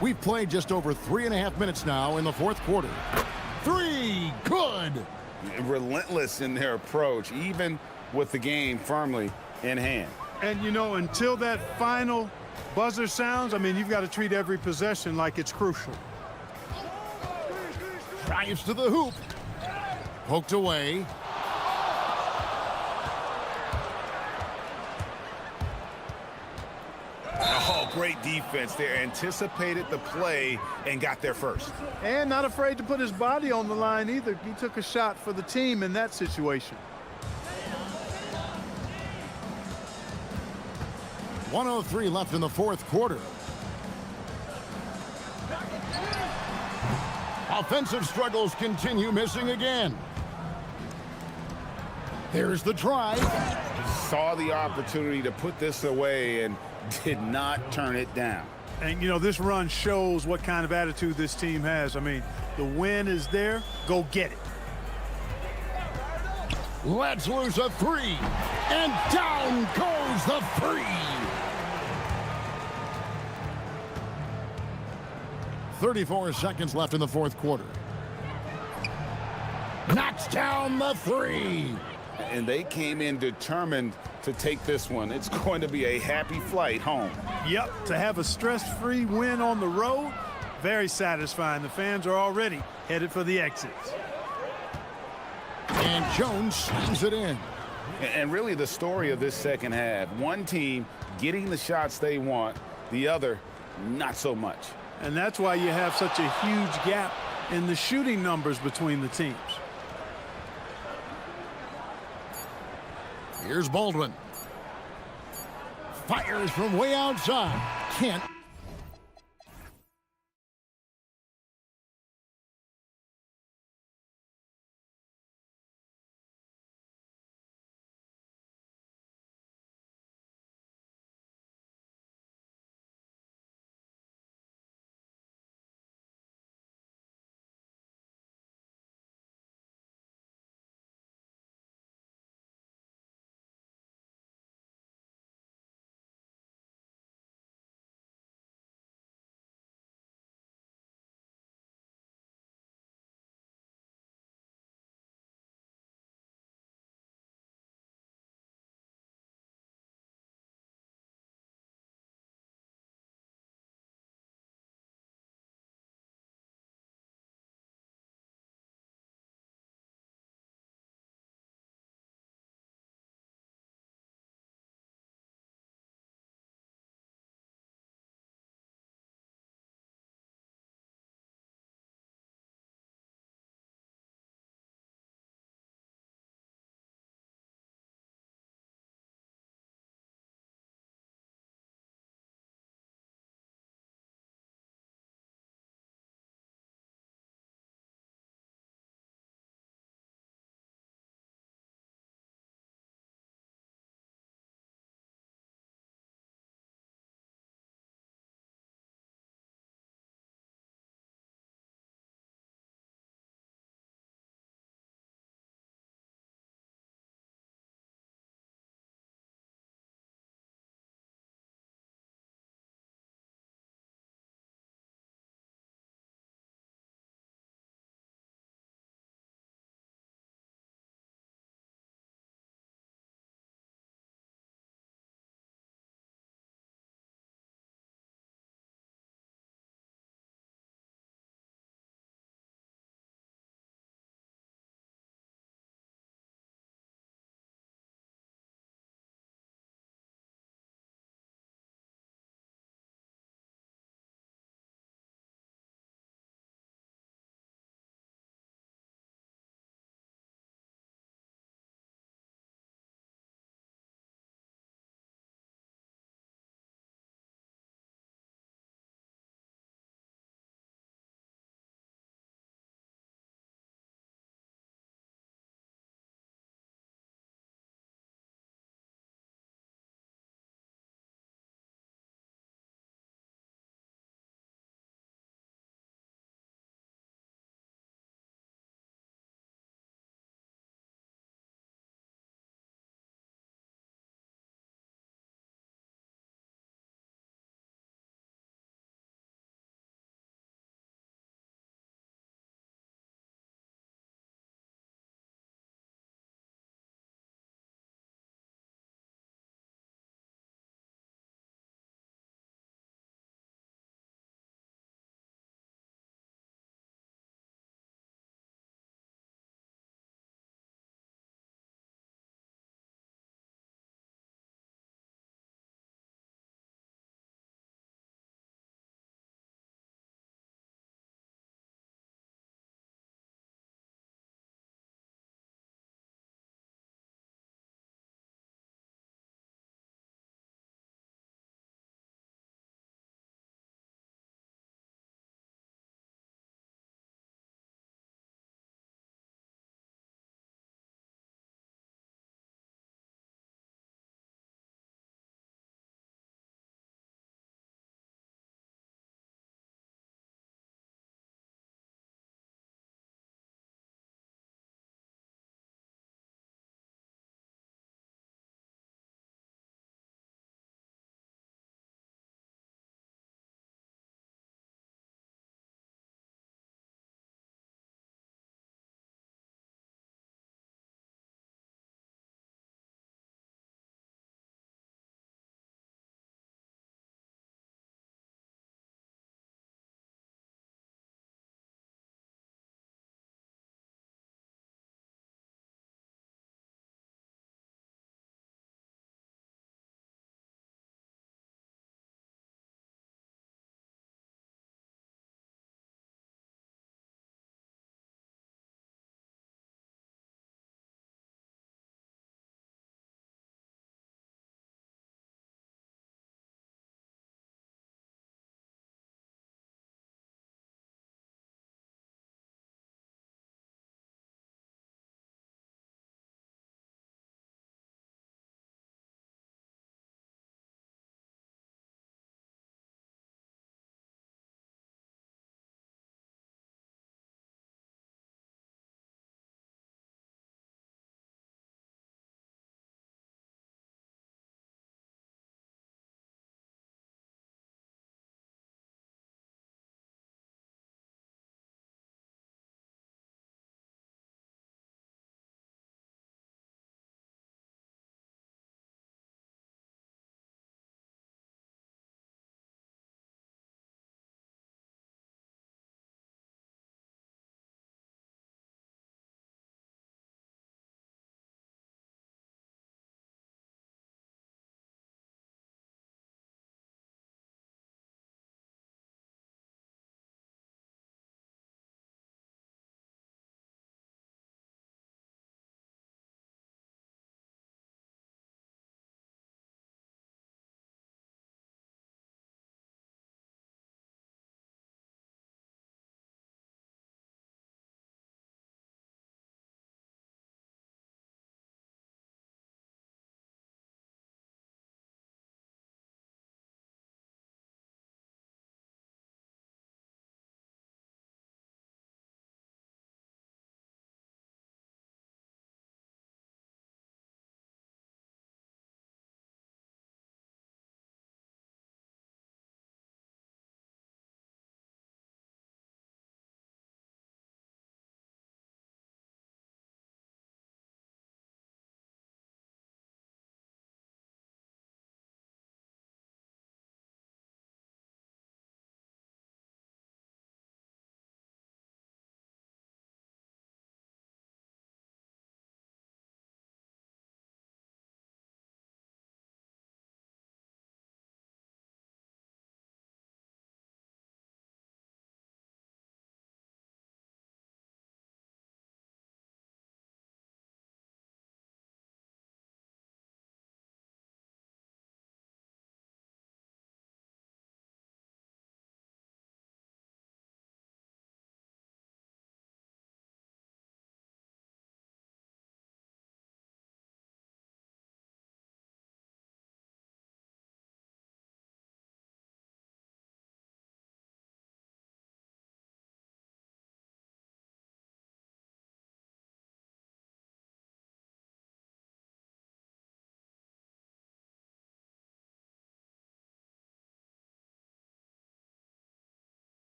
We've played just over 3.5 minutes now in the 4th quarter. 3, good. Relentless in their approach, even with the game firmly in hand. And, you know, until that final buzzer sounds, I mean, you've got to treat every possession like it's crucial. Drives to the hoop. Poked away. Oh, great defense there. Anticipated the play and got there first. And not afraid to put his body on the line either. He took a shot for the team in that situation. 1:03 left in the fourth quarter. Offensive struggles continue, missing again. There's the drive. Saw the opportunity to put this away and did not turn it down. And, you know, this run shows what kind of attitude this team has. I mean, the win is there. Go get it. Let's lose a three. And down goes the three. 34 seconds left in the fourth quarter. Knocks down the three. And they came in determined to take this one. It's going to be a happy flight home. Yep, to have a stress-free win on the road, very satisfying. The fans are already headed for the exits. And Jones slams it in. And really the story of this second half, one team getting the shots they want, the other not so much. And that's why you have such a huge gap in the shooting numbers between the teams. Here's Baldwin. Fires from way outside. Can't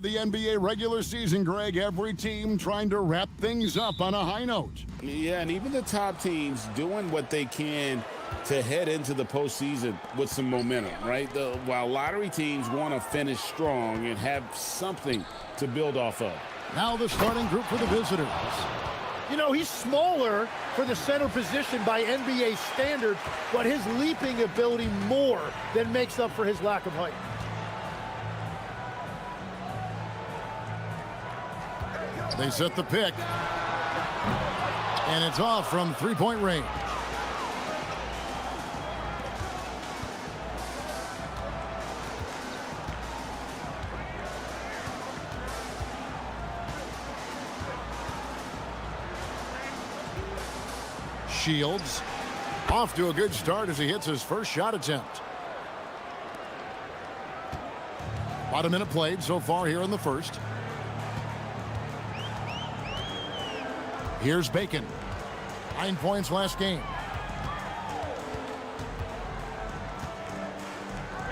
The NBA regular season, Greg, every team trying to wrap things up on a high note. Yeah, and even the top teams doing what they can to head into the postseason with some momentum, right? While lottery teams want to finish strong and have something to build off of. Now the starting group for the visitors. You know, he's smaller for the center position by NBA standards, but his leaping ability more than makes up for his lack of height. They set the pick. And it's off from three-point range. Shields off to a good start as he hits his first shot attempt. About a minute played so far here in the first. Here's Bacon. 9 points last game.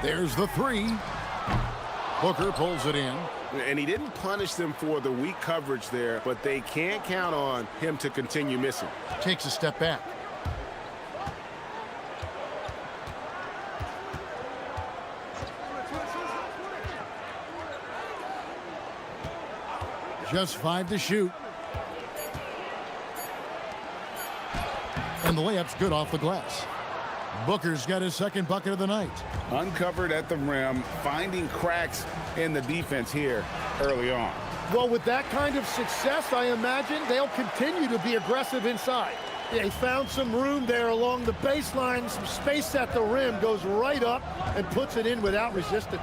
There's the three. Booker pulls it in. And he didn't punish them for the weak coverage there, but they can't count on him to continue missing. Takes a step back. Just 5 to shoot. And the layup's good off the glass. Booker's got his second bucket of the night. Uncovered at the rim, finding cracks in the defense here early on. Well, with that kind of success, I imagine they'll continue to be aggressive inside. Yeah, he found some room there along the baseline, some space at the rim, goes right up and puts it in without resistance.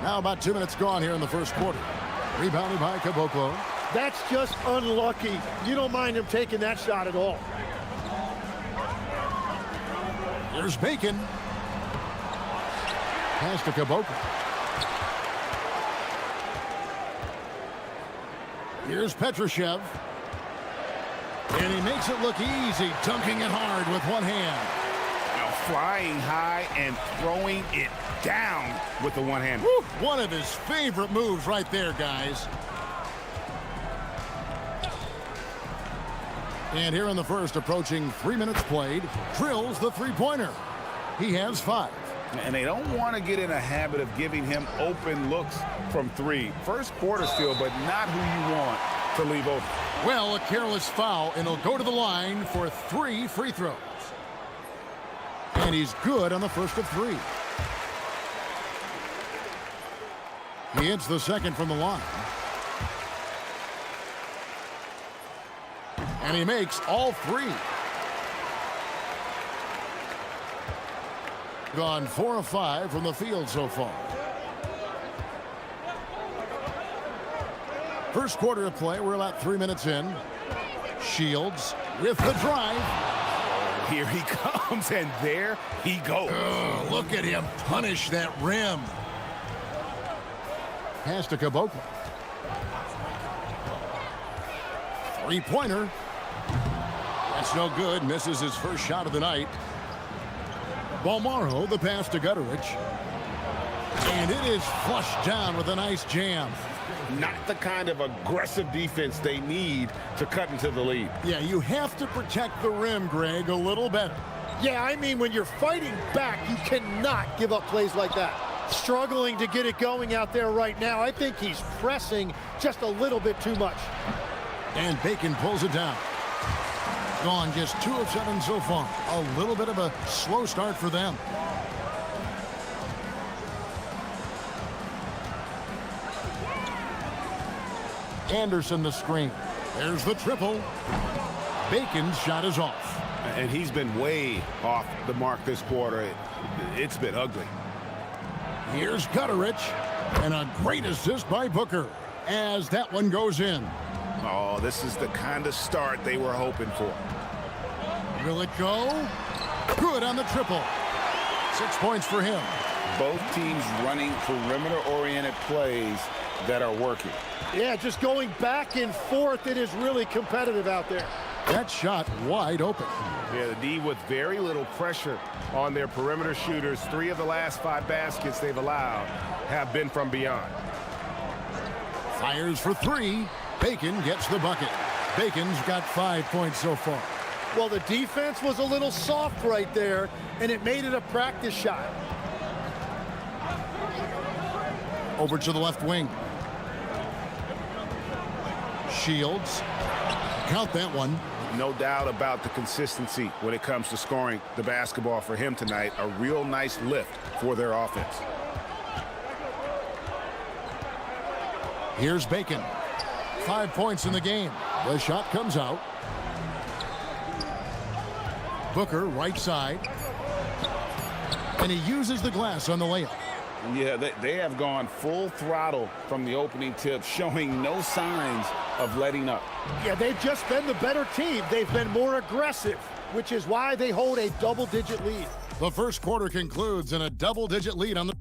Now about 2 minutes gone here in the first quarter. Rebounded by Caboclo. That's just unlucky. You don't mind him taking that shot at all. Here's Bacon. Pass to Caboclo. Here's Petrushev. And he makes it look easy, dunking it hard with one hand. Now flying high and throwing it down with the one hand. Woo, one of his favorite moves right there, guys. And here in the first, approaching 3 minutes played, drills the three-pointer. He has 5. And they don't want to get in a habit of giving him open looks from 3. First quarter still, but not who you want to leave open. Well, a careless foul, and he'll go to the line for 3 free throws. And he's good on the first of 3. He hits the second from the line. And he makes all 3. Gone 4 of 5 from the field so far. First quarter of play, we're about 3 minutes in. Shields with the drive. Here he comes, and there he goes. Oh, look at him punish that rim. Pass to Caboclo. Three-pointer. That's no good. Misses his first shot of the night. Balmaro, the pass to Gutteridge. And it is flushed down with a nice jam. Not the kind of aggressive defense they need to cut into the lead. Yeah, you have to protect the rim, Greg, a little better. Yeah, I mean, when you're fighting back, you cannot give up plays like that. Struggling to get it going out there right now. I think he's pressing just a little bit too much. And Bacon pulls it down. Gone just 2 of 7 so far. A little bit of a slow start for them. Anderson the screen. There's the triple. Bacon's shot is off. And he's been way off the mark this quarter. It's been ugly. Here's Gutteridge. And a great assist by Booker as that one goes in. Oh, this is the kind of start they were hoping for. Will it go? Good on the triple. 6 points for him. Both teams running perimeter-oriented plays that are working. Yeah, just going back and forth. It is really competitive out there. That shot wide open. Yeah, the D with very little pressure on their perimeter shooters. 3 of the last 5 baskets they've allowed have been from beyond. Fires for 3. Bacon gets the bucket. Bacon's got 5 points so far. Well, the defense was a little soft right there, and it made it a practice shot. Over to the left wing. Shields. Count that one. No doubt about the consistency when it comes to scoring the basketball for him tonight. A real nice lift for their offense. Here's Bacon. 5 points in the game. The shot comes out. Booker, right side. And he uses the glass on the layup. Yeah, they have gone full throttle from the opening tip, showing no signs of letting up. Yeah, they've just been the better team. They've been more aggressive, which is why they hold a double-digit lead. The first quarter concludes in a double-digit lead on the...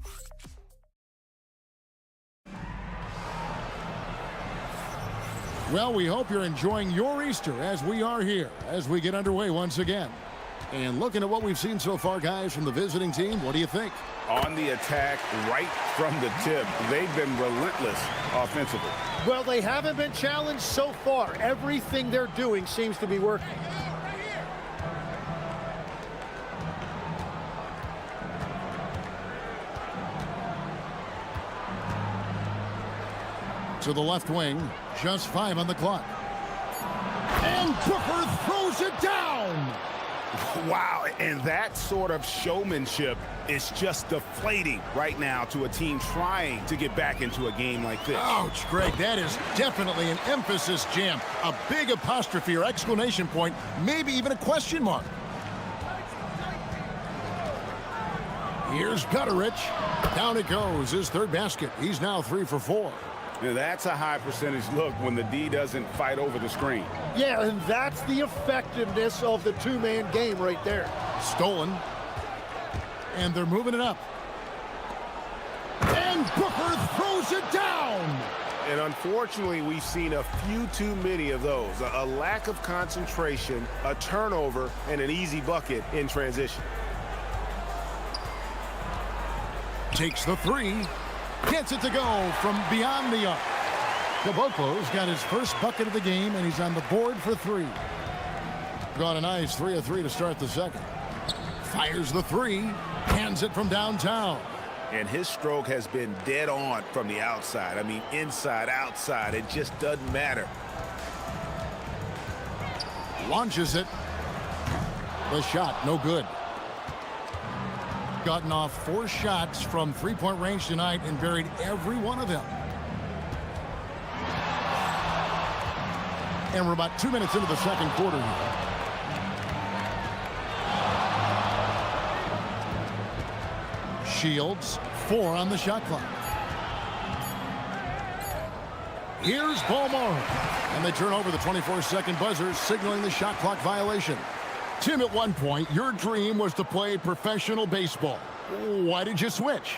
Well, we hope you're enjoying your Easter as we are here, as we get underway once again. And looking at what we've seen so far, guys, from the visiting team, what do you think? On the attack, right from the tip, they've been relentless offensively. Well, they haven't been challenged so far. Everything they're doing seems to be working. To the left wing, just 5 on the clock. And Booker throws it down! Wow, and that sort of showmanship is just deflating right now to a team trying to get back into a game like this. Ouch, Greg, that is definitely an emphasis jam. A big apostrophe or exclamation point, maybe even a question mark. Here's Gutterich. Down it goes, his 3rd basket. He's now 3 for 4. Now, that's a high percentage look when the D doesn't fight over the screen. Yeah, and that's the effectiveness of the 2-man game right there. Stolen. And they're moving it up. And Booker throws it down! And unfortunately, we've seen a few too many of those. A lack of concentration, a turnover, and an easy bucket in transition. Takes the 3. Gets it to go from beyond the arc. Caboclo's got his first bucket of the game, and he's on the board for 3. Got a nice 3 of 3 to start the second. Fires the 3. Hands it from downtown. And his stroke has been dead on from the outside. I mean, inside, outside, it just doesn't matter. Launches it. The shot, no good. Gotten off 4 shots from 3-point range tonight and buried every one of them. And we're about 2 minutes into the second quarter here. Shields, 4 on the shot clock. Here's Ballmore. And they turn over the 24-second buzzer, signaling the shot clock violation. Tim, at one point, your dream was to play professional baseball. Why did you switch?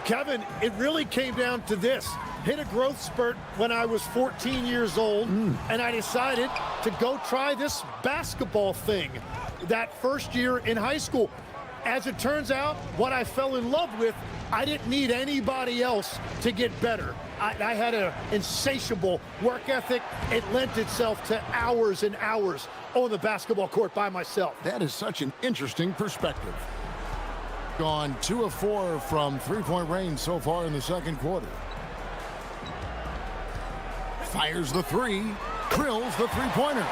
Kevin, it really came down to this. Hit a growth spurt when I was 14 years old, and I decided to go try this basketball thing that first year in high school. As it turns out, what I fell in love with, I didn't need anybody else to get better. I had an insatiable work ethic. It lent itself to hours and hours on the basketball court by myself. That is such an interesting perspective. Gone 2 of 4 from 3-point range so far in the second quarter. Fires the 3, drills the 3-pointer.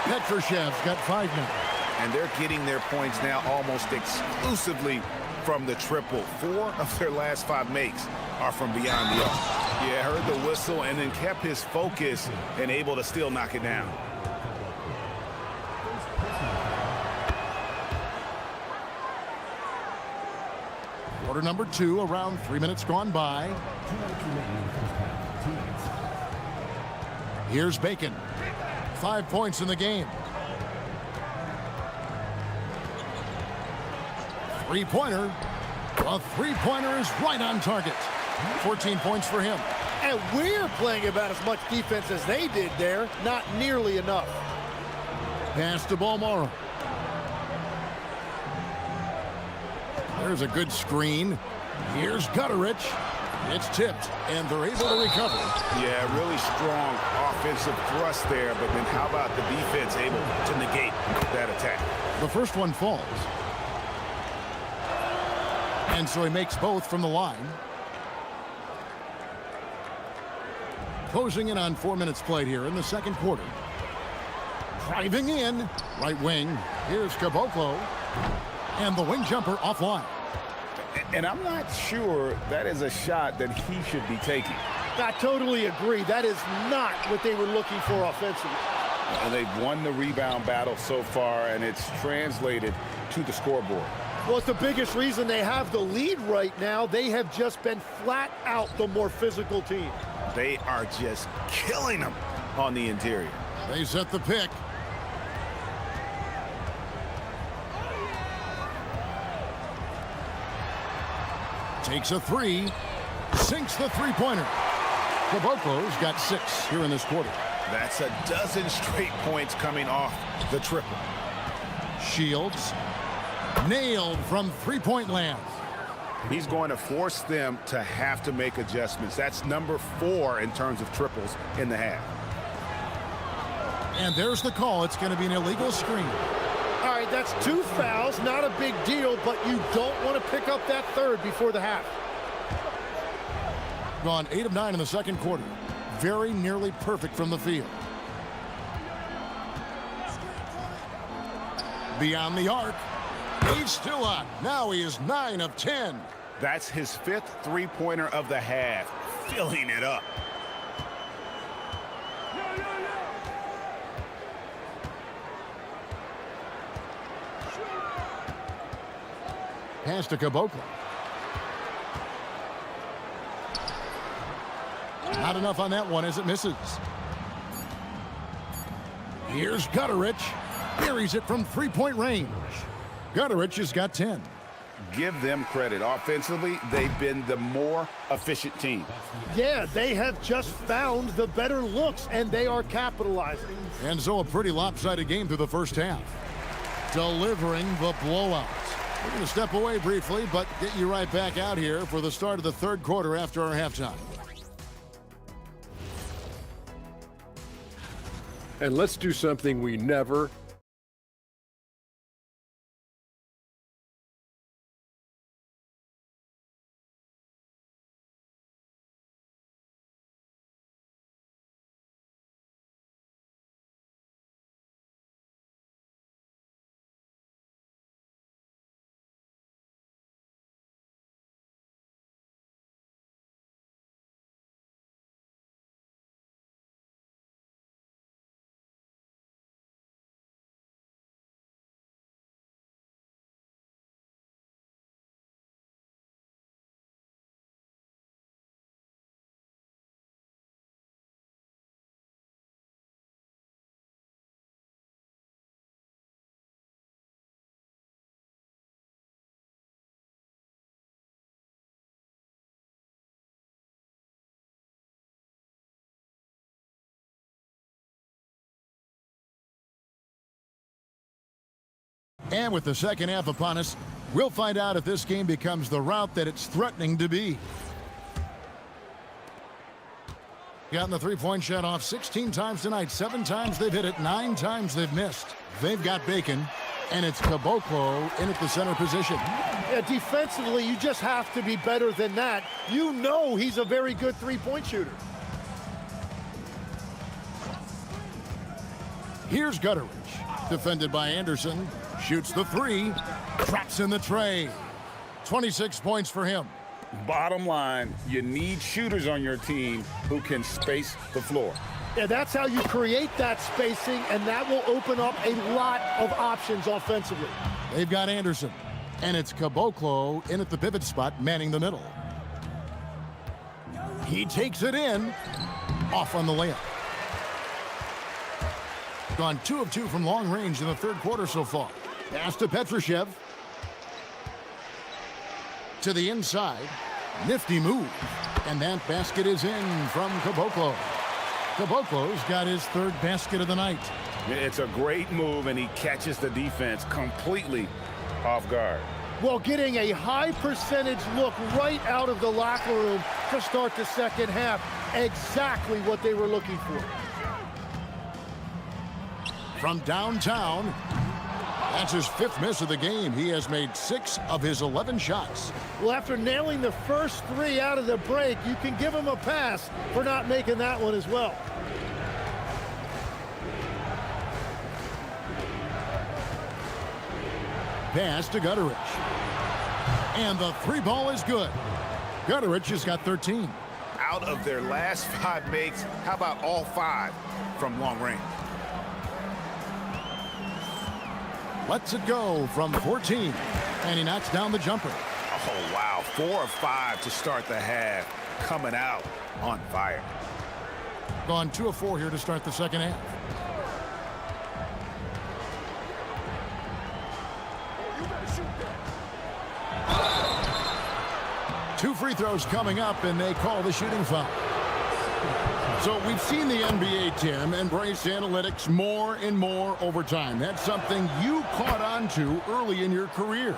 Petrushev's got 5 now. And they're getting their points now almost exclusively from the triple. 4 of their last 5 makes are from beyond the arc. Yeah, heard the whistle and then kept his focus and able to still knock it down. Quarter number 2, around 3 minutes gone by. Here's Bacon. 5 points in the game. 3-pointer. A 3-pointer is right on target. 14 points for him. And we're playing about as much defense as they did there. Not nearly enough. Pass to Ballmore. There's a good screen. Here's Gutterich. It's tipped, and they're able to recover. Yeah, really strong offensive thrust there, but then how about the defense able to negate that attack? The first one falls. And so he makes both from the line. Closing in on 4 minutes played here in the second quarter. Driving in, right wing. Here's Caboclo. And the wing jumper offline. And I'm not sure that is a shot that he should be taking. I totally agree. That is not what they were looking for offensively. And they've won the rebound battle so far, and it's translated to the scoreboard. Well, it's the biggest reason they have the lead right now. They have just been flat out the more physical team. They are just killing them on the interior. They set the pick. Takes a three. Sinks the three-pointer. Caboclo's got 6 here in this quarter. That's a dozen straight points coming off the triple. Shields. Nailed from three-point land. He's going to force them to have to make adjustments. That's number 4 in terms of triples in the half. And there's the call. It's going to be an illegal screen. All right, that's 2 fouls. Not a big deal, but you don't want to pick up that third before the half. Gone 8 of 9 in the second quarter. Very nearly perfect from the field. Beyond the arc. He's still on. Now he is 9 of 10. That's his 5th three-pointer of the half. Filling it up. Pass to Caboclo. Not enough on that one as it misses. Here's Gutterich. Buries it from three-point range. Gutterich has got 10. Give them credit. Offensively, they've been the more efficient team. Yeah, they have just found the better looks, and they are capitalizing. And so a pretty lopsided game through the first half. Delivering the blowout. We're going to step away briefly, but get you right back out here for the start of the third quarter after our halftime. And let's do something we never And with the second half upon us, we'll find out if this game becomes the route that it's threatening to be. Gotten the three-point shot off 16 times tonight. 7 times they've hit it, 9 times they've missed. They've got Bacon, and it's Caboclo in at the center position. Yeah, defensively, you just have to be better than that. You know he's a very good three-point shooter. Here's Gutterich, defended by Anderson. Shoots the three, traps in the tray. 26 points for him. Bottom line, you need shooters on your team who can space the floor. Yeah, that's how you create that spacing, and that will open up a lot of options offensively. They've got Anderson, and it's Caboclo in at the pivot spot, manning the middle. He takes it in, off on the layup. Gone 2 of 2 from long range in the third quarter so far. Pass to Petrushev. To the inside. Nifty move. And that basket is in from Caboclo. Caboclo's got his third basket of the night. It's a great move, and he catches the defense completely off guard. Well, getting a high percentage look right out of the locker room to start the second half. Exactly what they were looking for. From downtown, that's his 5th miss of the game. He has made 6 of his 11 shots. Well, after nailing the first 3 out of the break, you can give him a pass for not making that one as well. Pass to Gutterich. And the 3 ball is good. Gutterich has got 13. Out of their last 5 makes, how about all 5 from long range? Lets it go from 14. And he knocks down the jumper. Oh, wow. 4 of 5 to start the half. Coming out on fire. Gone 2 of 4 here to start the second half. Two free throws coming up, and they call the shooting foul. So we've seen the NBA, Tim, embrace analytics more and more over time. That's something you caught on to early in your career.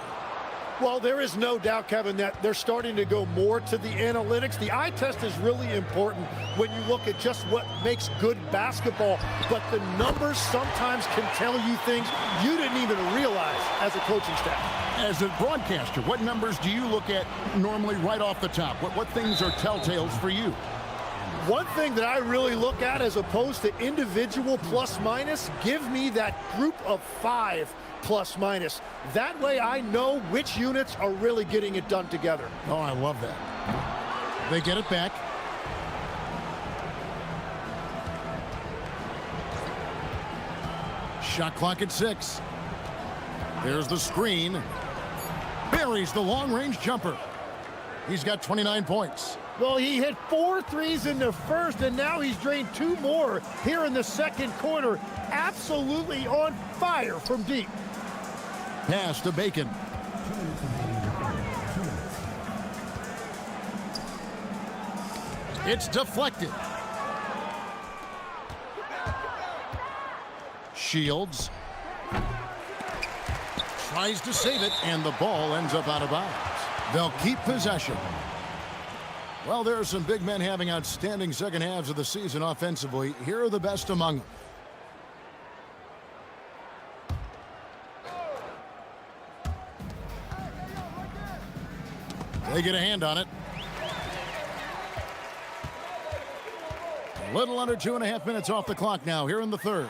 Well, there is no doubt, Kevin, that they're starting to go more to the analytics. The eye test is really important when you look at just what makes good basketball, but the numbers sometimes can tell you things you didn't even realize as a coaching staff. As a broadcaster, what numbers do you look at normally right off the top? What things are telltales for you? One thing that I really look at as opposed to individual plus minus, give me that group of 5 plus minus. That way I know which units are really getting it done together. Oh, I love that. They get it back. Shot clock at 6. There's the screen. Buries the long-range jumper. He's got 29 points. Well, he hit 4 threes in the first, and now he's drained 2 more here in the second quarter. Absolutely on fire from deep. Pass to Bacon. It's deflected. Shields tries to save it, and the ball ends up out of bounds. They'll keep possession. Well, there are some big men having outstanding second halves of the season offensively. Here are the best among them. They get a hand on it. A little under 2.5 minutes off the clock now here in the third.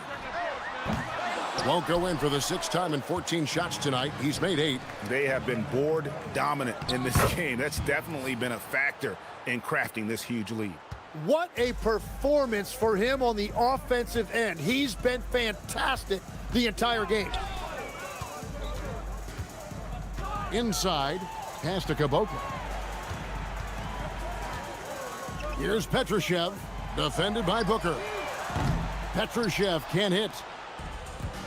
Won't go in for the 6th time in 14 shots tonight. He's made 8. They have been board dominant in this game. That's definitely been a factor in crafting this huge lead. What a performance for him on the offensive end. He's been fantastic the entire game. Inside, pass to Caboclo. Here's Petrushev, defended by Booker. Petrushev can't hit.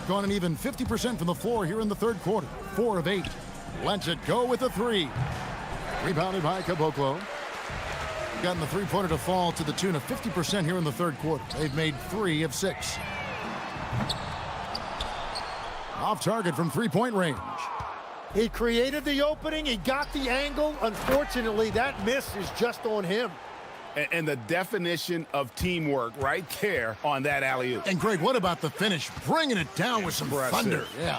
Gone an even 50% from the floor here in the third quarter. 4 of 8. Lets it go with a 3. Rebounded by Caboclo. Gotten the three-pointer to fall to the tune of 50% here in the third quarter. They've made 3 of 6. Off target from three-point range. He created the opening. He got the angle. Unfortunately, that miss is just on him. And the definition of teamwork right there on that alley-oop. And Greg, what about the finish? Bringing it down with some thunder. Yeah.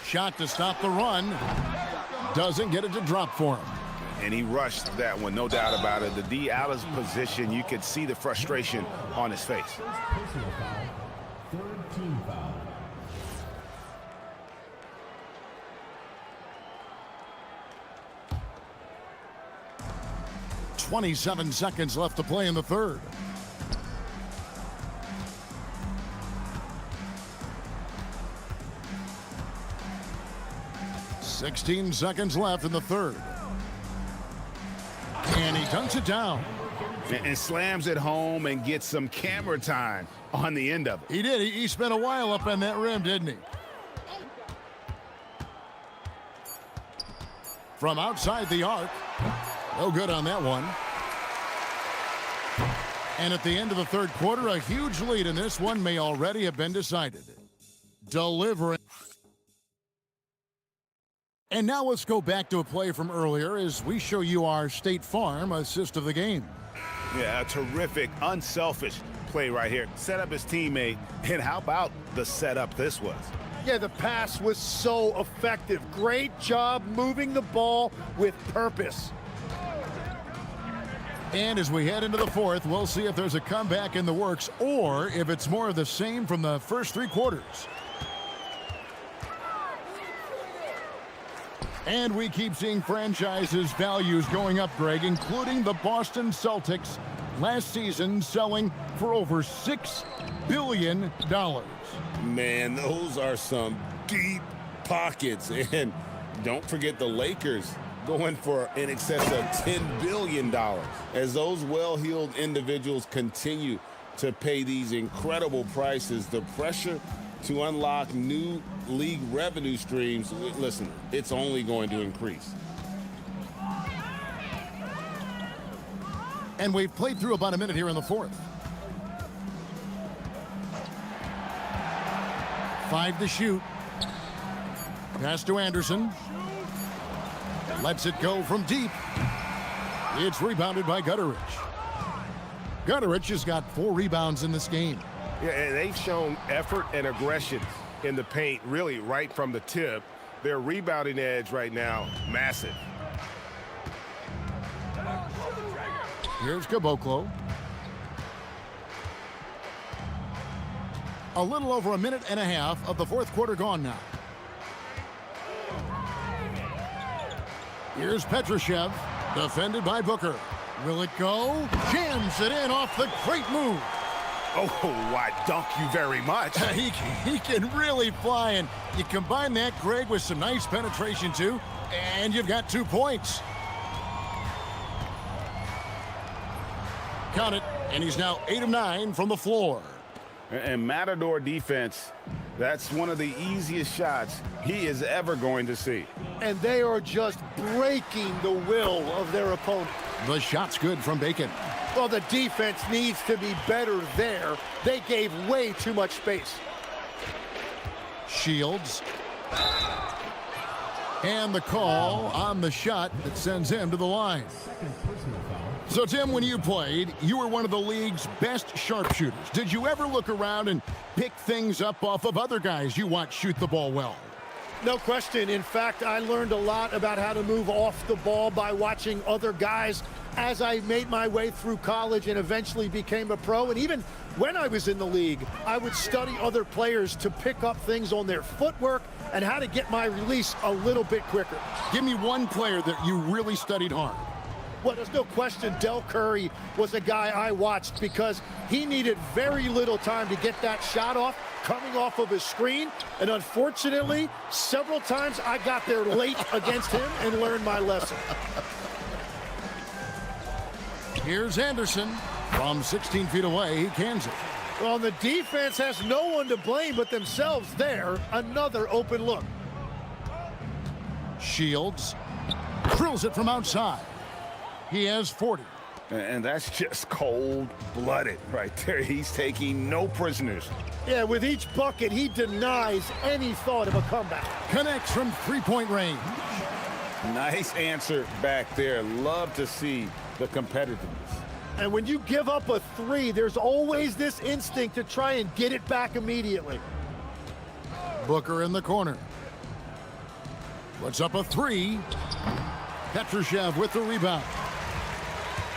Shot to stop the run. Doesn't get it to drop for him. And he rushed that one, no doubt about it. The D out of position, you could see the frustration on his face. Third team foul. 27 seconds left to play in the third. $16 seconds left in the third. And he dunks it down. And slams it home and gets some camera time on the end of it. He did. He spent a while up on that rim, didn't he? From outside the arc. No good on that one. And at the end of the third quarter, a huge lead in this one may already have been decided. delivering. And now let's go back to a play from earlier as we show you our State Farm assist of the game. Yeah, a terrific, unselfish play right here. Set up his teammate, and how about the setup this was? Yeah, the pass was so effective. Great job moving the ball with purpose. And as we head into the fourth, we'll see if there's a comeback in the works or if it's more of the same from the first three quarters. And we keep seeing franchises' values going up, Greg, including the Boston Celtics last season selling for over $6 billion. Man, those are some deep pockets. And don't forget the Lakers going for in excess of $10 billion as those well-heeled individuals continue to pay these incredible prices. The pressure to unlock new league revenue streams, listen, it's only going to increase. And we've played through about a minute here in the fourth. 5 to shoot. Pass to Anderson. Lets it go from deep. It's rebounded by Gutterich. Gutterich has got 4 rebounds in this game. Yeah, and they've shown effort and aggression in the paint, really right from the tip. Their rebounding edge right now, massive. Here's Caboclo. A little over a minute and a half of the fourth quarter gone now. Here's Petrushev, defended by Booker. Will it go? Jams it in off the great move. Oh, I dunk you very much. He can really fly, and you combine that, Greg, with some nice penetration, too, and you've got 2 points. Count it, and he's now 8 of 9 from the floor. And Matador defense, that's one of the easiest shots he is ever going to see. And they are just breaking the will of their opponent. The shot's good from Bacon. Well, the defense needs to be better there. They gave way too much space. Shields. And the call on the shot that sends him to the line. So, Tim, when you played, you were one of the league's best sharpshooters. Did you ever look around and pick things up off of other guys you watch shoot the ball well? No question. In fact, I learned a lot about how to move off the ball by watching other guys as I made my way through college and eventually became a pro. And even when I was in the league, I would study other players to pick up things on their footwork and how to get my release a little bit quicker. Give me one player that you really studied hard. Well, there's no question Del Curry was a guy I watched because he needed very little time to get that shot off coming off of his screen. And unfortunately, several times I got there late against him and learned my lesson. Here's Anderson. From 16 feet away, he cans it. Well, the defense has no one to blame but themselves there. Another open look. Shields drills it from outside. He has 40. And that's just cold-blooded right there. He's taking no prisoners. Yeah, with each bucket, he denies any thought of a comeback. Connects from three-point range. Nice answer back there. Love to see the competitiveness. And when you give up a 3, there's always this instinct to try and get it back immediately. Booker in the corner. Puts up a 3. Petrushev with the rebound.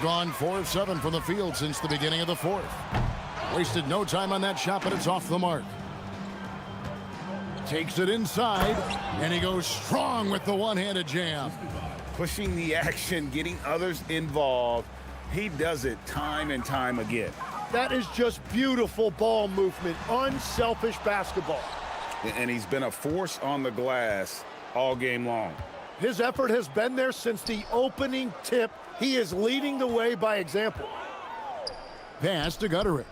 Gone 4 of 7 from the field since the beginning of the fourth. Wasted no time on that shot, but it's off the mark. Takes it inside, and he goes strong with the one-handed jam. Pushing the action, getting others involved. He does it time and time again. That is just beautiful ball movement, unselfish basketball. And he's been a force on the glass all game long. His effort has been there since the opening tip. He is leading the way by example. Pass to Gutterich.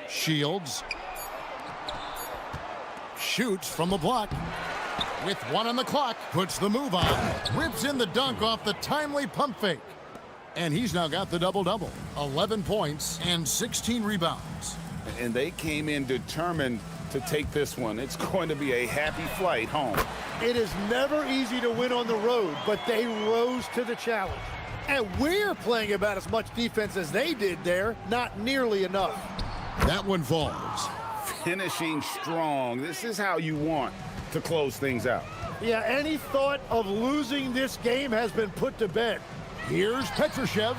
Shields. Shoots from the block. With 1 on the clock, puts the move on. Rips in the dunk off the timely pump fake. And he's now got the double-double, 11 points and 16 rebounds. And they came in determined to take this one. It's going to be a happy flight home. It is never easy to win on the road, but they rose to the challenge. And we're playing about as much defense as they did there, not nearly enough. That one falls. Finishing strong. This is how you want to close things out. Yeah, any thought of losing this game has been put to bed. Here's Petrushev.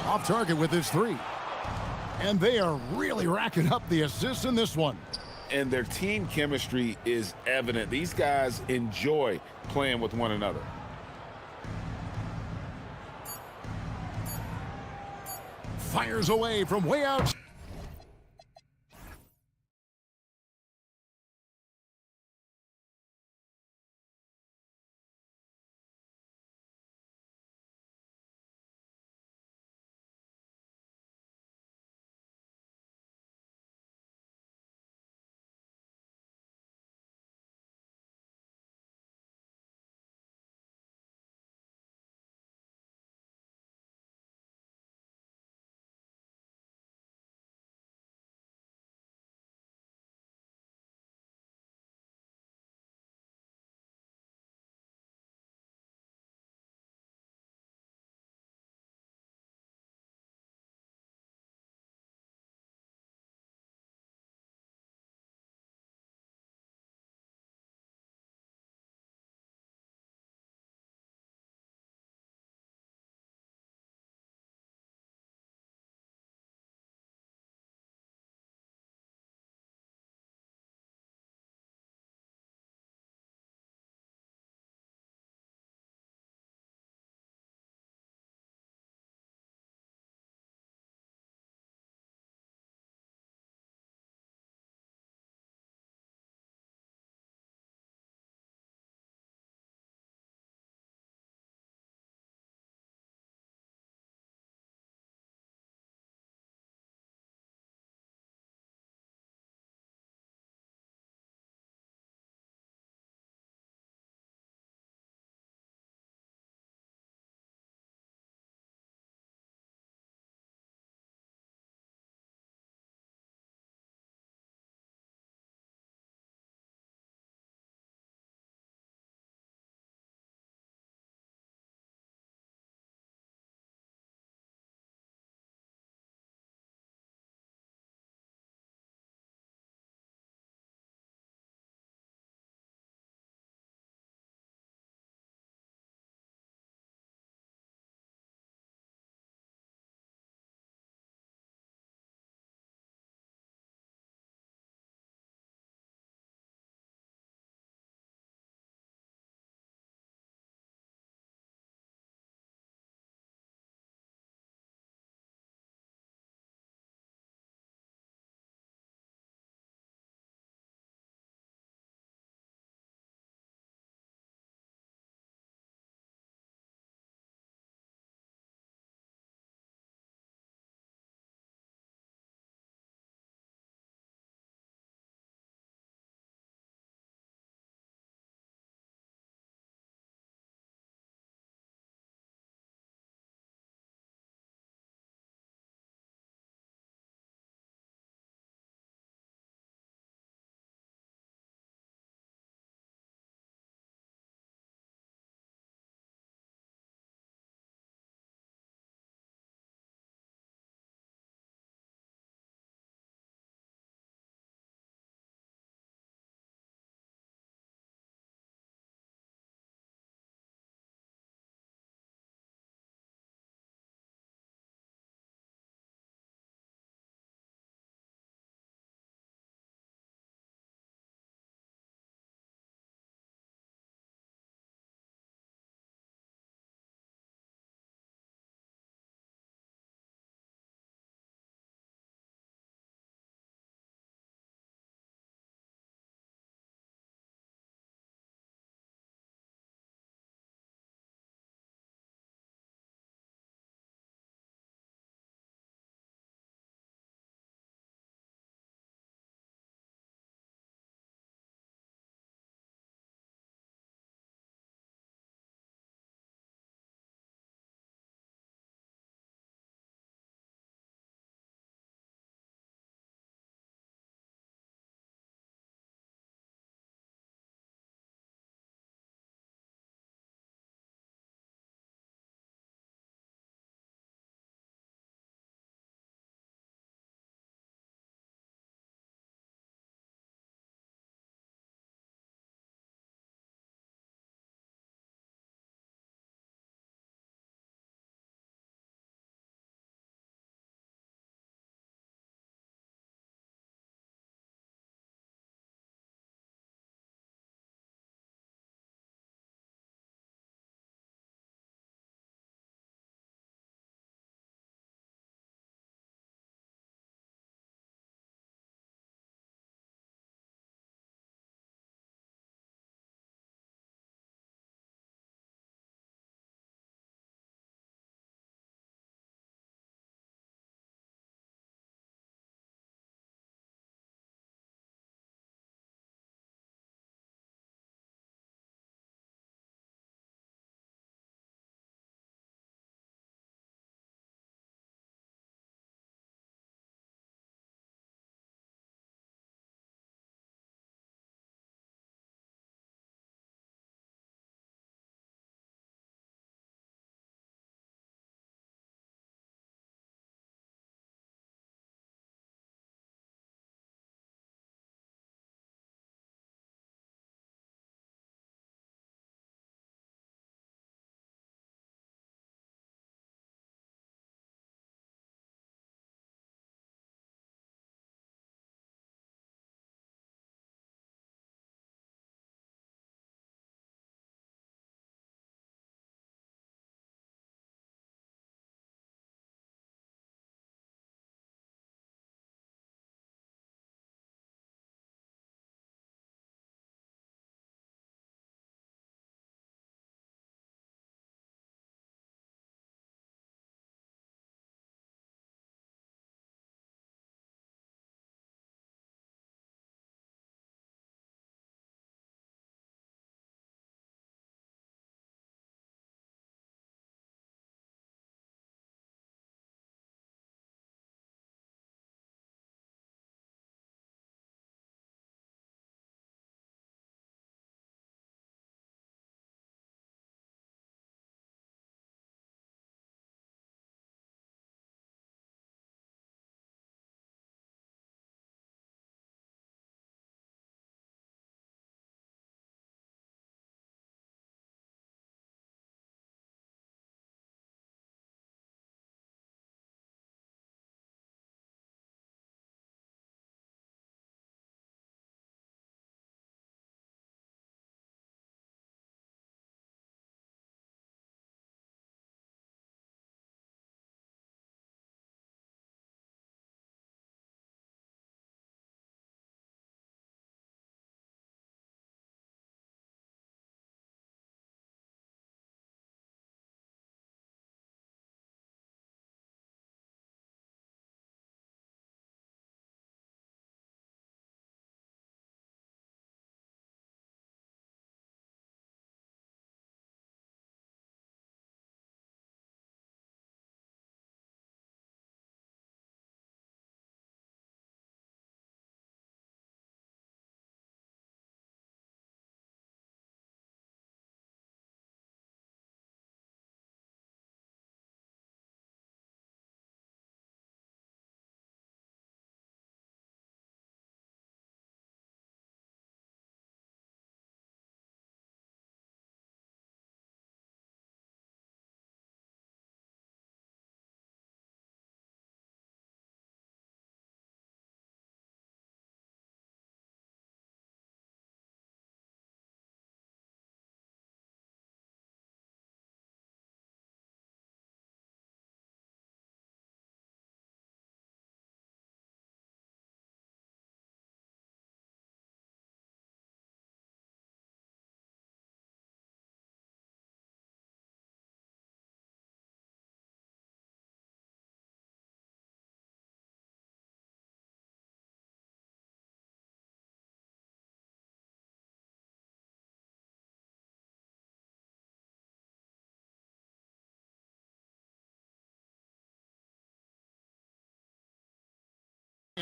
Off target with his three. And they are really racking up the assists in this one. And their team chemistry is evident. These guys enjoy playing with one another. Fires away from way out.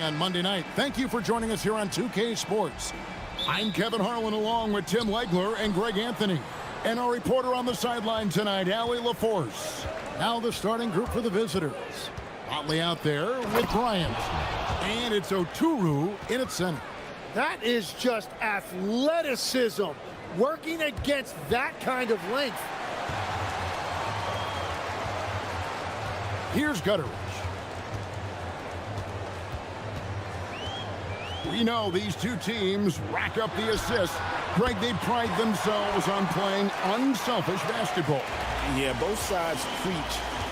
On Monday night, thank you for joining us here on 2K Sports. I'm Kevin Harlan along with Tim Legler and Greg Anthony. And our reporter on the sideline tonight, Allie LaForce. Now the starting group for the visitors. Motley out there with Bryant. And it's Oturu in its center. That is just athleticism. Working against that kind of length. Here's Gutteridge. We know these two teams rack up the assists. Greg, they pride themselves on playing unselfish basketball. Yeah, both sides preach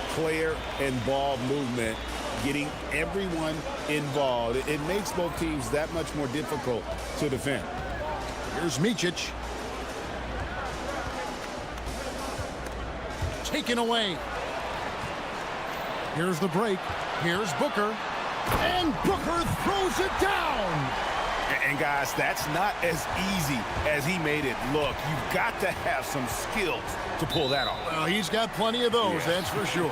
player and ball movement, getting everyone involved. It makes both teams that much more difficult to defend. Here's Micic. Taken away. Here's the break. Here's Booker. And Booker throws it down. And guys, that's not as easy as he made it look. You've got to have some skills to pull that off. Well, he's got plenty of those, that's for sure.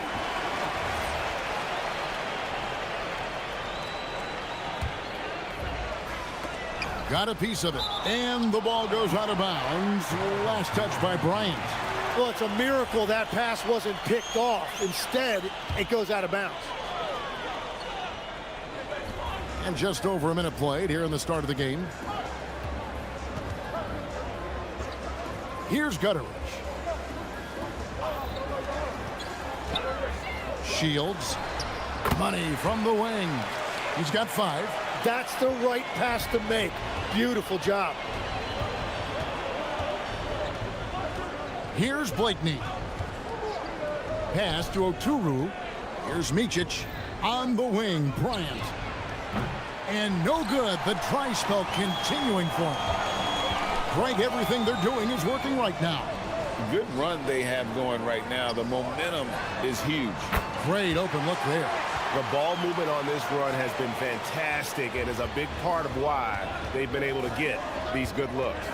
Got a piece of it. And the ball goes out of bounds. Last touch by Bryant. Well, it's a miracle that pass wasn't picked off. Instead, it goes out of bounds. And just over a minute played here in the start of the game. Here's Gutteridge. Shields. Money from the wing. He's got 5. That's the right pass to make. Beautiful job. Here's Blakeney. Pass to Oturu. Here's Micic on the wing. Bryant. And no good. The dry spell continuing for him. Greg, everything they're doing is working right now. Good run they have going right now. The momentum is huge. Great open look there. The ball movement on this run has been fantastic and is a big part of why they've been able to get these good looks.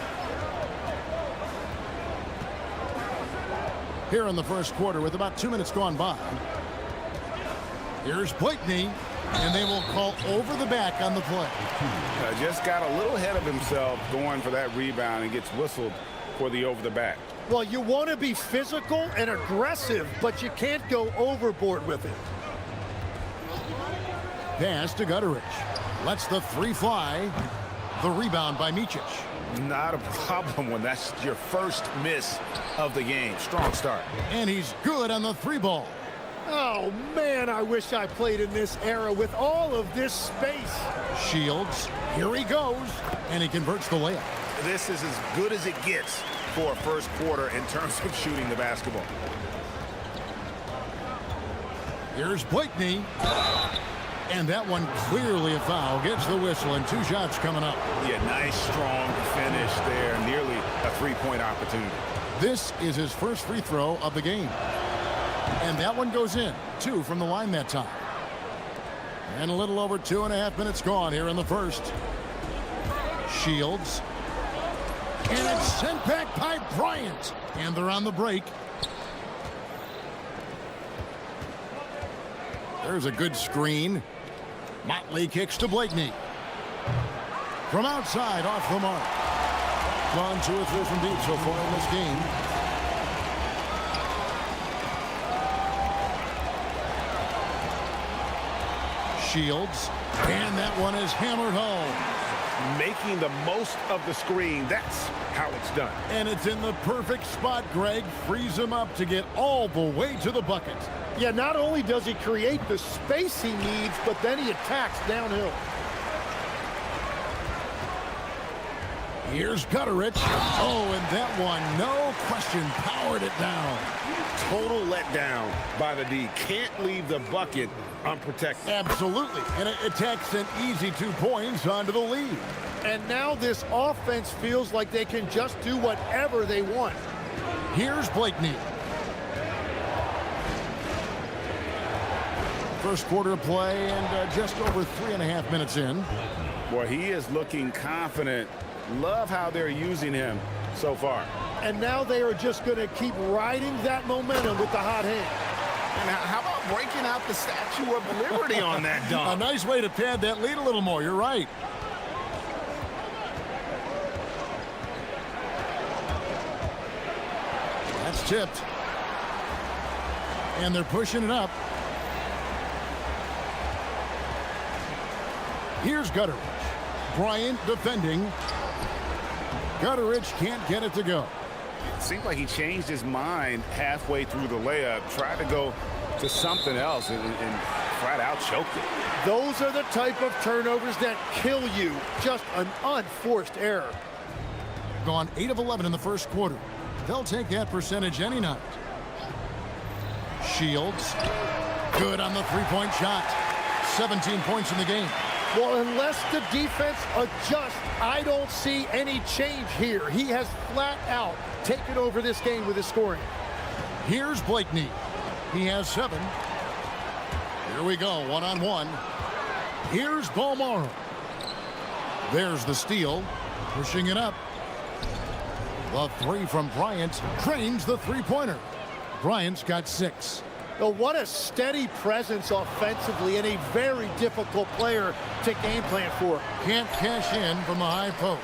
Here in the first quarter with about 2 minutes gone by. Here's Blakeney. And they will call over the back on the play. Just got a little ahead of himself going for that rebound and gets whistled for the over the back. Well, you want to be physical and aggressive, but you can't go overboard with it. Pass to Gutteridge. Lets the 3 fly. The rebound by Micic. Not a problem when that's your first miss of the game. Strong start. And he's good on the 3 ball. Oh, man, I wish I played in this era with all of this space. Shields. Here he goes. And he converts the layup. This is as good as it gets for a first quarter in terms of shooting the basketball. Here's Blakeney. And that one clearly a foul. Gets the whistle and 2 shots coming up. Yeah, nice, strong finish there. Nearly a 3-point opportunity. This is his first free throw of the game. And that one goes in. 2 from the line that time. And a little over 2.5 minutes gone here in the first. Shields. And it's sent back by Bryant. And they're on the break. There's a good screen. Motley kicks to Blakeney. From outside, off the mark. Gone 2 or 3 from deep so far in this game. Shields. And that one is hammered home. Making the most of the screen. That's how it's done. And it's in the perfect spot, Greg. Frees him up to get all the way to the bucket. Yeah, not only does he create the space he needs, but then he attacks downhill. Here's Gutteridge. Oh, and that one, no question, powered it down. Total letdown by the D. Can't leave the bucket unprotected. Absolutely. And it attacks an easy 2 points onto the lead. And now this offense feels like they can just do whatever they want. Here's Blakeney. First quarter play and just over 3.5 minutes in. Boy, he is looking confident. Love how they're using him so far. And now they are just going to keep riding that momentum with the hot hand. And how about breaking out the Statue of Liberty on that dunk? A nice way to pad that lead a little more. You're right. That's tipped. And they're pushing it up. Here's Gutteridge. Bryant defending. Gutteridge can't get it to go. It seemed like he changed his mind halfway through the layup, tried to go to something else, and flat out choked it. Those are the type of turnovers that kill you. Just an unforced error. Gone 8 of 11 in the first quarter. They'll take that percentage any night. Shields. Good on the three-point shot. 17 points in the game. Well, unless the defense adjusts, I don't see any change here. He has flat out taken over this game with his scoring. Here's Blakeney. He has 7. Here we go, one-on-one. Here's Balmaro. There's the steal. Pushing it up. The 3 from Bryant drains the three-pointer. Bryant's got 6. Now, what a steady presence offensively and a very difficult player to game plan for. Can't cash in from the high post.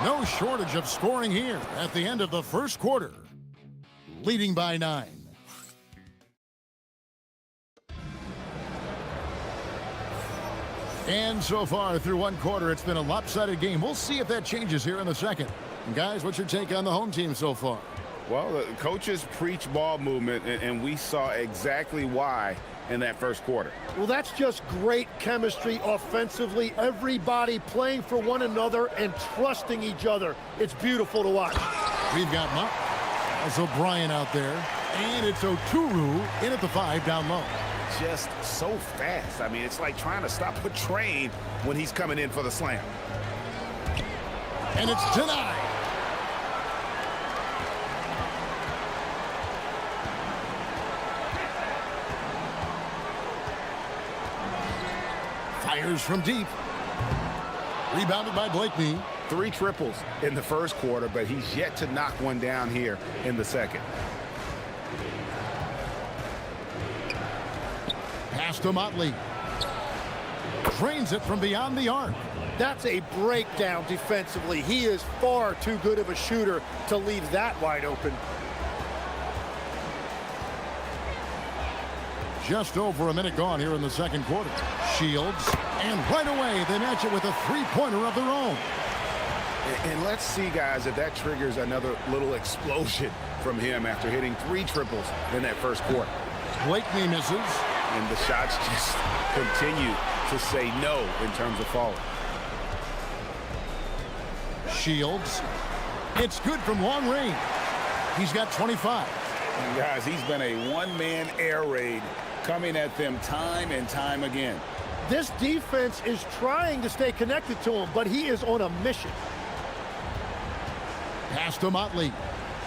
No shortage of scoring here at the end of the first quarter. Leading by 9. And so far through one quarter, it's been a lopsided game. We'll see if that changes here in the second. And guys, what's your take on the home team so far? Well, the coaches preach ball movement, and we saw exactly why in that first quarter. Well, that's just great chemistry offensively. Everybody playing for one another and trusting each other. It's beautiful to watch. We've got Muck. Also Bryant out there. And it's Oturu in at the 5 down low. Just so fast. I mean, it's like trying to stop a train when he's coming in for the slam. And it's denied. Fires from deep. Rebounded by Blakeney. 3 triples in the first quarter, but he's yet to knock one down here in the second. Pass to Motley. Drains it from beyond the arc. That's a breakdown defensively. He is far too good of a shooter to leave that wide open. Just over a minute gone here in the second quarter. Shields. And right away, they match it with a three-pointer of their own. And let's see, guys, if that triggers another little explosion from him after hitting 3 triples in that first quarter. Blakeney misses. And the shots just continue to say no in terms of falling. Shields. It's good from long range. He's got 25. And guys, he's been a one-man air raid coming at them time and time again. This defense is trying to stay connected to him, but he is on a mission. Pass to Motley.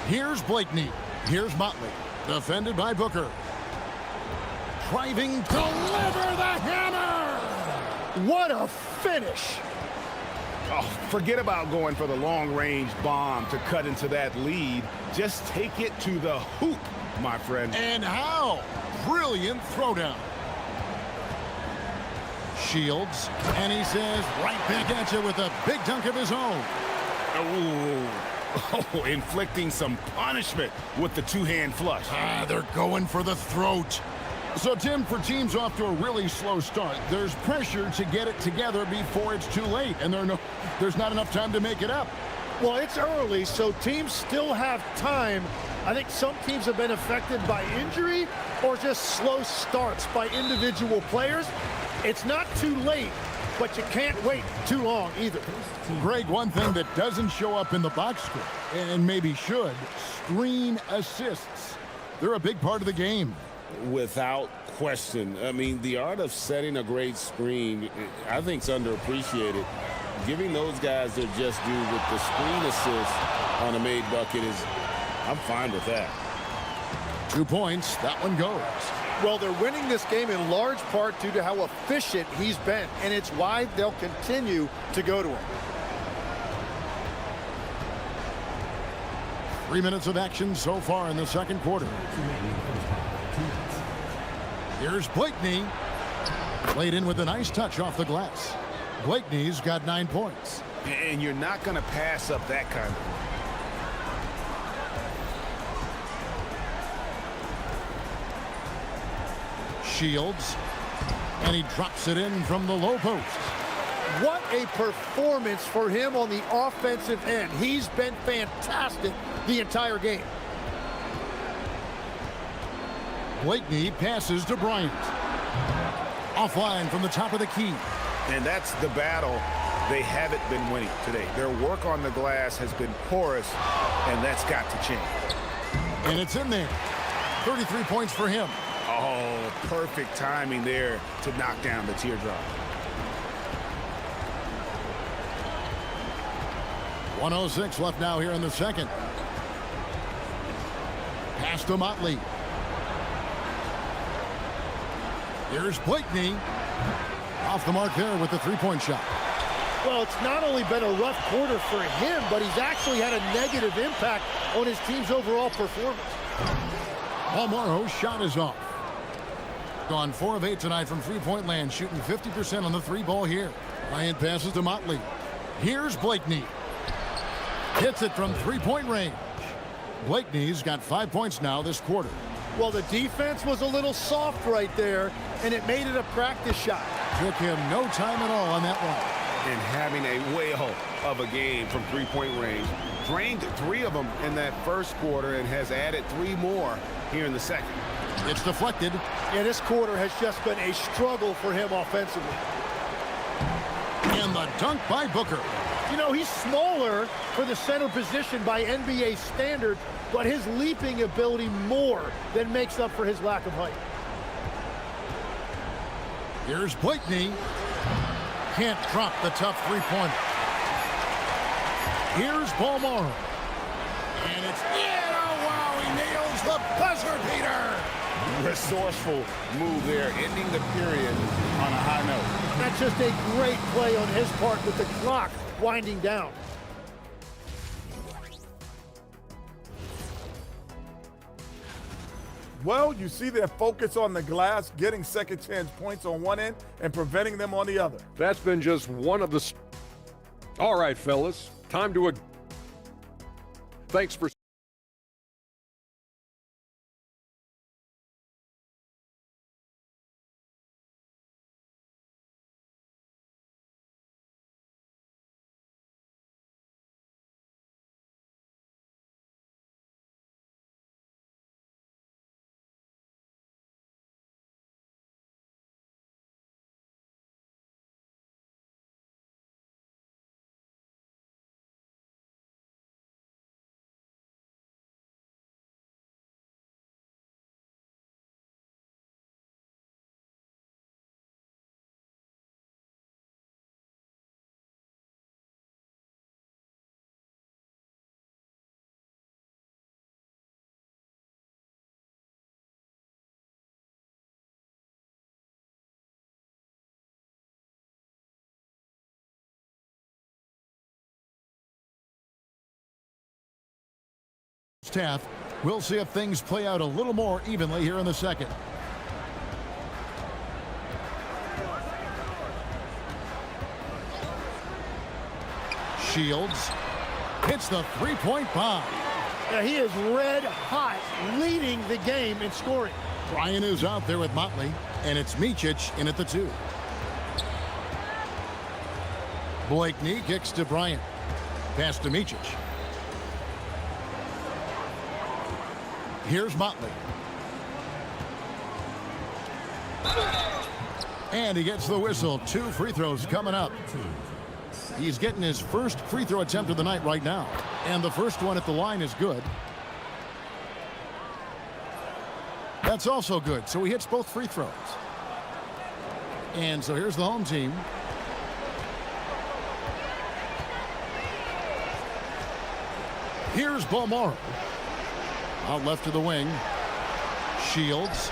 Here's Blakeney. Here's Motley. Defended by Booker. Driving, deliver the hammer! What a finish! Oh, forget about going for the long-range bomb to cut into that lead. Just take it to the hoop, my friend. And how? Brilliant throwdown. Shields, and he says right back at you with a big dunk of his own. Oh, inflicting some punishment with the two-hand flush. They're going for the throat. So, Tim, for teams off to a really slow start, there's pressure to get it together before it's too late, and there's not enough time to make it up. Well, it's early, so teams still have time. I think some teams have been affected by injury or just slow starts by individual players. It's not too late, but you can't wait too long either. Greg, one thing that doesn't show up in the box score, and maybe should, screen assists. They're a big part of the game. Without question. I mean, the art of setting a great screen, I think, is underappreciated. Giving those guys their just due with the screen assist on a made bucket I'm fine with that. 2 points. That one goes. Well, they're winning this game in large part due to how efficient he's been, and it's why they'll continue to go to him. 3 minutes of action so far in the second quarter. Here's Blakeney. Played in with a nice touch off the glass. Blakeney's got 9 points. And you're not going to pass up that kind of. Shields. And he drops it in from the low post. What a performance for him on the offensive end. He's been fantastic the entire game. Blakeney passes to Bryant. Offline from the top of the key. And that's the battle they haven't been winning today. Their work on the glass has been porous, and that's got to change. And it's in there. 33 points for him. Oh, perfect timing there to knock down the teardrop. 1:06 left now here in the second. Pass to Motley. Here's Blakeney. Off the mark there with the three-point shot. Well, it's not only been a rough quarter for him, but he's actually had a negative impact on his team's overall performance. Palmaro's shot is off. Gone 4 of 8 tonight from three-point land, shooting 50% on the three ball here. Bryant passes to Motley. Here's Blakeney. Hits it from three-point range. Blakeney's got 5 points now this quarter. Well, the defense was a little soft right there, and it made it a practice shot. Took him no time at all on that one. And having a whale of a game from three-point range. Drained 3 of them in that first quarter and has added 3 more here in the second. It's deflected. Yeah, this quarter has just been a struggle for him offensively. And the dunk by Booker. You know, he's smaller for the center position by NBA standards, but his leaping ability more than makes up for his lack of height. Here's Blakeney. Can't drop the tough three-pointer. Here's Palmaro. And it's in. Oh, wow, he nails the buzzer beater. Resourceful move there, ending the period on a high note. That's just a great play on his part with the clock winding down. Well, you see their focus on the glass, getting second chance points on one end and preventing them on the other. That's been just one of the... All right, fellas, time to... Thanks for... Half. We'll see if things play out a little more evenly here in the second. Shields hits the three-point bomb. Yeah, he is red hot, leading the game in scoring. Bryant is out there with Motley, and it's Micic in at the 2. Blakeney kicks to Bryant. Pass to Micic. Here's Motley. And he gets the whistle. 2 free throws coming up. He's getting his first free throw attempt of the night right now. And the first one at the line is good. That's also good. So he hits both free throws. And so here's the home team. Here's Palmaro. Out left to the wing. Shields.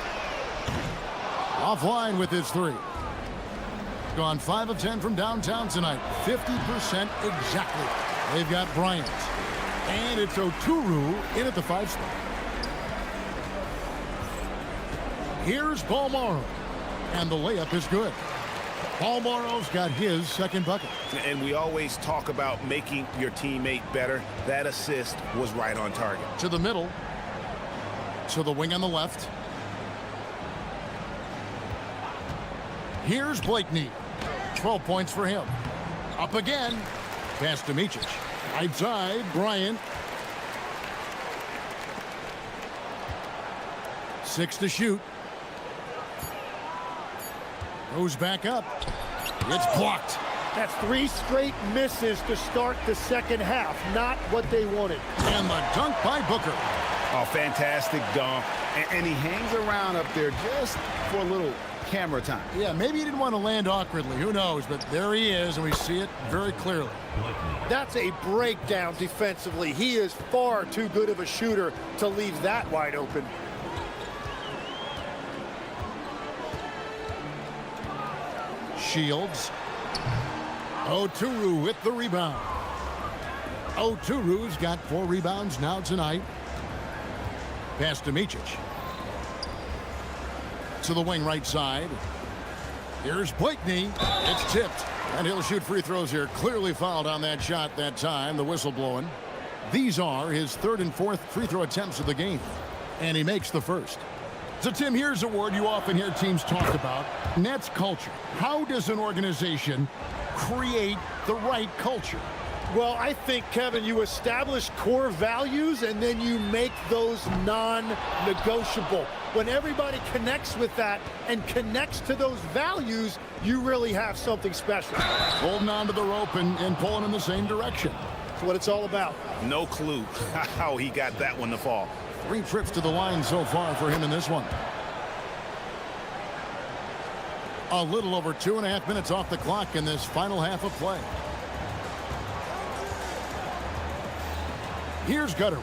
Offline with his 3. Gone 5 of 10 from downtown tonight. 50% exactly. They've got Bryant. And it's Oturu in at the 5 spot. Here's Balmaro. And the layup is good. Balmaro's got his second bucket. And we always talk about making your teammate better. That assist was right on target. To the middle. To the wing on the left. Here's Blakeney. 12 points for him. Up again. Pass to Micic. Right side, Bryant. 6 to shoot. Goes back up. It's blocked. That's 3 straight misses to start the second half. Not what they wanted. And the dunk by Booker. Oh, fantastic dunk. And he hangs around up there just for a little camera time. Yeah, maybe he didn't want to land awkwardly. Who knows? But there he is, and we see it very clearly. That's a breakdown defensively. He is far too good of a shooter to leave that wide open. Shields. Oturu with the rebound. Oturu's got 4 rebounds now tonight. Pass to Micic. To the wing right side. Here's Blakeney. It's tipped. And he'll shoot free throws here. Clearly fouled on that shot that time. The whistle blowing. These are his 3rd and 4th free throw attempts of the game. And he makes the first. So, Tim, here's a word you often hear teams talk about. And that's culture. How does an organization create the right culture? Well, I think, Kevin, you establish core values and then you make those non-negotiable. When everybody connects with that and connects to those values, you really have something special. Holding on to the rope and pulling in the same direction. That's what it's all about. No clue how he got that one to fall. 3 trips to the line so far for him in this one. A little over 2.5 minutes off the clock in this final half of play. Here's Gutteridge.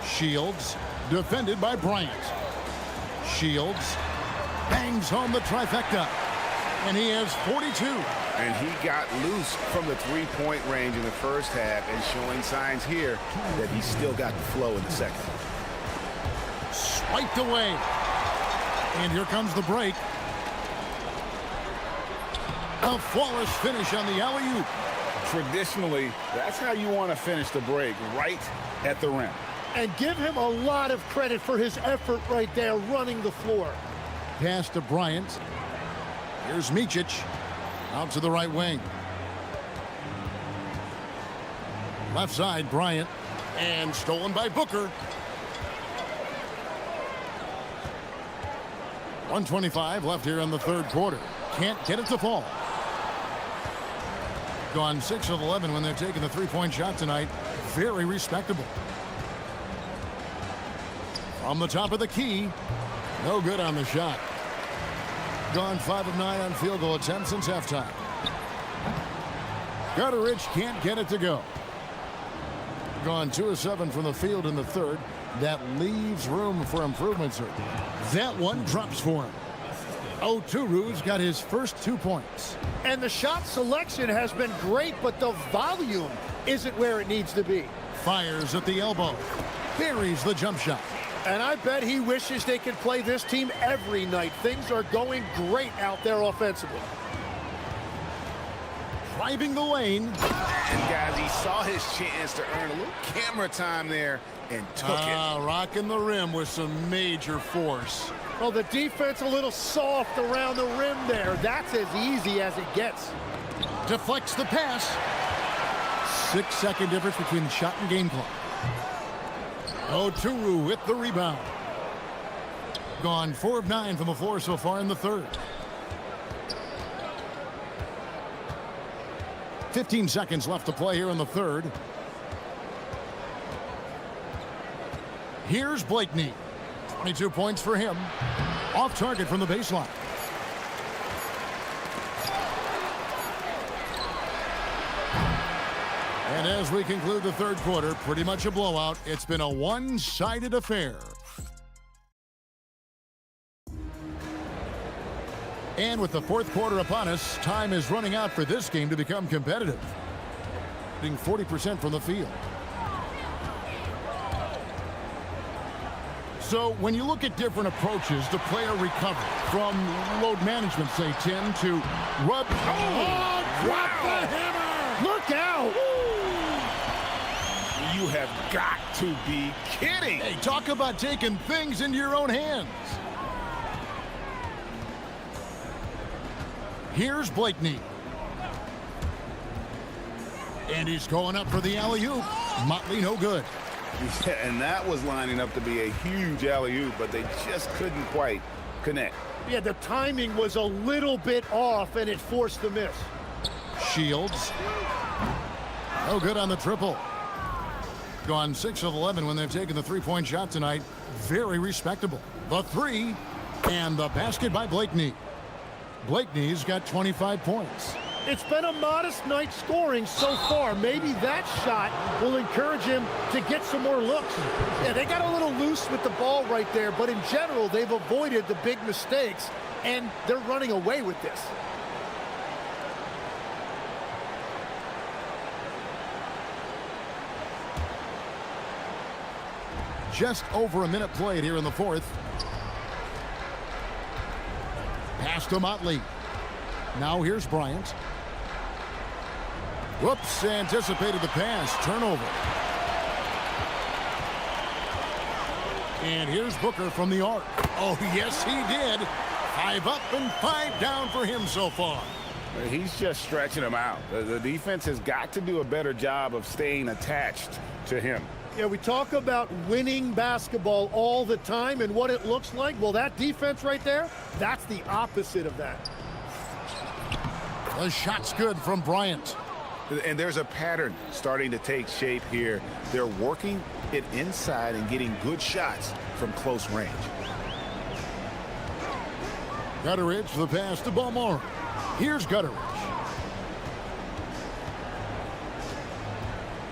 Shields, defended by Bryant. Shields bangs home the trifecta. And he has 42. And he got loose from the 3-point range in the first half and showing signs here that he's still got the flow in the second. Swiped away. And here comes the break. A flawless finish on the alley-oop. Traditionally, that's how you want to finish the break, right at the rim. And give him a lot of credit for his effort right there running the floor. Pass to Bryant. Here's Micic. Out to the right wing. Left side, Bryant. And stolen by Booker. 1:25 left here in the 3rd quarter. Can't get it to fall. Gone 6 of 11 when they're taking the 3-point shot tonight. Very respectable. From the top of the key. No good on the shot. Gone 5 of 9 on field goal attempts since halftime. Gutteridge can't get it to go. Gone 2 of 7 from the field in the 3rd. That leaves room for improvement, sir. That one drops for him. Oturu's got his first 2 points. And the shot selection has been great, but the volume isn't where it needs to be. Fires at the elbow. Buries the jump shot. And I bet he wishes they could play this team every night. Things are going great out there offensively. Driving the lane. And guys, he saw his chance to earn a little camera time there and took it. Rocking the rim with some major force. Well, the defense a little soft around the rim there. That's as easy as it gets. Deflects the pass. 6-second difference between shot and game clock. Oturu with the rebound. Gone 4 of 9 from the floor so far in the 3rd. 15 seconds left to play here in the 3rd. Here's Blakeney. 22 points for him. Off target from the baseline. And as we conclude the 3rd quarter, pretty much a blowout. It's been a one-sided affair. And with the fourth quarter upon us, time is running out for this game to become competitive. Being 40% from the field. So when you look at different approaches to player recovery, from load management, say, Tim, to rub... Oh, drop the hammer! Look out! You have got to be kidding. Hey, talk about taking things into your own hands. Here's Blakeney. And he's going up for the alley-oop. Motley no good. Yeah, and that was lining up to be a huge alley-oop, but they just couldn't quite connect. Yeah, the timing was a little bit off, and it forced the miss. Shields. No good on the triple. Gone 6 of 11 when they've taken the three-point shot tonight. Very respectable. The three, and the basket by Blakeney. Blakeney's got 25 points. It's been a modest night scoring so far. Maybe that shot will encourage him to get some more looks. Yeah, they got a little loose with the ball right there, but in general, they've avoided the big mistakes, and they're running away with this. Just over a minute played here in the fourth. Pass to Motley. Now here's Bryant. Whoops, anticipated the pass. Turnover. And here's Booker from the arc. Oh, yes, he did. 5 up and 5 down for him so far. He's just stretching them out. The defense has got to do a better job of staying attached to him. Yeah, we talk about winning basketball all the time and what it looks like. Well, that defense right there, that's the opposite of that. The shot's good from Bryant. And there's a pattern starting to take shape here. They're working it inside and getting good shots from close range. Gutteridge, the pass to Balmore. Here's Gutteridge.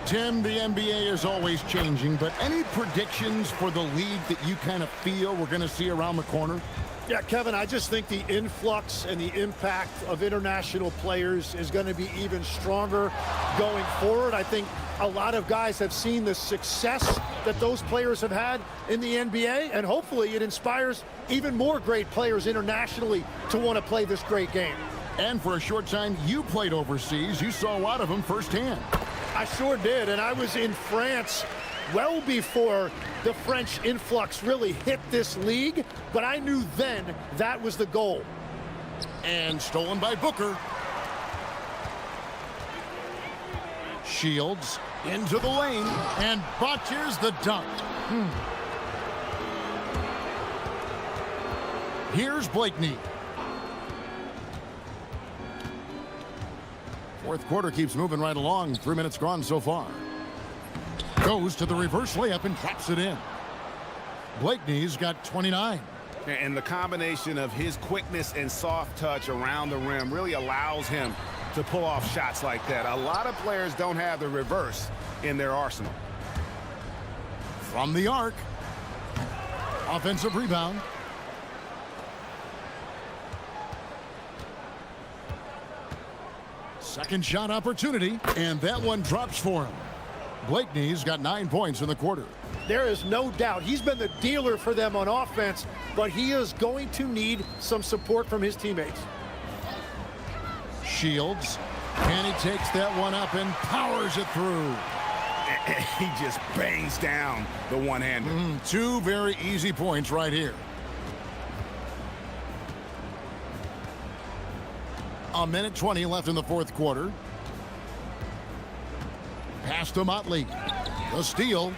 Tim, the NBA is always changing, but any predictions for the league that you kind of feel we're going to see around the corner? Yeah, Kevin, I just think the influx and the impact of international players is going to be even stronger going forward. I think a lot of guys have seen the success that those players have had in the NBA, and hopefully it inspires even more great players internationally to want to play this great game. And for a short time, you played overseas. You saw a lot of them firsthand. I sure did, and I was in France well before the French influx really hit this league, but I knew then that was the goal. And stolen by Booker. Shields into the lane, and botches the dunk. Here's Blakeney. Fourth quarter keeps moving right along. 3 minutes gone so far. Goes to the reverse layup and drops it in. Blakeney's got 29. And the combination of his quickness and soft touch around the rim really allows him to pull off shots like that. A lot of players don't have the reverse in their arsenal. From the arc. Offensive rebound. Second shot opportunity, and that one drops for him. Blakeney's got 9 points in the quarter. There is no doubt he's been the dealer for them on offense, but he is going to need some support from his teammates. Shields, and he takes that one up and powers it through. He just bangs down the one-hander. 2 very easy points right here. A minute 20 left in the fourth quarter. Pass to Motley. The steal.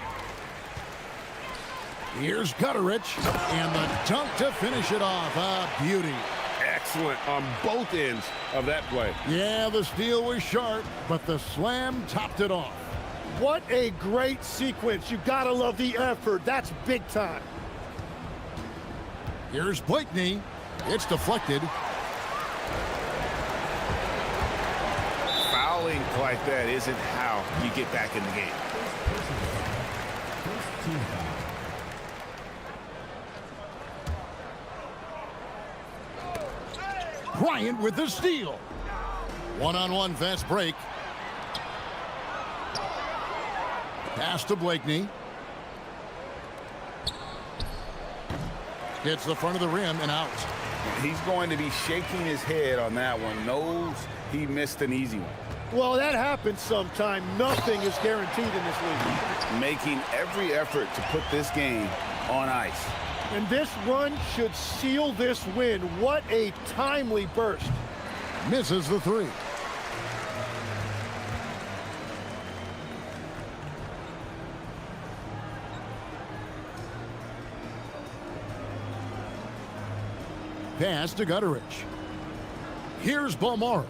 Here's Gutteridge. And the dunk to finish it off. A beauty. Excellent on both ends of that play. Yeah, the steal was sharp, but the slam topped it off. What a great sequence. You gotta love the effort. That's big time. Here's Blakeney. It's deflected. Fouling like that isn't how you get back in the game. Bryant with the steal. One-on-one fast break. Pass to Blakeney. Hits the front of the rim and out. He's going to be shaking his head on that one. Knows he missed an easy one. Well, that happens sometime. Nothing is guaranteed in this league. Making every effort to put this game on ice. And this run should seal this win. What a timely burst. Misses the three. Pass to Gutteridge. Here's Balmaro.